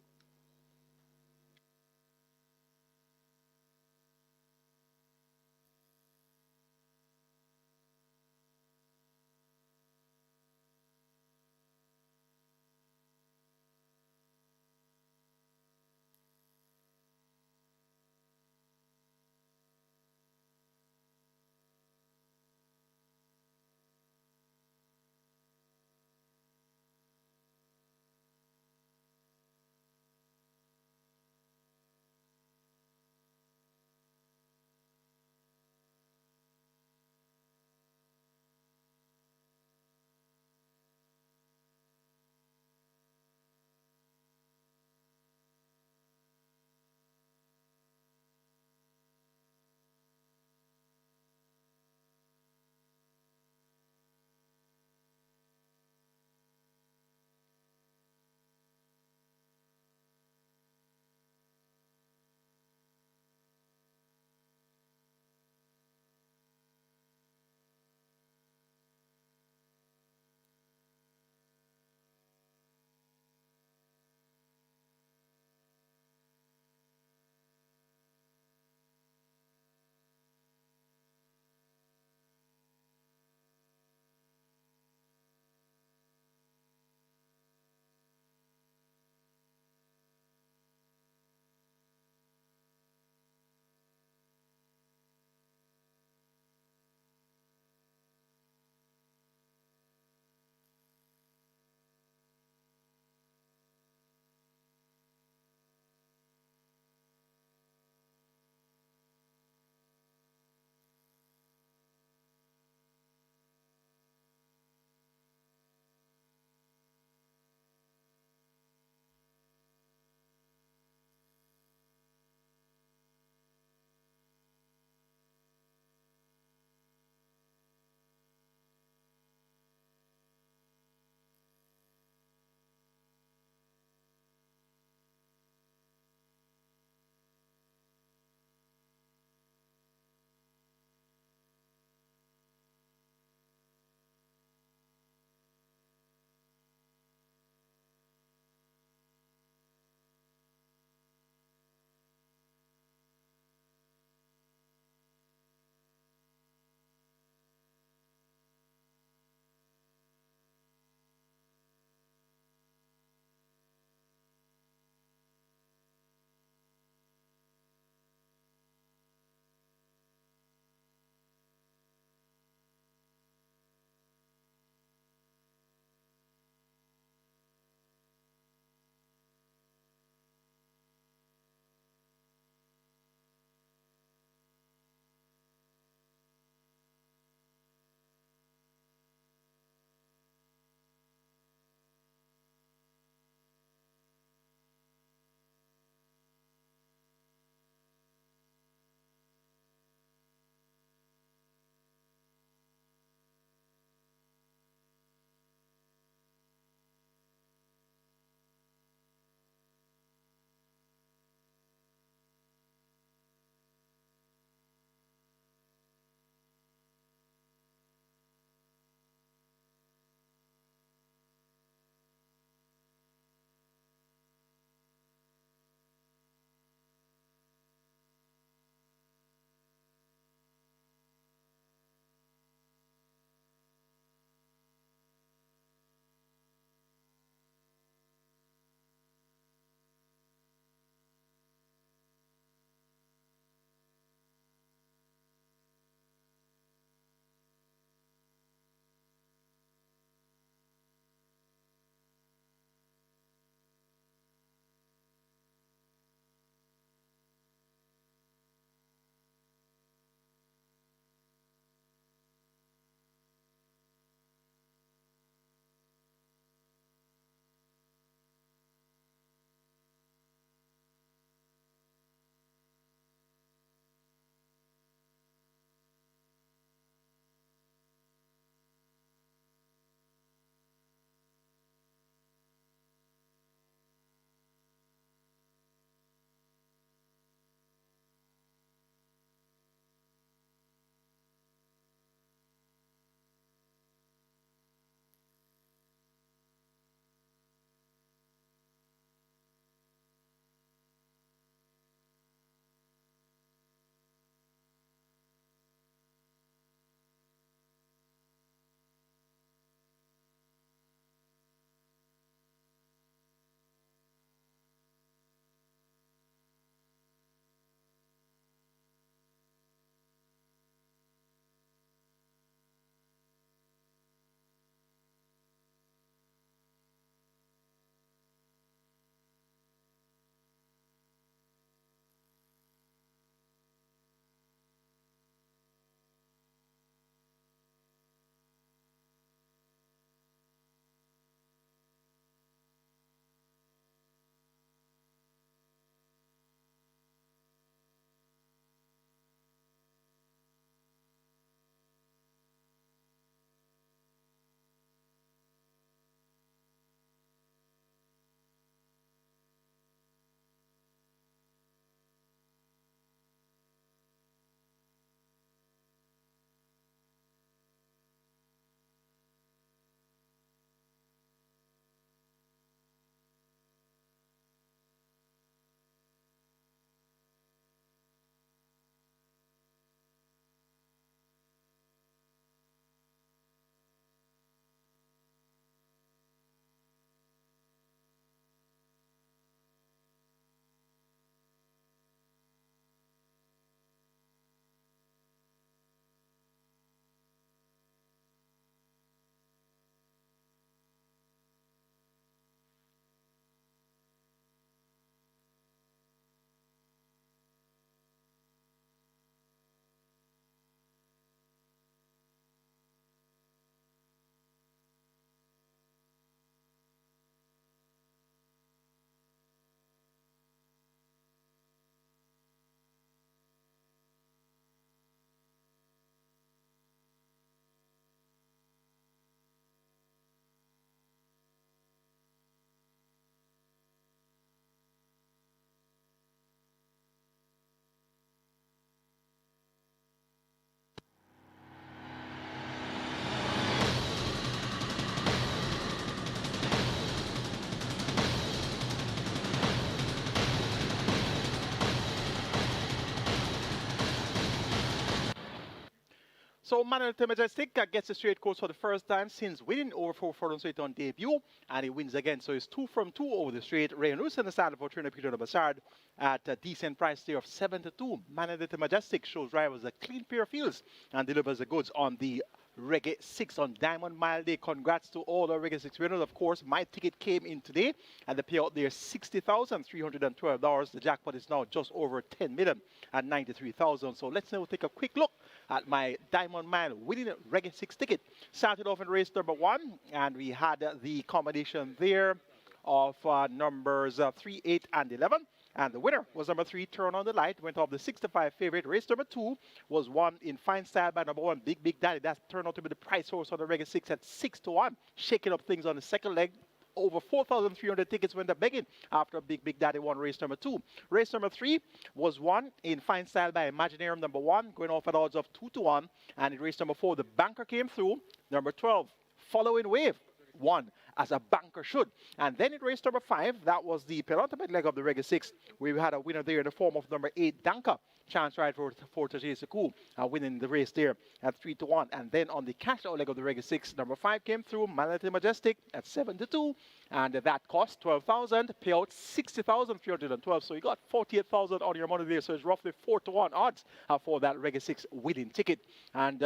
So Manuel Majestic gets a straight course for the first time since winning over 4 furlongs straight on debut, and he wins again. So it's 2 from 2 over the straight. Ray Lewis in the saddle for trainer Peter Bassard at a decent price there of 7-2. Manuel Majestic shows rivals a clean pair of heels and delivers the goods on the Reggae 6 on Diamond Mile Day. Congrats to all the Reggae 6 winners. Of course, my ticket came in today, and the payout there is $60,312. The jackpot is now just over 10 million at 93,000. So let's now take a quick look at my Diamond Mile winning Reggae 6 ticket. Started off in race number 1, and we had the combination there of numbers 3, 8, and 11. And the winner was number 3, Turn on the Light. Went off the 6-5 favorite. Race number 2 was won in fine style by number 1, Big Daddy. That turned out to be the price horse on the Reggae 6 at 6-1. Shaking up things on the second leg. Over 4,300 tickets went up begging after Big Daddy won race number 2. Race number 3 was won in fine style by Imaginarium number 1, going off at odds of 2-1. And in race number 4, the banker came through. Number 12, Following Wave, won as a banker should. And then in race number 5, that was the penultimate leg of the Reggae 6. We had a winner there in the form of number 8, Danka. Chance ride for Tajay Saku, winning the race there at 3-1. And then on the cash out leg of the Reggae 6, number 5 came through, Malati Majestic at 7-2. And that cost 12,000, payout 60,312. So you got 48,000 on your money there. So it's roughly 4-1 odds for that Reggae 6 winning ticket. And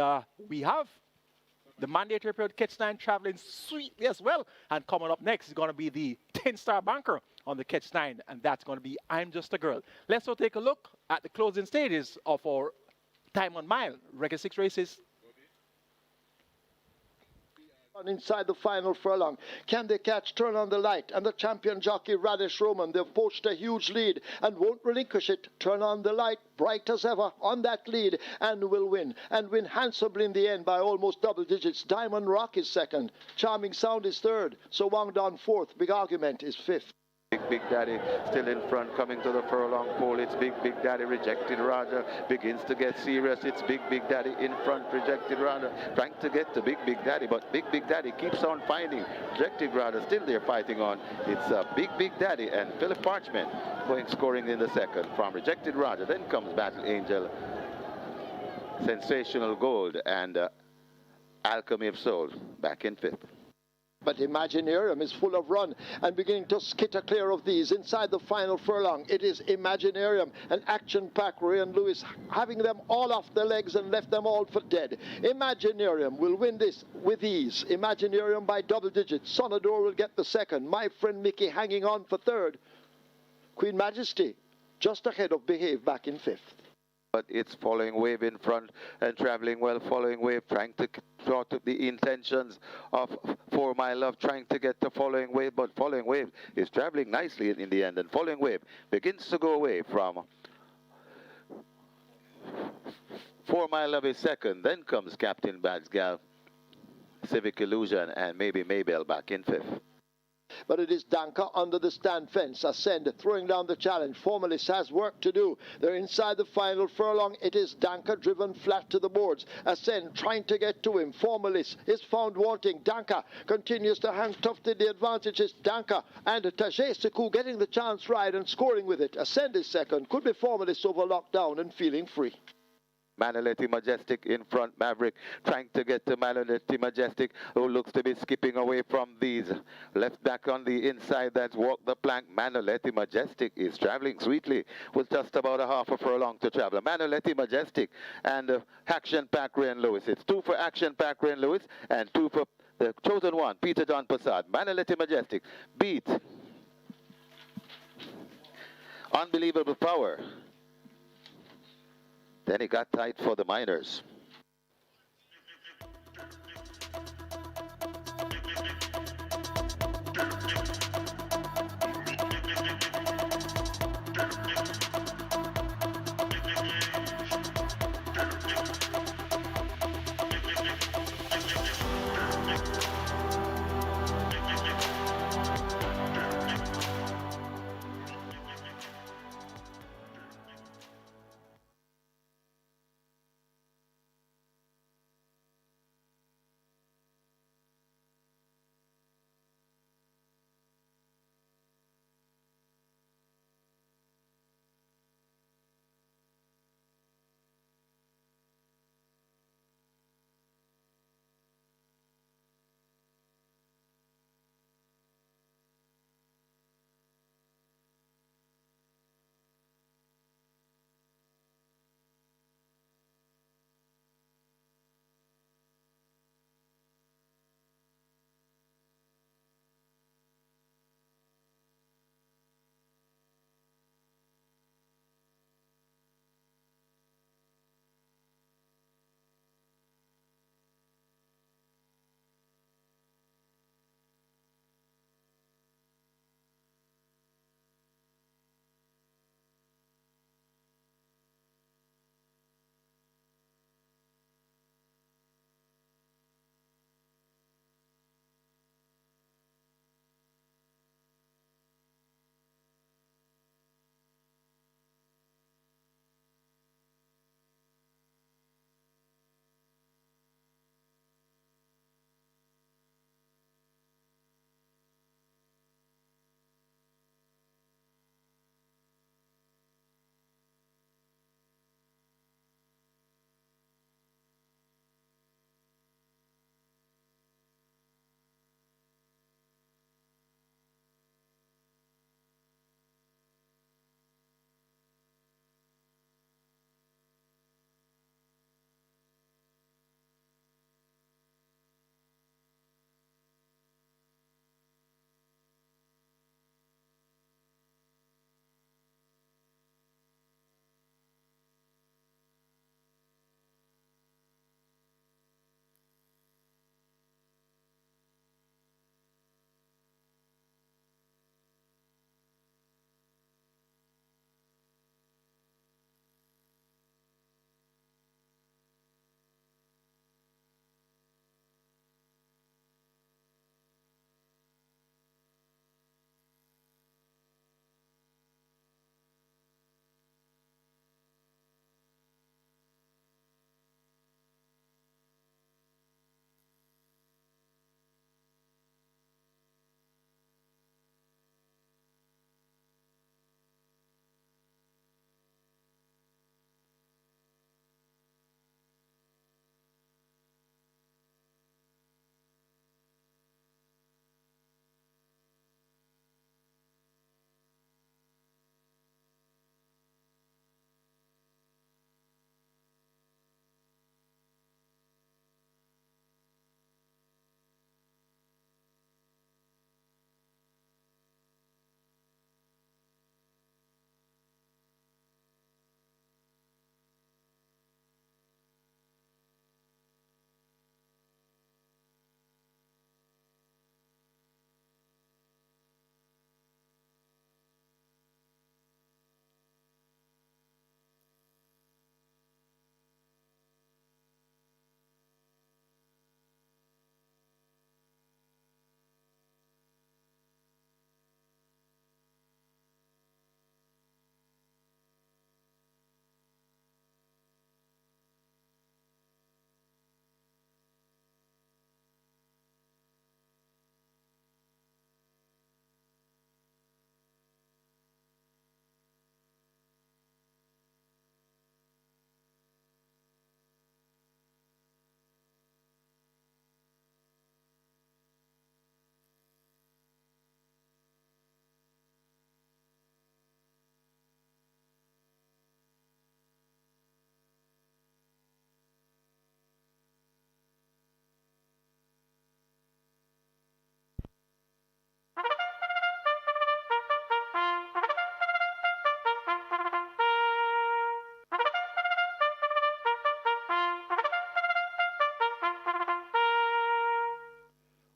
we have the mandatory period Catch 9 traveling sweetly as well. And coming up next is going to be the 10-star banker on the Catch 9. And that's going to be I'm Just a Girl. Let's now take a look at the closing stages of our Diamond Mile Reggae 6 races. Inside the final furlong. Can they catch Turn on the Light and the champion jockey Radish Roman? They've poached a huge lead and won't relinquish it. Turn on the Light, bright as ever on that lead, and will win. And win handsomely in the end by almost double digits. Diamond Rock is second. Charming Sound is third. So Wang Don fourth. Big Argument is fifth. Big Daddy still in front, coming to the furlong pole. It's Big Daddy, Rejected Roger begins to get serious. It's Big Daddy in front, Rejected Roger trying to get to Big Daddy, but Big Daddy keeps on finding Rejected Roger still there fighting on. It's Big Daddy and Philip Parchment going scoring in the second from Rejected Roger. Then comes Battle Angel, Sensational Gold, and Alchemy of Soul back in fifth. But Imaginarium is full of run and beginning to skitter clear of these. Inside the final furlong, it is Imaginarium and action-packed Ray and Lewis having them all off their legs and left them all for dead. Imaginarium will win this with ease. Imaginarium by double digits. Sonador will get the second. My Friend Mickey hanging on for third. Queen Majesty just ahead of Behave back in fifth. But it's Following Wave in front and traveling well. Following Wave trying to draw to the intentions of For My Love, trying to get to Following Wave, but Following Wave is traveling nicely in the end, and Following Wave begins to go away from For My Love is second. Then comes Captain Bad's Gal, Civic Illusion, and maybe Maybell back in fifth. But it is Danka under the stand fence. Ascend throwing down the challenge. Formalist has work to do. They're inside the final furlong. It is Danka driven flat to the boards. Ascend trying to get to him. Formalist is found wanting. Danka continues to hang tough to the advantage. It's Danka and Tajay Sekou getting the chance ride and scoring with it. Ascend is second. Could be Formalist over lockdown and feeling free. Manolete Majestic in front, Maverick trying to get to Manolete Majestic, who looks to be skipping away from these. Left back on the inside, that's Walk the Plank. Manolete Majestic is traveling sweetly with just about a half a furlong to travel. Manolete Majestic and Action Pack Rain Lewis. It's 2 for Action Pack Rain Lewis and 2 for the chosen one, Peter John Passad. Manolete Majestic beat Unbelievable Power. Then it got tight for the Miners.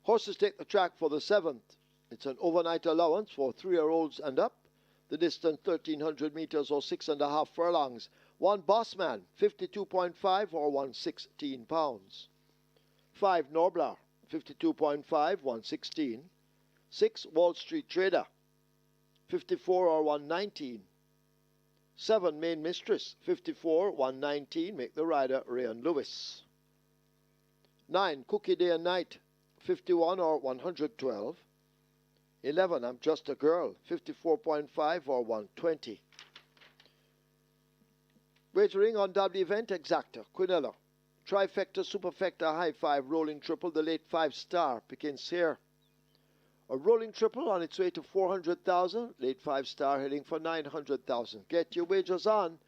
Horses take the track for the 7th. It's an overnight allowance for 3-year-olds and up. The distance 1,300 meters or 6.5 furlongs. 1 Bossman, 52.5 or 116 pounds. 5 Norbler, 52.5, 116. 6 Wall Street Trader, 54 or 119. 7 Main Mistress, 54, 119. Make the rider Rayan Lewis. 9 Cookie Day and Night, 51 or 112. 11 I'm Just a Girl, 54.5 or 120. Wagering on W event exacta, Quinella. Trifecta, superfecta, high 5, rolling triple, the late 5-star begins here. A rolling triple on its way to 400,000, late 5-star heading for 900,000. Get your wagers on.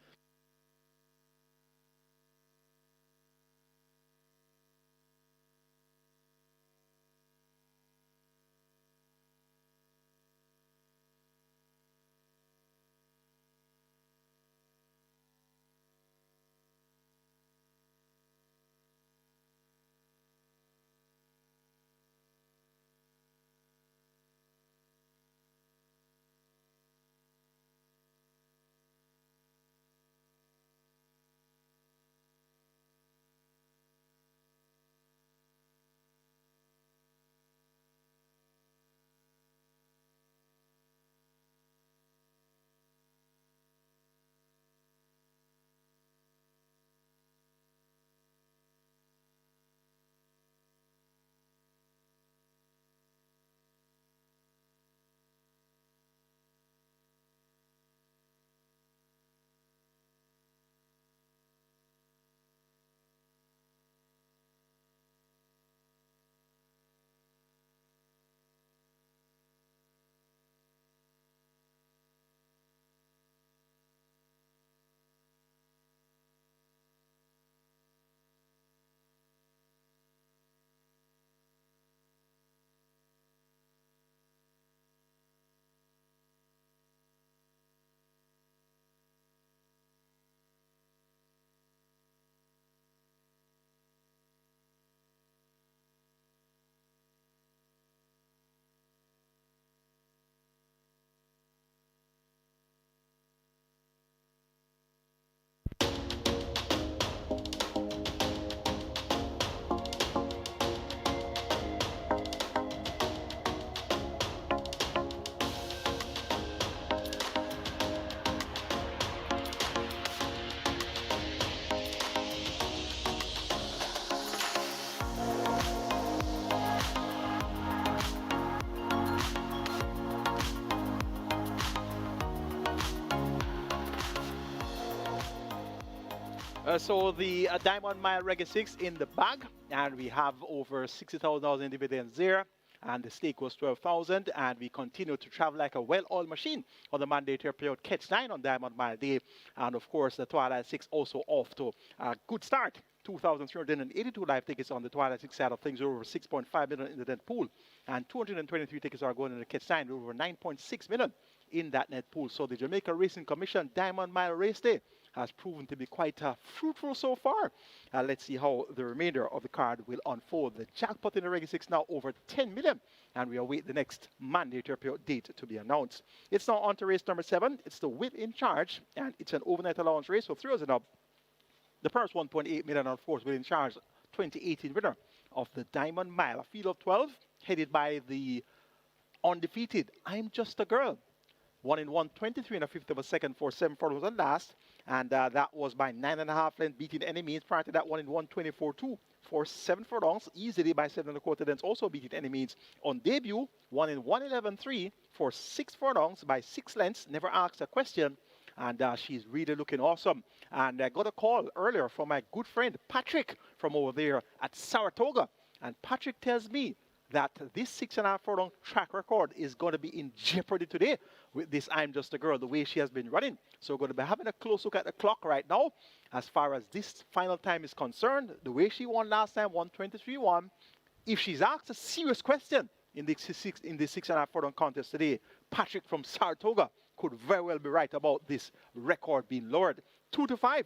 So the Diamond Mile Reggae 6 in the bag, and we have over 60,000 in dividends there, and the stake was 12,000, and we continue to travel like a well-oiled machine on the mandatory period Catch 9 on Diamond Mile Day, and of course the Twilight 6 also off to a good start. 2,382 live tickets on the Twilight 6 side of things, over 6.5 million in the net pool, and 223 tickets are going in the Catch 9, over 9.6 million in that net pool. So the Jamaica Racing Commission Diamond Mile Race Day has proven to be quite fruitful so far. Let's see how the remainder of the card will unfold. The jackpot in the Reggae 6 now over 10 million, and we await the next mandatory period date to be announced. It's now on to race number 7. It's the Whip in Charge, and it's an overnight allowance race, so 3 and up. The purse 1.8 million, and of course, will in charge 2018 winner of the Diamond Mile. A field of 12, headed by the undefeated I'm Just a Girl. 1 in 123 and a fifth of a second for 7 furlongs and last. And that was by 9.5 lengths, beating any means. Prior to that, 1 in 124.2 for 7 furlongs, easily by 7.25 lengths, also beating any means. On debut, 1 in 111.3 for 6 furlongs by 6 lengths, never asked a question. And she's really looking awesome. And I got a call earlier from my good friend Patrick from over there at Saratoga. And Patrick tells me that this 6.5 furlong track record is going to be in jeopardy today with this I'm Just a Girl, the way she has been running. So we're going to be having a close look at the clock right now as far as this final time is concerned. The way she won last time, 123.1. If she's asked a serious question in this 6.5 furlong contest today, Patrick from Saratoga could very well be right about this record being lowered. 2 to 5.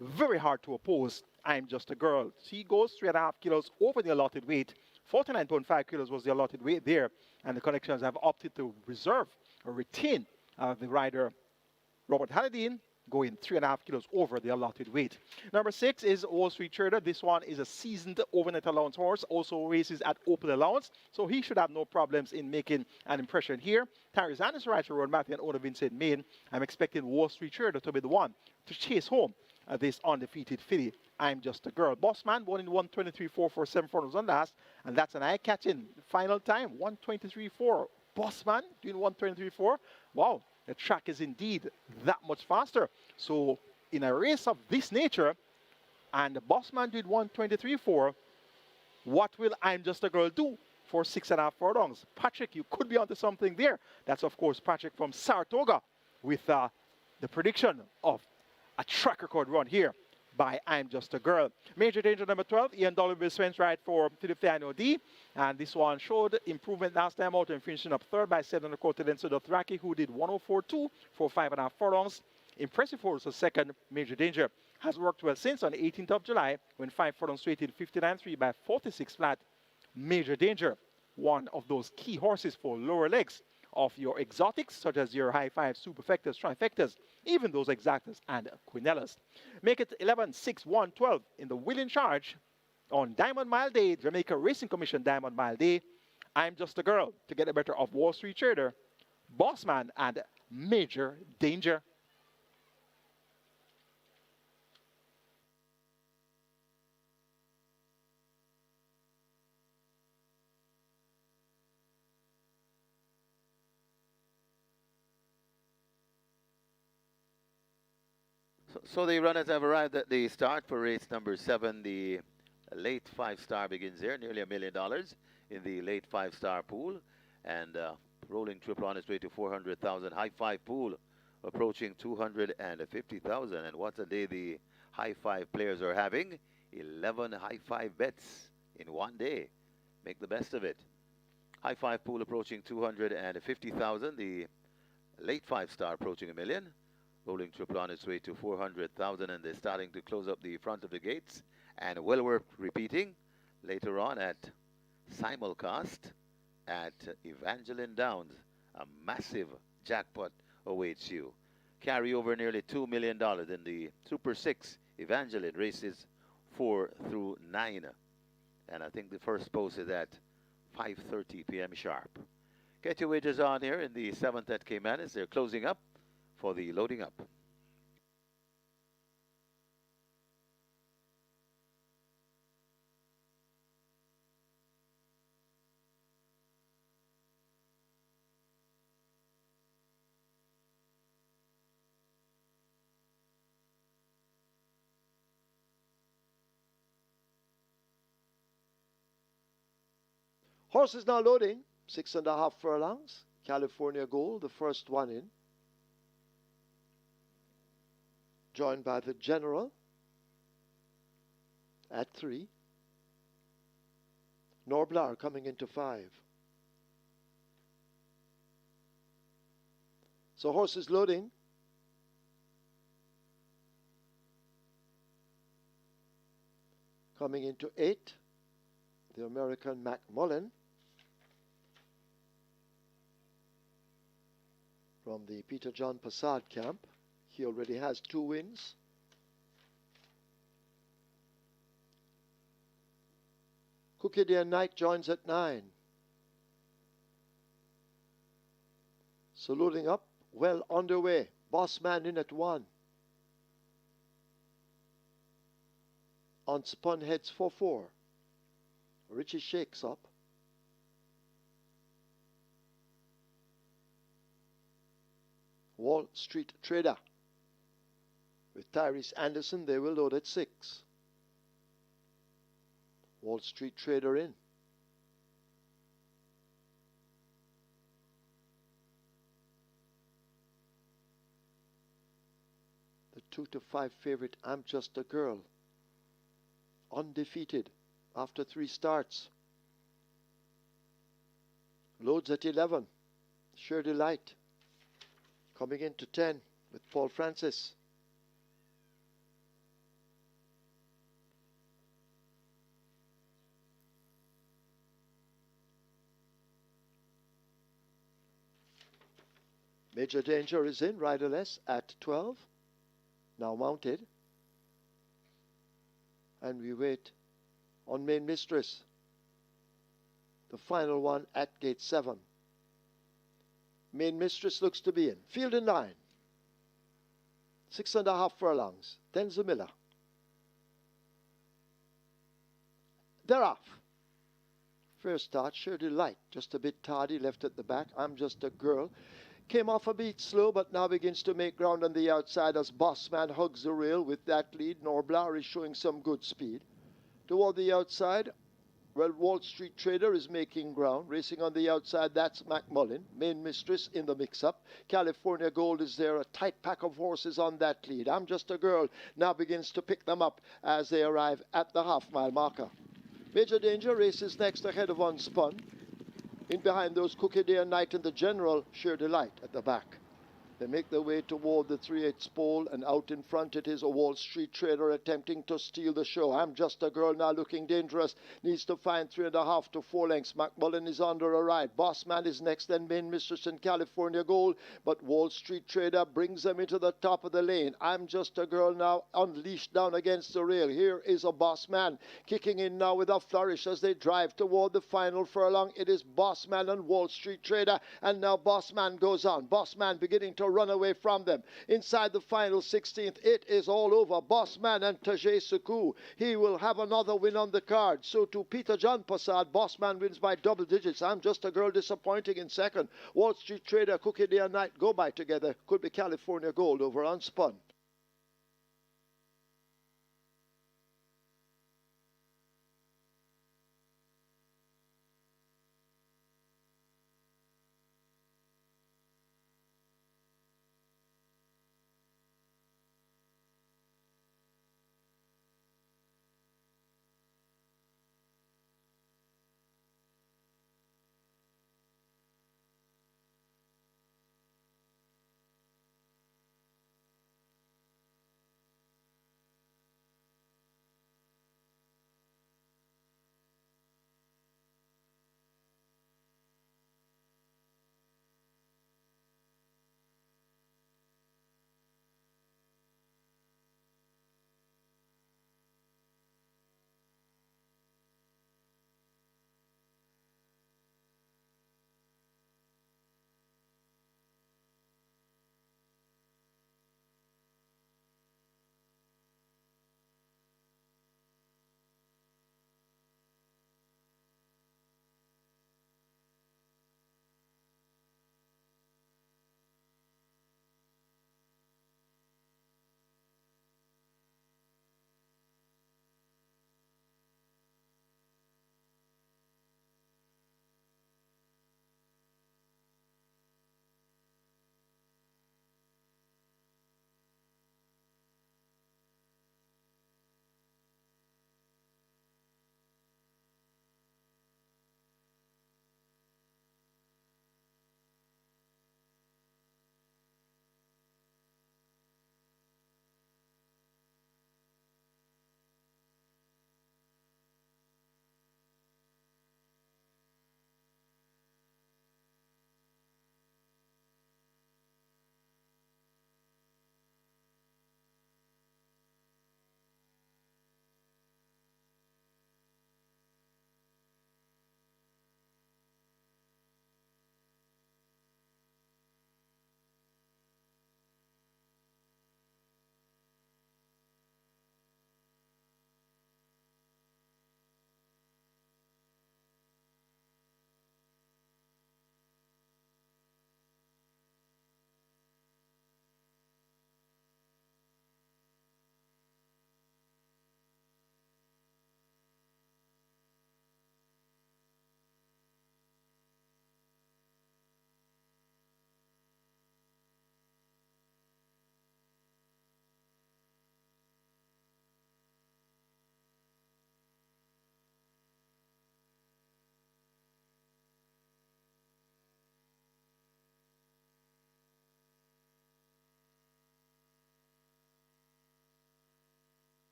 Very hard to oppose I'm Just a Girl. She goes 3.5 kilos over the allotted weight. 49.5 kilos was the allotted weight there, and the connections have opted to reserve or retain the rider Robert Halladine, going 3.5 kilos over the allotted weight. Number 6 is Wall Street Trader. This one is a seasoned overnight allowance horse, also races at open allowance, so he should have no problems in making an impression here. Tyrese Anderson, Rider Road, Matthew, and owner Vincent Main. I'm expecting Wall Street Trader to be the one to chase home this undefeated filly. I'm Just a Girl. Bossman won in 123.4 for 7 furlongs on last, and that's an eye-catching final time, 123.4. Bossman doing 123.4. Wow. The track is indeed that much faster. So in a race of this nature, and the Bossman did 123.4, what will I'm Just a Girl do for 6.5 furlongs? Patrick, you could be onto something there. That's, of course, Patrick from Saratoga with the prediction of a track record run here by I'm Just a Girl. Major Danger number 12, Ian W. Spence ride for Philip D. And this one showed improvement last time out and finishing up third by 7.25 lengths to Dothraki, who did 104.2 for 5.5 furlongs. Impressive horse for second, Major Danger. Has worked well since on the 18th of July when 5 furlongs straight in 59.3 by 46 flat. Major Danger, one of those key horses for lower legs of your exotics, such as your high five, superfectas, trifectas, even those exactas and quinellas. Make it 11, 6, 1, 12 in the Will in Charge on Diamond Mile Day, Jamaica Racing Commission Diamond Mile Day. I'm Just a Girl to get the better of Wall Street Trader, Bossman, and Major Danger. So the runners have arrived at the start for race number 7. The late 5-star begins there, nearly $1 million in the late 5-star pool. And rolling triple on its way to 400,000. High 5 pool approaching 250,000. And what a day the high 5 players are having. 11 high 5 bets in one day. Make the best of it. High 5 pool approaching 250,000. The late 5-star approaching $1 million. Rolling triple on its way to 400,000, and they're starting to close up the front of the gates. And well worth repeating later on at simulcast at Evangeline Downs. A massive jackpot awaits you. Carry over nearly $2 million in the Super 6 Evangeline races 4 through 9. And I think the first post is at 5:30 p.m. sharp. Get your wagers on here in the 7th at Caymanas. They're closing up for the loading up. Horse is now loading, 6.5 furlongs. California Gold, the first one in. Joined by the General at 3. Norblar coming into 5. So horse is loading. Coming into 8, the American Macmullen from the Peter John Passad camp. He already has 2 wins. Cookidian Knight joins at 9. So loading up, well underway. Bossman in at 1. On spun heads 4-4. Richie shakes up. Wall Street Trader. With Tyrese Anderson, they will load at 6. Wall Street Trader in. The 2 to 5 favorite, I'm Just a Girl. Undefeated after 3 starts. Loads at 11. Sure Delight. Coming into 10 with Paul Francis. Major Danger is in, riderless at 12. Now mounted. And we wait on Main Mistress. The final one at gate 7. Main Mistress looks to be in. Field in line. 6.5 furlongs. Denzel Miller. They're off. First start, Sure Delight. Just a bit tardy, left at the back. I'm Just a Girl. Came off a beat slow, but now begins to make ground on the outside as Bossman hugs the rail with that lead. Norblar is showing some good speed. Toward the outside, well, Wall Street Trader is making ground. Racing on the outside, that's McMullen. Main Mistress in the mix-up. California Gold is there. A tight pack of horses on that lead. I'm Just a Girl now begins to pick them up as they arrive at the half-mile marker. Major Danger races next ahead of Unspun. In behind those, Cookie Day and Night and the General, Sheer Delight at the back. They make their way toward the 3/8 pole, and out in front it is a Wall Street Trader attempting to steal the show. I'm Just a Girl now looking dangerous. Needs to find 3.5 to 4 lengths. McMullen is under a ride. Bossman is next, then Main Mistress and California Gold. But Wall Street Trader brings them into the top of the lane. I'm Just a Girl now unleashed down against the rail. Here is a Bossman kicking in now with a flourish as they drive toward the final furlong. It is Bossman and Wall Street Trader. And now Bossman goes on. Bossman beginning to run away from them. Inside the final 16th, it is all over. Bossman and Tajay Suku. He will have another win on the card. So to Peter John Passad, Bossman wins by double digits. I'm Just a Girl disappointing in second. Wall Street Trader, Cookie Day and Night go by together. Could be California Gold over Unspun.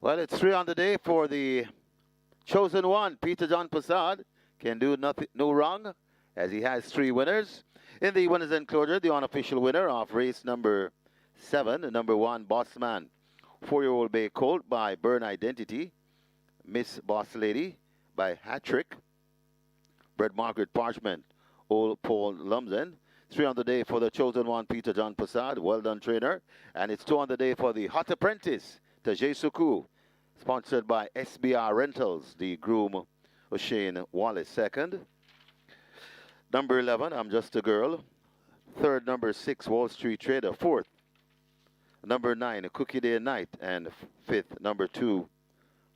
Well, it's 3 on the day for the chosen one, Peter John Passad. Can do nothing, no wrong, as he has 3 winners. In the winners enclosure, the unofficial winner of race number 7, number 1, Bossman, 4-year-old Bay Colt by Burn Identity, Miss Boss Lady by Hattrick, Bread Margaret Parchment, Old Paul Lumsden. 3 on the day for the chosen one, Peter John Passad. Well done, trainer. And it's 2 on the day for the Hot Apprentice, Tajay Suku, sponsored by SBR Rentals, the groom O'Shane Wallace second. Number 11, I'm Just a Girl. Third, number 6, Wall Street Trader. Fourth, number 9, Cookie Day Night. And fifth, number 2,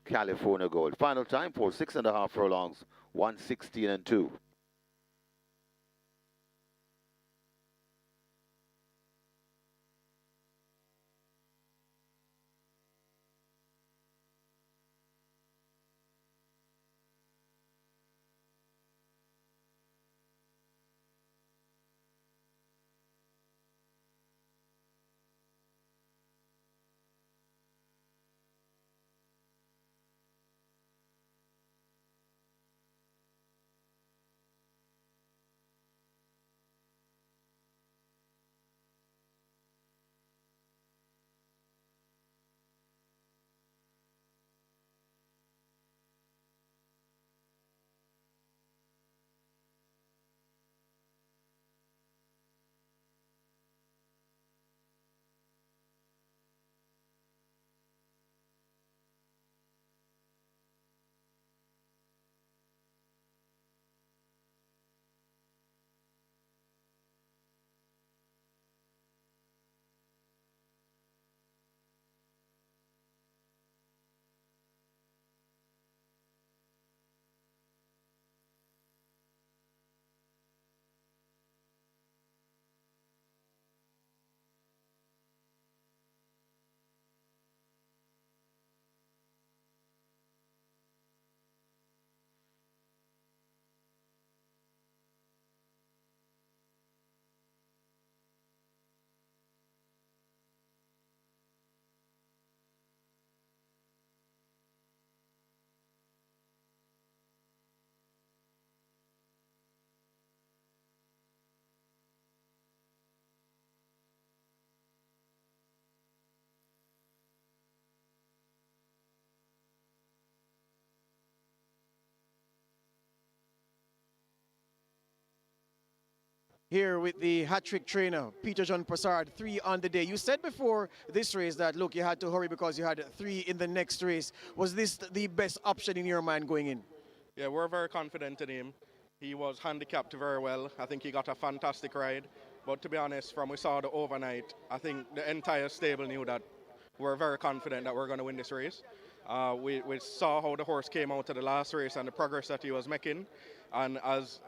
California Gold. Final time for 6.5 furlongs, 1:16 and 2. Here with the hat-trick trainer, Peter John Passard, 3 on the day. You said before this race that, look, you had to hurry because you had 3 in the next race. Was this the best option in your mind going in? Yeah, we're very confident in him. He was handicapped very well. I think he got a fantastic ride. But to be honest, from we saw the overnight, I think the entire stable knew that we're very confident that we're going to win this race. We saw how the horse came out of the last race and the progress that he was making. And as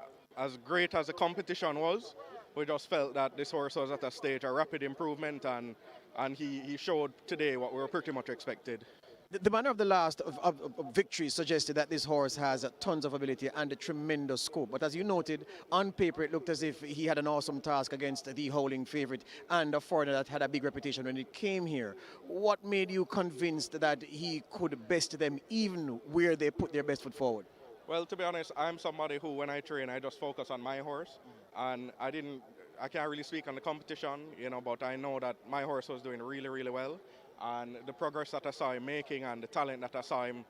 great as the competition was, we just felt that this horse was at a stage of rapid improvement, and he showed today what we were pretty much expected. The manner of the last of victories suggested that this horse has tons of ability and a tremendous scope. But as you noted, on paper it looked as if he had an awesome task against the howling favorite and a foreigner that had a big reputation when he came here. What made you convinced that he could best them even where they put their best foot forward? Well, to be honest, I'm somebody who, when I train, I just focus on my horse, and I can't really speak on the competition, but I know that my horse was doing really, really well, and the progress that I saw him making and the talent that I saw him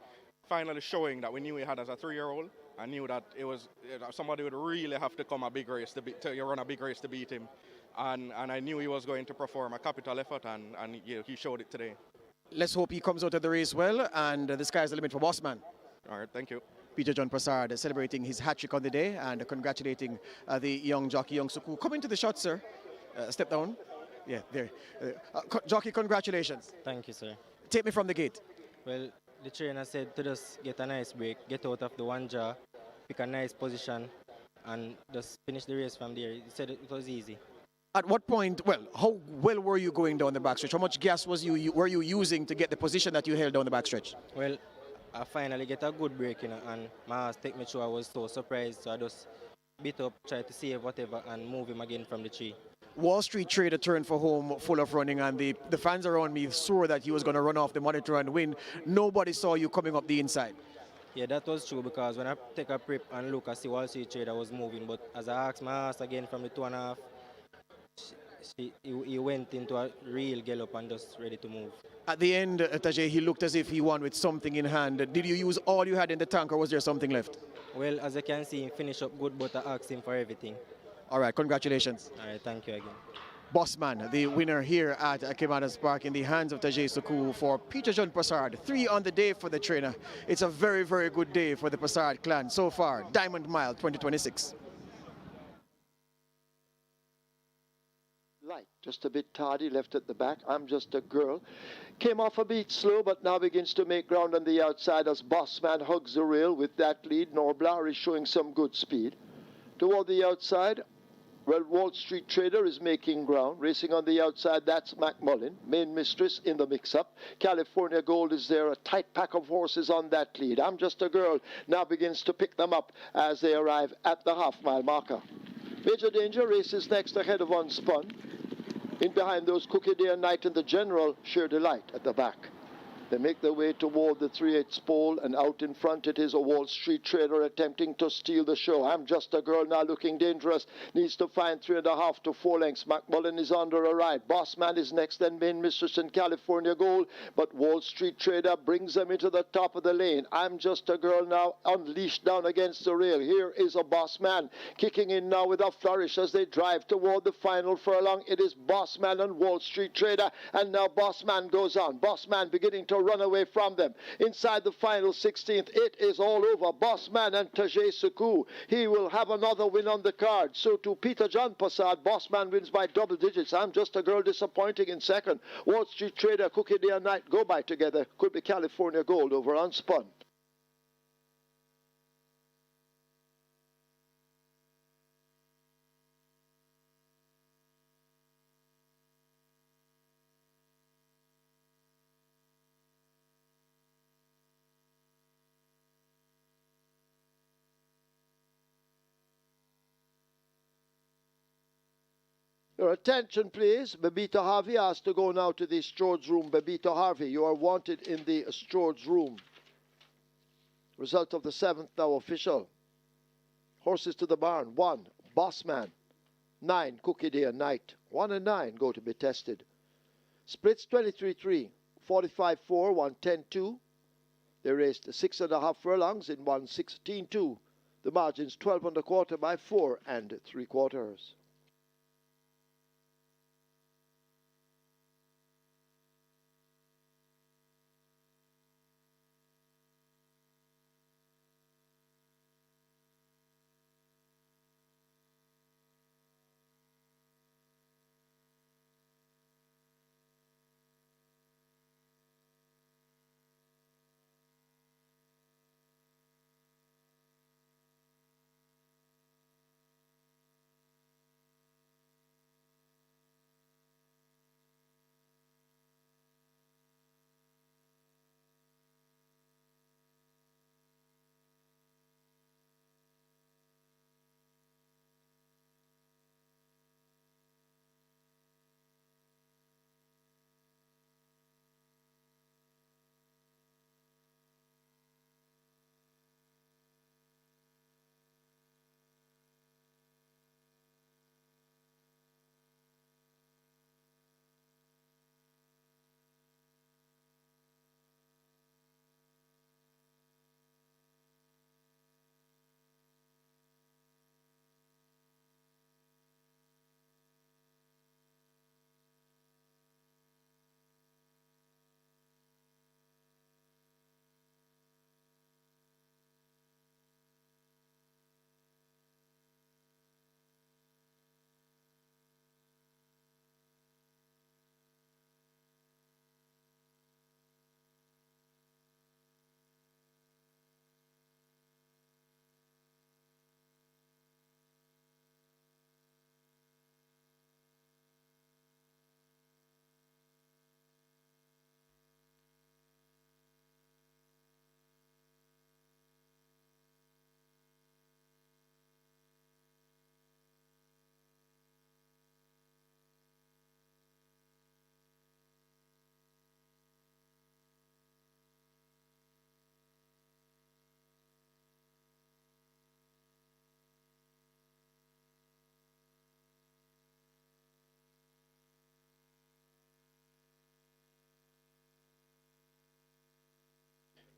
finally showing that we knew he had as a 3-year-old, I knew that it was somebody would really have to come a big race to run a big race to beat him, and I knew he was going to perform a capital effort, and he showed it today. Let's hope he comes out of the race well, and the sky's the limit for Bossman. All right, thank you. Peter John Passard celebrating his hat-trick on the day and congratulating the young jockey, Young Suku. Come into the shot, sir. Step down. Yeah, there. Jockey, congratulations. Thank you, sir. Take me from the gate. Well, the trainer said to just get a nice break, get out of the one jaw, pick a nice position, and just finish the race from there. He said it was easy. At what point, how well were you going down the backstretch? How much gas were you using to get the position that you held down the backstretch? Well, I finally get a good break, and my horse take me through. I was so surprised, so I just beat up, try to save whatever, and move him again from the tree. Wall Street Trader turned for home full of running, and the fans around me saw that he was going to run off the monitor and win. Nobody saw you coming up the inside. Yeah, that was true because when I take a prep and look, I see Wall Street Trader was moving. But as I asked my ass again from the 2.5, he went into a real gallop and just ready to move. At the end, Tajay, he looked as if he won with something in hand. Did you use all you had in the tank, or was there something left? Well, as you can see, he finished up good, but I asked him for everything. All right, congratulations. All right, thank you again. Bossman, the winner here at Caymanas Park in the hands of Tajay Suku for Peter John Passard. 3 on the day for the trainer. It's a very, very good day for the Passard clan so far. Diamond Mile 2026. Light, just a bit tardy, left at the back. I'm Just a Girl. Came off a bit slow, but now begins to make ground on the outside as Bossman hugs the rail with that lead. Norblar is showing some good speed. Toward the outside, well, Wall Street Trader is making ground. Racing on the outside, that's McMullen. Main Mistress in the mix-up. California Gold is there, a tight pack of horses on that lead. I'm Just a Girl now begins to pick them up as they arrive at the half-mile marker. Major Danger races next ahead of Unspun. In behind those, Cookie Day and Night and the General, Sheer Delight at the back. They make their way toward the 3/8 pole, and out in front it is a Wall Street Trader attempting to steal the show. I'm Just a Girl now looking dangerous. Needs to find 3.5 to 4 lengths. McMullen is under a ride. Bossman is next, then Main Mistress and California Gold. But Wall Street Trader brings them into the top of the lane. I'm Just a Girl now unleashed down against the rail. Here is a Bossman kicking in now with a flourish as they drive toward the final furlong. It is Bossman and Wall Street Trader. And now Bossman goes on. Bossman beginning to run away from them. Inside the final 16th, it is all over. Bossman and Tajay Suku. He will have another win on the card. So to Peter John Passard, Bossman wins by double digits. I'm Just a Girl disappointing in second. Wall Street Trader, Cookie Day and Night go by together. Could be California Gold over Unspun. Your attention, please. Babita Harvey has to go now to the stewards room. Babita Harvey, you are wanted in the stewards room. Result of the 7th now official. Horses to the barn. 1, Bossman. 9, Cookie Day and Night. 1 and 9 go to be tested. Splits 23-3, 45-4, 110-2. They raced 6.5 furlongs in 116-2. The margins 12 1/4 by 4 3/4.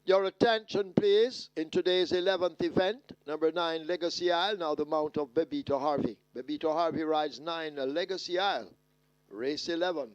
Your attention, please, in today's 11th event, number 9, Legacy Isle, now the mount of Bebito Harvey. Bebito Harvey rides 9, Legacy Isle, race 11.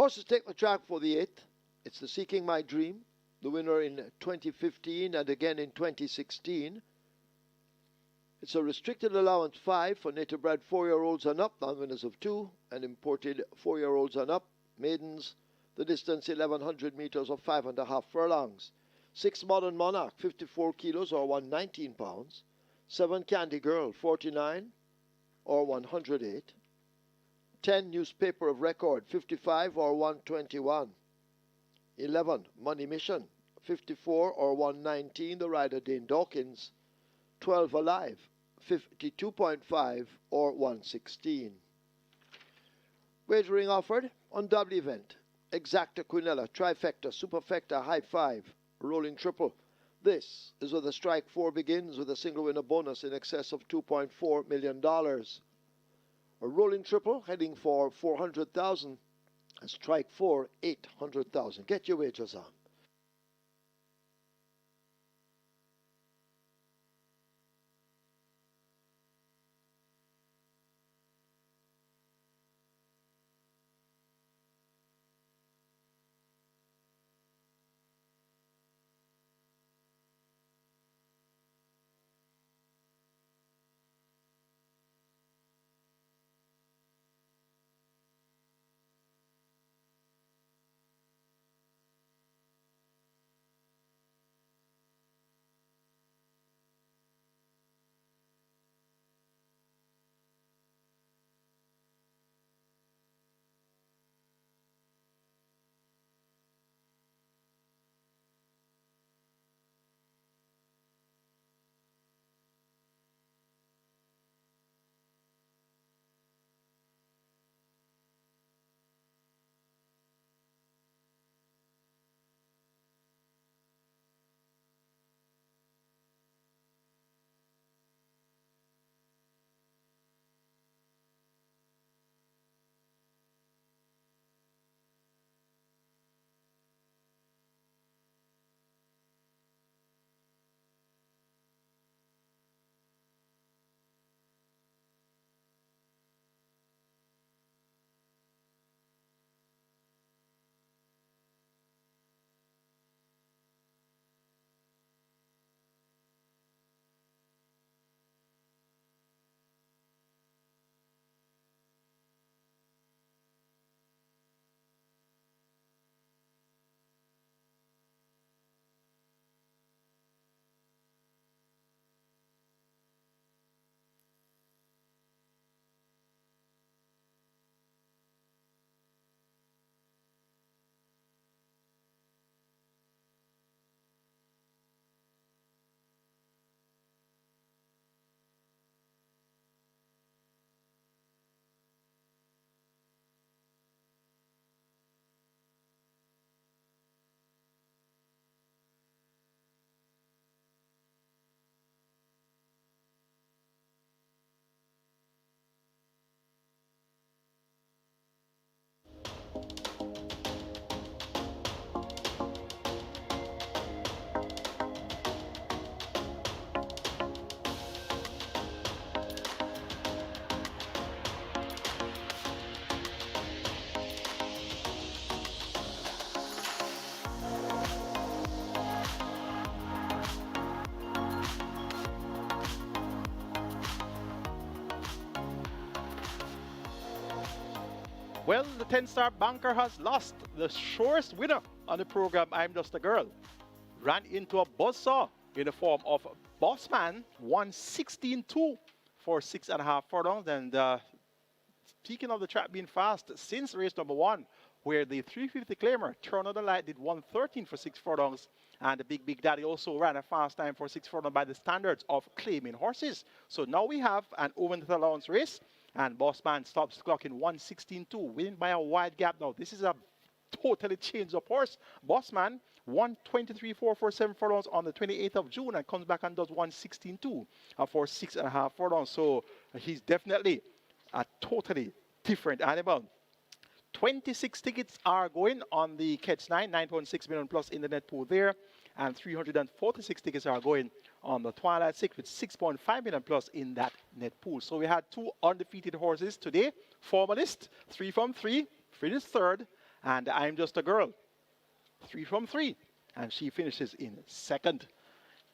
Horses take the track for the 8th. It's the Seeking My Dream, the winner in 2015 and again in 2016. It's a restricted allowance 5 for native bred 4-year-olds and up, non-winners of 2, and imported 4-year-olds and up, maidens, the distance 1100 meters or 5.5 furlongs. 6 Modern Monarch, 54 kilos or 119 pounds. 7 Candy Girl, 49 or 108. 10 Newspaper of Record, 55 or 121. 11 Money Mission, 54 or 119, the rider Dane Dawkins. 12 Alive, 52.5 or 116. Wagering offered on double event. Exacta Quinella, Trifecta, Superfecta, High 5, Rolling Triple. This is where the Strike 4 begins with a single winner bonus in excess of $2.4 million. A Rolling Triple heading for 400,000. A Strike 4, 800,000. Get your wagers on. Well, the 10-star banker has lost. The surest winner on the program, I'm Just a Girl, ran into a buzzsaw in the form of Bossman, won 16-2 for 6.5 furlongs. And speaking of the track being fast, since race number 1, where the 350 claimer, Turn of the Light, did 113 for 6 furlongs, and the Big Daddy also ran a fast time for 6 furlongs by the standards of claiming horses. So now we have an over-the allowance race, and Bossman stops the clock in 116.2, winning by a wide gap now. This is a totally changed up horse. Bossman won 23.4 for 7 furlongs on the 28th of June and comes back and does 116.2 for 6.5 furlongs. So he's definitely a totally different animal. 26 tickets are going on the Catch 9, 9.6 million plus in the net pool there, and 346 tickets are going on the Twilight 6 with 6.5 million plus in that net pool. So we had 2 undefeated horses today. Formalist, 3 from 3, finished third, And I'm Just a Girl, 3 from 3. And she finishes in second.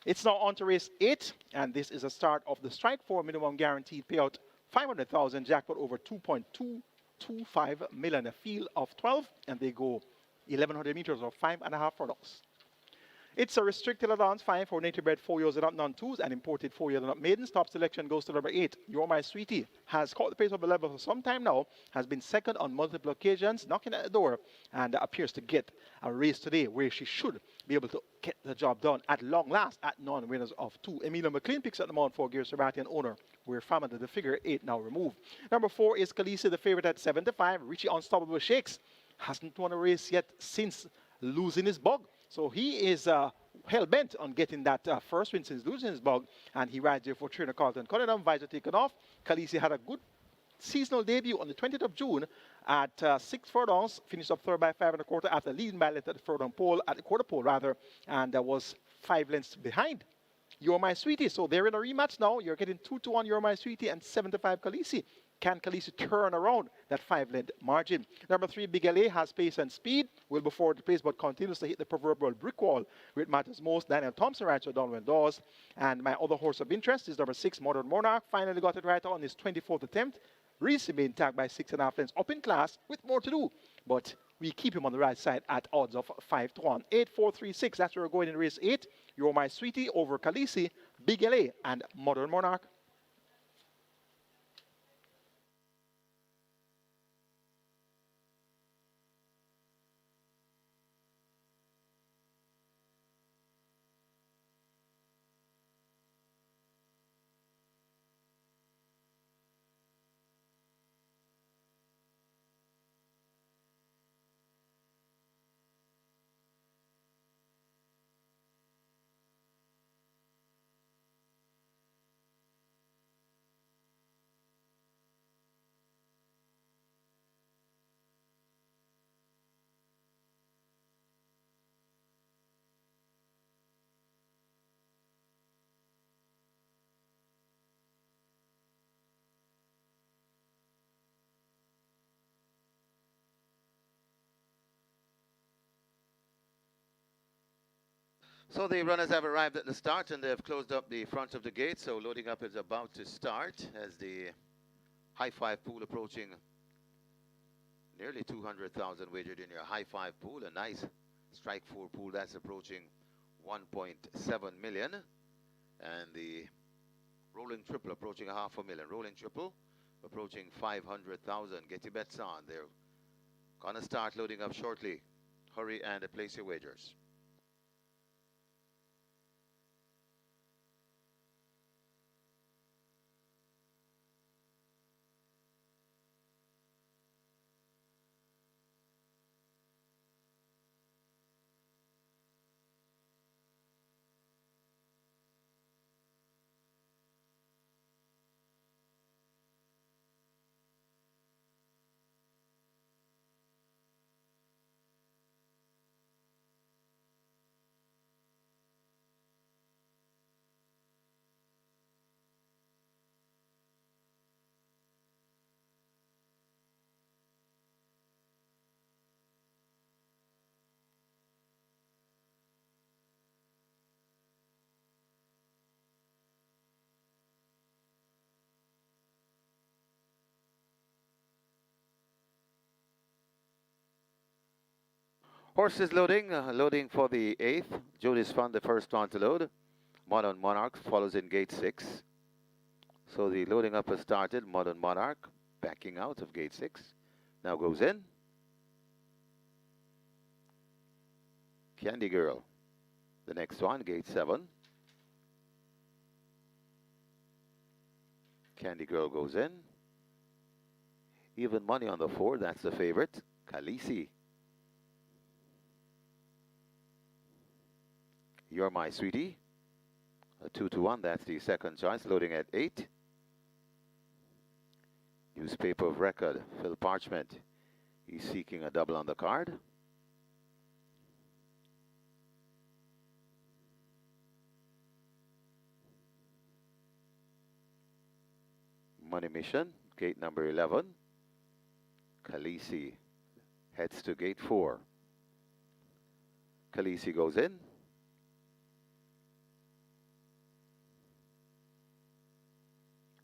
It's now on to race 8, and this is a start of the Strike 4 minimum guaranteed payout, 500,000 jackpot over 2.225 million, a field of 12, and they go 1,100 meters or 5.5 furlongs. It's a restricted allowance, 5 for native bred 4 years and up non-twos and imported 4 years and up maidens. Top selection goes to number 8. You're My Sweetie has caught the pace of the level for some time now, has been second on multiple occasions, knocking at the door, and appears to get a race today where she should be able to get the job done at long last at non-winners of 2. Emilia McLean picks up the mount for Gear Sabatian owner, where family the figure 8 now removed. Number 4 is Khaleesi, the favorite at 75. Richie Unstoppable Shakes hasn't won a race yet since losing his bug. So he is hell-bent on getting that first win since losing his bug, and he rides there for trainer Carlton Cunningham. Visor taken off. Khaleesi had a good seasonal debut on the 20th of June at 6 furlongs, finished up third by 5 1/4 after leading by length at the furlong pole, at the quarter pole rather, and was 5 lengths behind You're My Sweetie. So they're in a rematch now. You're getting 2-1 You're My Sweetie and 7-5 Khaleesi. Can Khaleesi turn around that 5-length margin? Number 3, Big LA has pace and speed. Will be forward to place, but continues to hit the proverbial brick wall where it matters most. Daniel Thompson rides for Donwell Dawes. And my other horse of interest is number 6, Modern Monarch. Finally got it right on his 24th attempt. Recently been tagged by 6.5 lengths up in class with more to do. But we keep him on the right side at odds of 5-1. 8-4-3-6. That's where we're going in race 8. You're My Sweetie over Khaleesi, Big LA, and Modern Monarch. So the runners have arrived at the start and they've closed up the front of the gate. So loading up is about to start as the high five pool approaching nearly 200,000 wagered in your high five pool. A nice strike 4 pool that's approaching 1.7 million. And the rolling triple approaching 500,000. Rolling triple approaching 500,000. Get your bets on. They're gonna start loading up shortly. Hurry and place your wagers. Horses loading, loading for the 8th. Jody's Fun, the first one to load. Modern Monarch follows in gate 6. So the loading up has started. Modern Monarch backing out of gate 6. Now goes in. Candy Girl, the next one, gate 7. Candy Girl goes in. Even money on the 4, that's the favorite. Khaleesi. You're My Sweetie. A 2-1, that's the second choice, loading at 8. Newspaper of record, Phil Parchment. He's seeking a double on the card. Money Mission, gate number 11. Khaleesi heads to gate 4. Khaleesi goes in.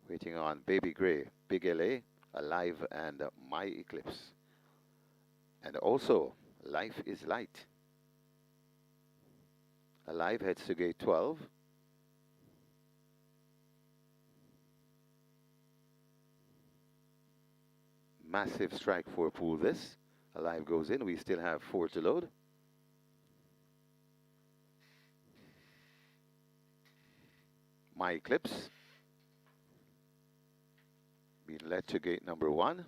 Waiting on Baby Gray, Big LA, Alive, and My Eclipse. And also, Life is Light. Alive heads to gate 12. Massive strike for pool this. Alive goes in. We still have 4 to load. My Eclipse. Being led to gate number 1.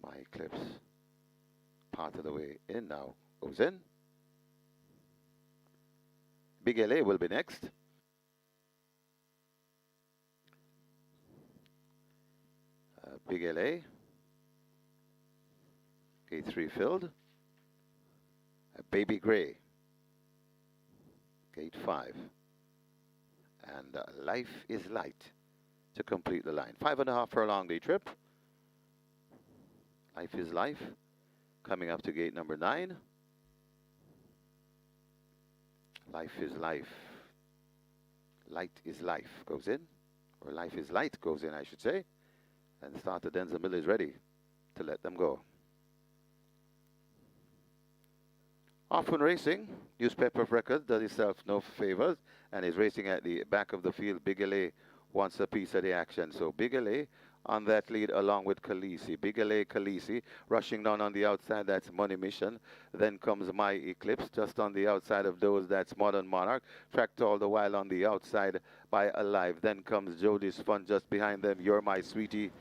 My Eclipse. Part of the way in now. Goes in. Big LA will be next. Big LA. Gate 3 filled. Baby Gray. Gate 5. And Life is Light to complete the line. 5.5 furlong day trip. Life is Life. Coming up to gate number 9. Life is Life. Light is Life goes in. Or Life is Light goes in, I should say. And starter Denzel Miller is ready to let them go. Often Racing, newspaper of record, does himself no favors and is racing at the back of the field. Big LA wants a piece of the action. So Big LA on that lead along with Khaleesi. Big LA, Khaleesi rushing down on the outside, that's Money Mission. Then comes My Eclipse just on the outside of those, that's Modern Monarch. Tracked all the while on the outside by Alive. Then comes Jody's Fun just behind them. You're My Sweetie.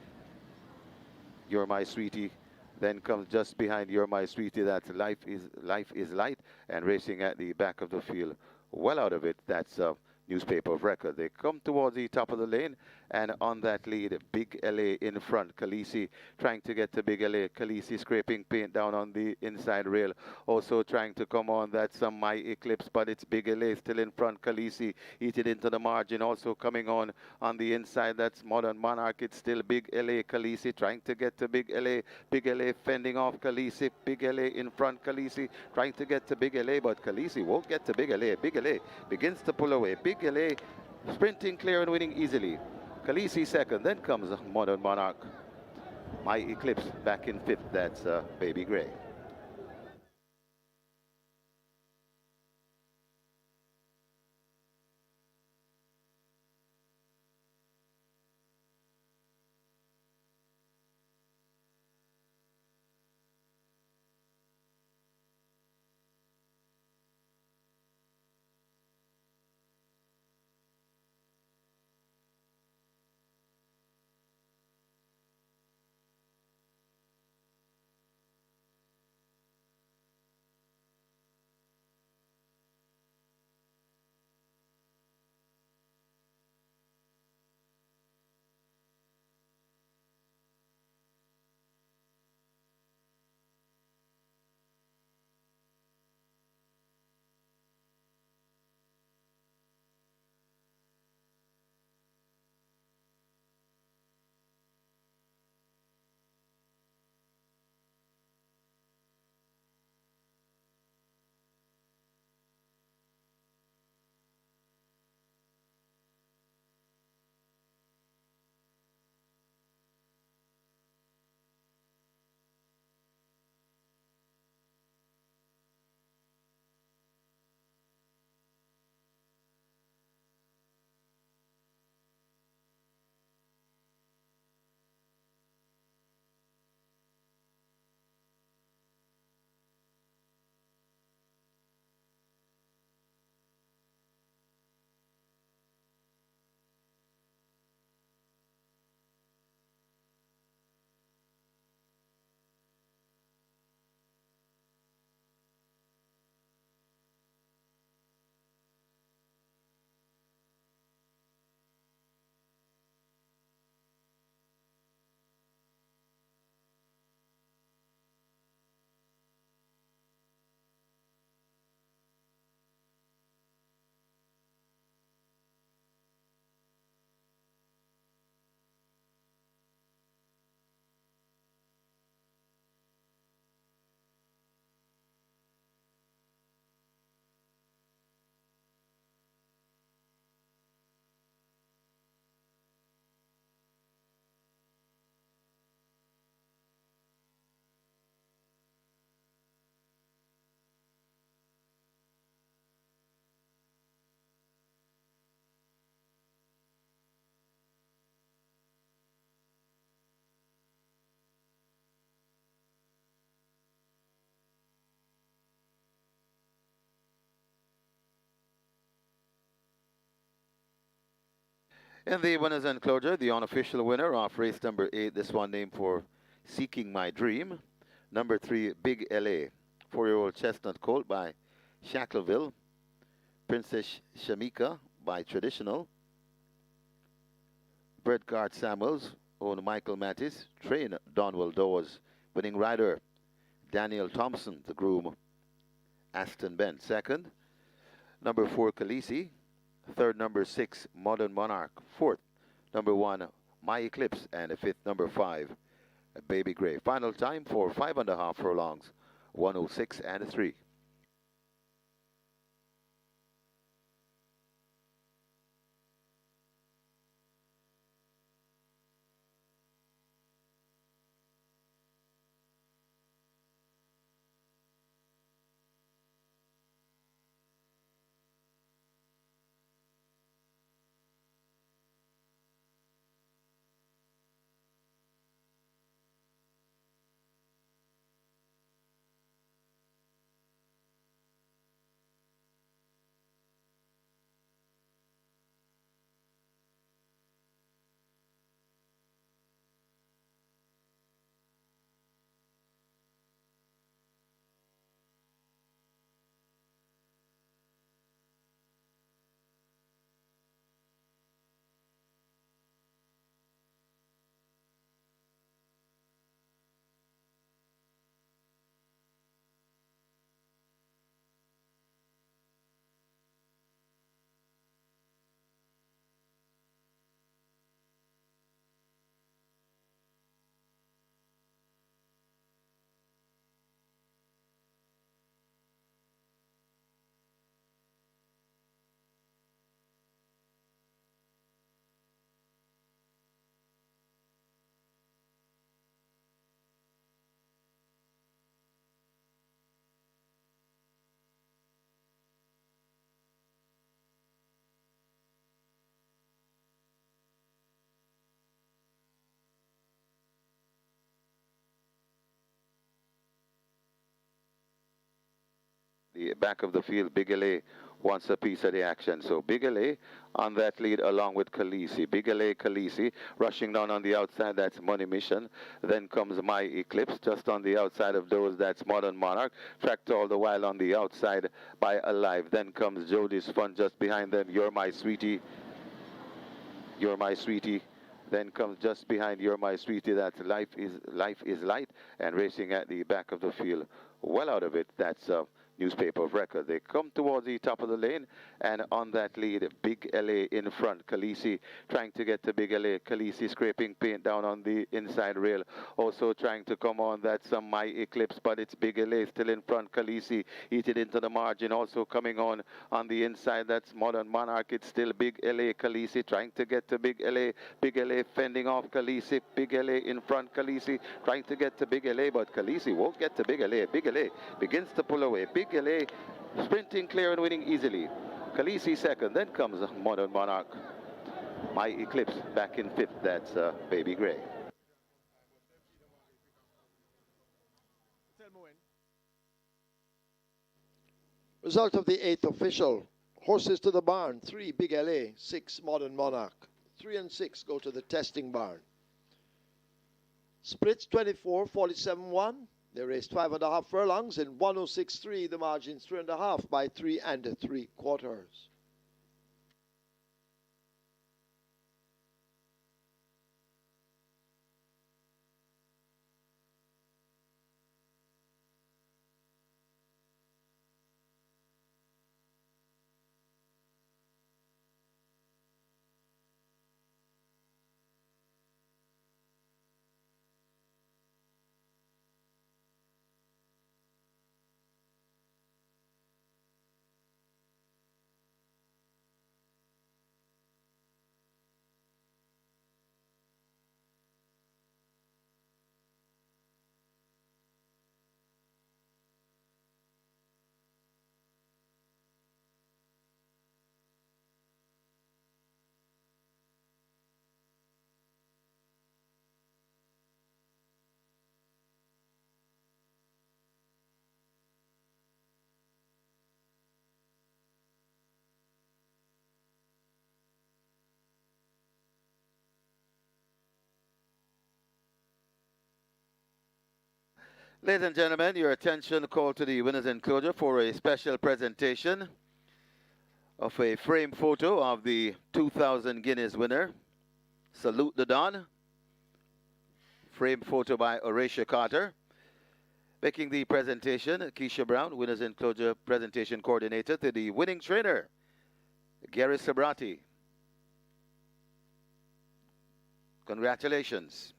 You're My Sweetie. Then comes just behind You're My Sweetie, that's Life is Light, and racing at the back of the field. Well out of it, that's newspaper of record. They come towards the top of the lane, and on that lead, Big LA in front. Khaleesi trying to get to Big LA. Khaleesi scraping paint down on the inside rail. Also trying to come on, that's My Eclipse, but it's Big LA still in front. Khaleesi eating into the margin. Also coming on the inside, that's Modern Monarch. It's still Big LA. Khaleesi trying to get to Big LA. Big LA fending off Khaleesi. Big LA in front. Khaleesi trying to get to Big LA, but Khaleesi won't get to Big LA. Big LA begins to pull away. Big LA sprinting clear and winning easily. Khaleesi second, then comes Modern Monarch. My Eclipse back in fifth, that's Baby Gray. In the winners enclosure, the unofficial winner of race number 8, this one named for Seeking My Dream. Number 3, Big LA, 4-year-old chestnut colt by Shackleville. Princess Shamika by Traditional. Brett Gart Samuels, owned Michael Mattis. Train Donwell Dawes. Winning rider Daniel Thompson, the groom Aston Bent. Second, number 4, Khaleesi. Third, number 6, Modern Monarch. Fourth, number 1, My Eclipse. And the fifth, number 5, Baby Gray. Final time for 5.5 furlongs, 106 and 3. The back of the field, Big LA wants a piece of the action. So Big LA on that lead along with Khaleesi. Big LA, Khaleesi rushing down on the outside, that's Money Mission. Then comes My Eclipse. Just on the outside of those, that's Modern Monarch. Tracked all the while on the outside by Alive. Then comes Jody's Fun just behind them. You're My Sweetie. You're My Sweetie. Then comes just behind You're My Sweetie, that's Life is Light. And racing at the back of the field, well out of it, that's Newspaper of Record. They come towards the top of the lane, and on that lead, Big LA in front. Khaleesi trying to get to Big LA. Khaleesi scraping paint down on the inside rail. Also trying to come on, that's My Eclipse, but it's Big LA still in front. Khaleesi eat it into the margin. Also coming on the inside, that's Modern Monarch. It's still Big LA. Khaleesi trying to get to Big LA. Big LA fending off Khaleesi. Big LA in front. Khaleesi trying to get to Big LA, but Khaleesi won't get to Big LA. Big LA begins to pull away. Big LA sprinting clear and winning easily. Khaleesi second, then comes Modern Monarch. My Eclipse back in fifth, that's Baby Gray. Result of the 8th official. Horses to the barn. 3, Big LA. 6, Modern Monarch. 3 and 6 go to the testing barn. Splits 24-47-1. They raced 5.5 furlongs in 106.3. The margin 3.5 by 3 3/4. Ladies and gentlemen, your attention called to the winners enclosure for a special presentation of a frame photo of the 2000 Guineas winner. Salute the Don. Frame photo by Horatio Carter. Making the presentation, Keisha Brown, winners enclosure presentation coordinator, to the winning trainer, Gary Sabrati. Congratulations.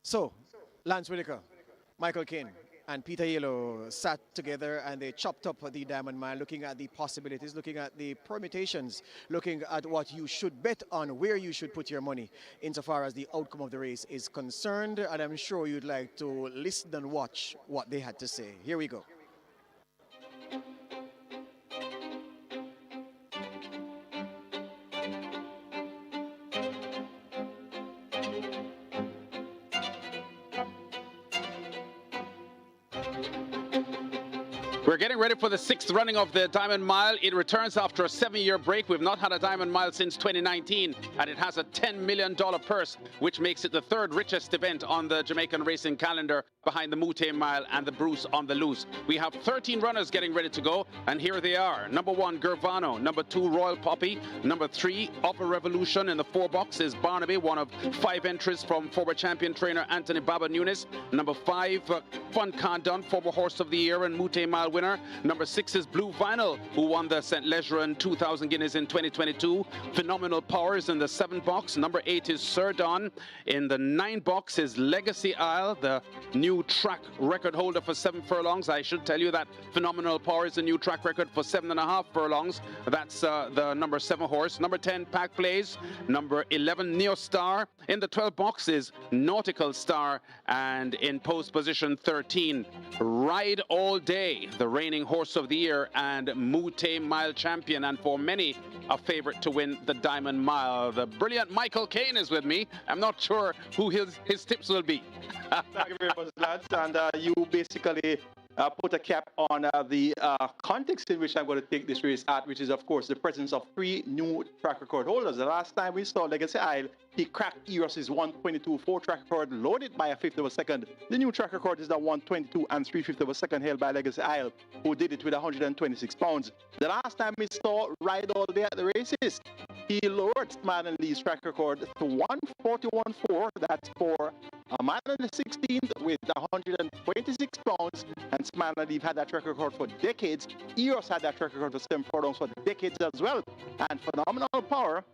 So, Lance Whitaker, Michael Caine, and Peter Yellow sat together and they chopped up the Diamond Mile, looking at the possibilities, looking at the permutations, looking at what you should bet on, where you should put your money insofar as the outcome of the race is concerned. And I'm sure you'd like to listen and watch what they had to say. Here we go. We're getting ready for the 6th running of the Diamond Mile. It returns after a 7-year break. We've not had a Diamond Mile since 2019, and it has a $10 million purse, which makes it the 3rd richest event on the Jamaican racing calendar, behind the Mute Mile and the Bruce on the Loose. We have 13 runners getting ready to go, and here they are. Number 1, Gervano. Number 2, Royal Poppy. Number 3, Upper Revolution. In the 4 box is Barnaby, one of 5 entries from former champion trainer Anthony Baba Nunes. Number 5, Fun Condon, former Horse of the Year and Mute Mile winner. Number 6 is Blue Vinyl, who won the St. Leger 2000 Guineas in 2022. Phenomenal Powers in the 7 box. Number 8 is Sir Don. In the 9 box is Legacy Isle, the new track record holder for 7 furlongs. I should tell you that Phenomenal Power is a new track record for 7.5 furlongs. That's the number 7 horse. Number 10, Pack Plays. Number 11, Neo Star. In the 12 box is Nautical Star. And in post position 13, Ride All Day, the reigning Horse of the Year and Mute Mile champion, and for many, a favorite to win the Diamond Mile. The brilliant Michael Caine is with me. I'm not sure who his tips will be. Thank you very much, lads. And you basically put a cap on the context in which I'm going to take this race at, which is, of course, the presence of 3 new track record holders. The last time we saw Legacy Isle, he cracked Eros's 122.4 track record, loaded by a fifth of a second. The new track record is the 122 and 3/5 of a second, held by Legacy Isle, who did it with 126 pounds. The last time we saw Ride All Day at the races, he lowered Smile and Lee's track record to 141.4. That's for a mile and the 16th with 126 pounds, and Smile and Lee had that track record for decades. Eros had that track record for 7 furlongs for decades as well. And Phenomenal Power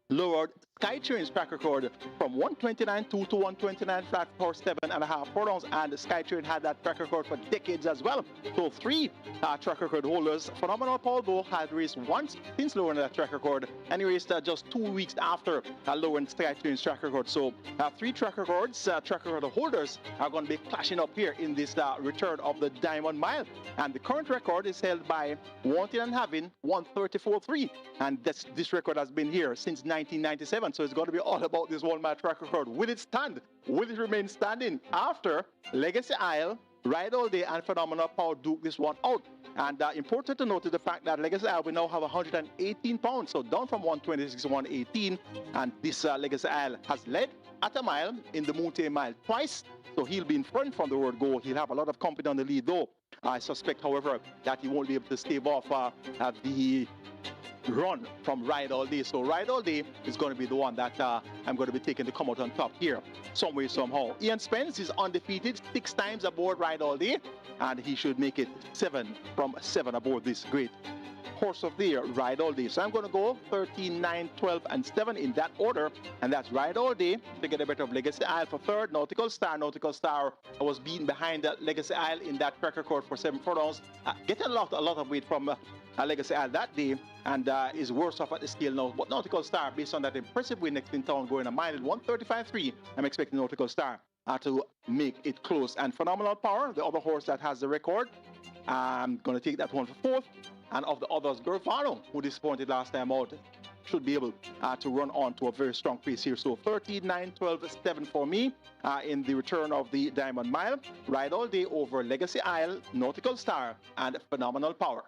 lowered Skytrain's track record from 129.2 to 129 flat for 7.5 furlongs, and Skytrain had that track record for decades as well. So 3 track record holders. Phenomenal Paul, though, had raced once since lowering that track record, and he raced just 2 weeks after lowering Skytrain's track record. So 3 track records, track record holders are going to be clashing up here in this return of the Diamond Mile. And the current record is held by Wanting and Having, 134.3, and this record has been here since 1997. So it's going to be all about this 1 mile track record. Will it stand? Will it remain standing after Legacy Isle, Ride All Day, and Phenomenal Power duke this one out? And important to note is the fact that Legacy Isle will now have 118 pounds, so down from 126 to 118. And this Legacy Isle has led at a mile in the Mute Mile twice, so he'll be in front from the word go. He'll have a lot of company on the lead, though. I suspect, however, that he won't be able to stave off the run from Ride All Day. So Ride All Day is going to be the one that I'm going to be taking to come out on top here, some way, somehow. Ian Spence is undefeated, 6 times aboard Ride All Day, and he should make it 7 from 7 aboard this great Horse of the Year, Ride All Day. So I'm going to go 13, 9, 12, and 7 in that order, and that's Ride All Day to get a bit of Legacy Isle for 3rd. Nautical Star. Nautical Star was beaten behind Legacy Isle in that track record for 7 furlongs. Getting a lot of weight from Legacy Isle that day, and is worse off at the scale now. But Nautical Star, based on that impressive win next in town, going a mile at 135.3, I'm expecting Nautical Star to make it close. And Phenomenal Power, the other horse that has the record, I'm going to take that one for 4th. And of the others, Gervano, who disappointed last time out, should be able to run on to a very strong pace here. So 13, 9, 12, 7 for me in the return of the Diamond Mile. Ride All Day over Legacy Isle, Nautical Star, and Phenomenal Power.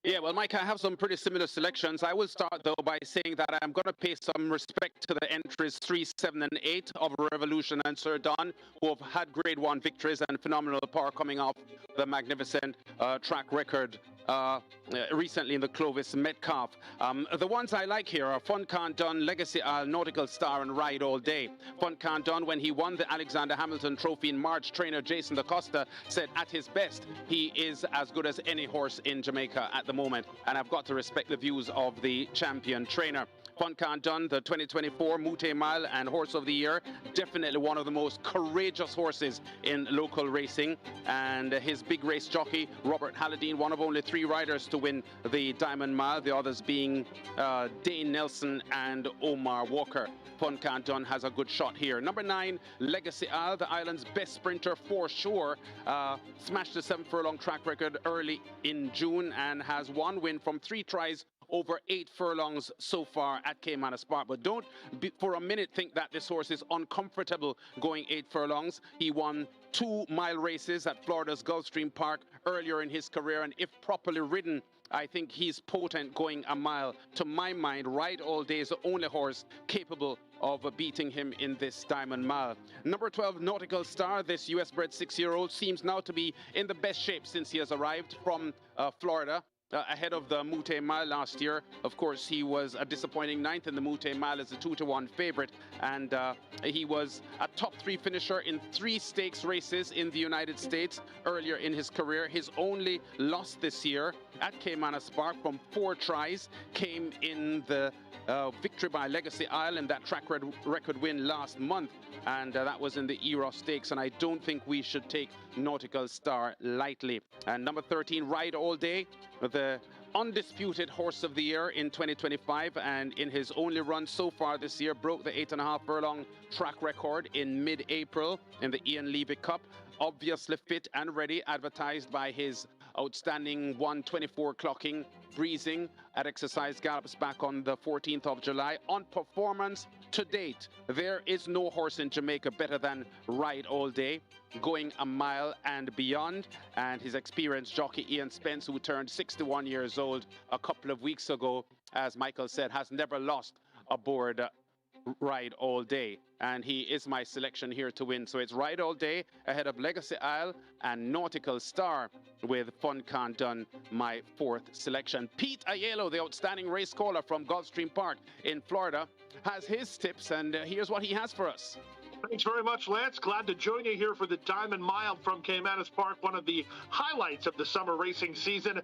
Yeah, well, Mike, I have some pretty similar selections. I will start, though, by saying that I'm going to pay some respect to the entries 3, 7, and 8 of Revolution and Sir Don, who have had Grade 1 victories and Phenomenal Power coming off the magnificent track record recently in the Clovis Metcalf. The ones I like here are Fun Can't Done, Legacy Isle, Nautical Star, and Ride All Day. Fun Can't Done, when he won the Alexander Hamilton Trophy in March, trainer Jason DaCosta said at his best, he is as good as any horse in Jamaica at the moment, and I've got to respect the views of the champion trainer. Fun Can't Done, the 2024 Mute Mile and Horse of the Year, definitely one of the most courageous horses in local racing, and his big race jockey Robert Halladine, one of only 3 riders to win the Diamond Mile, the others being Dane Nelson and Omar Walker. Fun Can't Done has a good shot here. Number 9, Legacy Isle, the island's best sprinter for sure, smashed the 7 furlong track record early in June and has 1 win from 3 tries over 8 furlongs so far at Caymanas Park. But don't for a minute think that this horse is uncomfortable going 8 furlongs. He won 2-mile races at Florida's Gulfstream Park earlier in his career, and if properly ridden, I think he's potent going a mile. To my mind, Ride All Day is the only horse capable of beating him in this Diamond Mile. Number 12, Nautical Star, this US-bred 6-year-old, seems now to be in the best shape since he has arrived from Florida. Ahead of the Mute Mile last year. Of course, he was a disappointing 9th in the Mute Mile as a 2-to-1 favorite, and he was a top 3 finisher in 3 stakes races in the United States earlier in his career. His only loss this year at Caymanas Park from 4 tries came in the victory by Legacy Isle in that track record win last month, and that was in the Eros Stakes, and I don't think we should take Nautical Star lightly. And number 13, Ride All Day, the undisputed horse of the year in 2025, and in his only run so far this year, broke the 8.5 furlong track record in mid-April in the Ian Levy Cup. Obviously fit and ready, advertised by his outstanding 1:24 clocking, breezing at Exercise Gallops back on the 14th of July. On performance to date, there is no horse in Jamaica better than Ride All Day, going a mile and beyond. And his experienced jockey Ian Spence, who turned 61 years old a couple of weeks ago, as Michael said, has never lost aboard Ride All Day, and he is my selection here to win. So it's Ride All Day ahead of Legacy Isle and Nautical Star, with Fun Can't Done my 4th selection. Pete Aiello, the outstanding race caller from Gulfstream Park in Florida, has his tips, and here's what he has for us. Thanks very much, Lance. Glad to join you here for the Diamond Mile from Caymanas Park, one of the highlights of the summer racing season.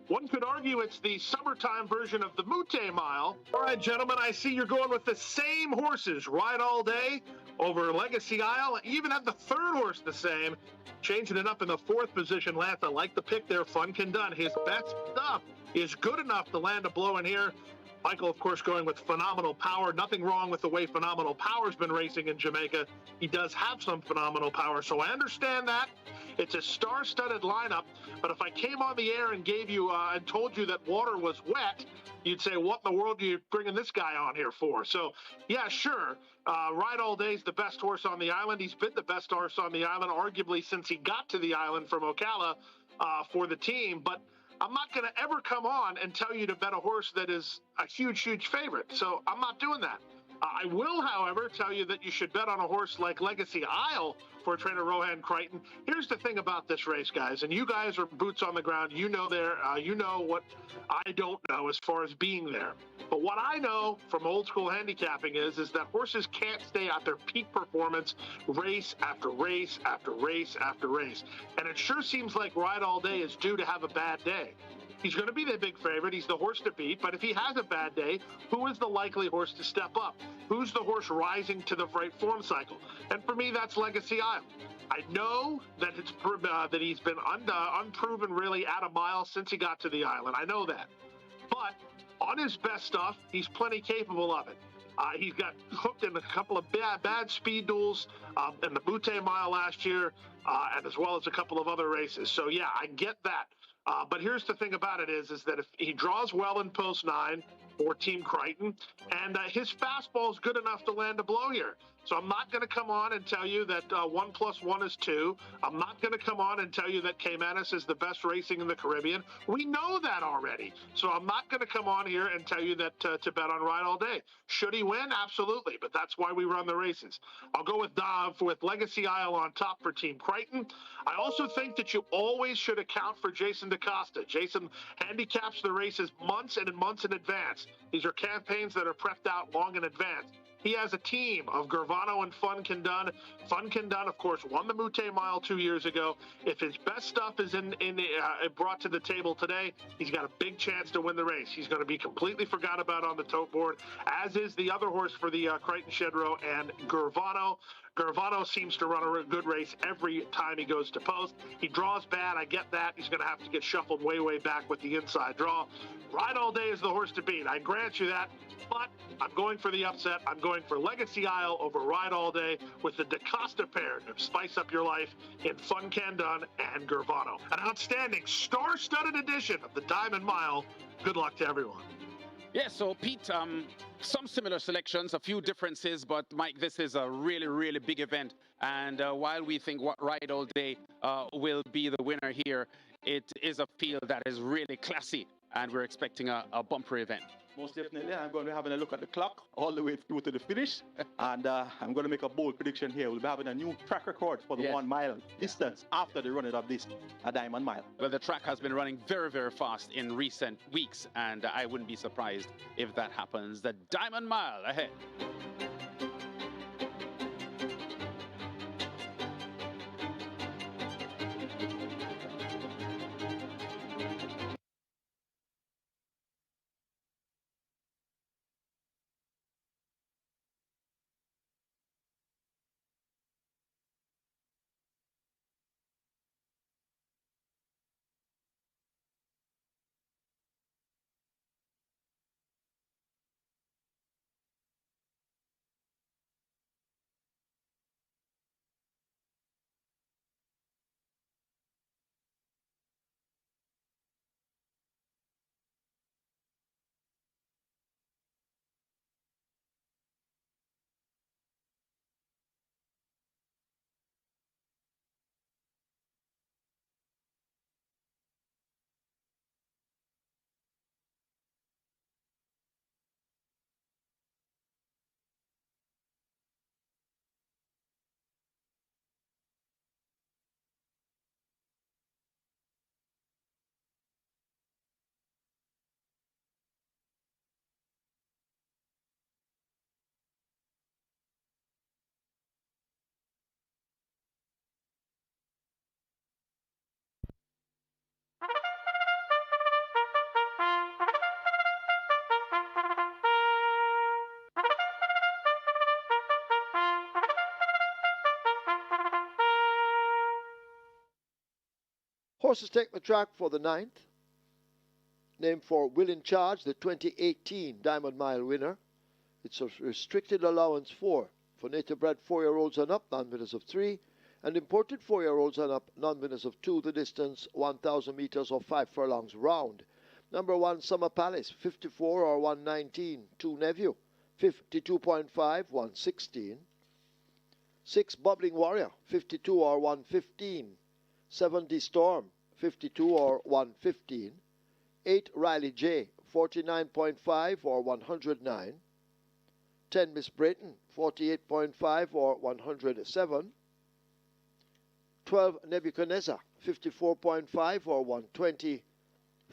One could argue it's the summertime version of the Mute Mile. All right, gentlemen, I see you're going with the same horses, Ride All Day over Legacy Isle. You even have the 3rd horse the same. Changing it up in the 4th position, Lance. I like the pick there, Fun Can Done. His best stuff is good enough to land a blow in here. Michael, of course, going with Phenomenal Power. Nothing wrong with the way Phenomenal Power's been racing in Jamaica. He does have some phenomenal power, so I understand that. It's a star-studded lineup, but if I came on the air and gave you and told you that water was wet, you'd say, what in the world are you bringing this guy on here for? So, yeah, sure. Ride All Day's the best horse on the island. He's been the best horse on the island, arguably since he got to the island from Ocala for the team, but I'm not going to ever come on and tell you to bet a horse that is a huge, huge favorite. So I'm not doing that. I will, however, tell you that you should bet on a horse like Legacy Isle for trainer Rohan Crichton. Here's the thing about this race, guys, and you guys are boots on the ground. You know you know what I don't know as far as being there. But what I know from old school handicapping is that horses can't stay at their peak performance race after race after race after race. And it sure seems like Ride All Day is due to have a bad day. He's going to be the big favorite. He's the horse to beat. But if he has a bad day, who is the likely horse to step up? Who's the horse rising to the right form cycle? And for me, that's Legacy Isle. I know that that he's been unproven really at a mile since he got to the island. I know that. But on his best stuff, he's plenty capable of it. He's got hooked in a couple of bad speed duels in the Mute Mile last year, and as well as a couple of other races. So, yeah, I get that. But here's the thing about it is that if he draws well in post 9, for Team Crichton, and his fastball is good enough to land a blow here. So I'm not going to come on and tell you that 1 + 1 is 2. I'm not going to come on and tell you that Caymanas is the best racing in the Caribbean. We know that already. So I'm not going to come on here and tell you that to bet on Ride All Day. Should he win? Absolutely. But that's why we run the races. I'll go with Legacy Isle on top for Team Crichton. I also think that you always should account for Jason DaCosta. Jason handicaps the races months and months in advance. These are campaigns that are prepped out long in advance. He has a team of Gervano and Fun Can Done. Fun Can Done, of course, won the Mute Mile 2 years ago. If his best stuff is brought to the table today, he's got a big chance to win the race. He's going to be completely forgot about on the tote board, as is the other horse for the Crichton Shed Row and Gervano. Gervano seems to run a good race every time he goes to post. He draws bad. I get that. He's going to have to get shuffled way, way back with the inside draw. Ride All Day is the horse to beat. I grant you that. But I'm going for the upset. I'm going for Legacy Isle over Ride All Day with the DaCosta pair to spice up your life in Fun Can Done and Gervano. An outstanding star-studded edition of the Diamond Mile. Good luck to everyone. Yeah, so Pete, some similar selections, a few differences, but Mike, this is a really, really big event. And while we think what Ride All Day will be the winner here, it is a field that is really classy, and we're expecting a bumper event. Most definitely. I'm going to be having a look at the clock all the way through to the finish. And I'm going to make a bold prediction here. We'll be having a new track record for the 1 mile distance after the running of this Diamond Mile. Well, the track has been running very, very fast in recent weeks, and I wouldn't be surprised if that happens. The Diamond Mile ahead. Horses take the track for the 9th. Named for Will in Charge, the 2018 Diamond Mile winner. It's a restricted allowance for native bred 4-year-olds and up, non-winners of 3, and imported 4-year-olds and up, non-winners of 2, the distance 1,000 meters or 5 furlongs round. Number 1, Summer Palace, 54 or 119, 2 Nephew, 52.5, 116. 6, Bubbling Warrior, 52 or 115, 70 Storm, 52 or 115. 8, Riley J, 49.5 or 109. 10, Miss Brayton, 48.5 or 107. 12, Nebuchadnezzar, 54.5 or 120.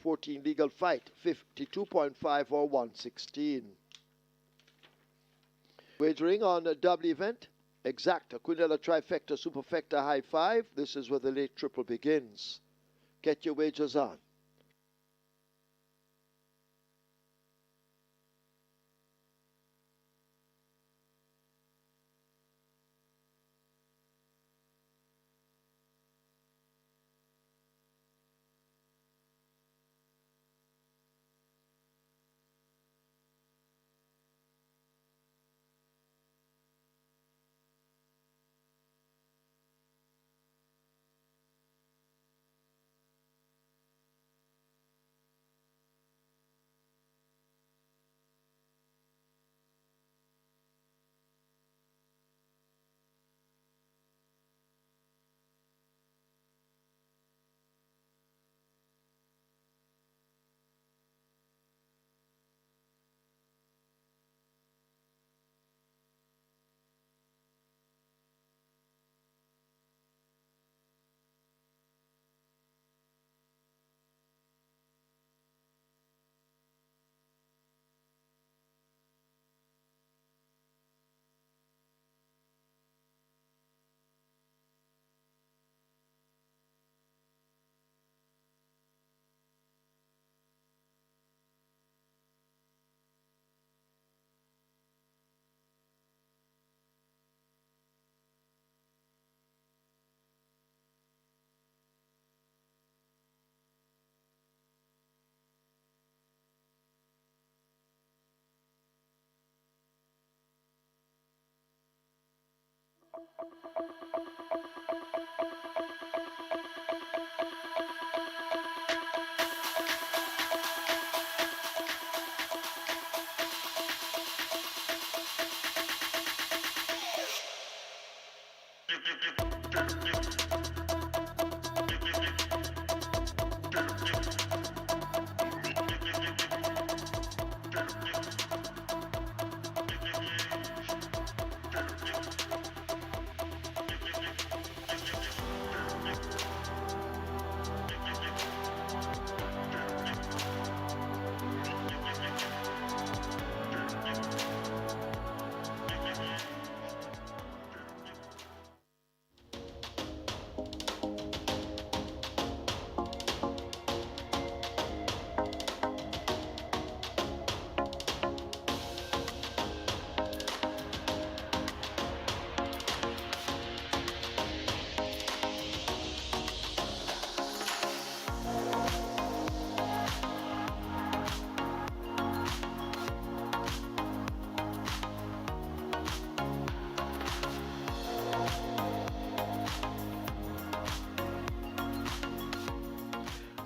14, Legal Fight, 52.5 or 116. Wagering on a double event, exacta, Quinella Trifecta, Superfecta High 5. This is where the late triple begins. Get your wagers on.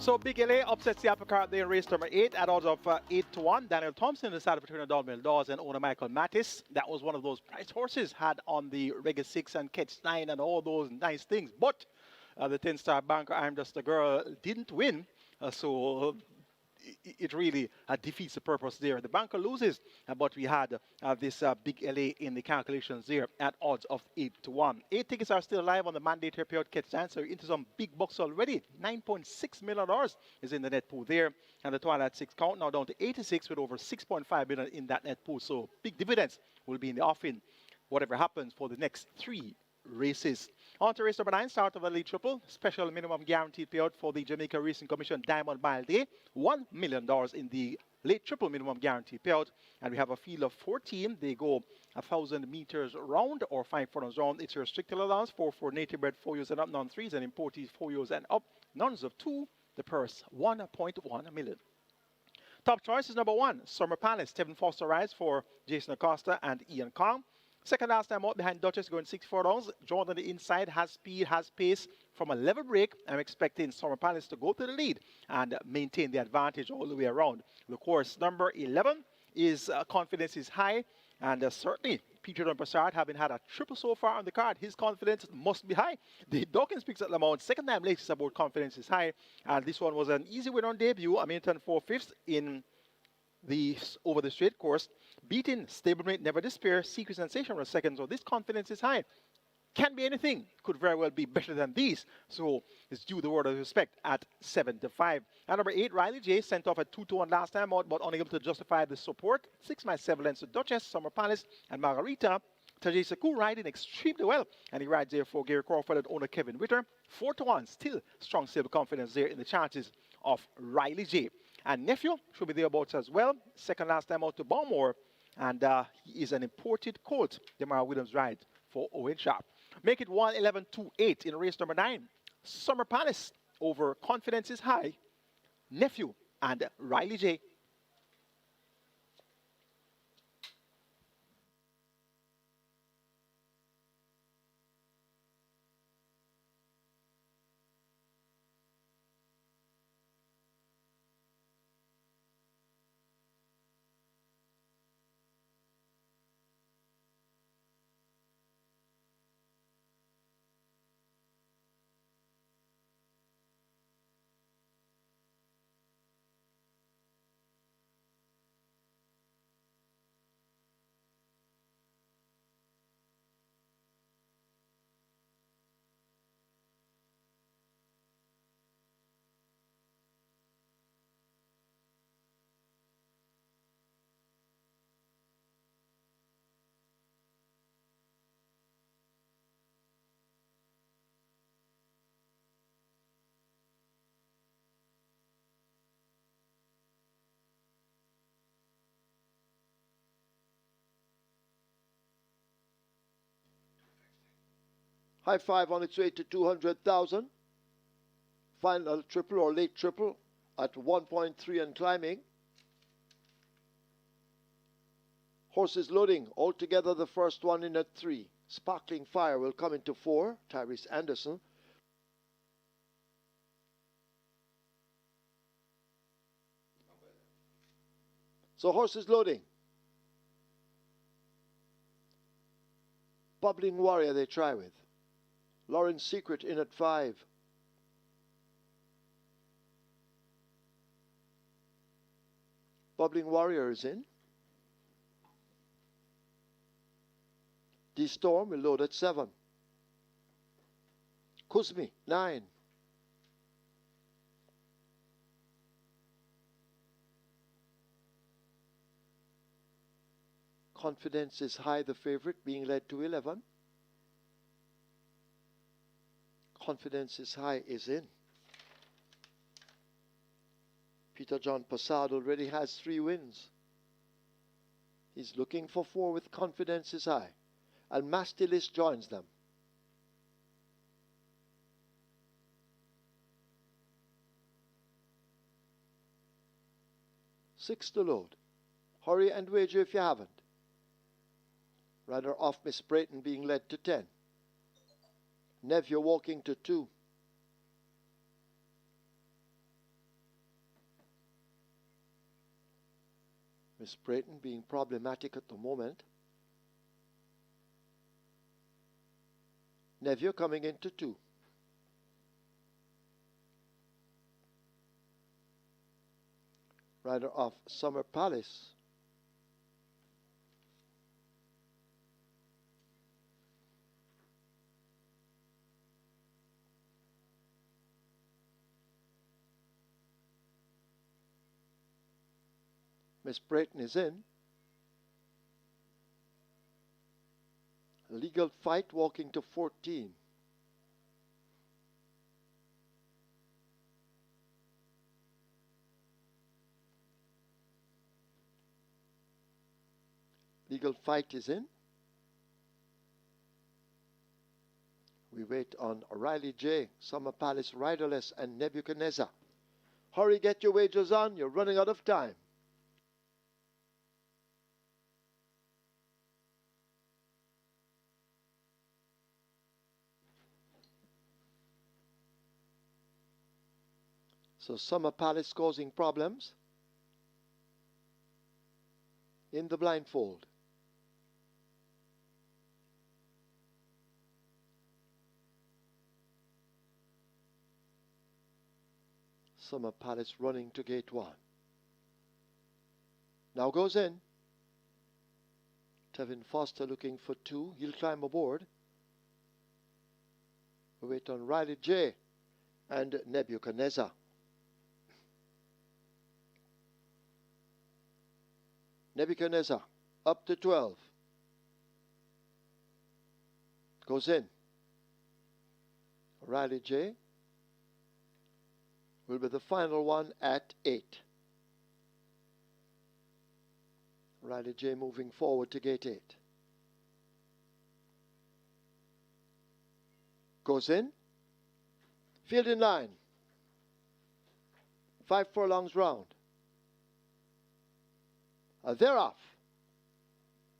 So Big LA upsets the apple cart there in race number 8 at odds of 8-1. Daniel Thompson decided between Donald Dawes and owner Michael Mattis. That was one of those prize horses had on the Reggae 6 and Catch 9 and all those nice things. But the 10-star banker, I'm Just a Girl, didn't win. So it really defeats the purpose there. The banker loses, but we had this Big LA in the calculations there at odds of 8-1. 8 tickets are still live on the mandatory period catch dance, so into some big bucks already. $9.6 million is in the net pool there, and the Twilight 6 count now down to 86 with over 6.5 million in that net pool. So big dividends will be in the offing, whatever happens for the next 3 races. On to race number 9, start of the lead triple. Special minimum guaranteed payout for the Jamaica Racing Commission Diamond Mile Day. $1 million in the late triple minimum guaranteed payout. And we have a field of 14. They go 1,000 meters round or 5 furlongs round. It's a restricted allowance for native bred 4 years and up, non-3s, and imported 4 years and up. Nuns of 2, the purse 1.1 million. Top choice is number 1, Summer Palace. Tevin Foster rides for Jason Acosta and Ian Kong. Second last time out behind Duchess going 6 furlongs. Jordan on the inside has speed, has pace. From a level break, I'm expecting Summer Palace to go to the lead and maintain the advantage all the way around. The course number 11 is confidence is high, and certainly Peter Dunn-Brassard, having had a triple so far on the card, his confidence must be high. The Dawkins picks at Lamont, second time latest about confidence is high, and this one was an easy win on debut. Hamilton 4/5 in the over the straight course, beating stablemate Never Despair, Secret Sensation was second, so this confidence is high. Can be anything, could very well be better than these, so it's due the word of respect at 7-5. And number 8, Riley J, sent off at 2-1 last time out, but unable to justify the support. 6 miles 7 lengths to Duchess, Summer Palace, and Margarita. Tajay Saku riding extremely well, and he rides there for Gary Crawford and owner Kevin Witter. 4-1, still strong silver confidence there in the chances of Riley J. And Nephew should be thereabouts as well. Second last time out to Balmore, and he is an imported colt. Demar Williams ride for Owen Sharp. Make it 1-11-2-8 in race number 9. Summer Palace over confidence is high. Nephew and Riley J. High five on its way to 200,000. Final triple or late triple at 1.3 and climbing. Horses loading. Altogether, the first one in at 3. Sparkling Fire will come into 4. Tyrese Anderson. So horses loading. Bubbling Warrior they try with. Lauren's Secret in at 5. Bubbling Warrior is in. D-Storm will load at 7. Kuzmi, 9. Confidence is High, the favorite, being led to 11. Confidence is High is in. Peter John Passad already has 3 wins. He's looking for 4 with Confidence is High. And Mastilis joins them. Six to load. Hurry and wager if you haven't. Rider off Miss Brayton being led to 10. Neville walking to 2. Miss Brayton being problematic at the moment. Neville coming into 2. Rider off Summer Palace. Miss Brayton is in. Legal Fight walking to 14. Legal Fight is in. We wait on Riley J, Summer Palace Riderless, and Nebuchadnezzar. Hurry, get your wagers on. You're running out of time. So Summer Palace causing problems in the blindfold. Summer Palace running to gate 1. Now goes in. Tevin Foster looking for 2. He'll climb aboard. We wait on Riley J and Nebuchadnezzar. Nebuchadnezzar up to 12. Goes in. Riley J will be the final one at 8. Riley J moving forward to gate 8. Goes in. Field in line. 5 furlongs round. They're off.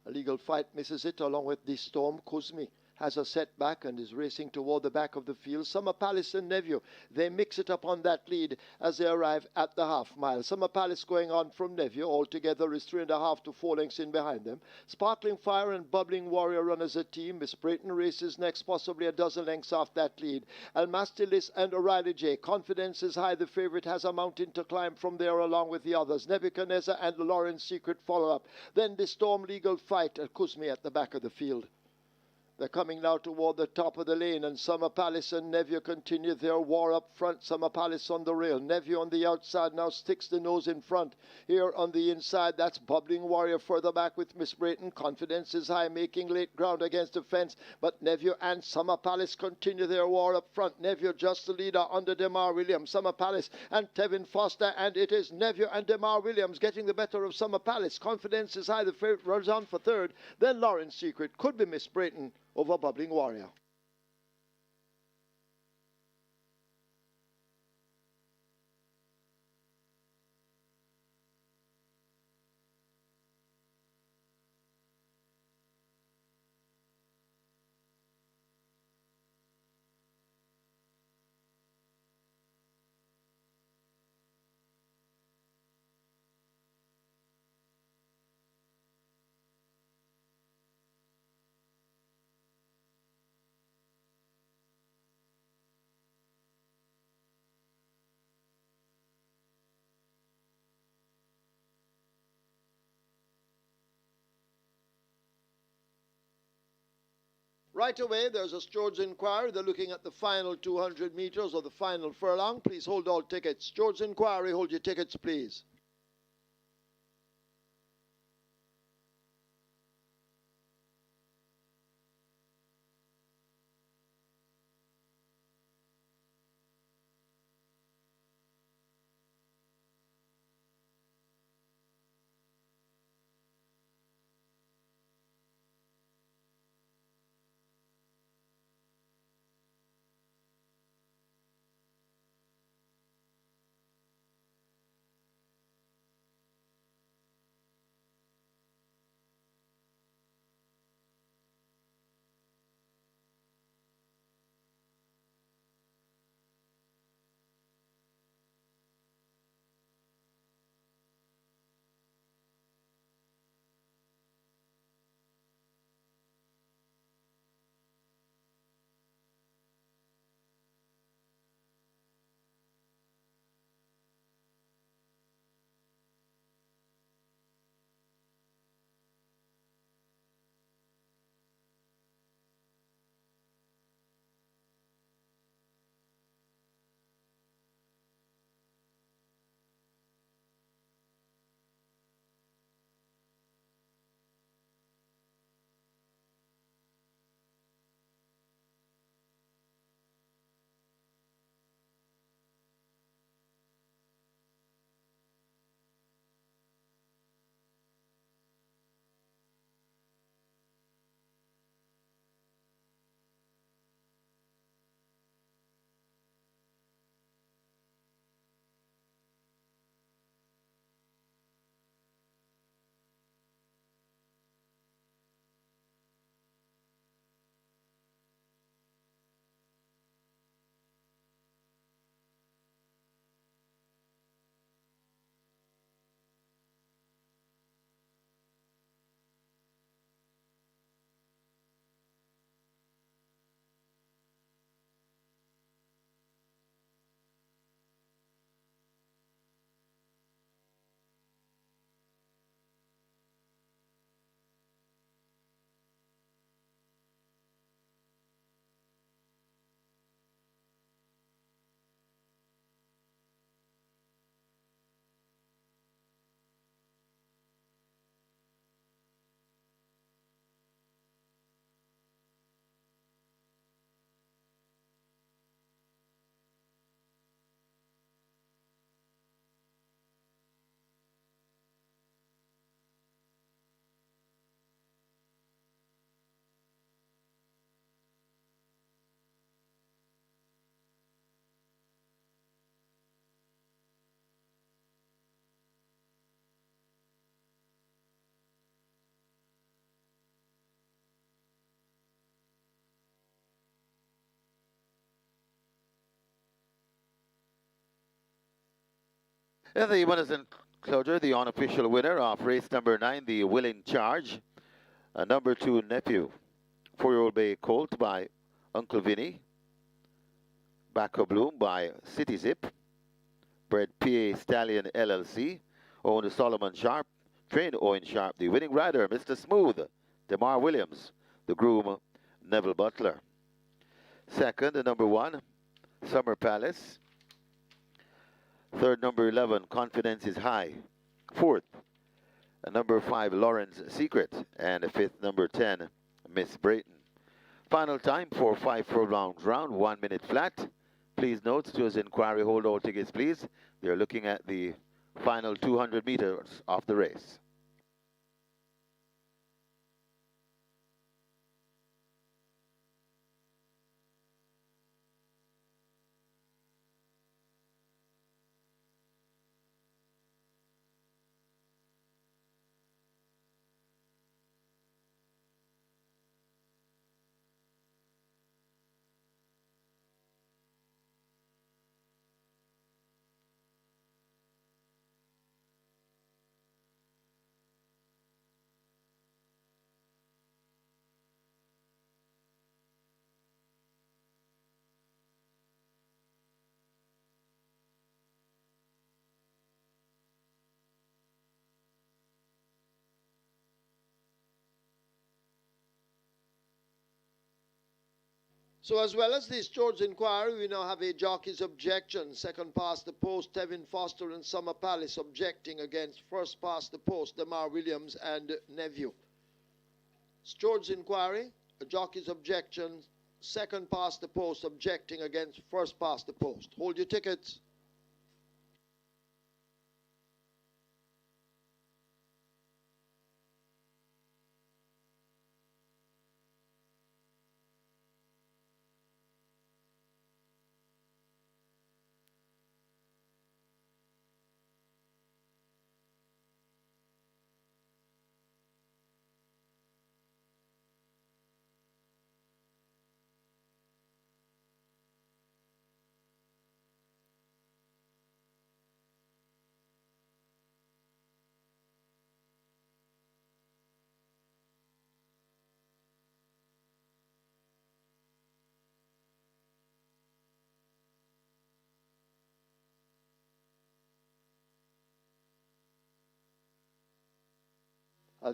A Legal Fight misses it along with the Storm. Kuzmi has a setback and is racing toward the back of the field. Summer Palace and Neville, they mix it up on that lead as they arrive at the half mile. Summer Palace going on from Neville. Altogether is 3.5 to 4 lengths in behind them. Sparkling Fire and Bubbling Warrior run as a team. Miss Brayton races next, possibly a dozen lengths off that lead. Almastilis and O'Reilly J. Confidence is High. The favorite has a mountain to climb from there along with the others. Nebuchadnezzar and Lauren's Secret follow up. Then the Storm Legal Fight at Kuzmi at the back of the field. They're coming now toward the top of the lane, and Summer Palace and Neville continue their war up front. Summer Palace on the rail. Neville on the outside now sticks the nose in front. Here on the inside, that's Bubbling Warrior further back with Miss Brayton. Confidence is High, making late ground against the fence, but Neville and Summer Palace continue their war up front. Neville just the leader under Demar Williams. Summer Palace and Tevin Foster, and it is Neville and Demar Williams getting the better of Summer Palace. Confidence is High. The favorite runs on for third. Then Lauren's Secret could be Miss Brayton over Bubbling Warrior. Right away, there's a Stewards inquiry. They're looking at the final 200 meters or the final furlong. Please hold all tickets. Stewards inquiry, hold your tickets, please. And the winners and closure, the unofficial winner of race number 9, the Willing Charge, number 2, Nephew, 4-year-old Bay Colt by Uncle Vinny, Bacco Bloom by City Zip, bred PA Stallion LLC, owned Solomon Sharp, trained Owen Sharp, the winning rider, Mr. Smooth, DeMar Williams, the groom, Neville Butler. Second, the number 1, Summer Palace. Third, number 11, Confidence is High. Fourth, number 5, Lawrence Secret. And the fifth, number 10, Miss Brayton. Final time for 5 furlongs round, 1 minute flat. Please note, Stewards inquiry, hold all tickets, please. They're looking at the final 200 meters of the race. So as well as this George inquiry, we now have a jockey's objection. Second past the post, Tevin Foster and Summer Palace objecting against first past the post, Demar Williams and Nephew. George's inquiry, a jockey's objection. Second past the post objecting against first past the post. Hold your tickets.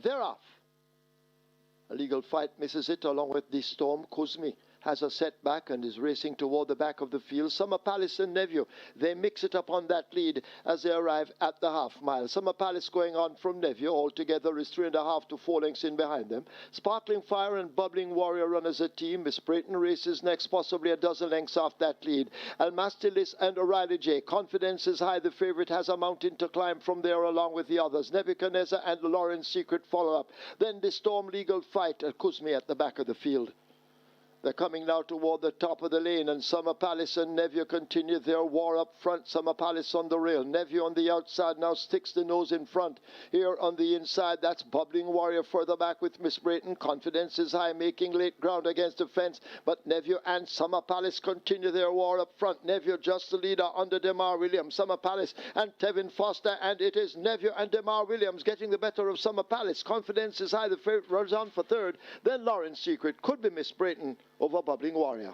They're off. A legal fight misses it along with the Storm. Kuzmi has a setback and is racing toward the back of the field. Summer Palace and Nephew, they mix it up on that lead as they arrive at the half mile. Summer Palace going on from Nephew. Altogether is 3.5 to 4 lengths in behind them. Sparkling Fire and Bubbling Warrior run as a team. Miss Brayton races next, possibly a dozen lengths off that lead. Almastilis and O'Reilly J. Confidence is high. The favourite has a mountain to climb from there along with the others. Nebuchadnezzar and Lauren's Secret follow up. Then the Storm legal fight at Kuzmi at the back of the field. They're coming now toward the top of the lane, and Summer Palace and Nephew continue their war up front. Summer Palace on the rail. Nephew on the outside now sticks the nose in front. Here on the inside, that's Bubbling Warrior further back with Miss Brayton. Confidence is high, making late ground against the fence. But Nephew and Summer Palace continue their war up front. Nephew just the leader under Demar Williams. Summer Palace and Tevin Foster, and it is Nephew and Demar Williams getting the better of Summer Palace. Confidence is high. The favorite runs on for third. Then Lauren's Secret could be Miss Brayton over Bubbling Warrior.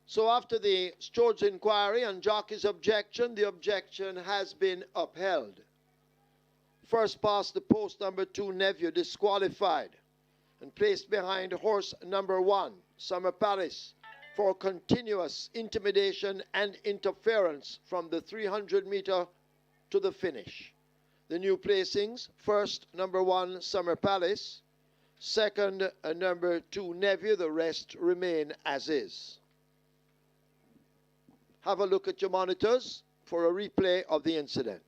So after the George inquiry and jockey's objection, the objection has been upheld. First past the post, number 2, Nephew, disqualified and placed behind horse number 1, Summer Palace, for continuous intimidation and interference from the 300 meter to the finish. The new placings: first, number 1, Summer Palace; second, number 2, Nephew. The rest remain as is. Have a look at your monitors. for a replay of the incident.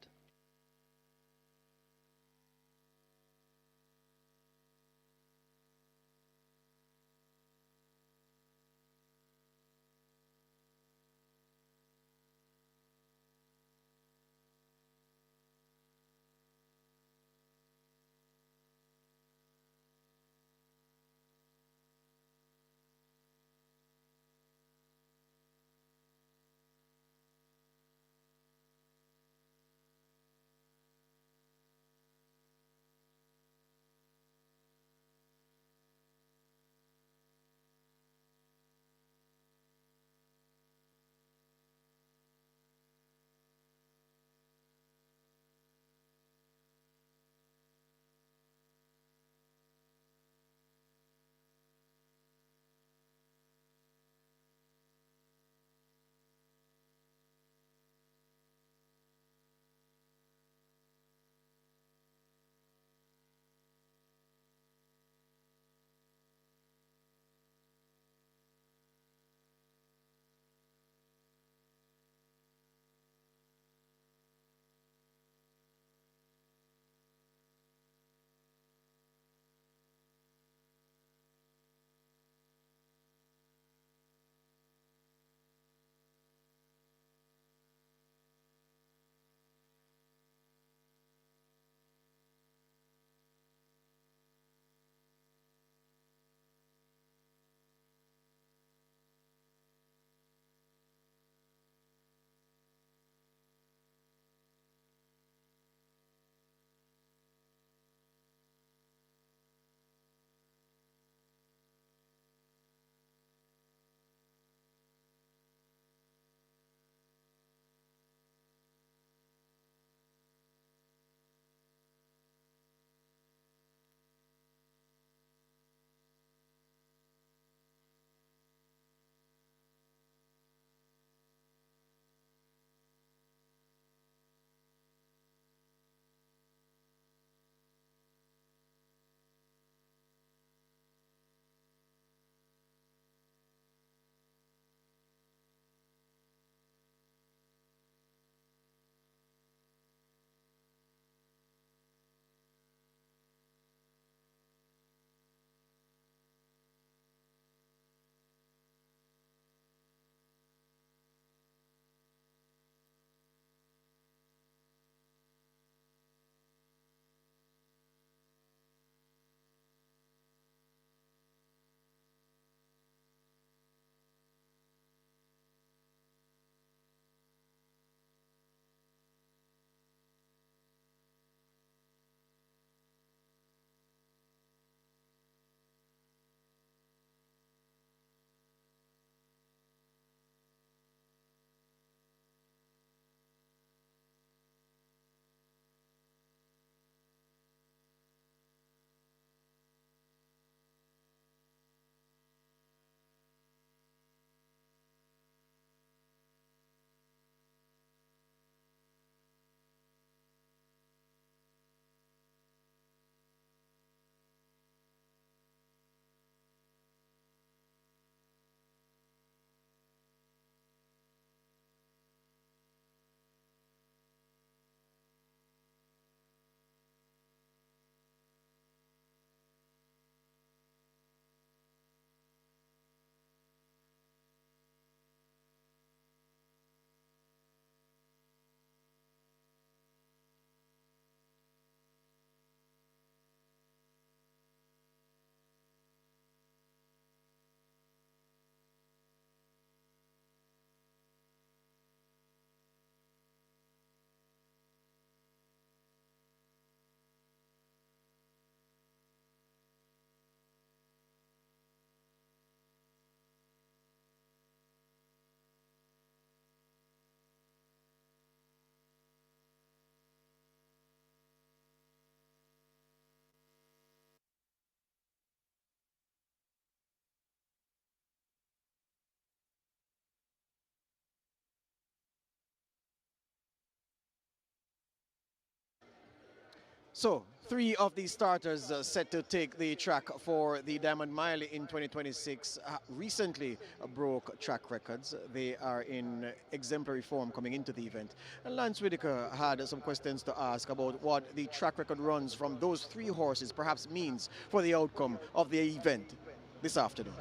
So, Three of the starters set to take the track for the Diamond Mile in 2026 recently broke track records. They are in exemplary form coming into the event. And Lance Whitaker had some questions to ask about what the track record runs from those three horses perhaps means for the outcome of the event this afternoon.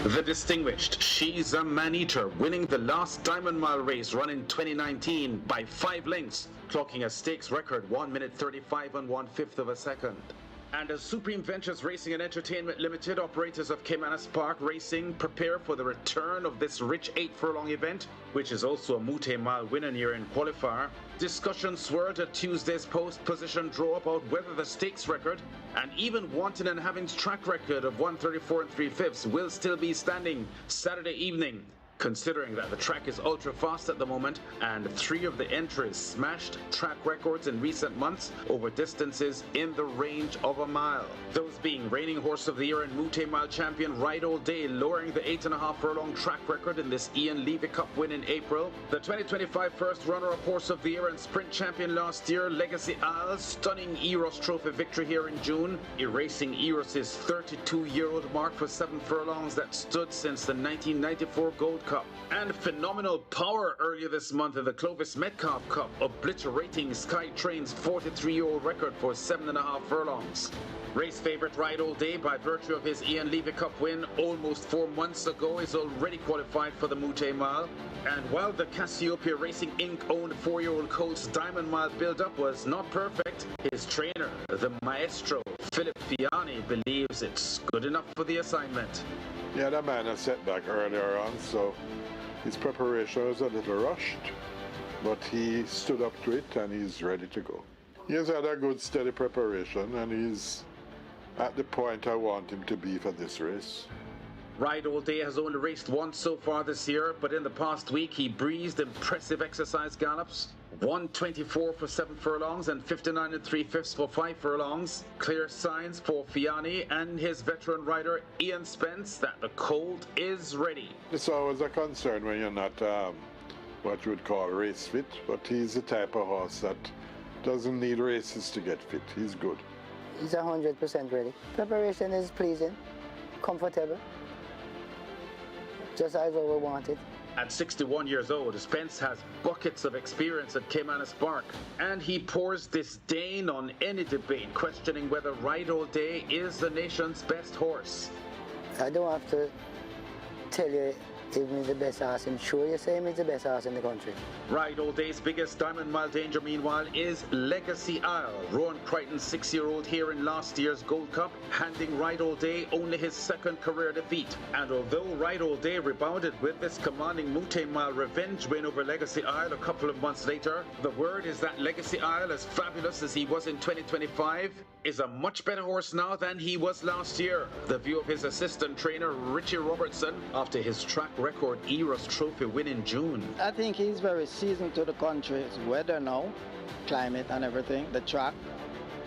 The distinguished She's a Man-Eater winning the last Diamond Mile race run in 2019 by 5 lengths, clocking a stakes record 1 minute 35 and 1/5 of a second. And as Supreme Ventures Racing and Entertainment Limited, operators of Caymanas Park Racing, prepare for the return of this rich 8-furlong event, which is also a Mute Mile winner year in qualifier, discussions swirled at Tuesday's post-position draw about whether the stakes record and even Wanton and Having's track record of 134 and 3/5 will still be standing Saturday evening, considering that the track is ultra fast at the moment and 3 of the entries smashed track records in recent months over distances in the range of a mile. Those being reigning horse of the year and Mute Mile champion Ride All Day, lowering the 8.5 furlong track record in this Ian Levy Cup win in April. The 2025 first runner-up horse of the year and sprint champion last year, Legacy Isle, stunning Eros Trophy victory here in June, erasing Eros's 32-year-old mark for 7 furlongs that stood since the 1994 Gold Cup. And phenomenal power earlier this month in the Clovis Metcalf Cup, obliterating Sky Train's 43-year-old record for 7.5 furlongs. Race favourite Ride All Day, by virtue of his Ian Levy Cup win almost 4 months ago, is already qualified for the Mute Mile. And while the Cassiopeia Racing Inc.-owned 4-year-old colt's Diamond Mile build-up was not perfect, his trainer, the maestro Philip Fiani, believes it's good enough for the assignment. Yeah, that man had setback earlier on, so his preparation was a little rushed, but he stood up to it and he's ready to go. He has had a good steady preparation and he's at the point I want him to be for this race. Ride All Day has only raced once so far this year, but in the past week he breezed impressive exercise gallops. 124 for 7 furlongs and 59 and 3/5 for 5 furlongs. Clear signs for Fiani and his veteran rider Ian Spence that the colt is ready. It's always a concern when you're not what you would call race fit, but he's the type of horse that doesn't need races to get fit. He's good. He's 100% ready. Preparation is pleasing, comfortable, just as we wanted. At 61 years old, Spence has buckets of experience at Caymanas Park, and he pours disdain on any debate questioning whether Ride All Day is the nation's best horse. I don't have to tell you if he's the best horse. I'm sure you say he's the best horse in the country. Ride All Day's biggest Diamond Mile danger, meanwhile, is Legacy Isle. Rowan Crichton's 6-year-old here in last year's Gold Cup, handing Ride All Day only his 2nd career defeat. And although Ride All Day rebounded with this commanding Mute Mile revenge win over Legacy Isle a couple of months later, the word is that Legacy Isle, as fabulous as he was in 2025, is a much better horse now than he was last year. The view of his assistant trainer Richie Robertson after his track record Eros Trophy win in June. I think he's very seasoned to the country's weather now, climate and everything, the track,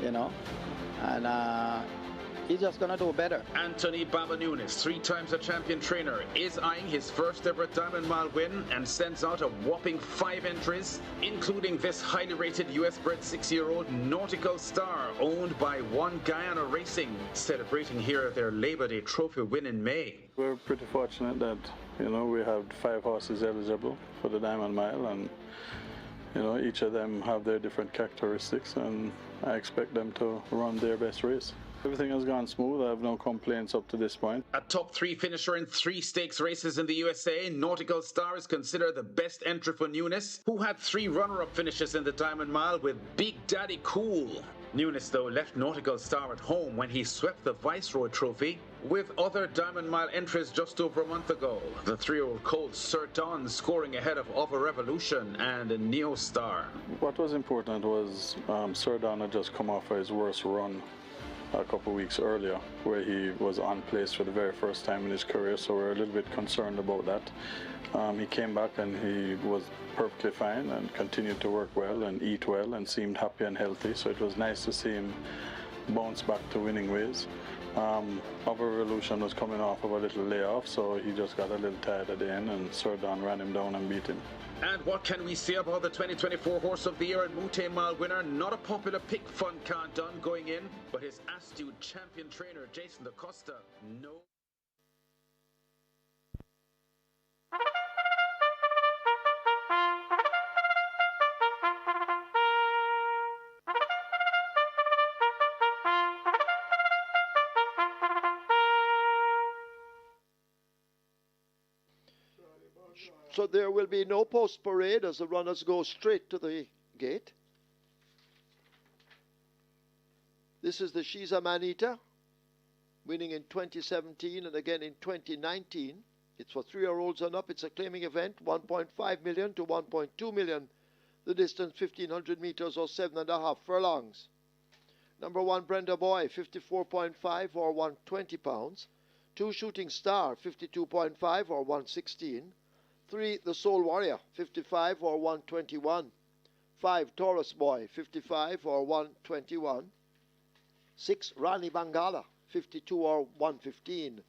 you know, and he's just gonna do better. Anthony Baba Nunes, 3 times a champion trainer, is eyeing his first ever Diamond Mile win and sends out a whopping 5 entries, including this highly rated US-bred 6-year-old Nautical Star, owned by One Guyana Racing, celebrating here their Labor Day Trophy win in May. We're pretty fortunate that, you know, we have 5 horses eligible for the Diamond Mile, and you know, each of them have their different characteristics, and I expect them to run their best race. Everything has gone smooth. I have no complaints up to this point. A top 3 finisher in 3 stakes races in the USA, Nautical Star is considered the best entry for Nunes, who had 3 runner-up finishes in the Diamond Mile with Big Daddy Cool. Nunes, though, left Nautical Star at home when he swept the Viceroy Trophy, with other Diamond Mile entries just over a month ago. The 3-year-old colt Sir Don scoring ahead of Over Revolution and Neo Star. What was important was Sir Don had just come off of his worst run a couple of weeks earlier, where he was unplaced for the very first time in his career, so we're a little bit concerned about that. He came back and he was perfectly fine and continued to work well and eat well and seemed happy and healthy, so it was nice to see him bounce back to winning ways. Of Revolution was coming off of a little layoff, so he just got a little tired at the end, and Sir Don ran him down and beat him. And what can we say about the 2024 Horse of the Year and Mute Mile winner? Not a popular pick, Fun Can't Done going in, but his astute champion trainer, Jason DaCosta, no. So there will be no post parade as the runners go straight to the gate. This is the Shiza Manita, winning in 2017 and again in 2019. It's for 3-year-olds and up. It's a claiming event, 1.5 million to 1.2 million. The distance 1,500 meters or 7.5 furlongs. Number 1, Brenda Boy, 54.5 or 120 pounds. 2, Shooting Star, 52.5 or 116. 3, The Soul Warrior, 55 or 121. 5, Taurus Boy, 55 or 121. 6, Rani Bangala, 52 or 115.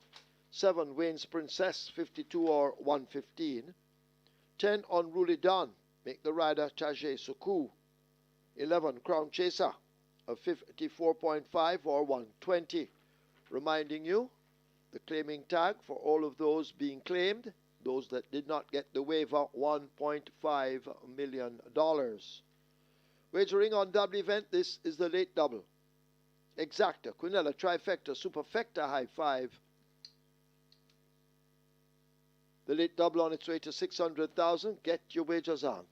7, Wayne's Princess, 52 or 115. 10, Unruly Dawn, make the rider Chaje Suku. 11, Crown Chaser, of 54.5 or 120. Reminding you, the claiming tag for all of those being claimed, those that did not get the waiver, $1.5 million. Wagering on double event, this is the late double. Exacta, Quinella, Trifecta, Superfecta, High Five. The late double on its way to 600,000. Get your wagers on.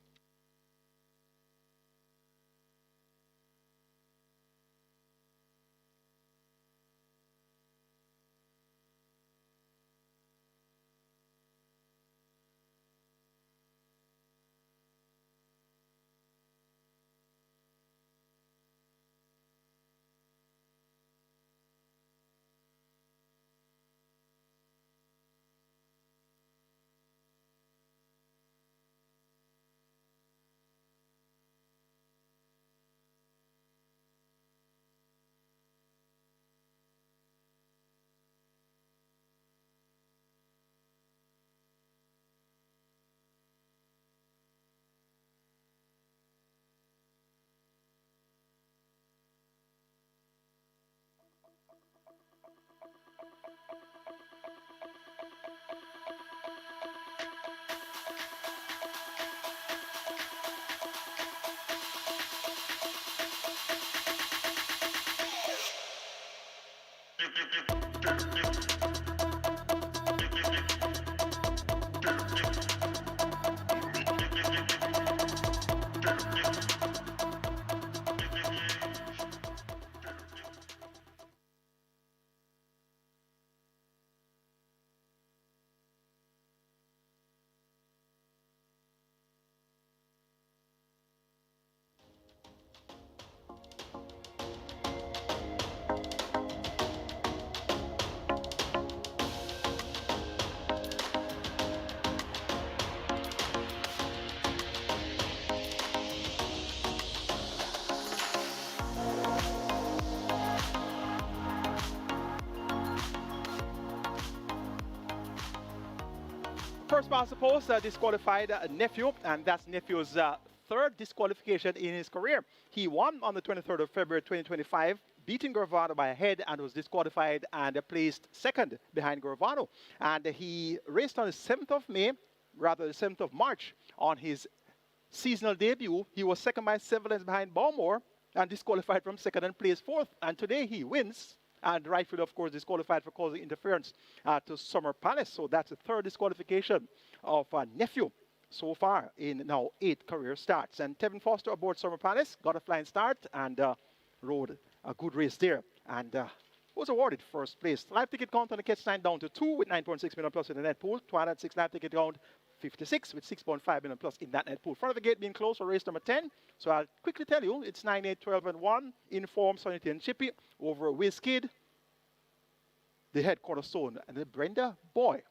First past the post disqualified Nephew, and that's Nephew's third disqualification in his career. He won on the 23rd of February 2025, beating Gravano by a head, and was disqualified and placed second behind Gravano. And he raced on the 7th of May, rather the 7th of March, on his seasonal debut. He was second by 7 lengths behind Balmore and disqualified from second and placed fourth. And today he wins. And rightfully, of course, disqualified for causing interference to Summer Palace. So that's the third disqualification of Nephew so far in now 8 career starts. And Tevin Foster aboard Summer Palace got a flying start and rode a good race there. And was awarded first place. Live ticket count on the catch line down to 2 with 9.6 million plus in the net pool. 206 live ticket count, 56 with 6.5 million plus in that net pool. Front of the gate being closed for race number 10. So I'll quickly tell you, it's 9, 8, 12, and 1. Inform Sonity and Chippy over WizKid, the head cornerstone, and the Brenda Boy.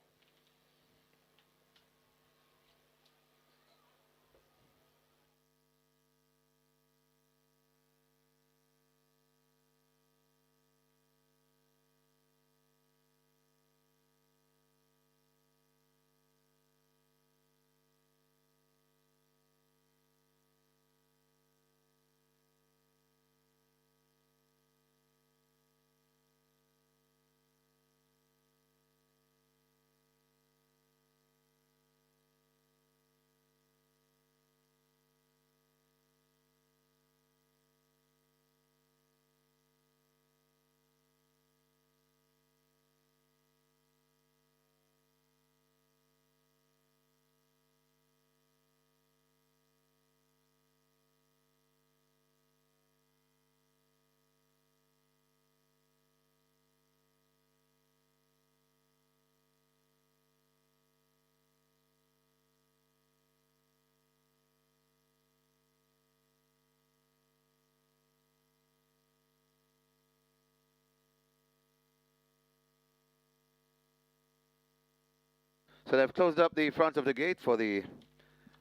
So they've closed up the front of the gate for the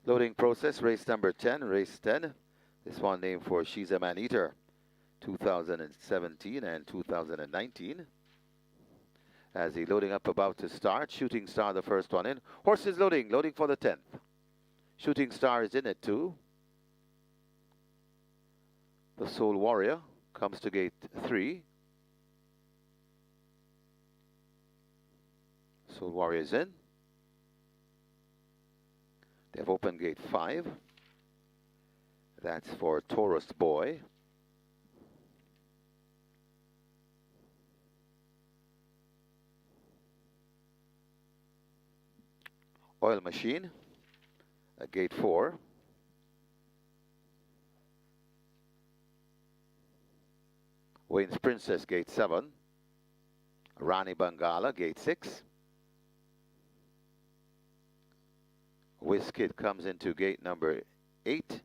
loading process. Race number 10, race 10. This one named for She's a Man Eater, 2017 and 2019. As the loading up about to start, Shooting Star the first one in. Horses loading for the 10th. Shooting Star is in at 2. The Soul Warrior comes to gate 3. Soul Warrior is in. They've opened gate 5. That's for Taurus Boy. Oil Machine at gate 4. Wayne's Princess, gate 7. Rani Bangala, gate 6. Wizkid comes into gate number 8.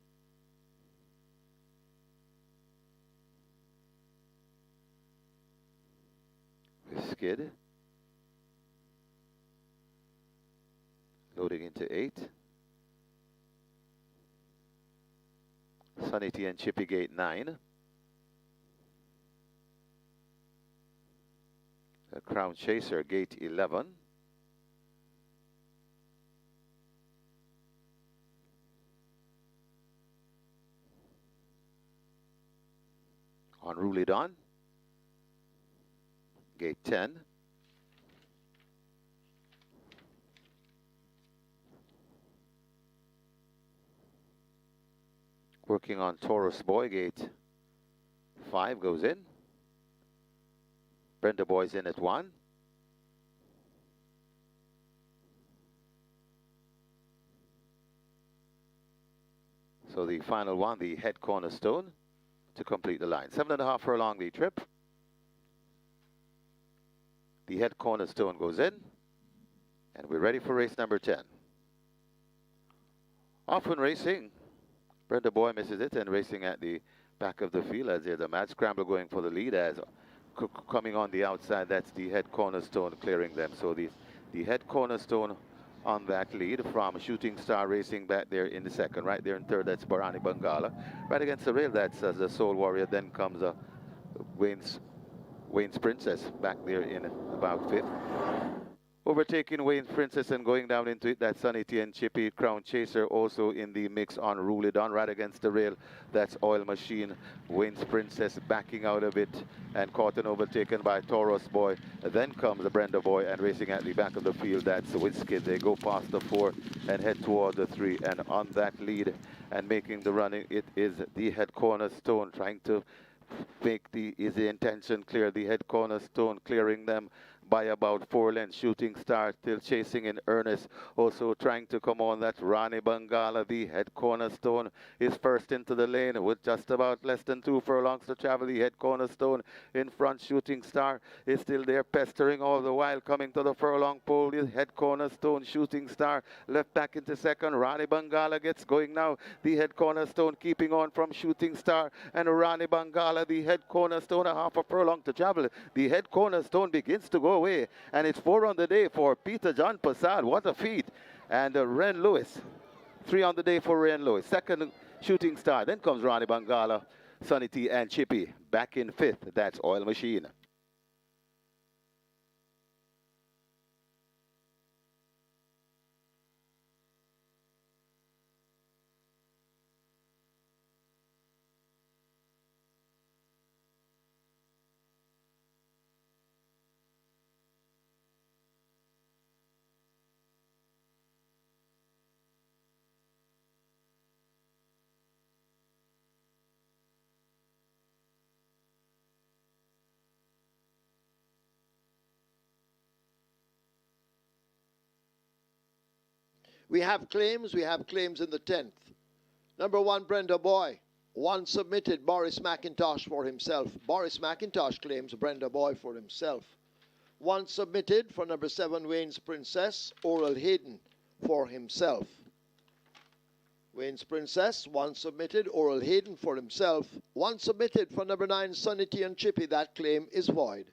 Wizkid loading into 8. Sunny T and Chippy, gate 9. The Crown Chaser, gate 11. Unruly Dawn, gate 10. Working on Taurus Boy, gate 5 goes in. Brenda Boy's in at 1. So the final one, the head cornerstone, to complete the line. 7.5 furlong the trip. The head cornerstone goes in, and we're ready for race number 10. Often racing. Brenda Boy misses it, and racing at the back of the field as there's a mad scramble going for the lead. As coming on the outside, that's the head cornerstone clearing them. So the head cornerstone on that lead from Shooting Star Racing back there in the second. Right there in third, that's Barani Bangala. Right against the rail, that's the Soul Warrior. Then comes Wayne's Princess back there in about fifth. Overtaking Wayne's Princess and going down into it, that's Sunny T and Chippy. Crown Chaser also in the mix on Rule It On. Right against the rail, that's Oil Machine. Wayne's Princess backing out of it and caught and overtaken by Taurus Boy. Then comes the Brenda Boy, and racing at the back of the field, that's Wizkid. They go past the 4 and head toward the 3. And on that lead and making the running, it is the head cornerstone trying to make the intention clear. The head cornerstone clearing them by about 4 lengths. Shooting Star still chasing in earnest, also trying to come on. That Rani Bangala, the head cornerstone, is first into the lane with just about less than 2 furlongs to travel. The head cornerstone in front. Shooting Star is still there, pestering all the while, coming to the furlong pole. The head cornerstone, Shooting Star left back into second. Rani Bangala gets going now. The head cornerstone keeping on from Shooting Star and Rani Bangala. The head cornerstone, a half a furlong to travel. The head cornerstone begins to go away, and it's 4 on the day for Peter John Passad. What a feat. And Ren Lewis, 3 on the day for Ren Lewis. Second, Shooting Star. Then comes Rani Bangala, Sunny T and Chippy. Back in 5th, that's Oil Machine. We have claims in the 10th. Number 1, Brenda Boy. 1 submitted, Boris McIntosh for himself. Boris McIntosh claims Brenda Boy for himself. 1 submitted for number 7, Wayne's Princess, Oral Hayden for himself. Wayne's Princess, 1 submitted, Oral Hayden for himself. 1 submitted for number 9, Sunny T and Chippy. That claim is void.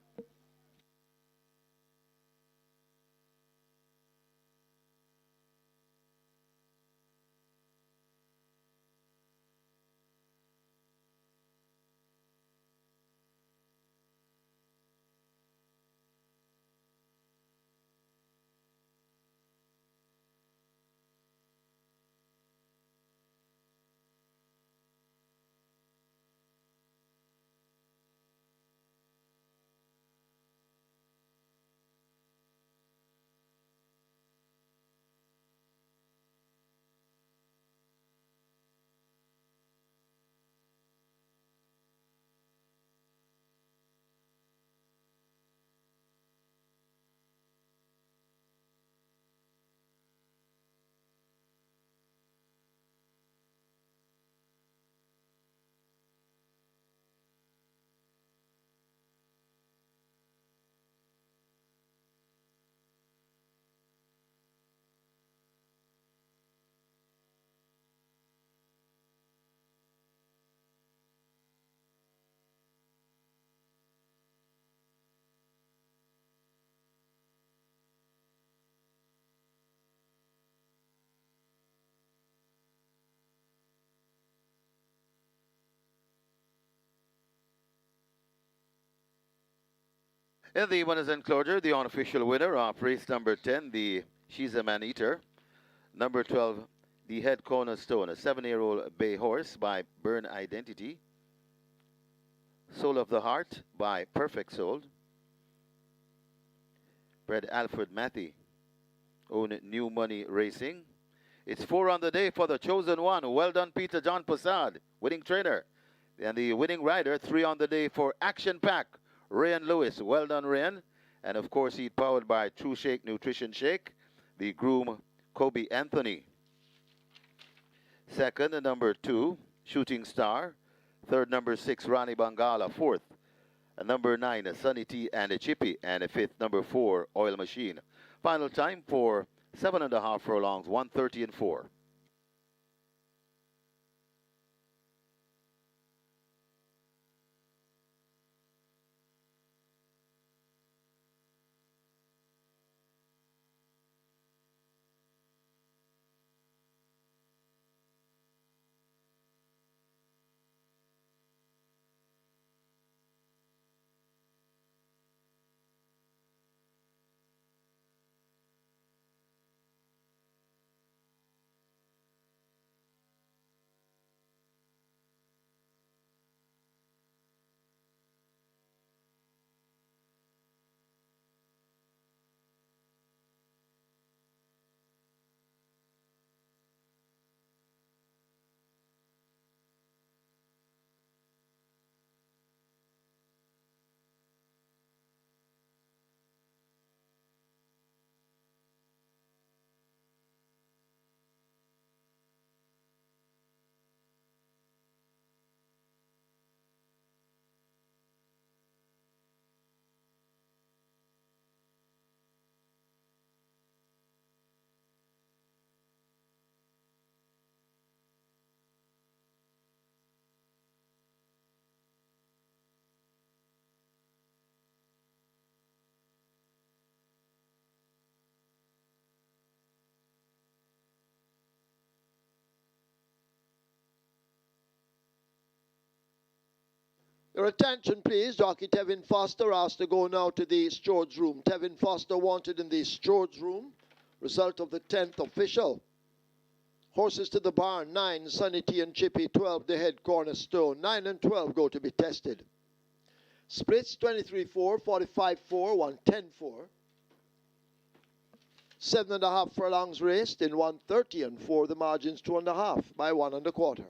In the winners enclosure, the unofficial winner of race number 10, the She's a Man Eater. Number 12, the Head Cornerstone, a 7-year-old bay horse by Burn Identity. Soul of the Heart by Perfect Soul. Bred Alfred Matthew, own New Money Racing. It's 4 on the day for the chosen one. Well done, Peter John Passad, winning trainer. And the winning rider, 3 on the day for Action Pack, Ryan Lewis. Well done, Ryan. And of course, he's powered by True Shake Nutrition Shake. The groom, Kobe Anthony. Second, number 2, Shooting Star. Third, number 6, Rani Bangala. Fourth, number 9, Sunny T and a Chippy. And fifth, number 4, Oil Machine. Final time for 7.5 furlongs, 1:30 and 4. Your attention, please. Jockey Tevin Foster asked to go now to the stewards room. Tevin Foster wanted in the stewards room. Result of the 10th official. Horses to the barn, 9, Sunny T and Chippy, 12, the Head Cornerstone. 9 and 12 go to be tested. Splits, 23-4, 45-4, 110-4. 7.5 furlongs raced in 1:30 and 4. The margins 2.5 by 1 1/4.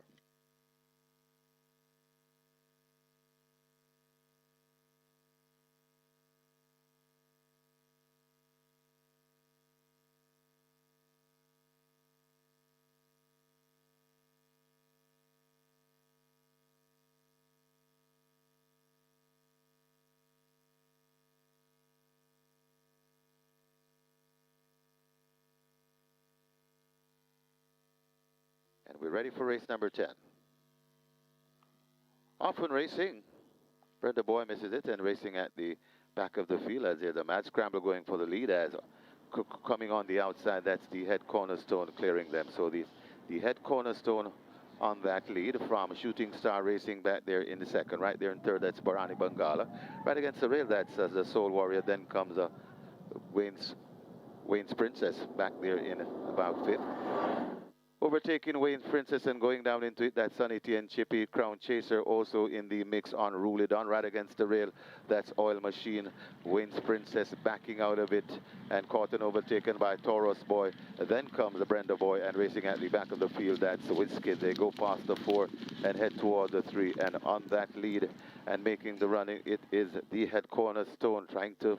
And we're ready for race number 10. Often racing. Brenda Boy misses it and racing at the back of the field as there's a mad scramble going for the lead as coming on the outside, that's the Head Cornerstone clearing them. So the Head Cornerstone on that lead from Shooting Star Racing back there in the second. Right there in third, that's Barani Bangala. Right against the rail, that's the Soul Warrior. Then comes Wayne's Princess back there in about fifth. Overtaking Wayne's Princess and going down into it, that's Sunny T and Chippy. Crown Chaser also in the mix on Rule It On. Right against the rail, that's Oil Machine. Wayne's Princess backing out of it and caught and overtaken by Taurus Boy. Then comes the Brenda Boy and racing at the back of the field, that's Whiskey. They go past the 4 and head toward the 3. And on that lead and making the running, it is the Head Cornerstone trying to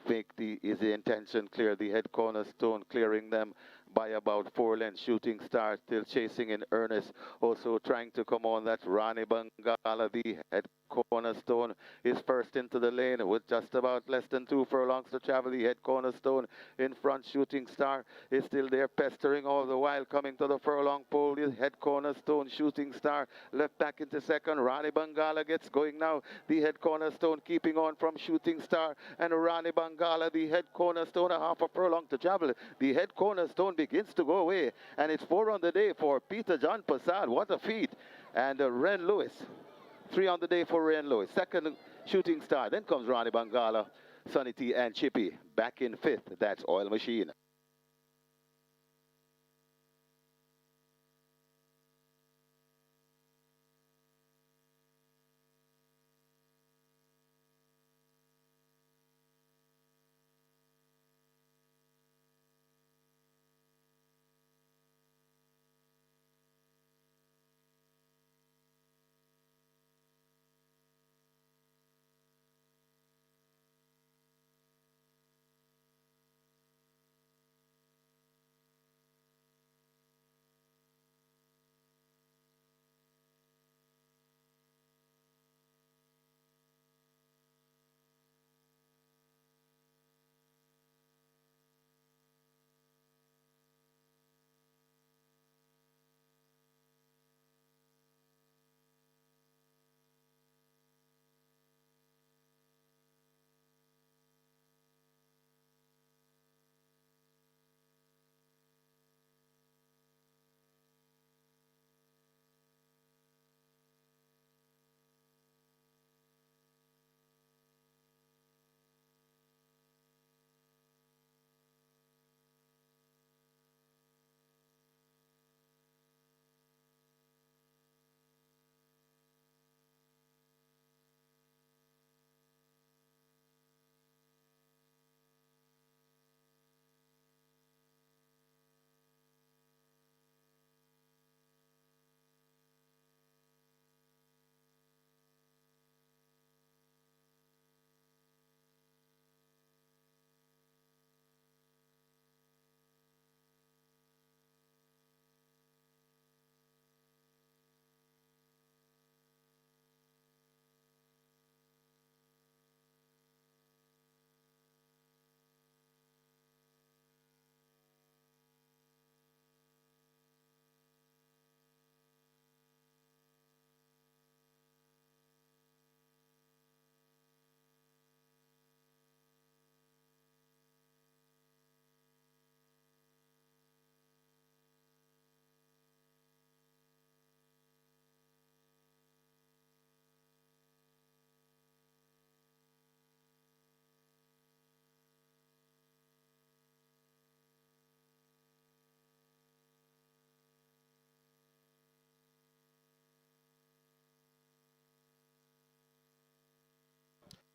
make the intention clear. The Head Cornerstone clearing them by about 4 lengths. Shooting Star still chasing in earnest, also trying to come on. That's Rani Bangala. The Head Cornerstone is first into the lane with just about less than 2 furlongs to travel. The Head Cornerstone in front. Shooting Star is still there, pestering all the while, coming to the furlong pole. The Head Cornerstone, Shooting Star left back into second. Rani Bangala gets going now. The Head Cornerstone keeping on from Shooting Star and Rani Bangala. The Head Cornerstone, a half a furlong to travel. The Head Cornerstone begins to go away, and it's 4 on the day for Peter John Passad. What a feat. And Ren Lewis, 3 on the day for Ren Lewis. Second, Shooting Star. Then comes Ronnie Bangala, Sonny T, and Chippy. Back in 5th, that's Oil Machine.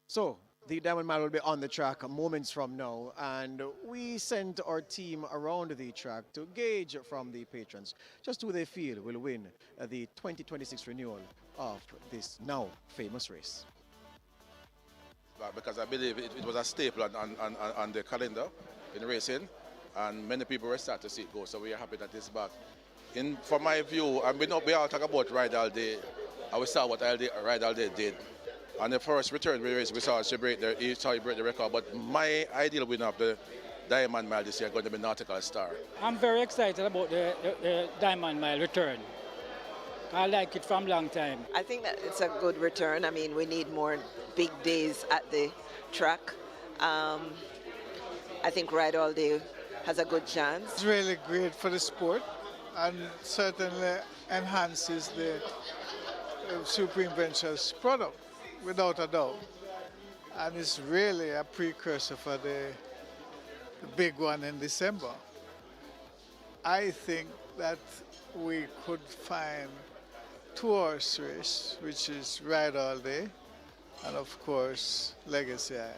So the Diamond Mile will be on the track moments from now, and we sent our team around the track to gauge from the patrons just who they feel will win the 2026 renewal of this now famous race. Because I believe it was a staple on the calendar in racing, and many people were starting to see it go, so we are happy that it's back. From my view, and we all talk about Ride All Day, and we saw what Ride All Day did. On the first return race, we saw he break the record, but my ideal winner of the Diamond Mile this year is going to be Nautical Star. I'm very excited about the Diamond Mile return. I like it from a long time. I think that it's a good return. I mean, we need more big days at the track. I think Ride All Day has a good chance. It's really great for the sport and certainly enhances the Supreme Ventures product, without a doubt. And it's really a precursor for the big one in December. I think that we could find 2-horse race, which is Ride All Day, and of course Legacy Isle.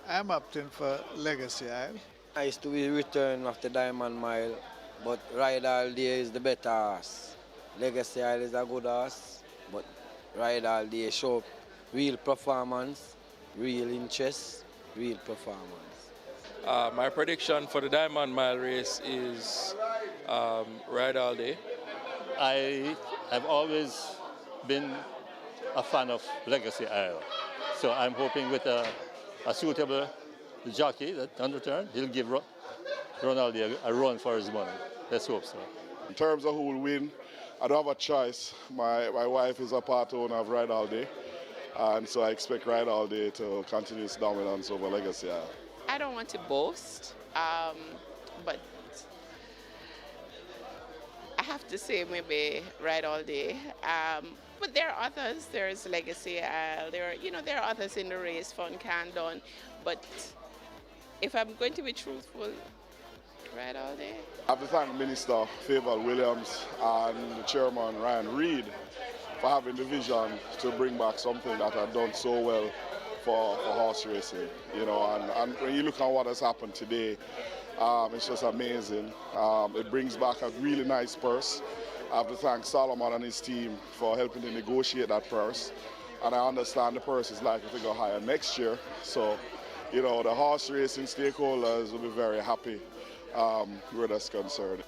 I'm opting for Legacy Isle. Nice to be return of the Diamond Mile, but Ride All Day is the better horse. Legacy Isle is a good horse, but Ride All Day show real performance, real interest, real performance. My prediction for the Diamond Mile race is Ride All Day. I have always been a fan of Legacy Isle, so I'm hoping with a suitable jockey that on return, he'll give Ronaldo a run for his money. Let's hope so. In terms of who will win, I don't have a choice. My wife is a part owner of Ride All Day, and so I expect Ride All Day to continue its dominance over Legacy Isle. I don't want to boast, but I have to say maybe Ride All Day. But there are others. There's Legacy Isle. There are others in the race, Fun Candon. But if I'm going to be truthful, Ride All Day. I have to thank Minister Favour Williams and the Chairman Ryan Reid for having the vision to bring back something that had done so well for horse racing. And when you look at what has happened today, it's just amazing. It brings back a really nice purse. I have to thank Solomon and his team for helping to negotiate that purse. And I understand the purse is likely to go higher next year. So, the horse racing stakeholders will be very happy where that's concerned.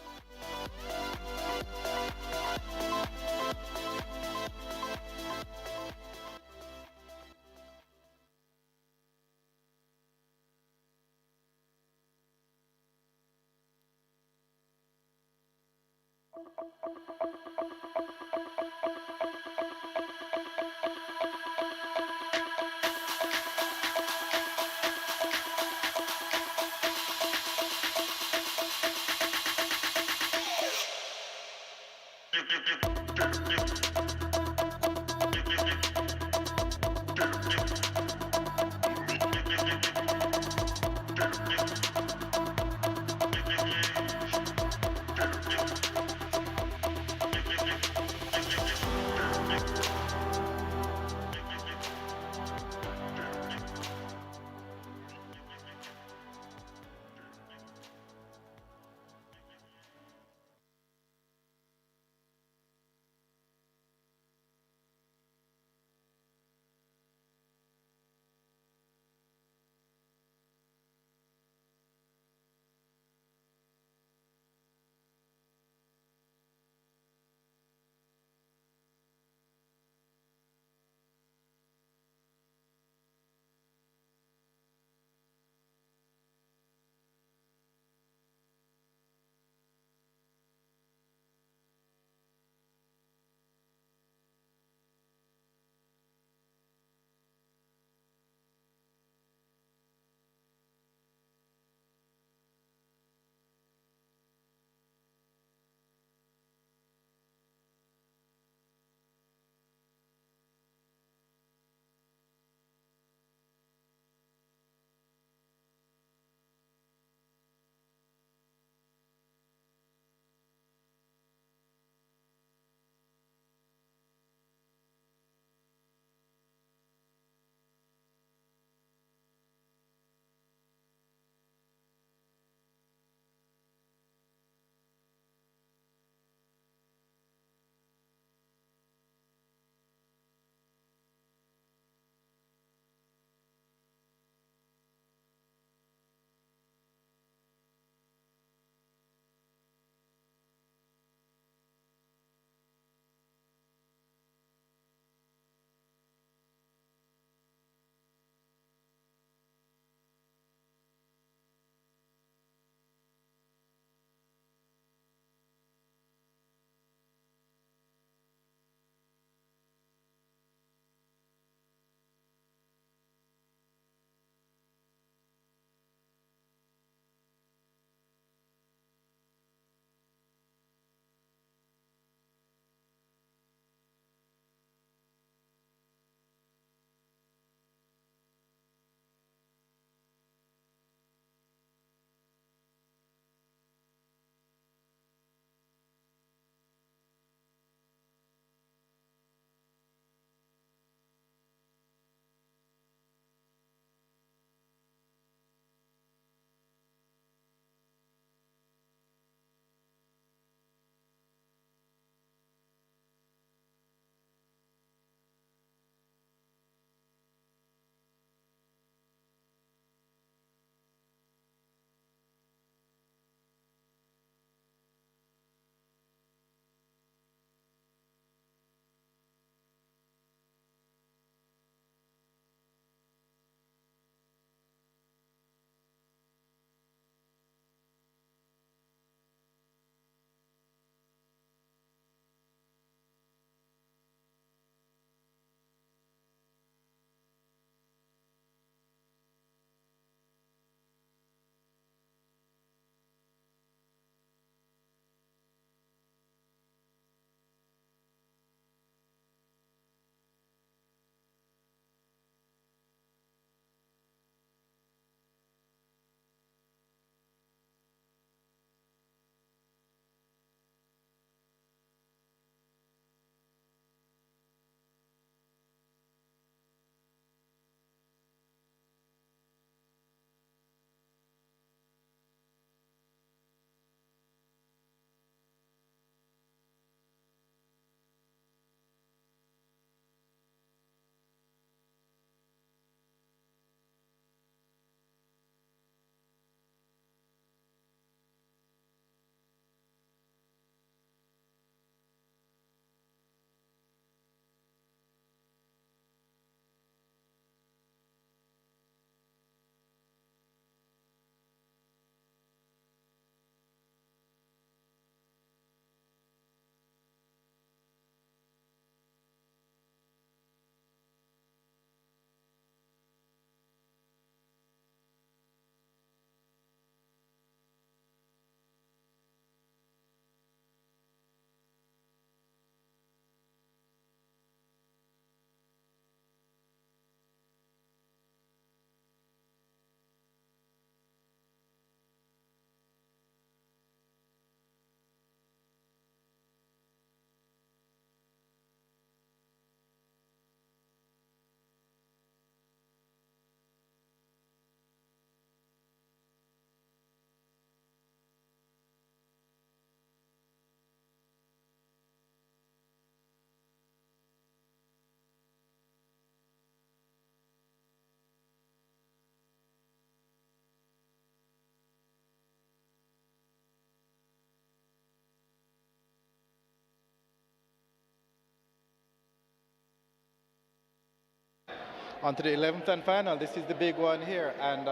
On to the 11th and final. This is the big one here, and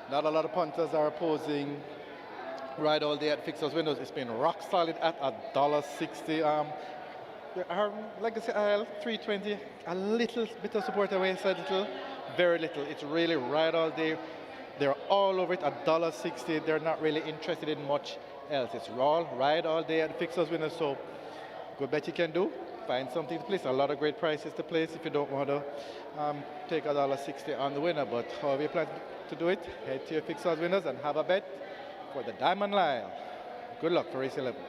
not a lot of punters are opposing Ride All Day at Fixers Windows. It's been rock solid at $1.60. There are Legacy Isle 320, a little bit of support away, so little, very little. It's really Ride All Day. They're all over it at $1.60. They're not really interested in much else. It's raw, Ride All Day at Fixers Windows. So good bet you can do. Find something to place. A lot of great prices to place if you don't want to take $1.60 on the winner. But however you plan to do it, head to your Fixers Winners and have a bet for the Diamond Lyle. Good luck for race 11.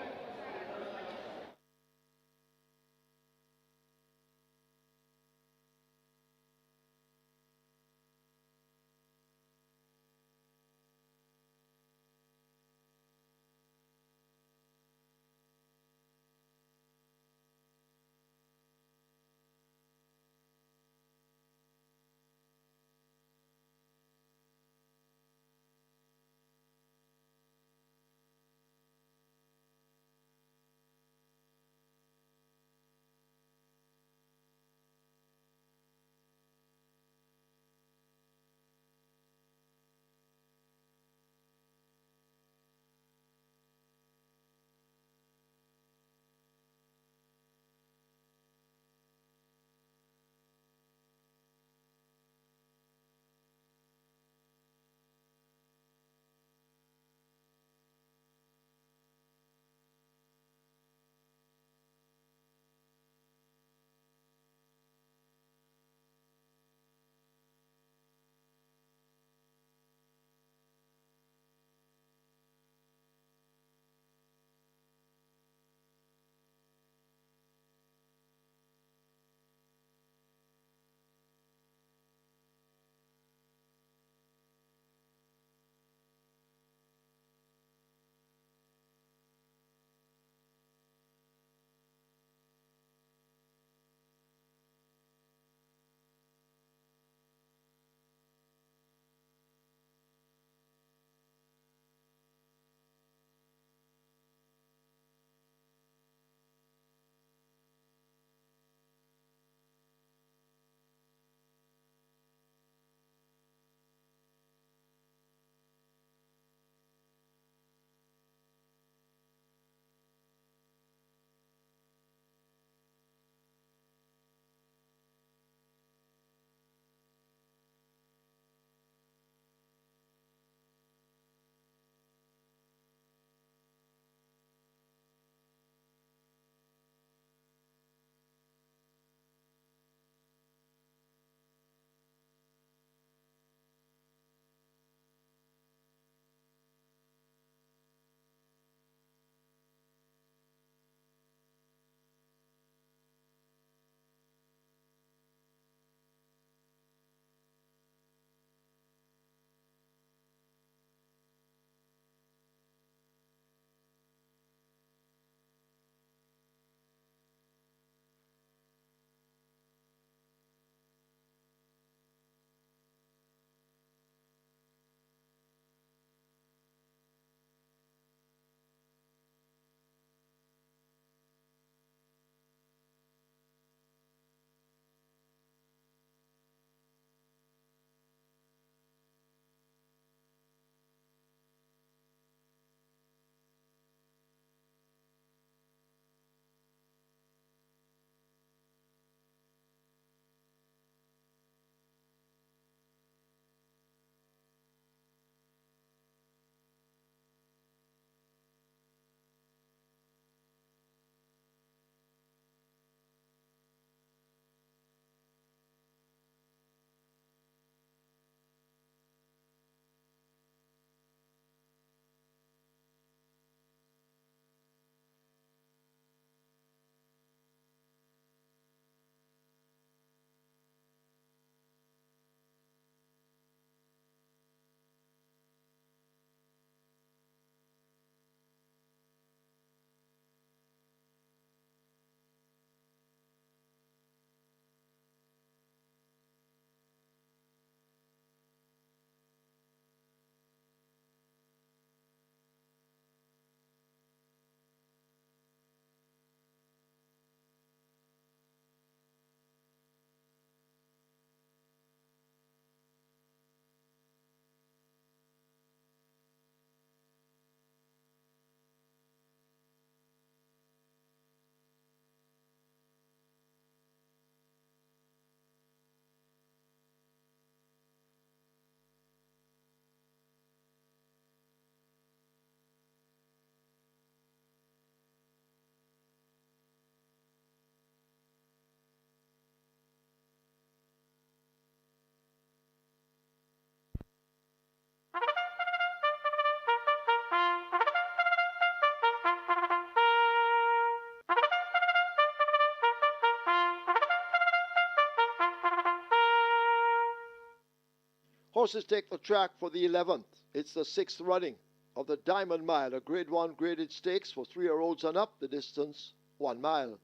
horses take the track for the 11th. It's the 6th running of the Diamond Mile, a Grade 1 graded stakes for 3-year-olds and up, the distance 1 mile.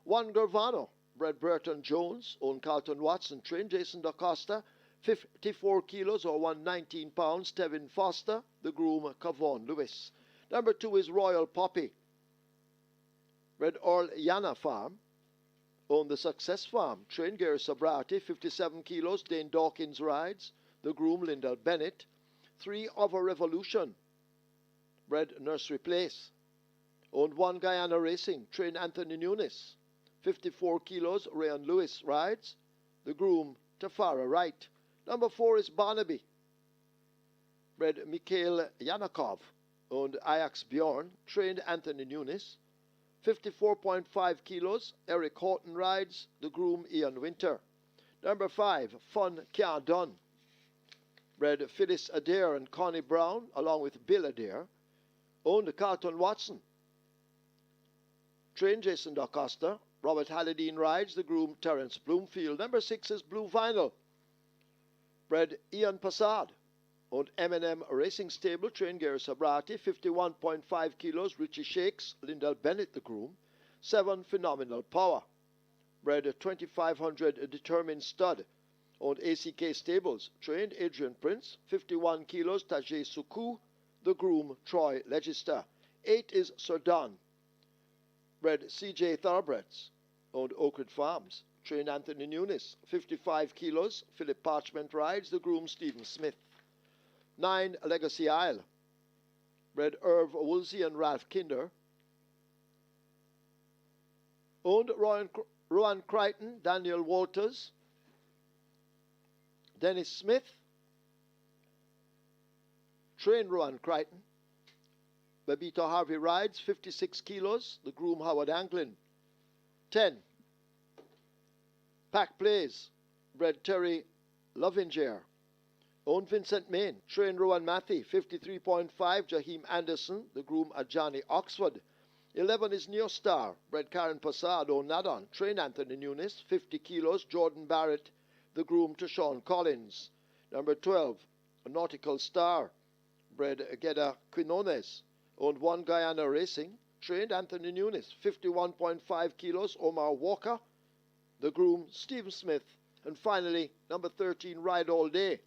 One Gervano, bred Burton Jones, owned Carlton Watson, trained Jason DaCosta, 54 kilos or 119 pounds, Tevin Foster, the groom Cavon Lewis. Number 2 is Royal Poppy, bred Earl Yana Farm, owned the Success Farm, trained Gary Sobrati, 57 kilos, Dane Dawkins rides, the groom Lyndall Bennett. 3 of a Revolution, bred Nursery Place, owned One Guyana Racing, trained Anthony Nunes, 54 kilos, Rayan Lewis rides, the groom Tafara Wright. Number 4 is Barnaby, bred Mikhail Yanakov, owned Ajax Bjorn, trained Anthony Nunes, 54.5 kilos, Eric Horton rides, the groom Ian Winter. Number 5, Fun Can't Done, bred Phyllis Adair and Connie Brown, along with Bill Adair, owned Carlton Watson, trained Jason DaCosta, Robert Halladine rides, the groom Terence Bloomfield. Number 6 is Blue Vinyl, bred Ian Passard, owned M&M Racing Stable, trained Gary Sobrati, 51.5 kilos, Richie Shakes, Lyndall Bennett the groom. 7 Phenomenal Power, bred 2500 Determined Stud, owned ACK Stables, trained Adrian Prince, 51 kilos, Tajay Suku, the groom Troy Legister. 8 is Sir Don, bred CJ Thoroughbreds, owned Oakwood Farms, trained Anthony Nunes, 55 kilos, Philip Parchment rides, the groom Stephen Smith. 9 Legacy Isle, bred Irv Woolsey and Ralph Kinder, owned Rowan Crichton, Daniel Walters, Dennis Smith, trained Rowan Crichton. Babito Harvey rides, 56 kilos, the groom Howard Anglin. 10 Pack Plays, bred Terry Lovinger, owned Vincent Main, trained Rowan Matthew, 53.5, Jaheim Anderson, the groom Ajani Oxford. 11 is Neostar, bred Karen Passard, owned Nadon, trained Anthony Nunes, 50 kilos, Jordan Barrett, the groom to Sean Collins. Number 12, a Nautical Star, bred Geda Quinones, owned One Guyana Racing, trained Anthony Nunes, 51.5 kilos, Omar Walker, the groom Stephen Smith. And finally, number 13, Ride All Day,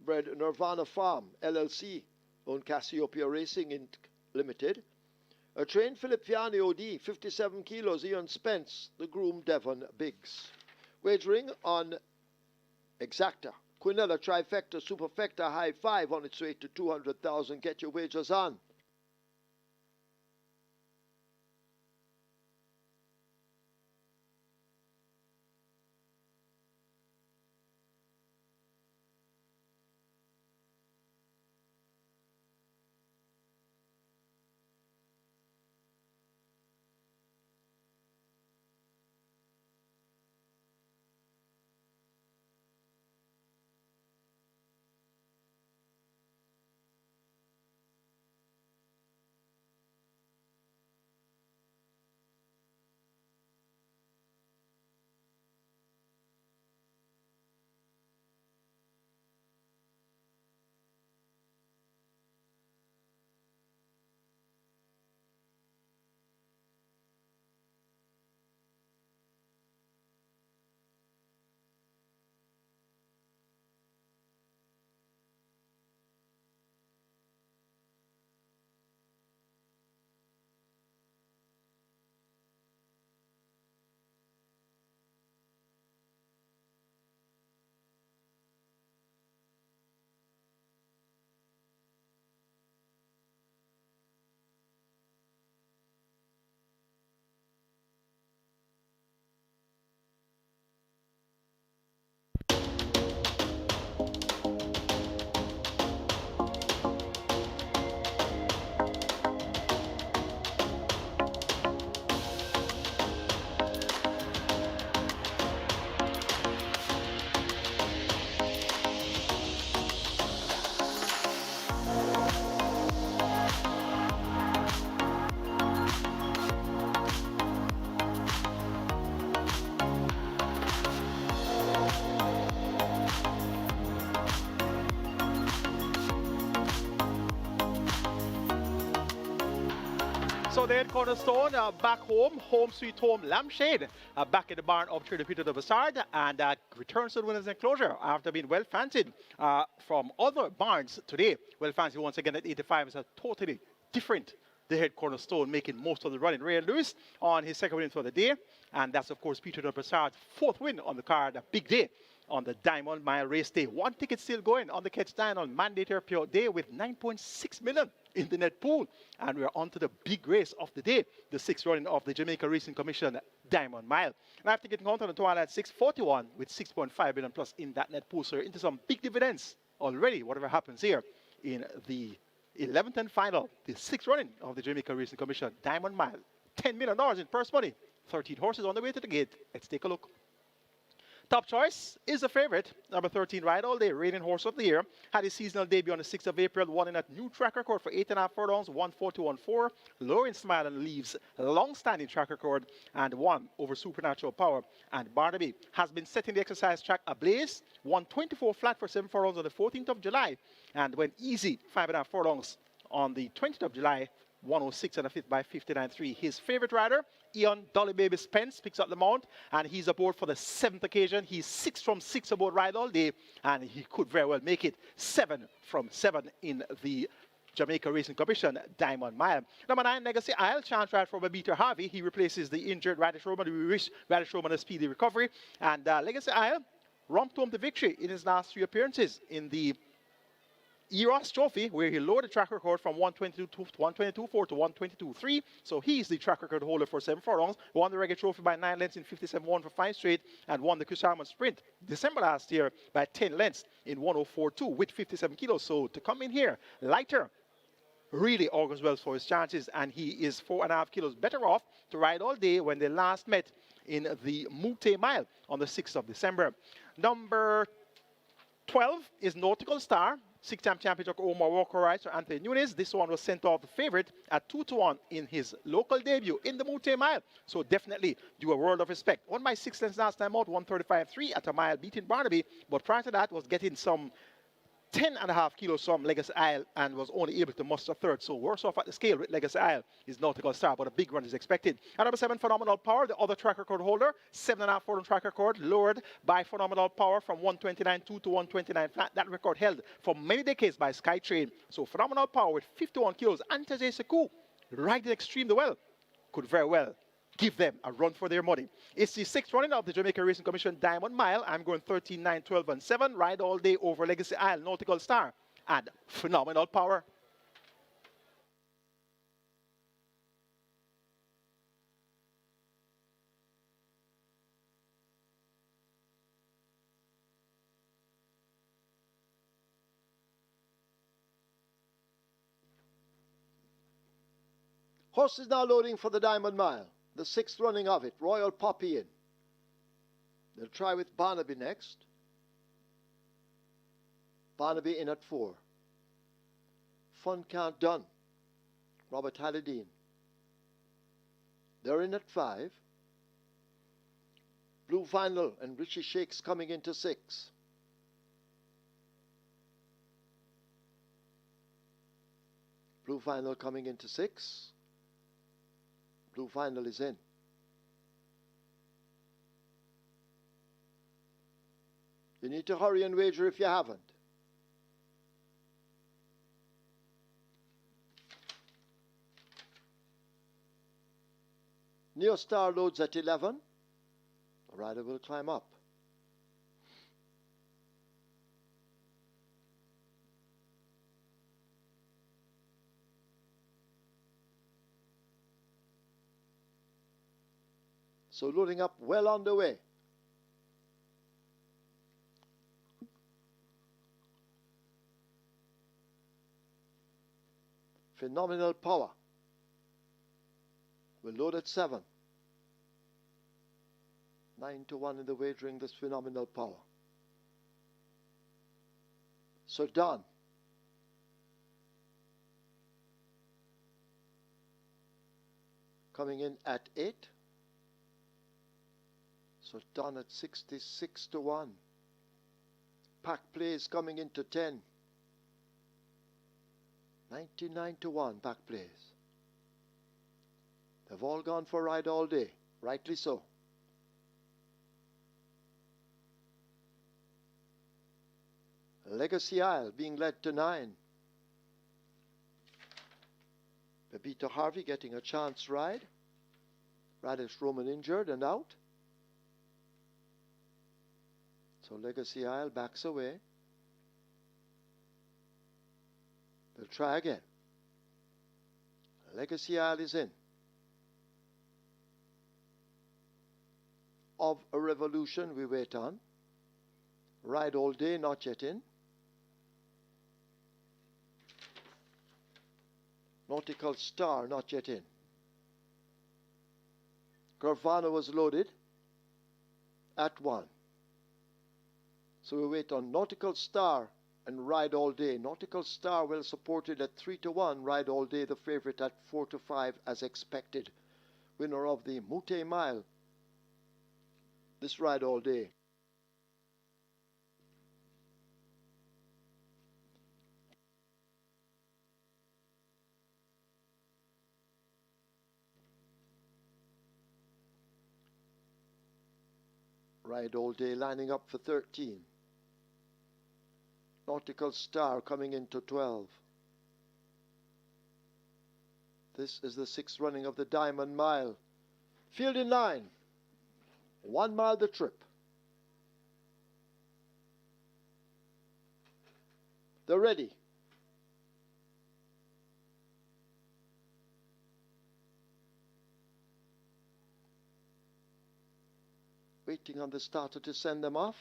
bred Nirvana Farm, LLC, owned Cassiopeia Racing Inc. Limited. A trained Philip Fiani OD, 57 kilos, Ian Spence, the groom Devon Biggs. Wagering on Exacta, Quinella Trifecta Superfecta High 5 on its way to 200,000. Get your wagers on. the head cornerstone, back home, home sweet home, lampshade, back in the barn of Trader Peter de Bassard, and returns to the winner's enclosure after being well fancied from other barns today. Well fancied once again at 85 is a totally different the head cornerstone, making most of the running. Ray Lewis on his second win for the day, and that's of course Peter de Bassard's fourth win on the card, a big day on the Diamond Mile Race Day. One ticket still going on the catch stand on mandatory pure day with 9.6 million in the net pool. And we're on to the big race of the day, the sixth running of the Jamaica Racing Commission Diamond Mile. And after getting on to the total at 641 with 6.5 million plus in that net pool. So you're into some big dividends already, whatever happens here in the 11th and final, the sixth running of the Jamaica Racing Commission Diamond Mile. $10 million in purse money. 13 horses on the way to the gate. Let's take a look. Top choice is the favorite, number 13, Ride All Day, reigning horse of the year. Had his seasonal debut on the 6th of April, won in a new track record for 8.5 furlongs, 1:40.14. Lowering Smile and leaves long-standing track record and won over Supernatural Power. And Barnaby has been setting the exercise track ablaze, won 24 flat for 7 furlongs on the 14th of July, and went easy 5.5 furlongs on the 20th of July, 106 and a fifth by 59.3. His favorite rider, Ian Dolly Baby Spence, picks up the mount, and he's aboard for the 7th occasion. He's 6 from 6 aboard Ride All Day, and he could very well make it 7 from 7 in the Jamaica Racing Commission Diamond Mile. Number 9, Legacy Isle, chance ride for Babita Harvey. He replaces the injured Radish Roman. We wish Radish Roman a speedy recovery. And Legacy Isle romped home the victory in his last 3 appearances in the Eros Trophy, where he lowered the track record from 122.4 to 122.3. So he's the track record holder for 7 furlongs. Won the Reggae Trophy by 9 lengths in 57.1 for 5 straight, and won the Chris Harmon Sprint December last year by 10 lengths in 104.2 with 57 kilos. So to come in here lighter really augurs well for his chances, and he is 4.5 kilos better off to Ride All Day when they last met in the Mute Mile on the 6th of December. Number 12 is Nautical Star. 6-time champion jockey Omar Walker rides for Anthony Nunes. This one was sent off the favorite at 2-1 in his local debut in the Mute Mile. So definitely do a world of respect. Won by 6 lengths last time out, 135.3 at a mile, beating Barnaby. But prior to that was getting some 10.5 kilos from Legacy Isle and was only able to muster third. So worse off at the scale with Legacy Isle is Nautical Star, but a big run is expected. At number 7, Phenomenal Power, the other track record holder, 7.5 furlong track record, lowered by Phenomenal Power from 129.2 to 129 flat. That record held for many decades by Skytrain. So Phenomenal Power with 51 kilos, Antaje Sekou, riding extremely well, could very well give them a run for their money. It's the 6th running of the Jamaica Racing Commission Diamond Mile. I'm going 13, 9, 12, and 7. Ride All Day over Legacy Isle, Nautical Star, and Phenomenal Power. Horse is now loading for the Diamond Mile. The 6th running of it, Royal Poppy in. They'll try with Barnaby next. Barnaby in at 4. Fun Count Done, Robert Halidine. They're in at 5. Blue Vinyl and Richie Shakes coming into 6. Blue Vinyl coming into 6. Blue Vinyl is in. You need to hurry and wager if you haven't. Neo Star loads at 11. The rider will climb up. So loading up well underway. Phenomenal Power will load at 7. 9-1 in the wagering, this Phenomenal Power. So done. Coming in at 8. So done at 66-1. Pack plays coming into 10. 99-1 pack plays. have all gone for Ride All Day, rightly so. Legacy Isle being led to 9. Pepito Harvey getting a chance ride. Radish Roman injured and out. So Legacy Isle backs away. They'll try again. Legacy Isle is in. Of a Revolution we wait on. Ride All Day not yet in. Nautical Star not yet in. Gravana was loaded at 1. So we wait on Nautical Star and Ride All Day. Nautical Star well supported at 3-1. Ride All Day the favorite at 4-5 as expected. Winner of the Mute Mile. This Ride All Day. Ride All Day lining up for 13. Nautical Star coming into 12. This is the 6th running of the Diamond Mile. Field in line. 1 mile the trip. They're ready. Waiting on the starter to send them off.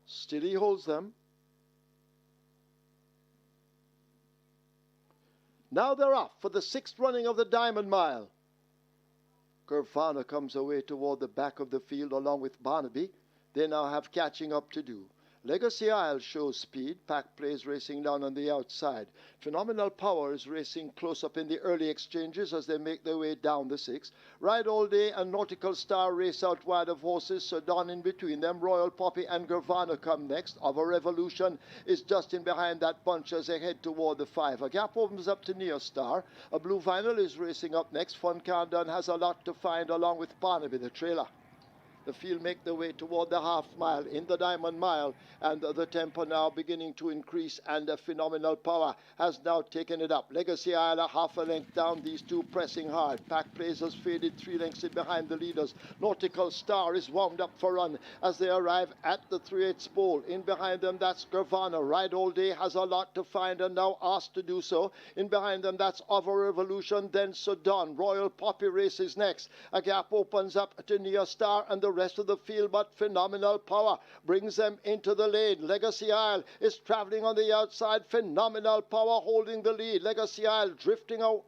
Still he holds them. Now they're off for the 6th running of the Diamond Mile. Gravana comes away toward the back of the field along with Barnaby. They now have catching up to do. Legacy Isle shows speed. Pack plays racing down on the outside. Phenomenal Power is racing close up in the early exchanges as they make their way down the 6. Ride All Day and Nautical Star race out wide of horses. Sedan in between them. Royal Poppy and Gravana come next. Of a Revolution is just in behind that bunch as they head toward the 5. A gap opens up to Neo Star. A Blue Vinyl is racing up next. Fun Countdown has a lot to find along with Barnaby the trailer. The field make their way toward the half mile in the Diamond Mile, and the tempo now beginning to increase, and a Phenomenal Power has now taken it up. Legacy Isle a half a length down, these two pressing hard. Pack Plays has faded 3 lengths in behind the leaders. Nautical Star is wound up for run as they arrive at the 3/8 pole. In behind them, that's Gravana. Ride All Day has a lot to find and now asked to do so. In behind them, that's Of a Revolution, then Sedan. Royal Poppy races next. A gap opens up to Neo Star and the rest of the field, but Phenomenal Power brings them into the lane. Legacy Isle is traveling on the outside. Phenomenal Power holding the lead. Legacy Isle drifting out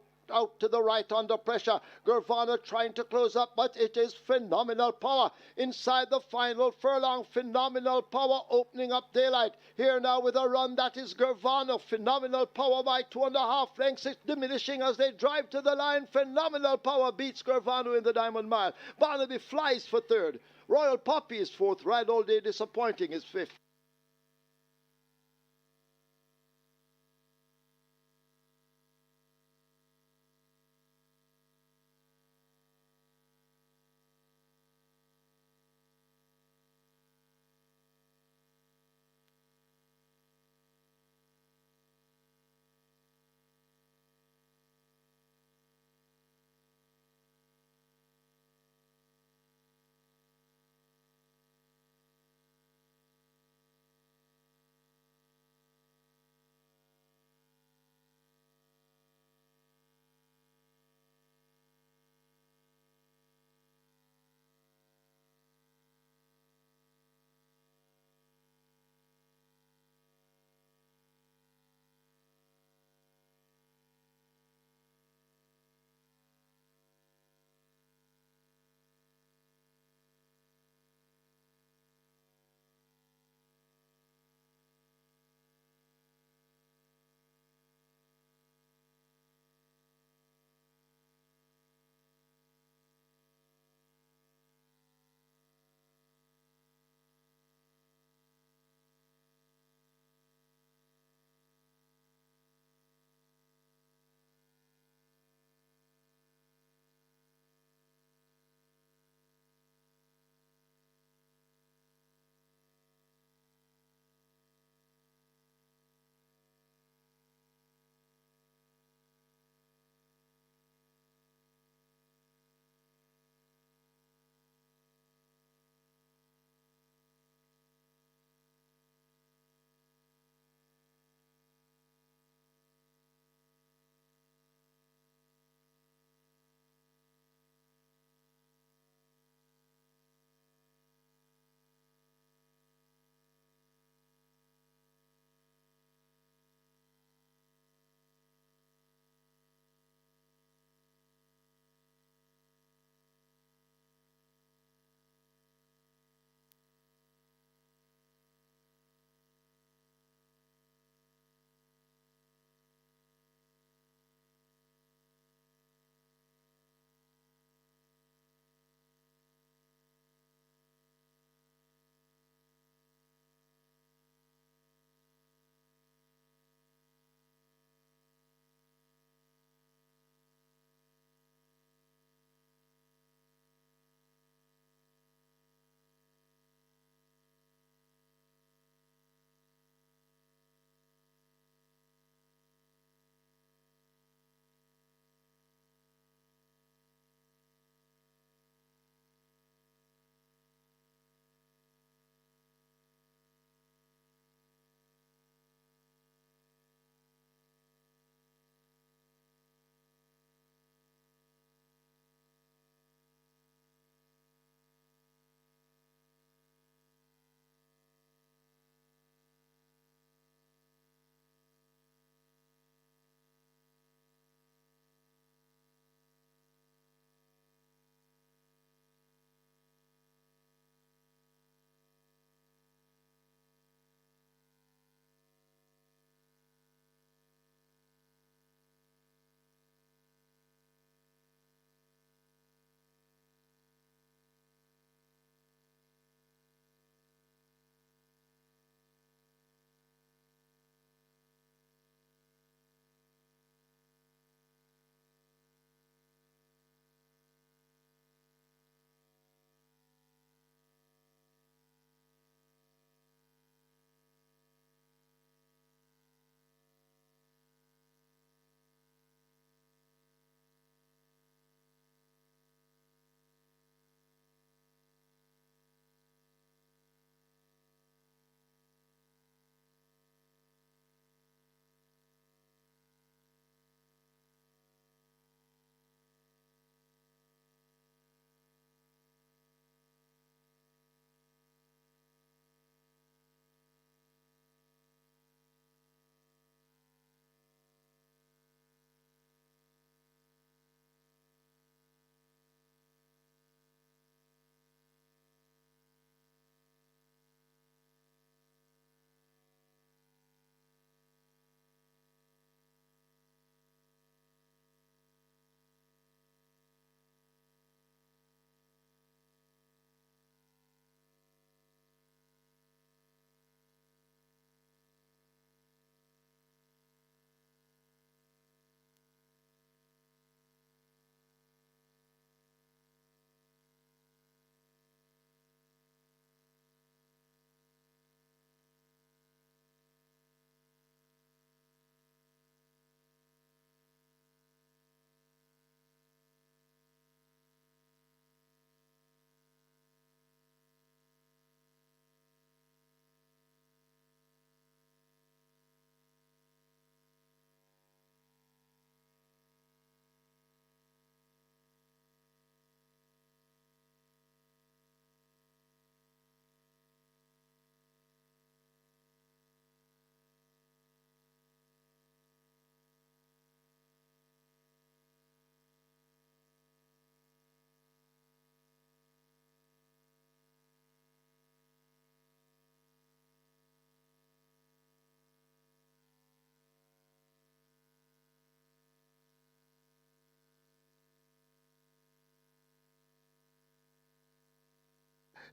to the right under pressure. Gravana trying to close up, but it is Phenomenal Power inside the final furlong. Phenomenal Power opening up daylight here now with a run. That is Gravana. Phenomenal Power by 2.5 lengths. It's diminishing as they drive to the line. Phenomenal Power beats Gravana in the Diamond Mile. Barnaby flies for 3rd. Royal Poppy is 4th. Ride All Day Disappointing is 5th.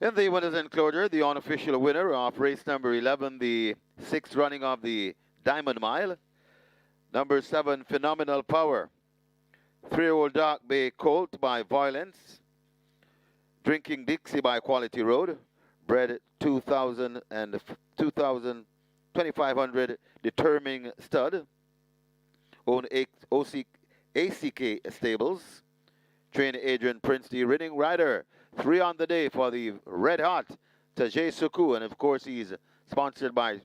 In the winners enclosure, the unofficial winner of race number 11, the sixth running of the Diamond Mile, number 7, Phenomenal Power. 3-year-old Dark Bay Colt by Violence. Drinking Dixie by Quality Road. Bred 2,000 and 2,500 Determining Stud. Own ACK Stables. Trainer Adrian Prince, the winning rider. 3 on the day for the red hot Tajay Suku. And of course, he's sponsored by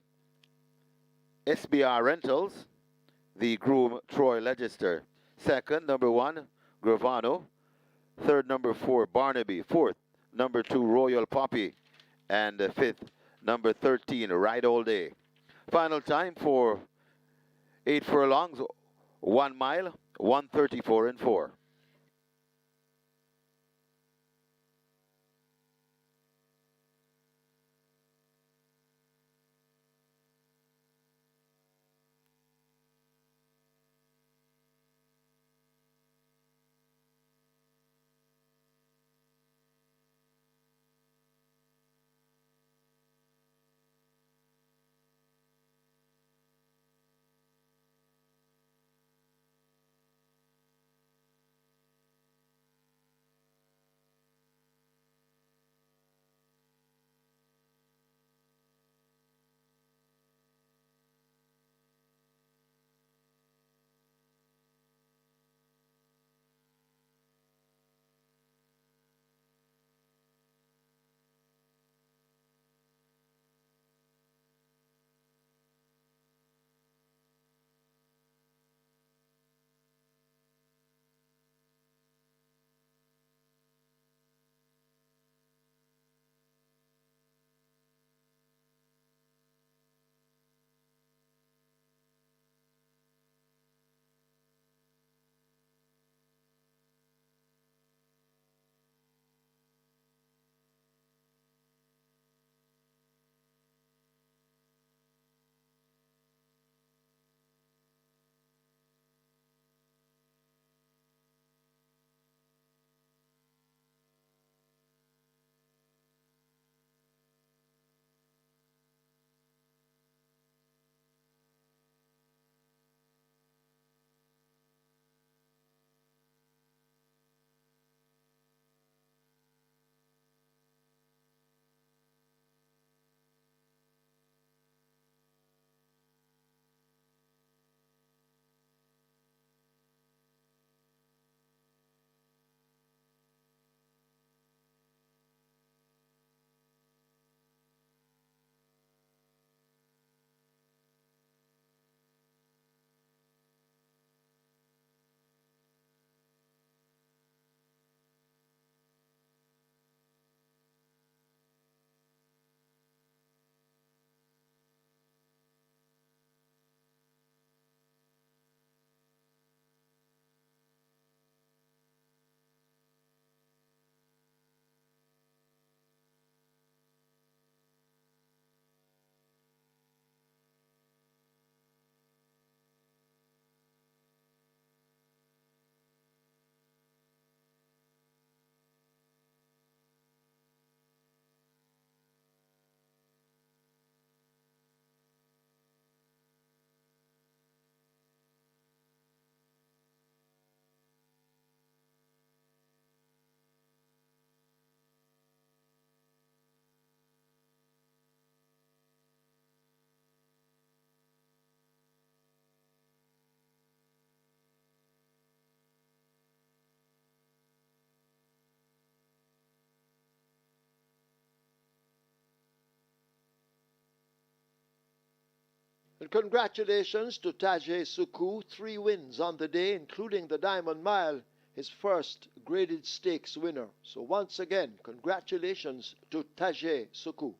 SBR Rentals. The groom Troy Legister. Second, number 1, Gravano. Third, number 4, Barnaby. Fourth, number 2, Royal Poppy. And fifth, number 13, Ride All Day. Final time for 8 furlongs, 1 mile, 1:34 and 4. And congratulations to Tajay Suku, 3 wins on the day, including the Diamond Mile, his first graded stakes winner. So once again, congratulations to Tajay Suku.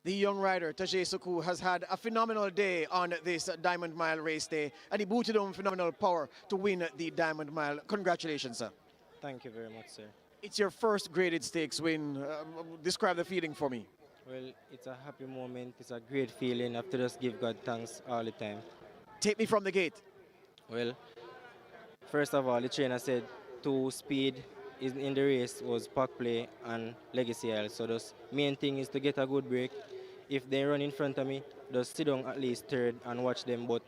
The young rider, Tajay Suku, has had a phenomenal day on this Diamond Mile race day, and he booted on phenomenal power to win the Diamond Mile. Congratulations, sir. Thank you very much, sir. It's your first graded stakes win. Describe the feeling for me. Well, it's a happy moment. It's a great feeling. I have to just give God thanks all the time. Take me from the gate. Well, first of all, the trainer said to speed in the race was park play and legacy aisle. So the main thing is to get a good break. If they run in front of me, just sit down at least third and watch them. But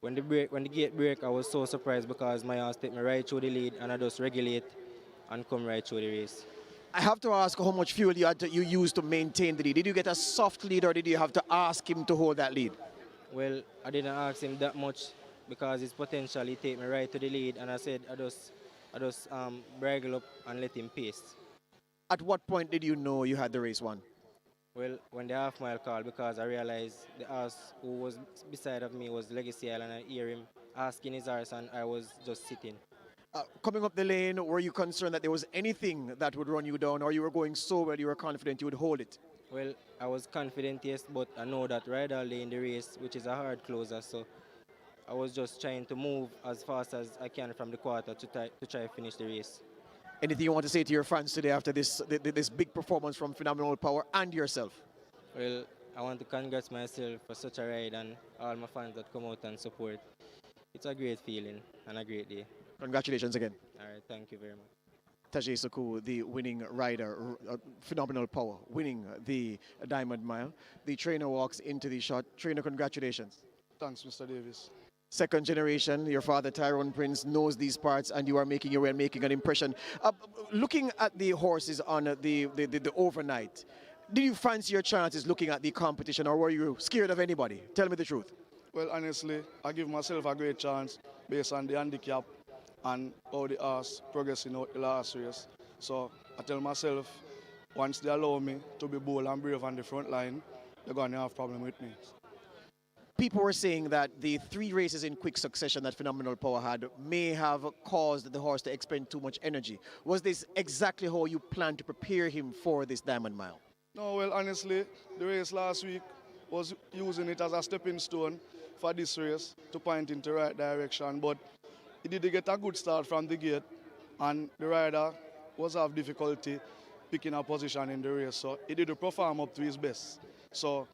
when the gate break, I was so surprised because my horse take me right through the lead and I just regulate and come right through the race. I have to ask how much fuel you used to maintain the lead. Did you get a soft lead or did you have to ask him to hold that lead? Well, I didn't ask him that much because his potential, he take me right to the lead and I said I just bridle up and let him pace. At what point did you know you had the race won? Well, when the half mile called, because I realized the horse who was beside of me was Legacy Isle and I hear him asking his horse and I was just sitting. Coming up the lane, were you concerned that there was anything that would run you down or you were going so well you were confident you would hold it? Well, I was confident, yes, but I know that right all day in the race, which is a hard closer, so I was just trying to move as fast as I can from the quarter to try to finish the race. Anything you want to say to your fans today after this big performance from Phenomenal Power and yourself? Well, I want to congratulate myself for such a ride and all my fans that come out and support. It's a great feeling and a great day. Congratulations again. All right, thank you very much. Tajay Suku, the winning rider, Phenomenal Power, winning the Diamond Mile. The trainer walks into the shot. Trainer, congratulations. Thanks, Mr. Davis. Second generation, your father Tyrone Prince knows these parts and you are making your way and making an impression. Looking at the horses on the overnight, did you fancy your chances looking at the competition or were you scared of anybody? Tell me the truth. Well, honestly, I give myself a great chance based on the handicap and how the horse progressing out the last race. So I tell myself, once they allow me to be bold and brave on the front line, they're going to have a problem with me. People were saying that the 3 races in quick succession that Phenomenal Power had may have caused the horse to expend too much energy. Was this exactly how you planned to prepare him for this Diamond Mile? No, well, honestly, the race last week was using it as a stepping stone for this race to point in the right direction. But he did get a good start from the gate, and the rider was have difficulty picking a position in the race. So he did perform up to his best. So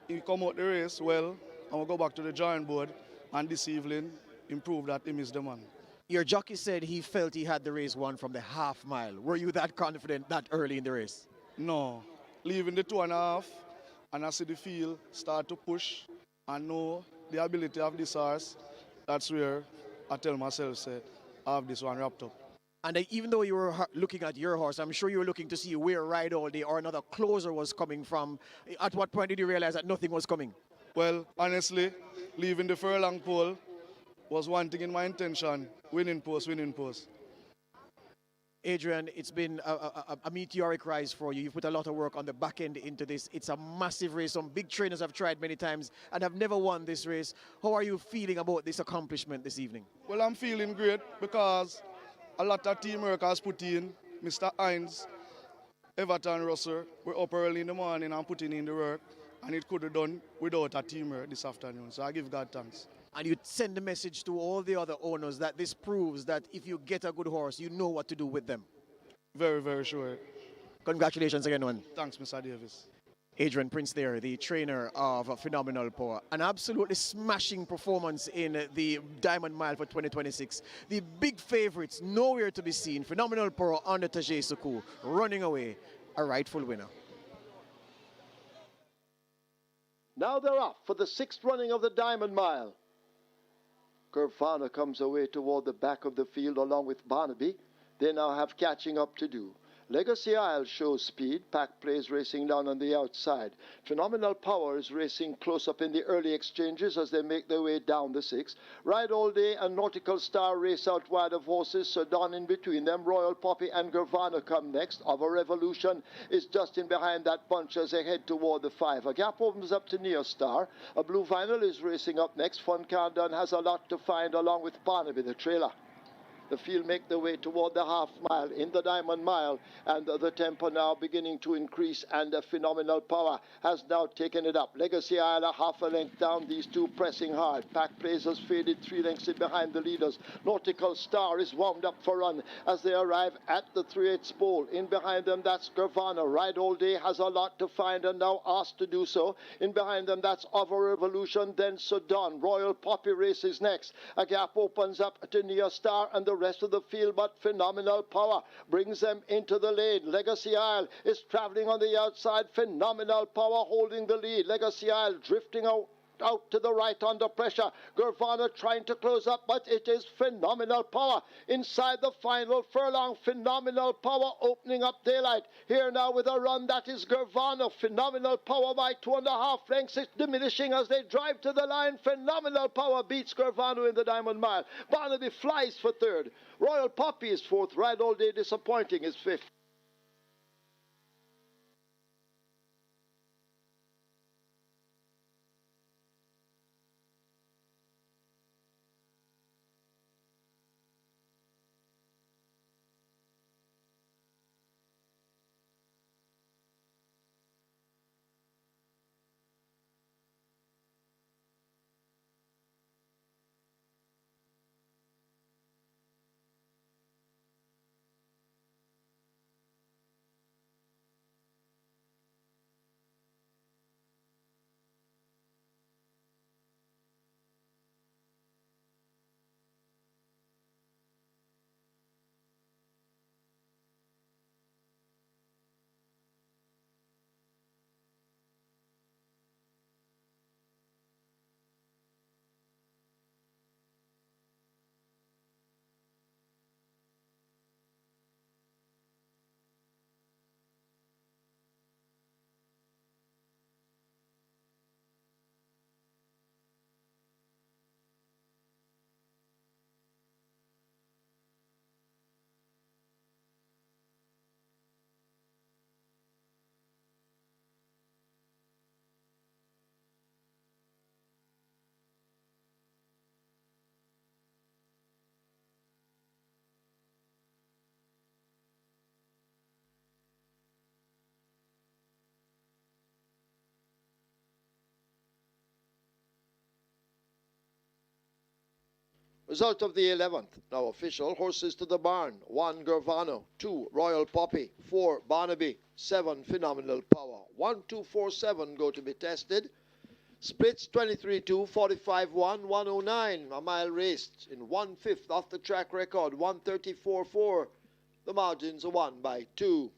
he come out the race well, and we'll go back to the drawing board, and this evening improve that he missed the man. Your jockey said he felt he had the race won from the half mile. Were you that confident that early in the race? No. Leaving the 2.5, and I see the field start to push and know the ability of this horse, that's where I tell myself, say, I have this one wrapped up. And even though you were looking at your horse, I'm sure you were looking to see where Ride All Day or another closer was coming from. At what point did you realize that nothing was coming? Well, honestly, leaving the furlong pole was one thing in my intention. Winning post, winning post. Adrian, it's been a meteoric rise for you. You've put a lot of work on the back end into this. It's a massive race. Some big trainers have tried many times and have never won this race. How are you feeling about this accomplishment this evening? Well, I'm feeling great because a lot of teamwork has put in. Mr. Hines, Everton Russell, we're up early in the morning and putting in the work, and it could have done without a teamwork this afternoon. So I give God thanks. And you send a message to all the other owners that this proves that if you get a good horse, you know what to do with them. Very, very sure. Congratulations again, man. Thanks, Mr. Davis. Adrian Prince there, the trainer of Phenomenal Power. An absolutely smashing performance in the Diamond Mile for 2026. The big favorites nowhere to be seen. Phenomenal Power under Tajay Suku running away, a rightful winner. Now they're off for the 6th running of the Diamond Mile. Gervana comes away toward the back of the field along with Barnaby. They now have catching up to do. Legacy Isle shows speed. Pack plays racing down on the outside. Phenomenal Power is racing close up in the early exchanges as they make their way down the 6th. Ride All Day and Nautical Star race out wide of horses, so down in between them. Royal Poppy and Gervana come next. Of a Revolution is just in behind that bunch as they head toward the 5. A gap opens up to Neo Star. A Blue Vinyl is racing up next. Fun Countdown has a lot to find along with Barnaby, the trailer. The field make their way toward the half mile in the Diamond Mile, and the tempo now beginning to increase, and Phenomenal Power has now taken it up. Legacy Isle half a length down, these two pressing hard. Pack Blazers faded 3 lengths in behind the leaders. Nautical Star is wound up for run as they arrive at the 3/8 pole. In behind them, that's Gurvana. Ride All Day has a lot to find and now asked to do so. In behind them, that's Over Revolution, then Sudan. Royal Poppy races next. A gap opens up to Nia Star and the rest of the field, but Phenomenal Power brings them into the lane. Legacy Isle is traveling on the outside. Phenomenal Power holding the lead. Legacy Isle drifting out to the right under pressure. Gurvana trying to close up, but it is Phenomenal Power inside the final furlong. Phenomenal Power opening up daylight here now with a run. That is Gurvana. Phenomenal Power by 2.5 lengths. It's diminishing as they drive to the line. Phenomenal Power beats Gurvana in the Diamond Mile. Barnaby flies for third. Royal Poppy is fourth. Ride All Day Disappointing is fifth. Result of the 11th. Now official. Horses to the barn. 1 Gurvano. 2 Royal Poppy. 4 Barnaby. 7 Phenomenal Power. 1, 2, 4, 7 go to be tested. Splits 23-2, 45-1, 109. A mile raced in 1/5 off the track record. 134.4. The margins are 1 by 2.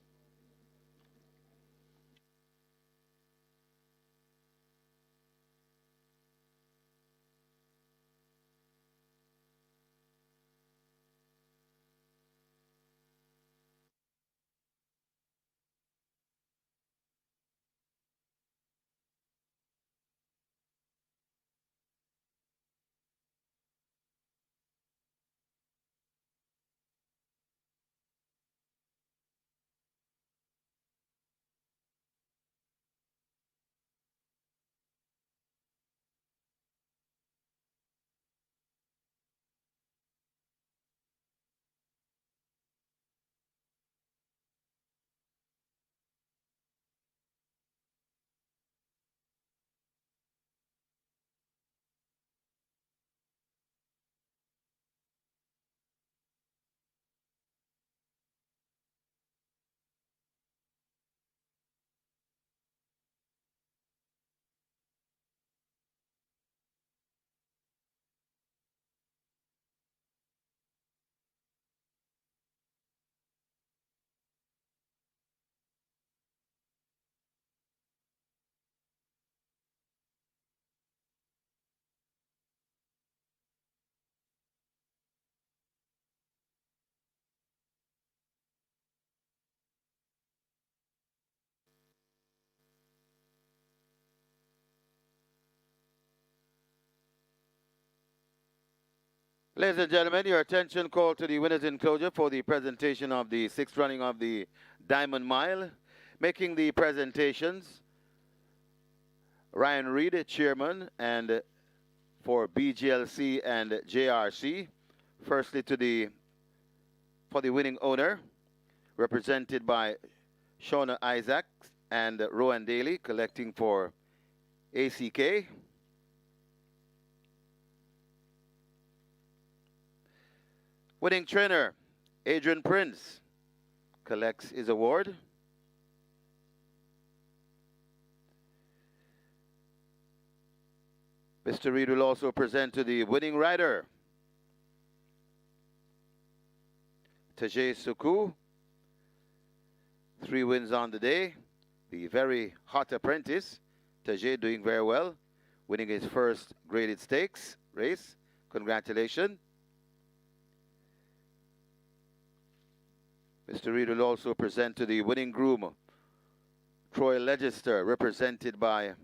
Ladies and gentlemen, your attention called to the winners enclosure for the presentation of the 6th running of the Diamond Mile. Making the presentations, Ryan Reed, chairman, and for BGLC and JRC. Firstly to the for the winning owner, represented by Shauna Isaacs and Rowan Daly, collecting for ACK. Winning trainer, Adrian Prince, collects his award. Mr. Reed will also present to the winning rider, Tajay Suku, 3 wins on the day. The very hot apprentice, Tajay, doing very well, winning his first graded stakes race. Congratulations. Mr. Reed will also present to the winning groom, Troy Legister, represented by,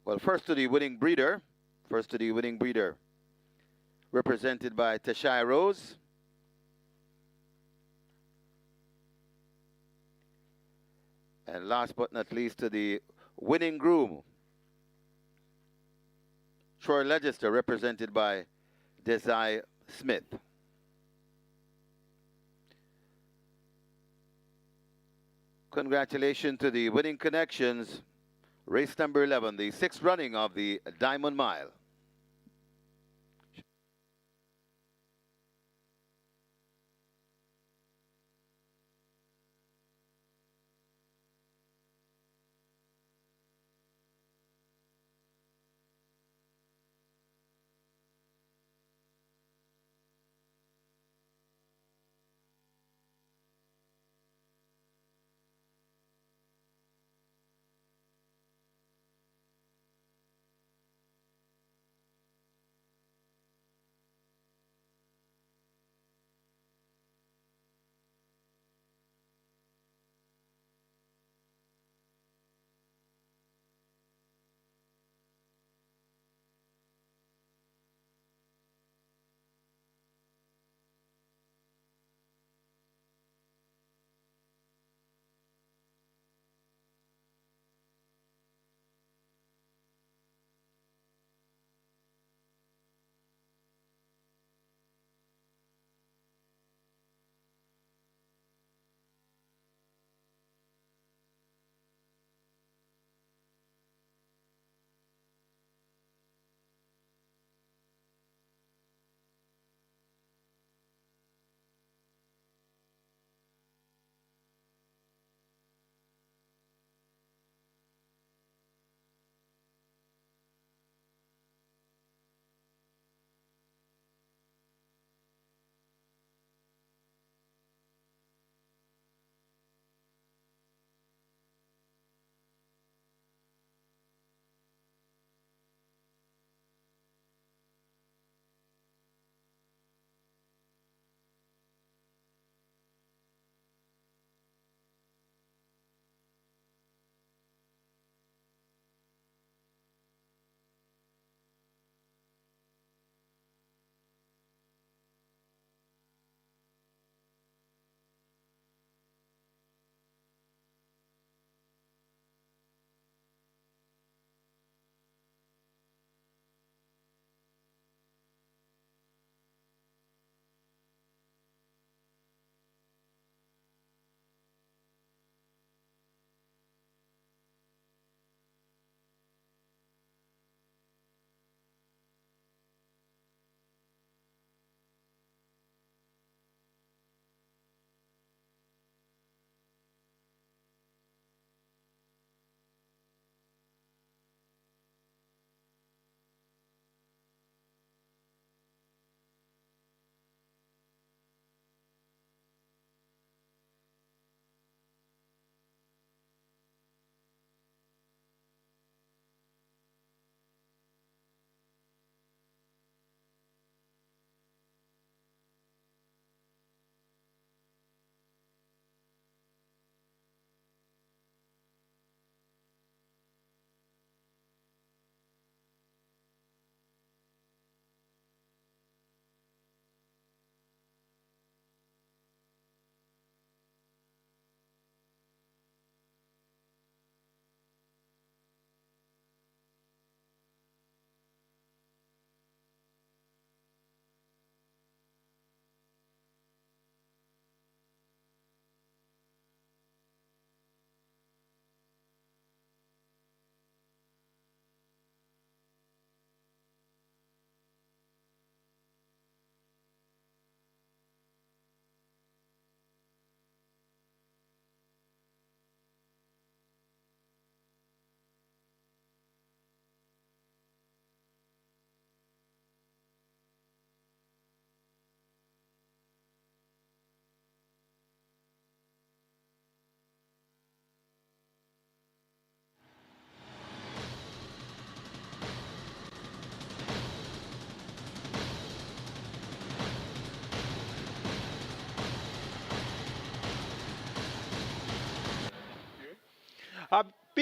well, first to the winning breeder, represented by Tashai Rose. And last but not least, to the winning groom, Troy Legister, represented by Desai Smith. Congratulations to the winning connections. Race number 11, the 6th running of the Diamond Mile.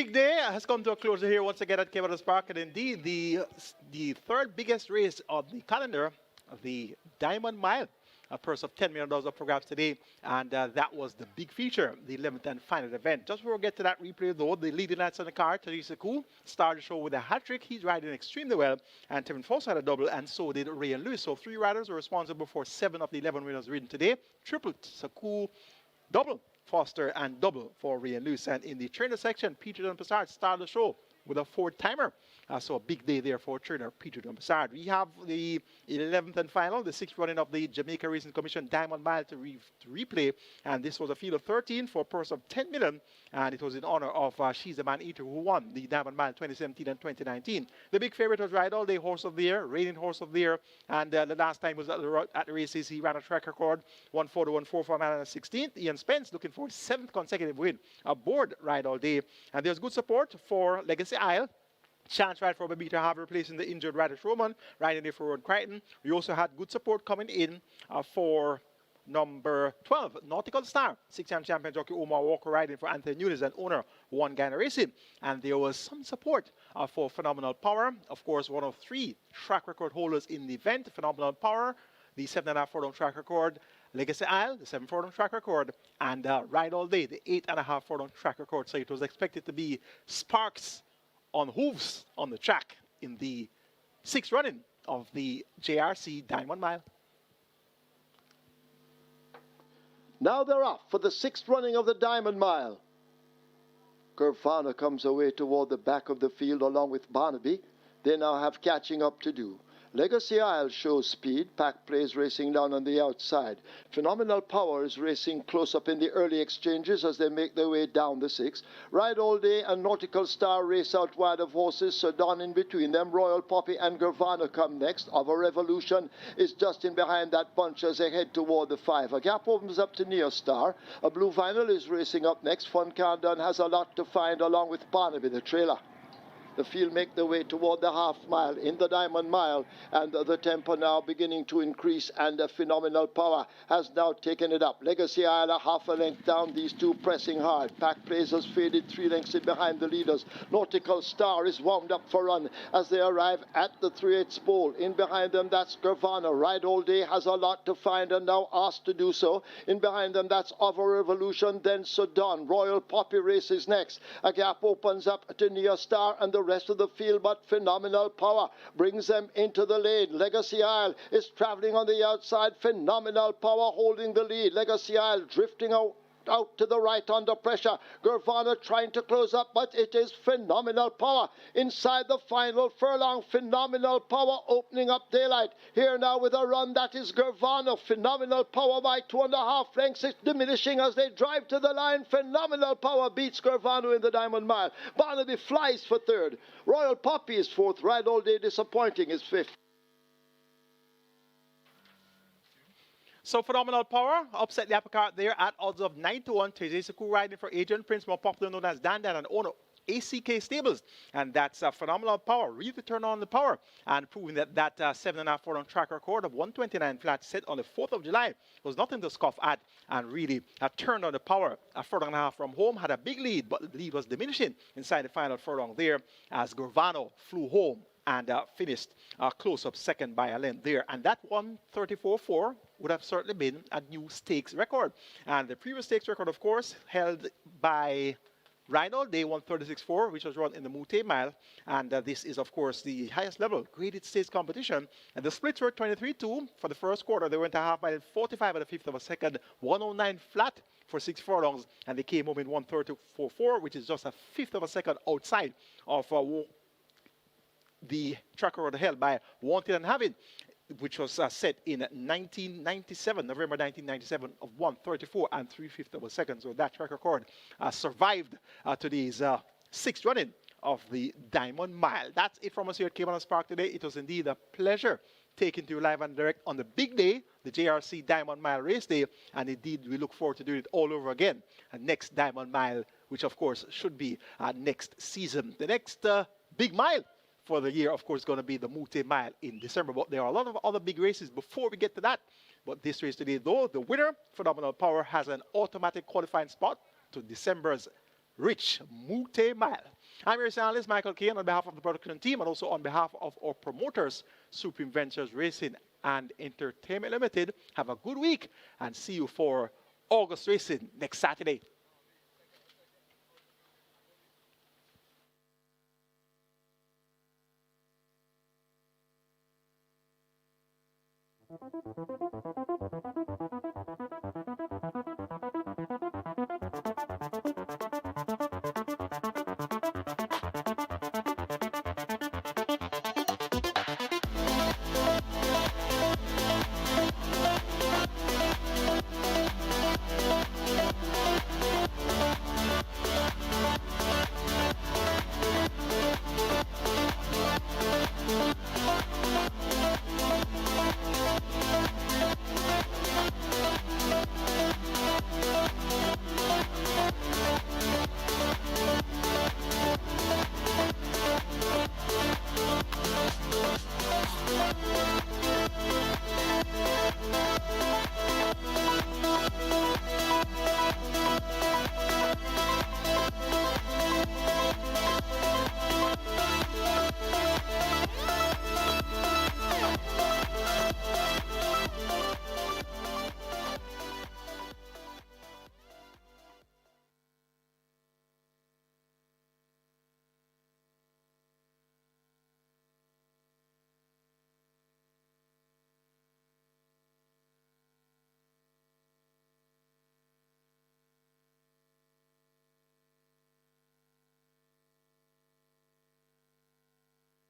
big day has come to a close here once again at Caymanas Park, and indeed the third biggest race of the calendar, the Diamond Mile. A purse of $10 million up for grabs today, and that was the big feature, the 11th and final event. Just before we get to that replay, though, the leading lights on the car, Teresa Koo, started the show with a hat-trick. He's riding extremely well, and Tevin Foss had a double, and so did Ray and Lewis. So 3 riders were responsible for 7 of the 11 winners ridden today. Triple Saku, double Foster, and double for Ray and Lewis. And in the trainer section, Peter Dunn-Passard started the show with a 4-timer. So a big day there for trainer Peter Dunn-Passard. We have the 11th and final, the 6th running of the Jamaica Racing Commission Diamond Mile to replay. And this was a field of 13 for a purse of $10 million. And it was in honor of She's the Man Eater, who won the Diamond Mile 2017 and 2019. The big favorite was Ride All Day, Horse of the Year, reigning Horse of the Year. And the last time was at the races, he ran a track record, 1:41.4 for a man and a 16th. Ian Spence looking for his 7th consecutive win aboard Ride All Day. And there's good support for Legacy Isle. Chance ride for Babita Harvey replacing the injured Radish Roman, riding there for Road Crichton. We also had good support coming in for number 12, Nautical Star. 6-time champion jockey Omar Walker riding for Anthony Nunes and owner One Gainer Racing. And there was some support for Phenomenal Power. Of course, one of 3 track record holders in the event. Phenomenal Power, the 7.5 furlong track record. Legacy Isle, the 7 furlong track record. And Ride All Day, the 8.5 furlong track record. So it was expected to be sparks on hooves on the track in the 6th running of the JRC Diamond Mile. Now they're off for the 6th running of the Diamond Mile. Gervana comes away toward the back of the field along with Barnaby. They now have catching up to do. Legacy Isle shows speed. Pack Plays racing down on the outside. Phenomenal Power is racing close up in the early exchanges as they make their way down the 6th. Ride All Day and Nautical Star race out wide of horses. Sedan in between them. Royal Poppy and Gervana come next. Of a Revolution is just in behind that bunch as they head toward the 5. A gap opens up to Neo Star. A Blue Vinyl is racing up next. Fun Countdown has a lot to find along with Barnaby, the trailer. The field make their way toward the half mile in the Diamond Mile, and the tempo now beginning to increase, and a Phenomenal Power has now taken it up. Legacy Isle a half a length down, these two pressing hard. Pack Plays has faded 3 lengths in behind the leaders. Nautical Star is wound up for run as they arrive at the 3/8 pole. In behind them, that's Gervana. Ride All Day has a lot to find and now asked to do so. In behind them, that's Of a Revolution, then Sedan. Royal Poppy races next. A gap opens up to Neo Star and the rest of the field, but Phenomenal Power brings them into the lane. Legacy Isle is traveling on the outside. Phenomenal Power holding the lead. Legacy Isle drifting out to the right under pressure. Gervana trying to close up, but it is Phenomenal Power inside the final furlong. Phenomenal Power opening up daylight here now with a run. That is Gervana. Phenomenal Power by 2.5 lengths. It's diminishing as they drive to the line. Phenomenal Power beats Gervana in the Diamond Mile. Barnaby flies for 3rd. Royal Poppy is 4th. Ride All Day disappointing is 5th. So Phenomenal Power upset the apple cart there at odds of 9-1. Teresa Koo riding for Adrian Prince, more popular known as Dan and owner ACK Stables. And that's Phenomenal Power, really turn on the power and proving that 7.5 furlong track record of 129 flat set on the 4th of July was nothing to scoff at, and really turned on the power. A furlong and a half from home, had a big lead, but the lead was diminishing inside the final furlong there as Gervana flew home and finished close up 2nd by a length there. And that 134.4 would have certainly been a new stakes record. And the previous stakes record, of course, held by Ride All Day, 136.4, which was run in the Mute Mile. And this is, of course, the highest level graded stakes competition. And the splits were 23-2 for the first quarter. They went a half mile, 45 and a fifth of a second, 109 flat for 6 furlongs. And they came home in 134.4, which is just a fifth of a second outside of the track record held by Wanted and Having, which was set in 1997, November 1997, of 134 and 3/5 of a second. So that track record survived today's 6th running of the Diamond Mile. That's it from us here at Caymanas Park today. It was indeed a pleasure taking to you live and direct on the big day, the JRC Diamond Mile Race Day. And indeed, we look forward to doing it all over again. Next Diamond Mile, which of course should be next season. The next big mile for the year, of course, is going to be the Mute Mile in December. But there are a lot of other big races before we get to that. But this race today, though, the winner, Phenomenal Power, has an automatic qualifying spot to December's Rich Mute Mile. I'm your analyst, Michael Kane, on behalf of the production team and also on behalf of our promoters, Supreme Ventures Racing and Entertainment Limited. Have a good week and see you for August Racing next Saturday. Thank you.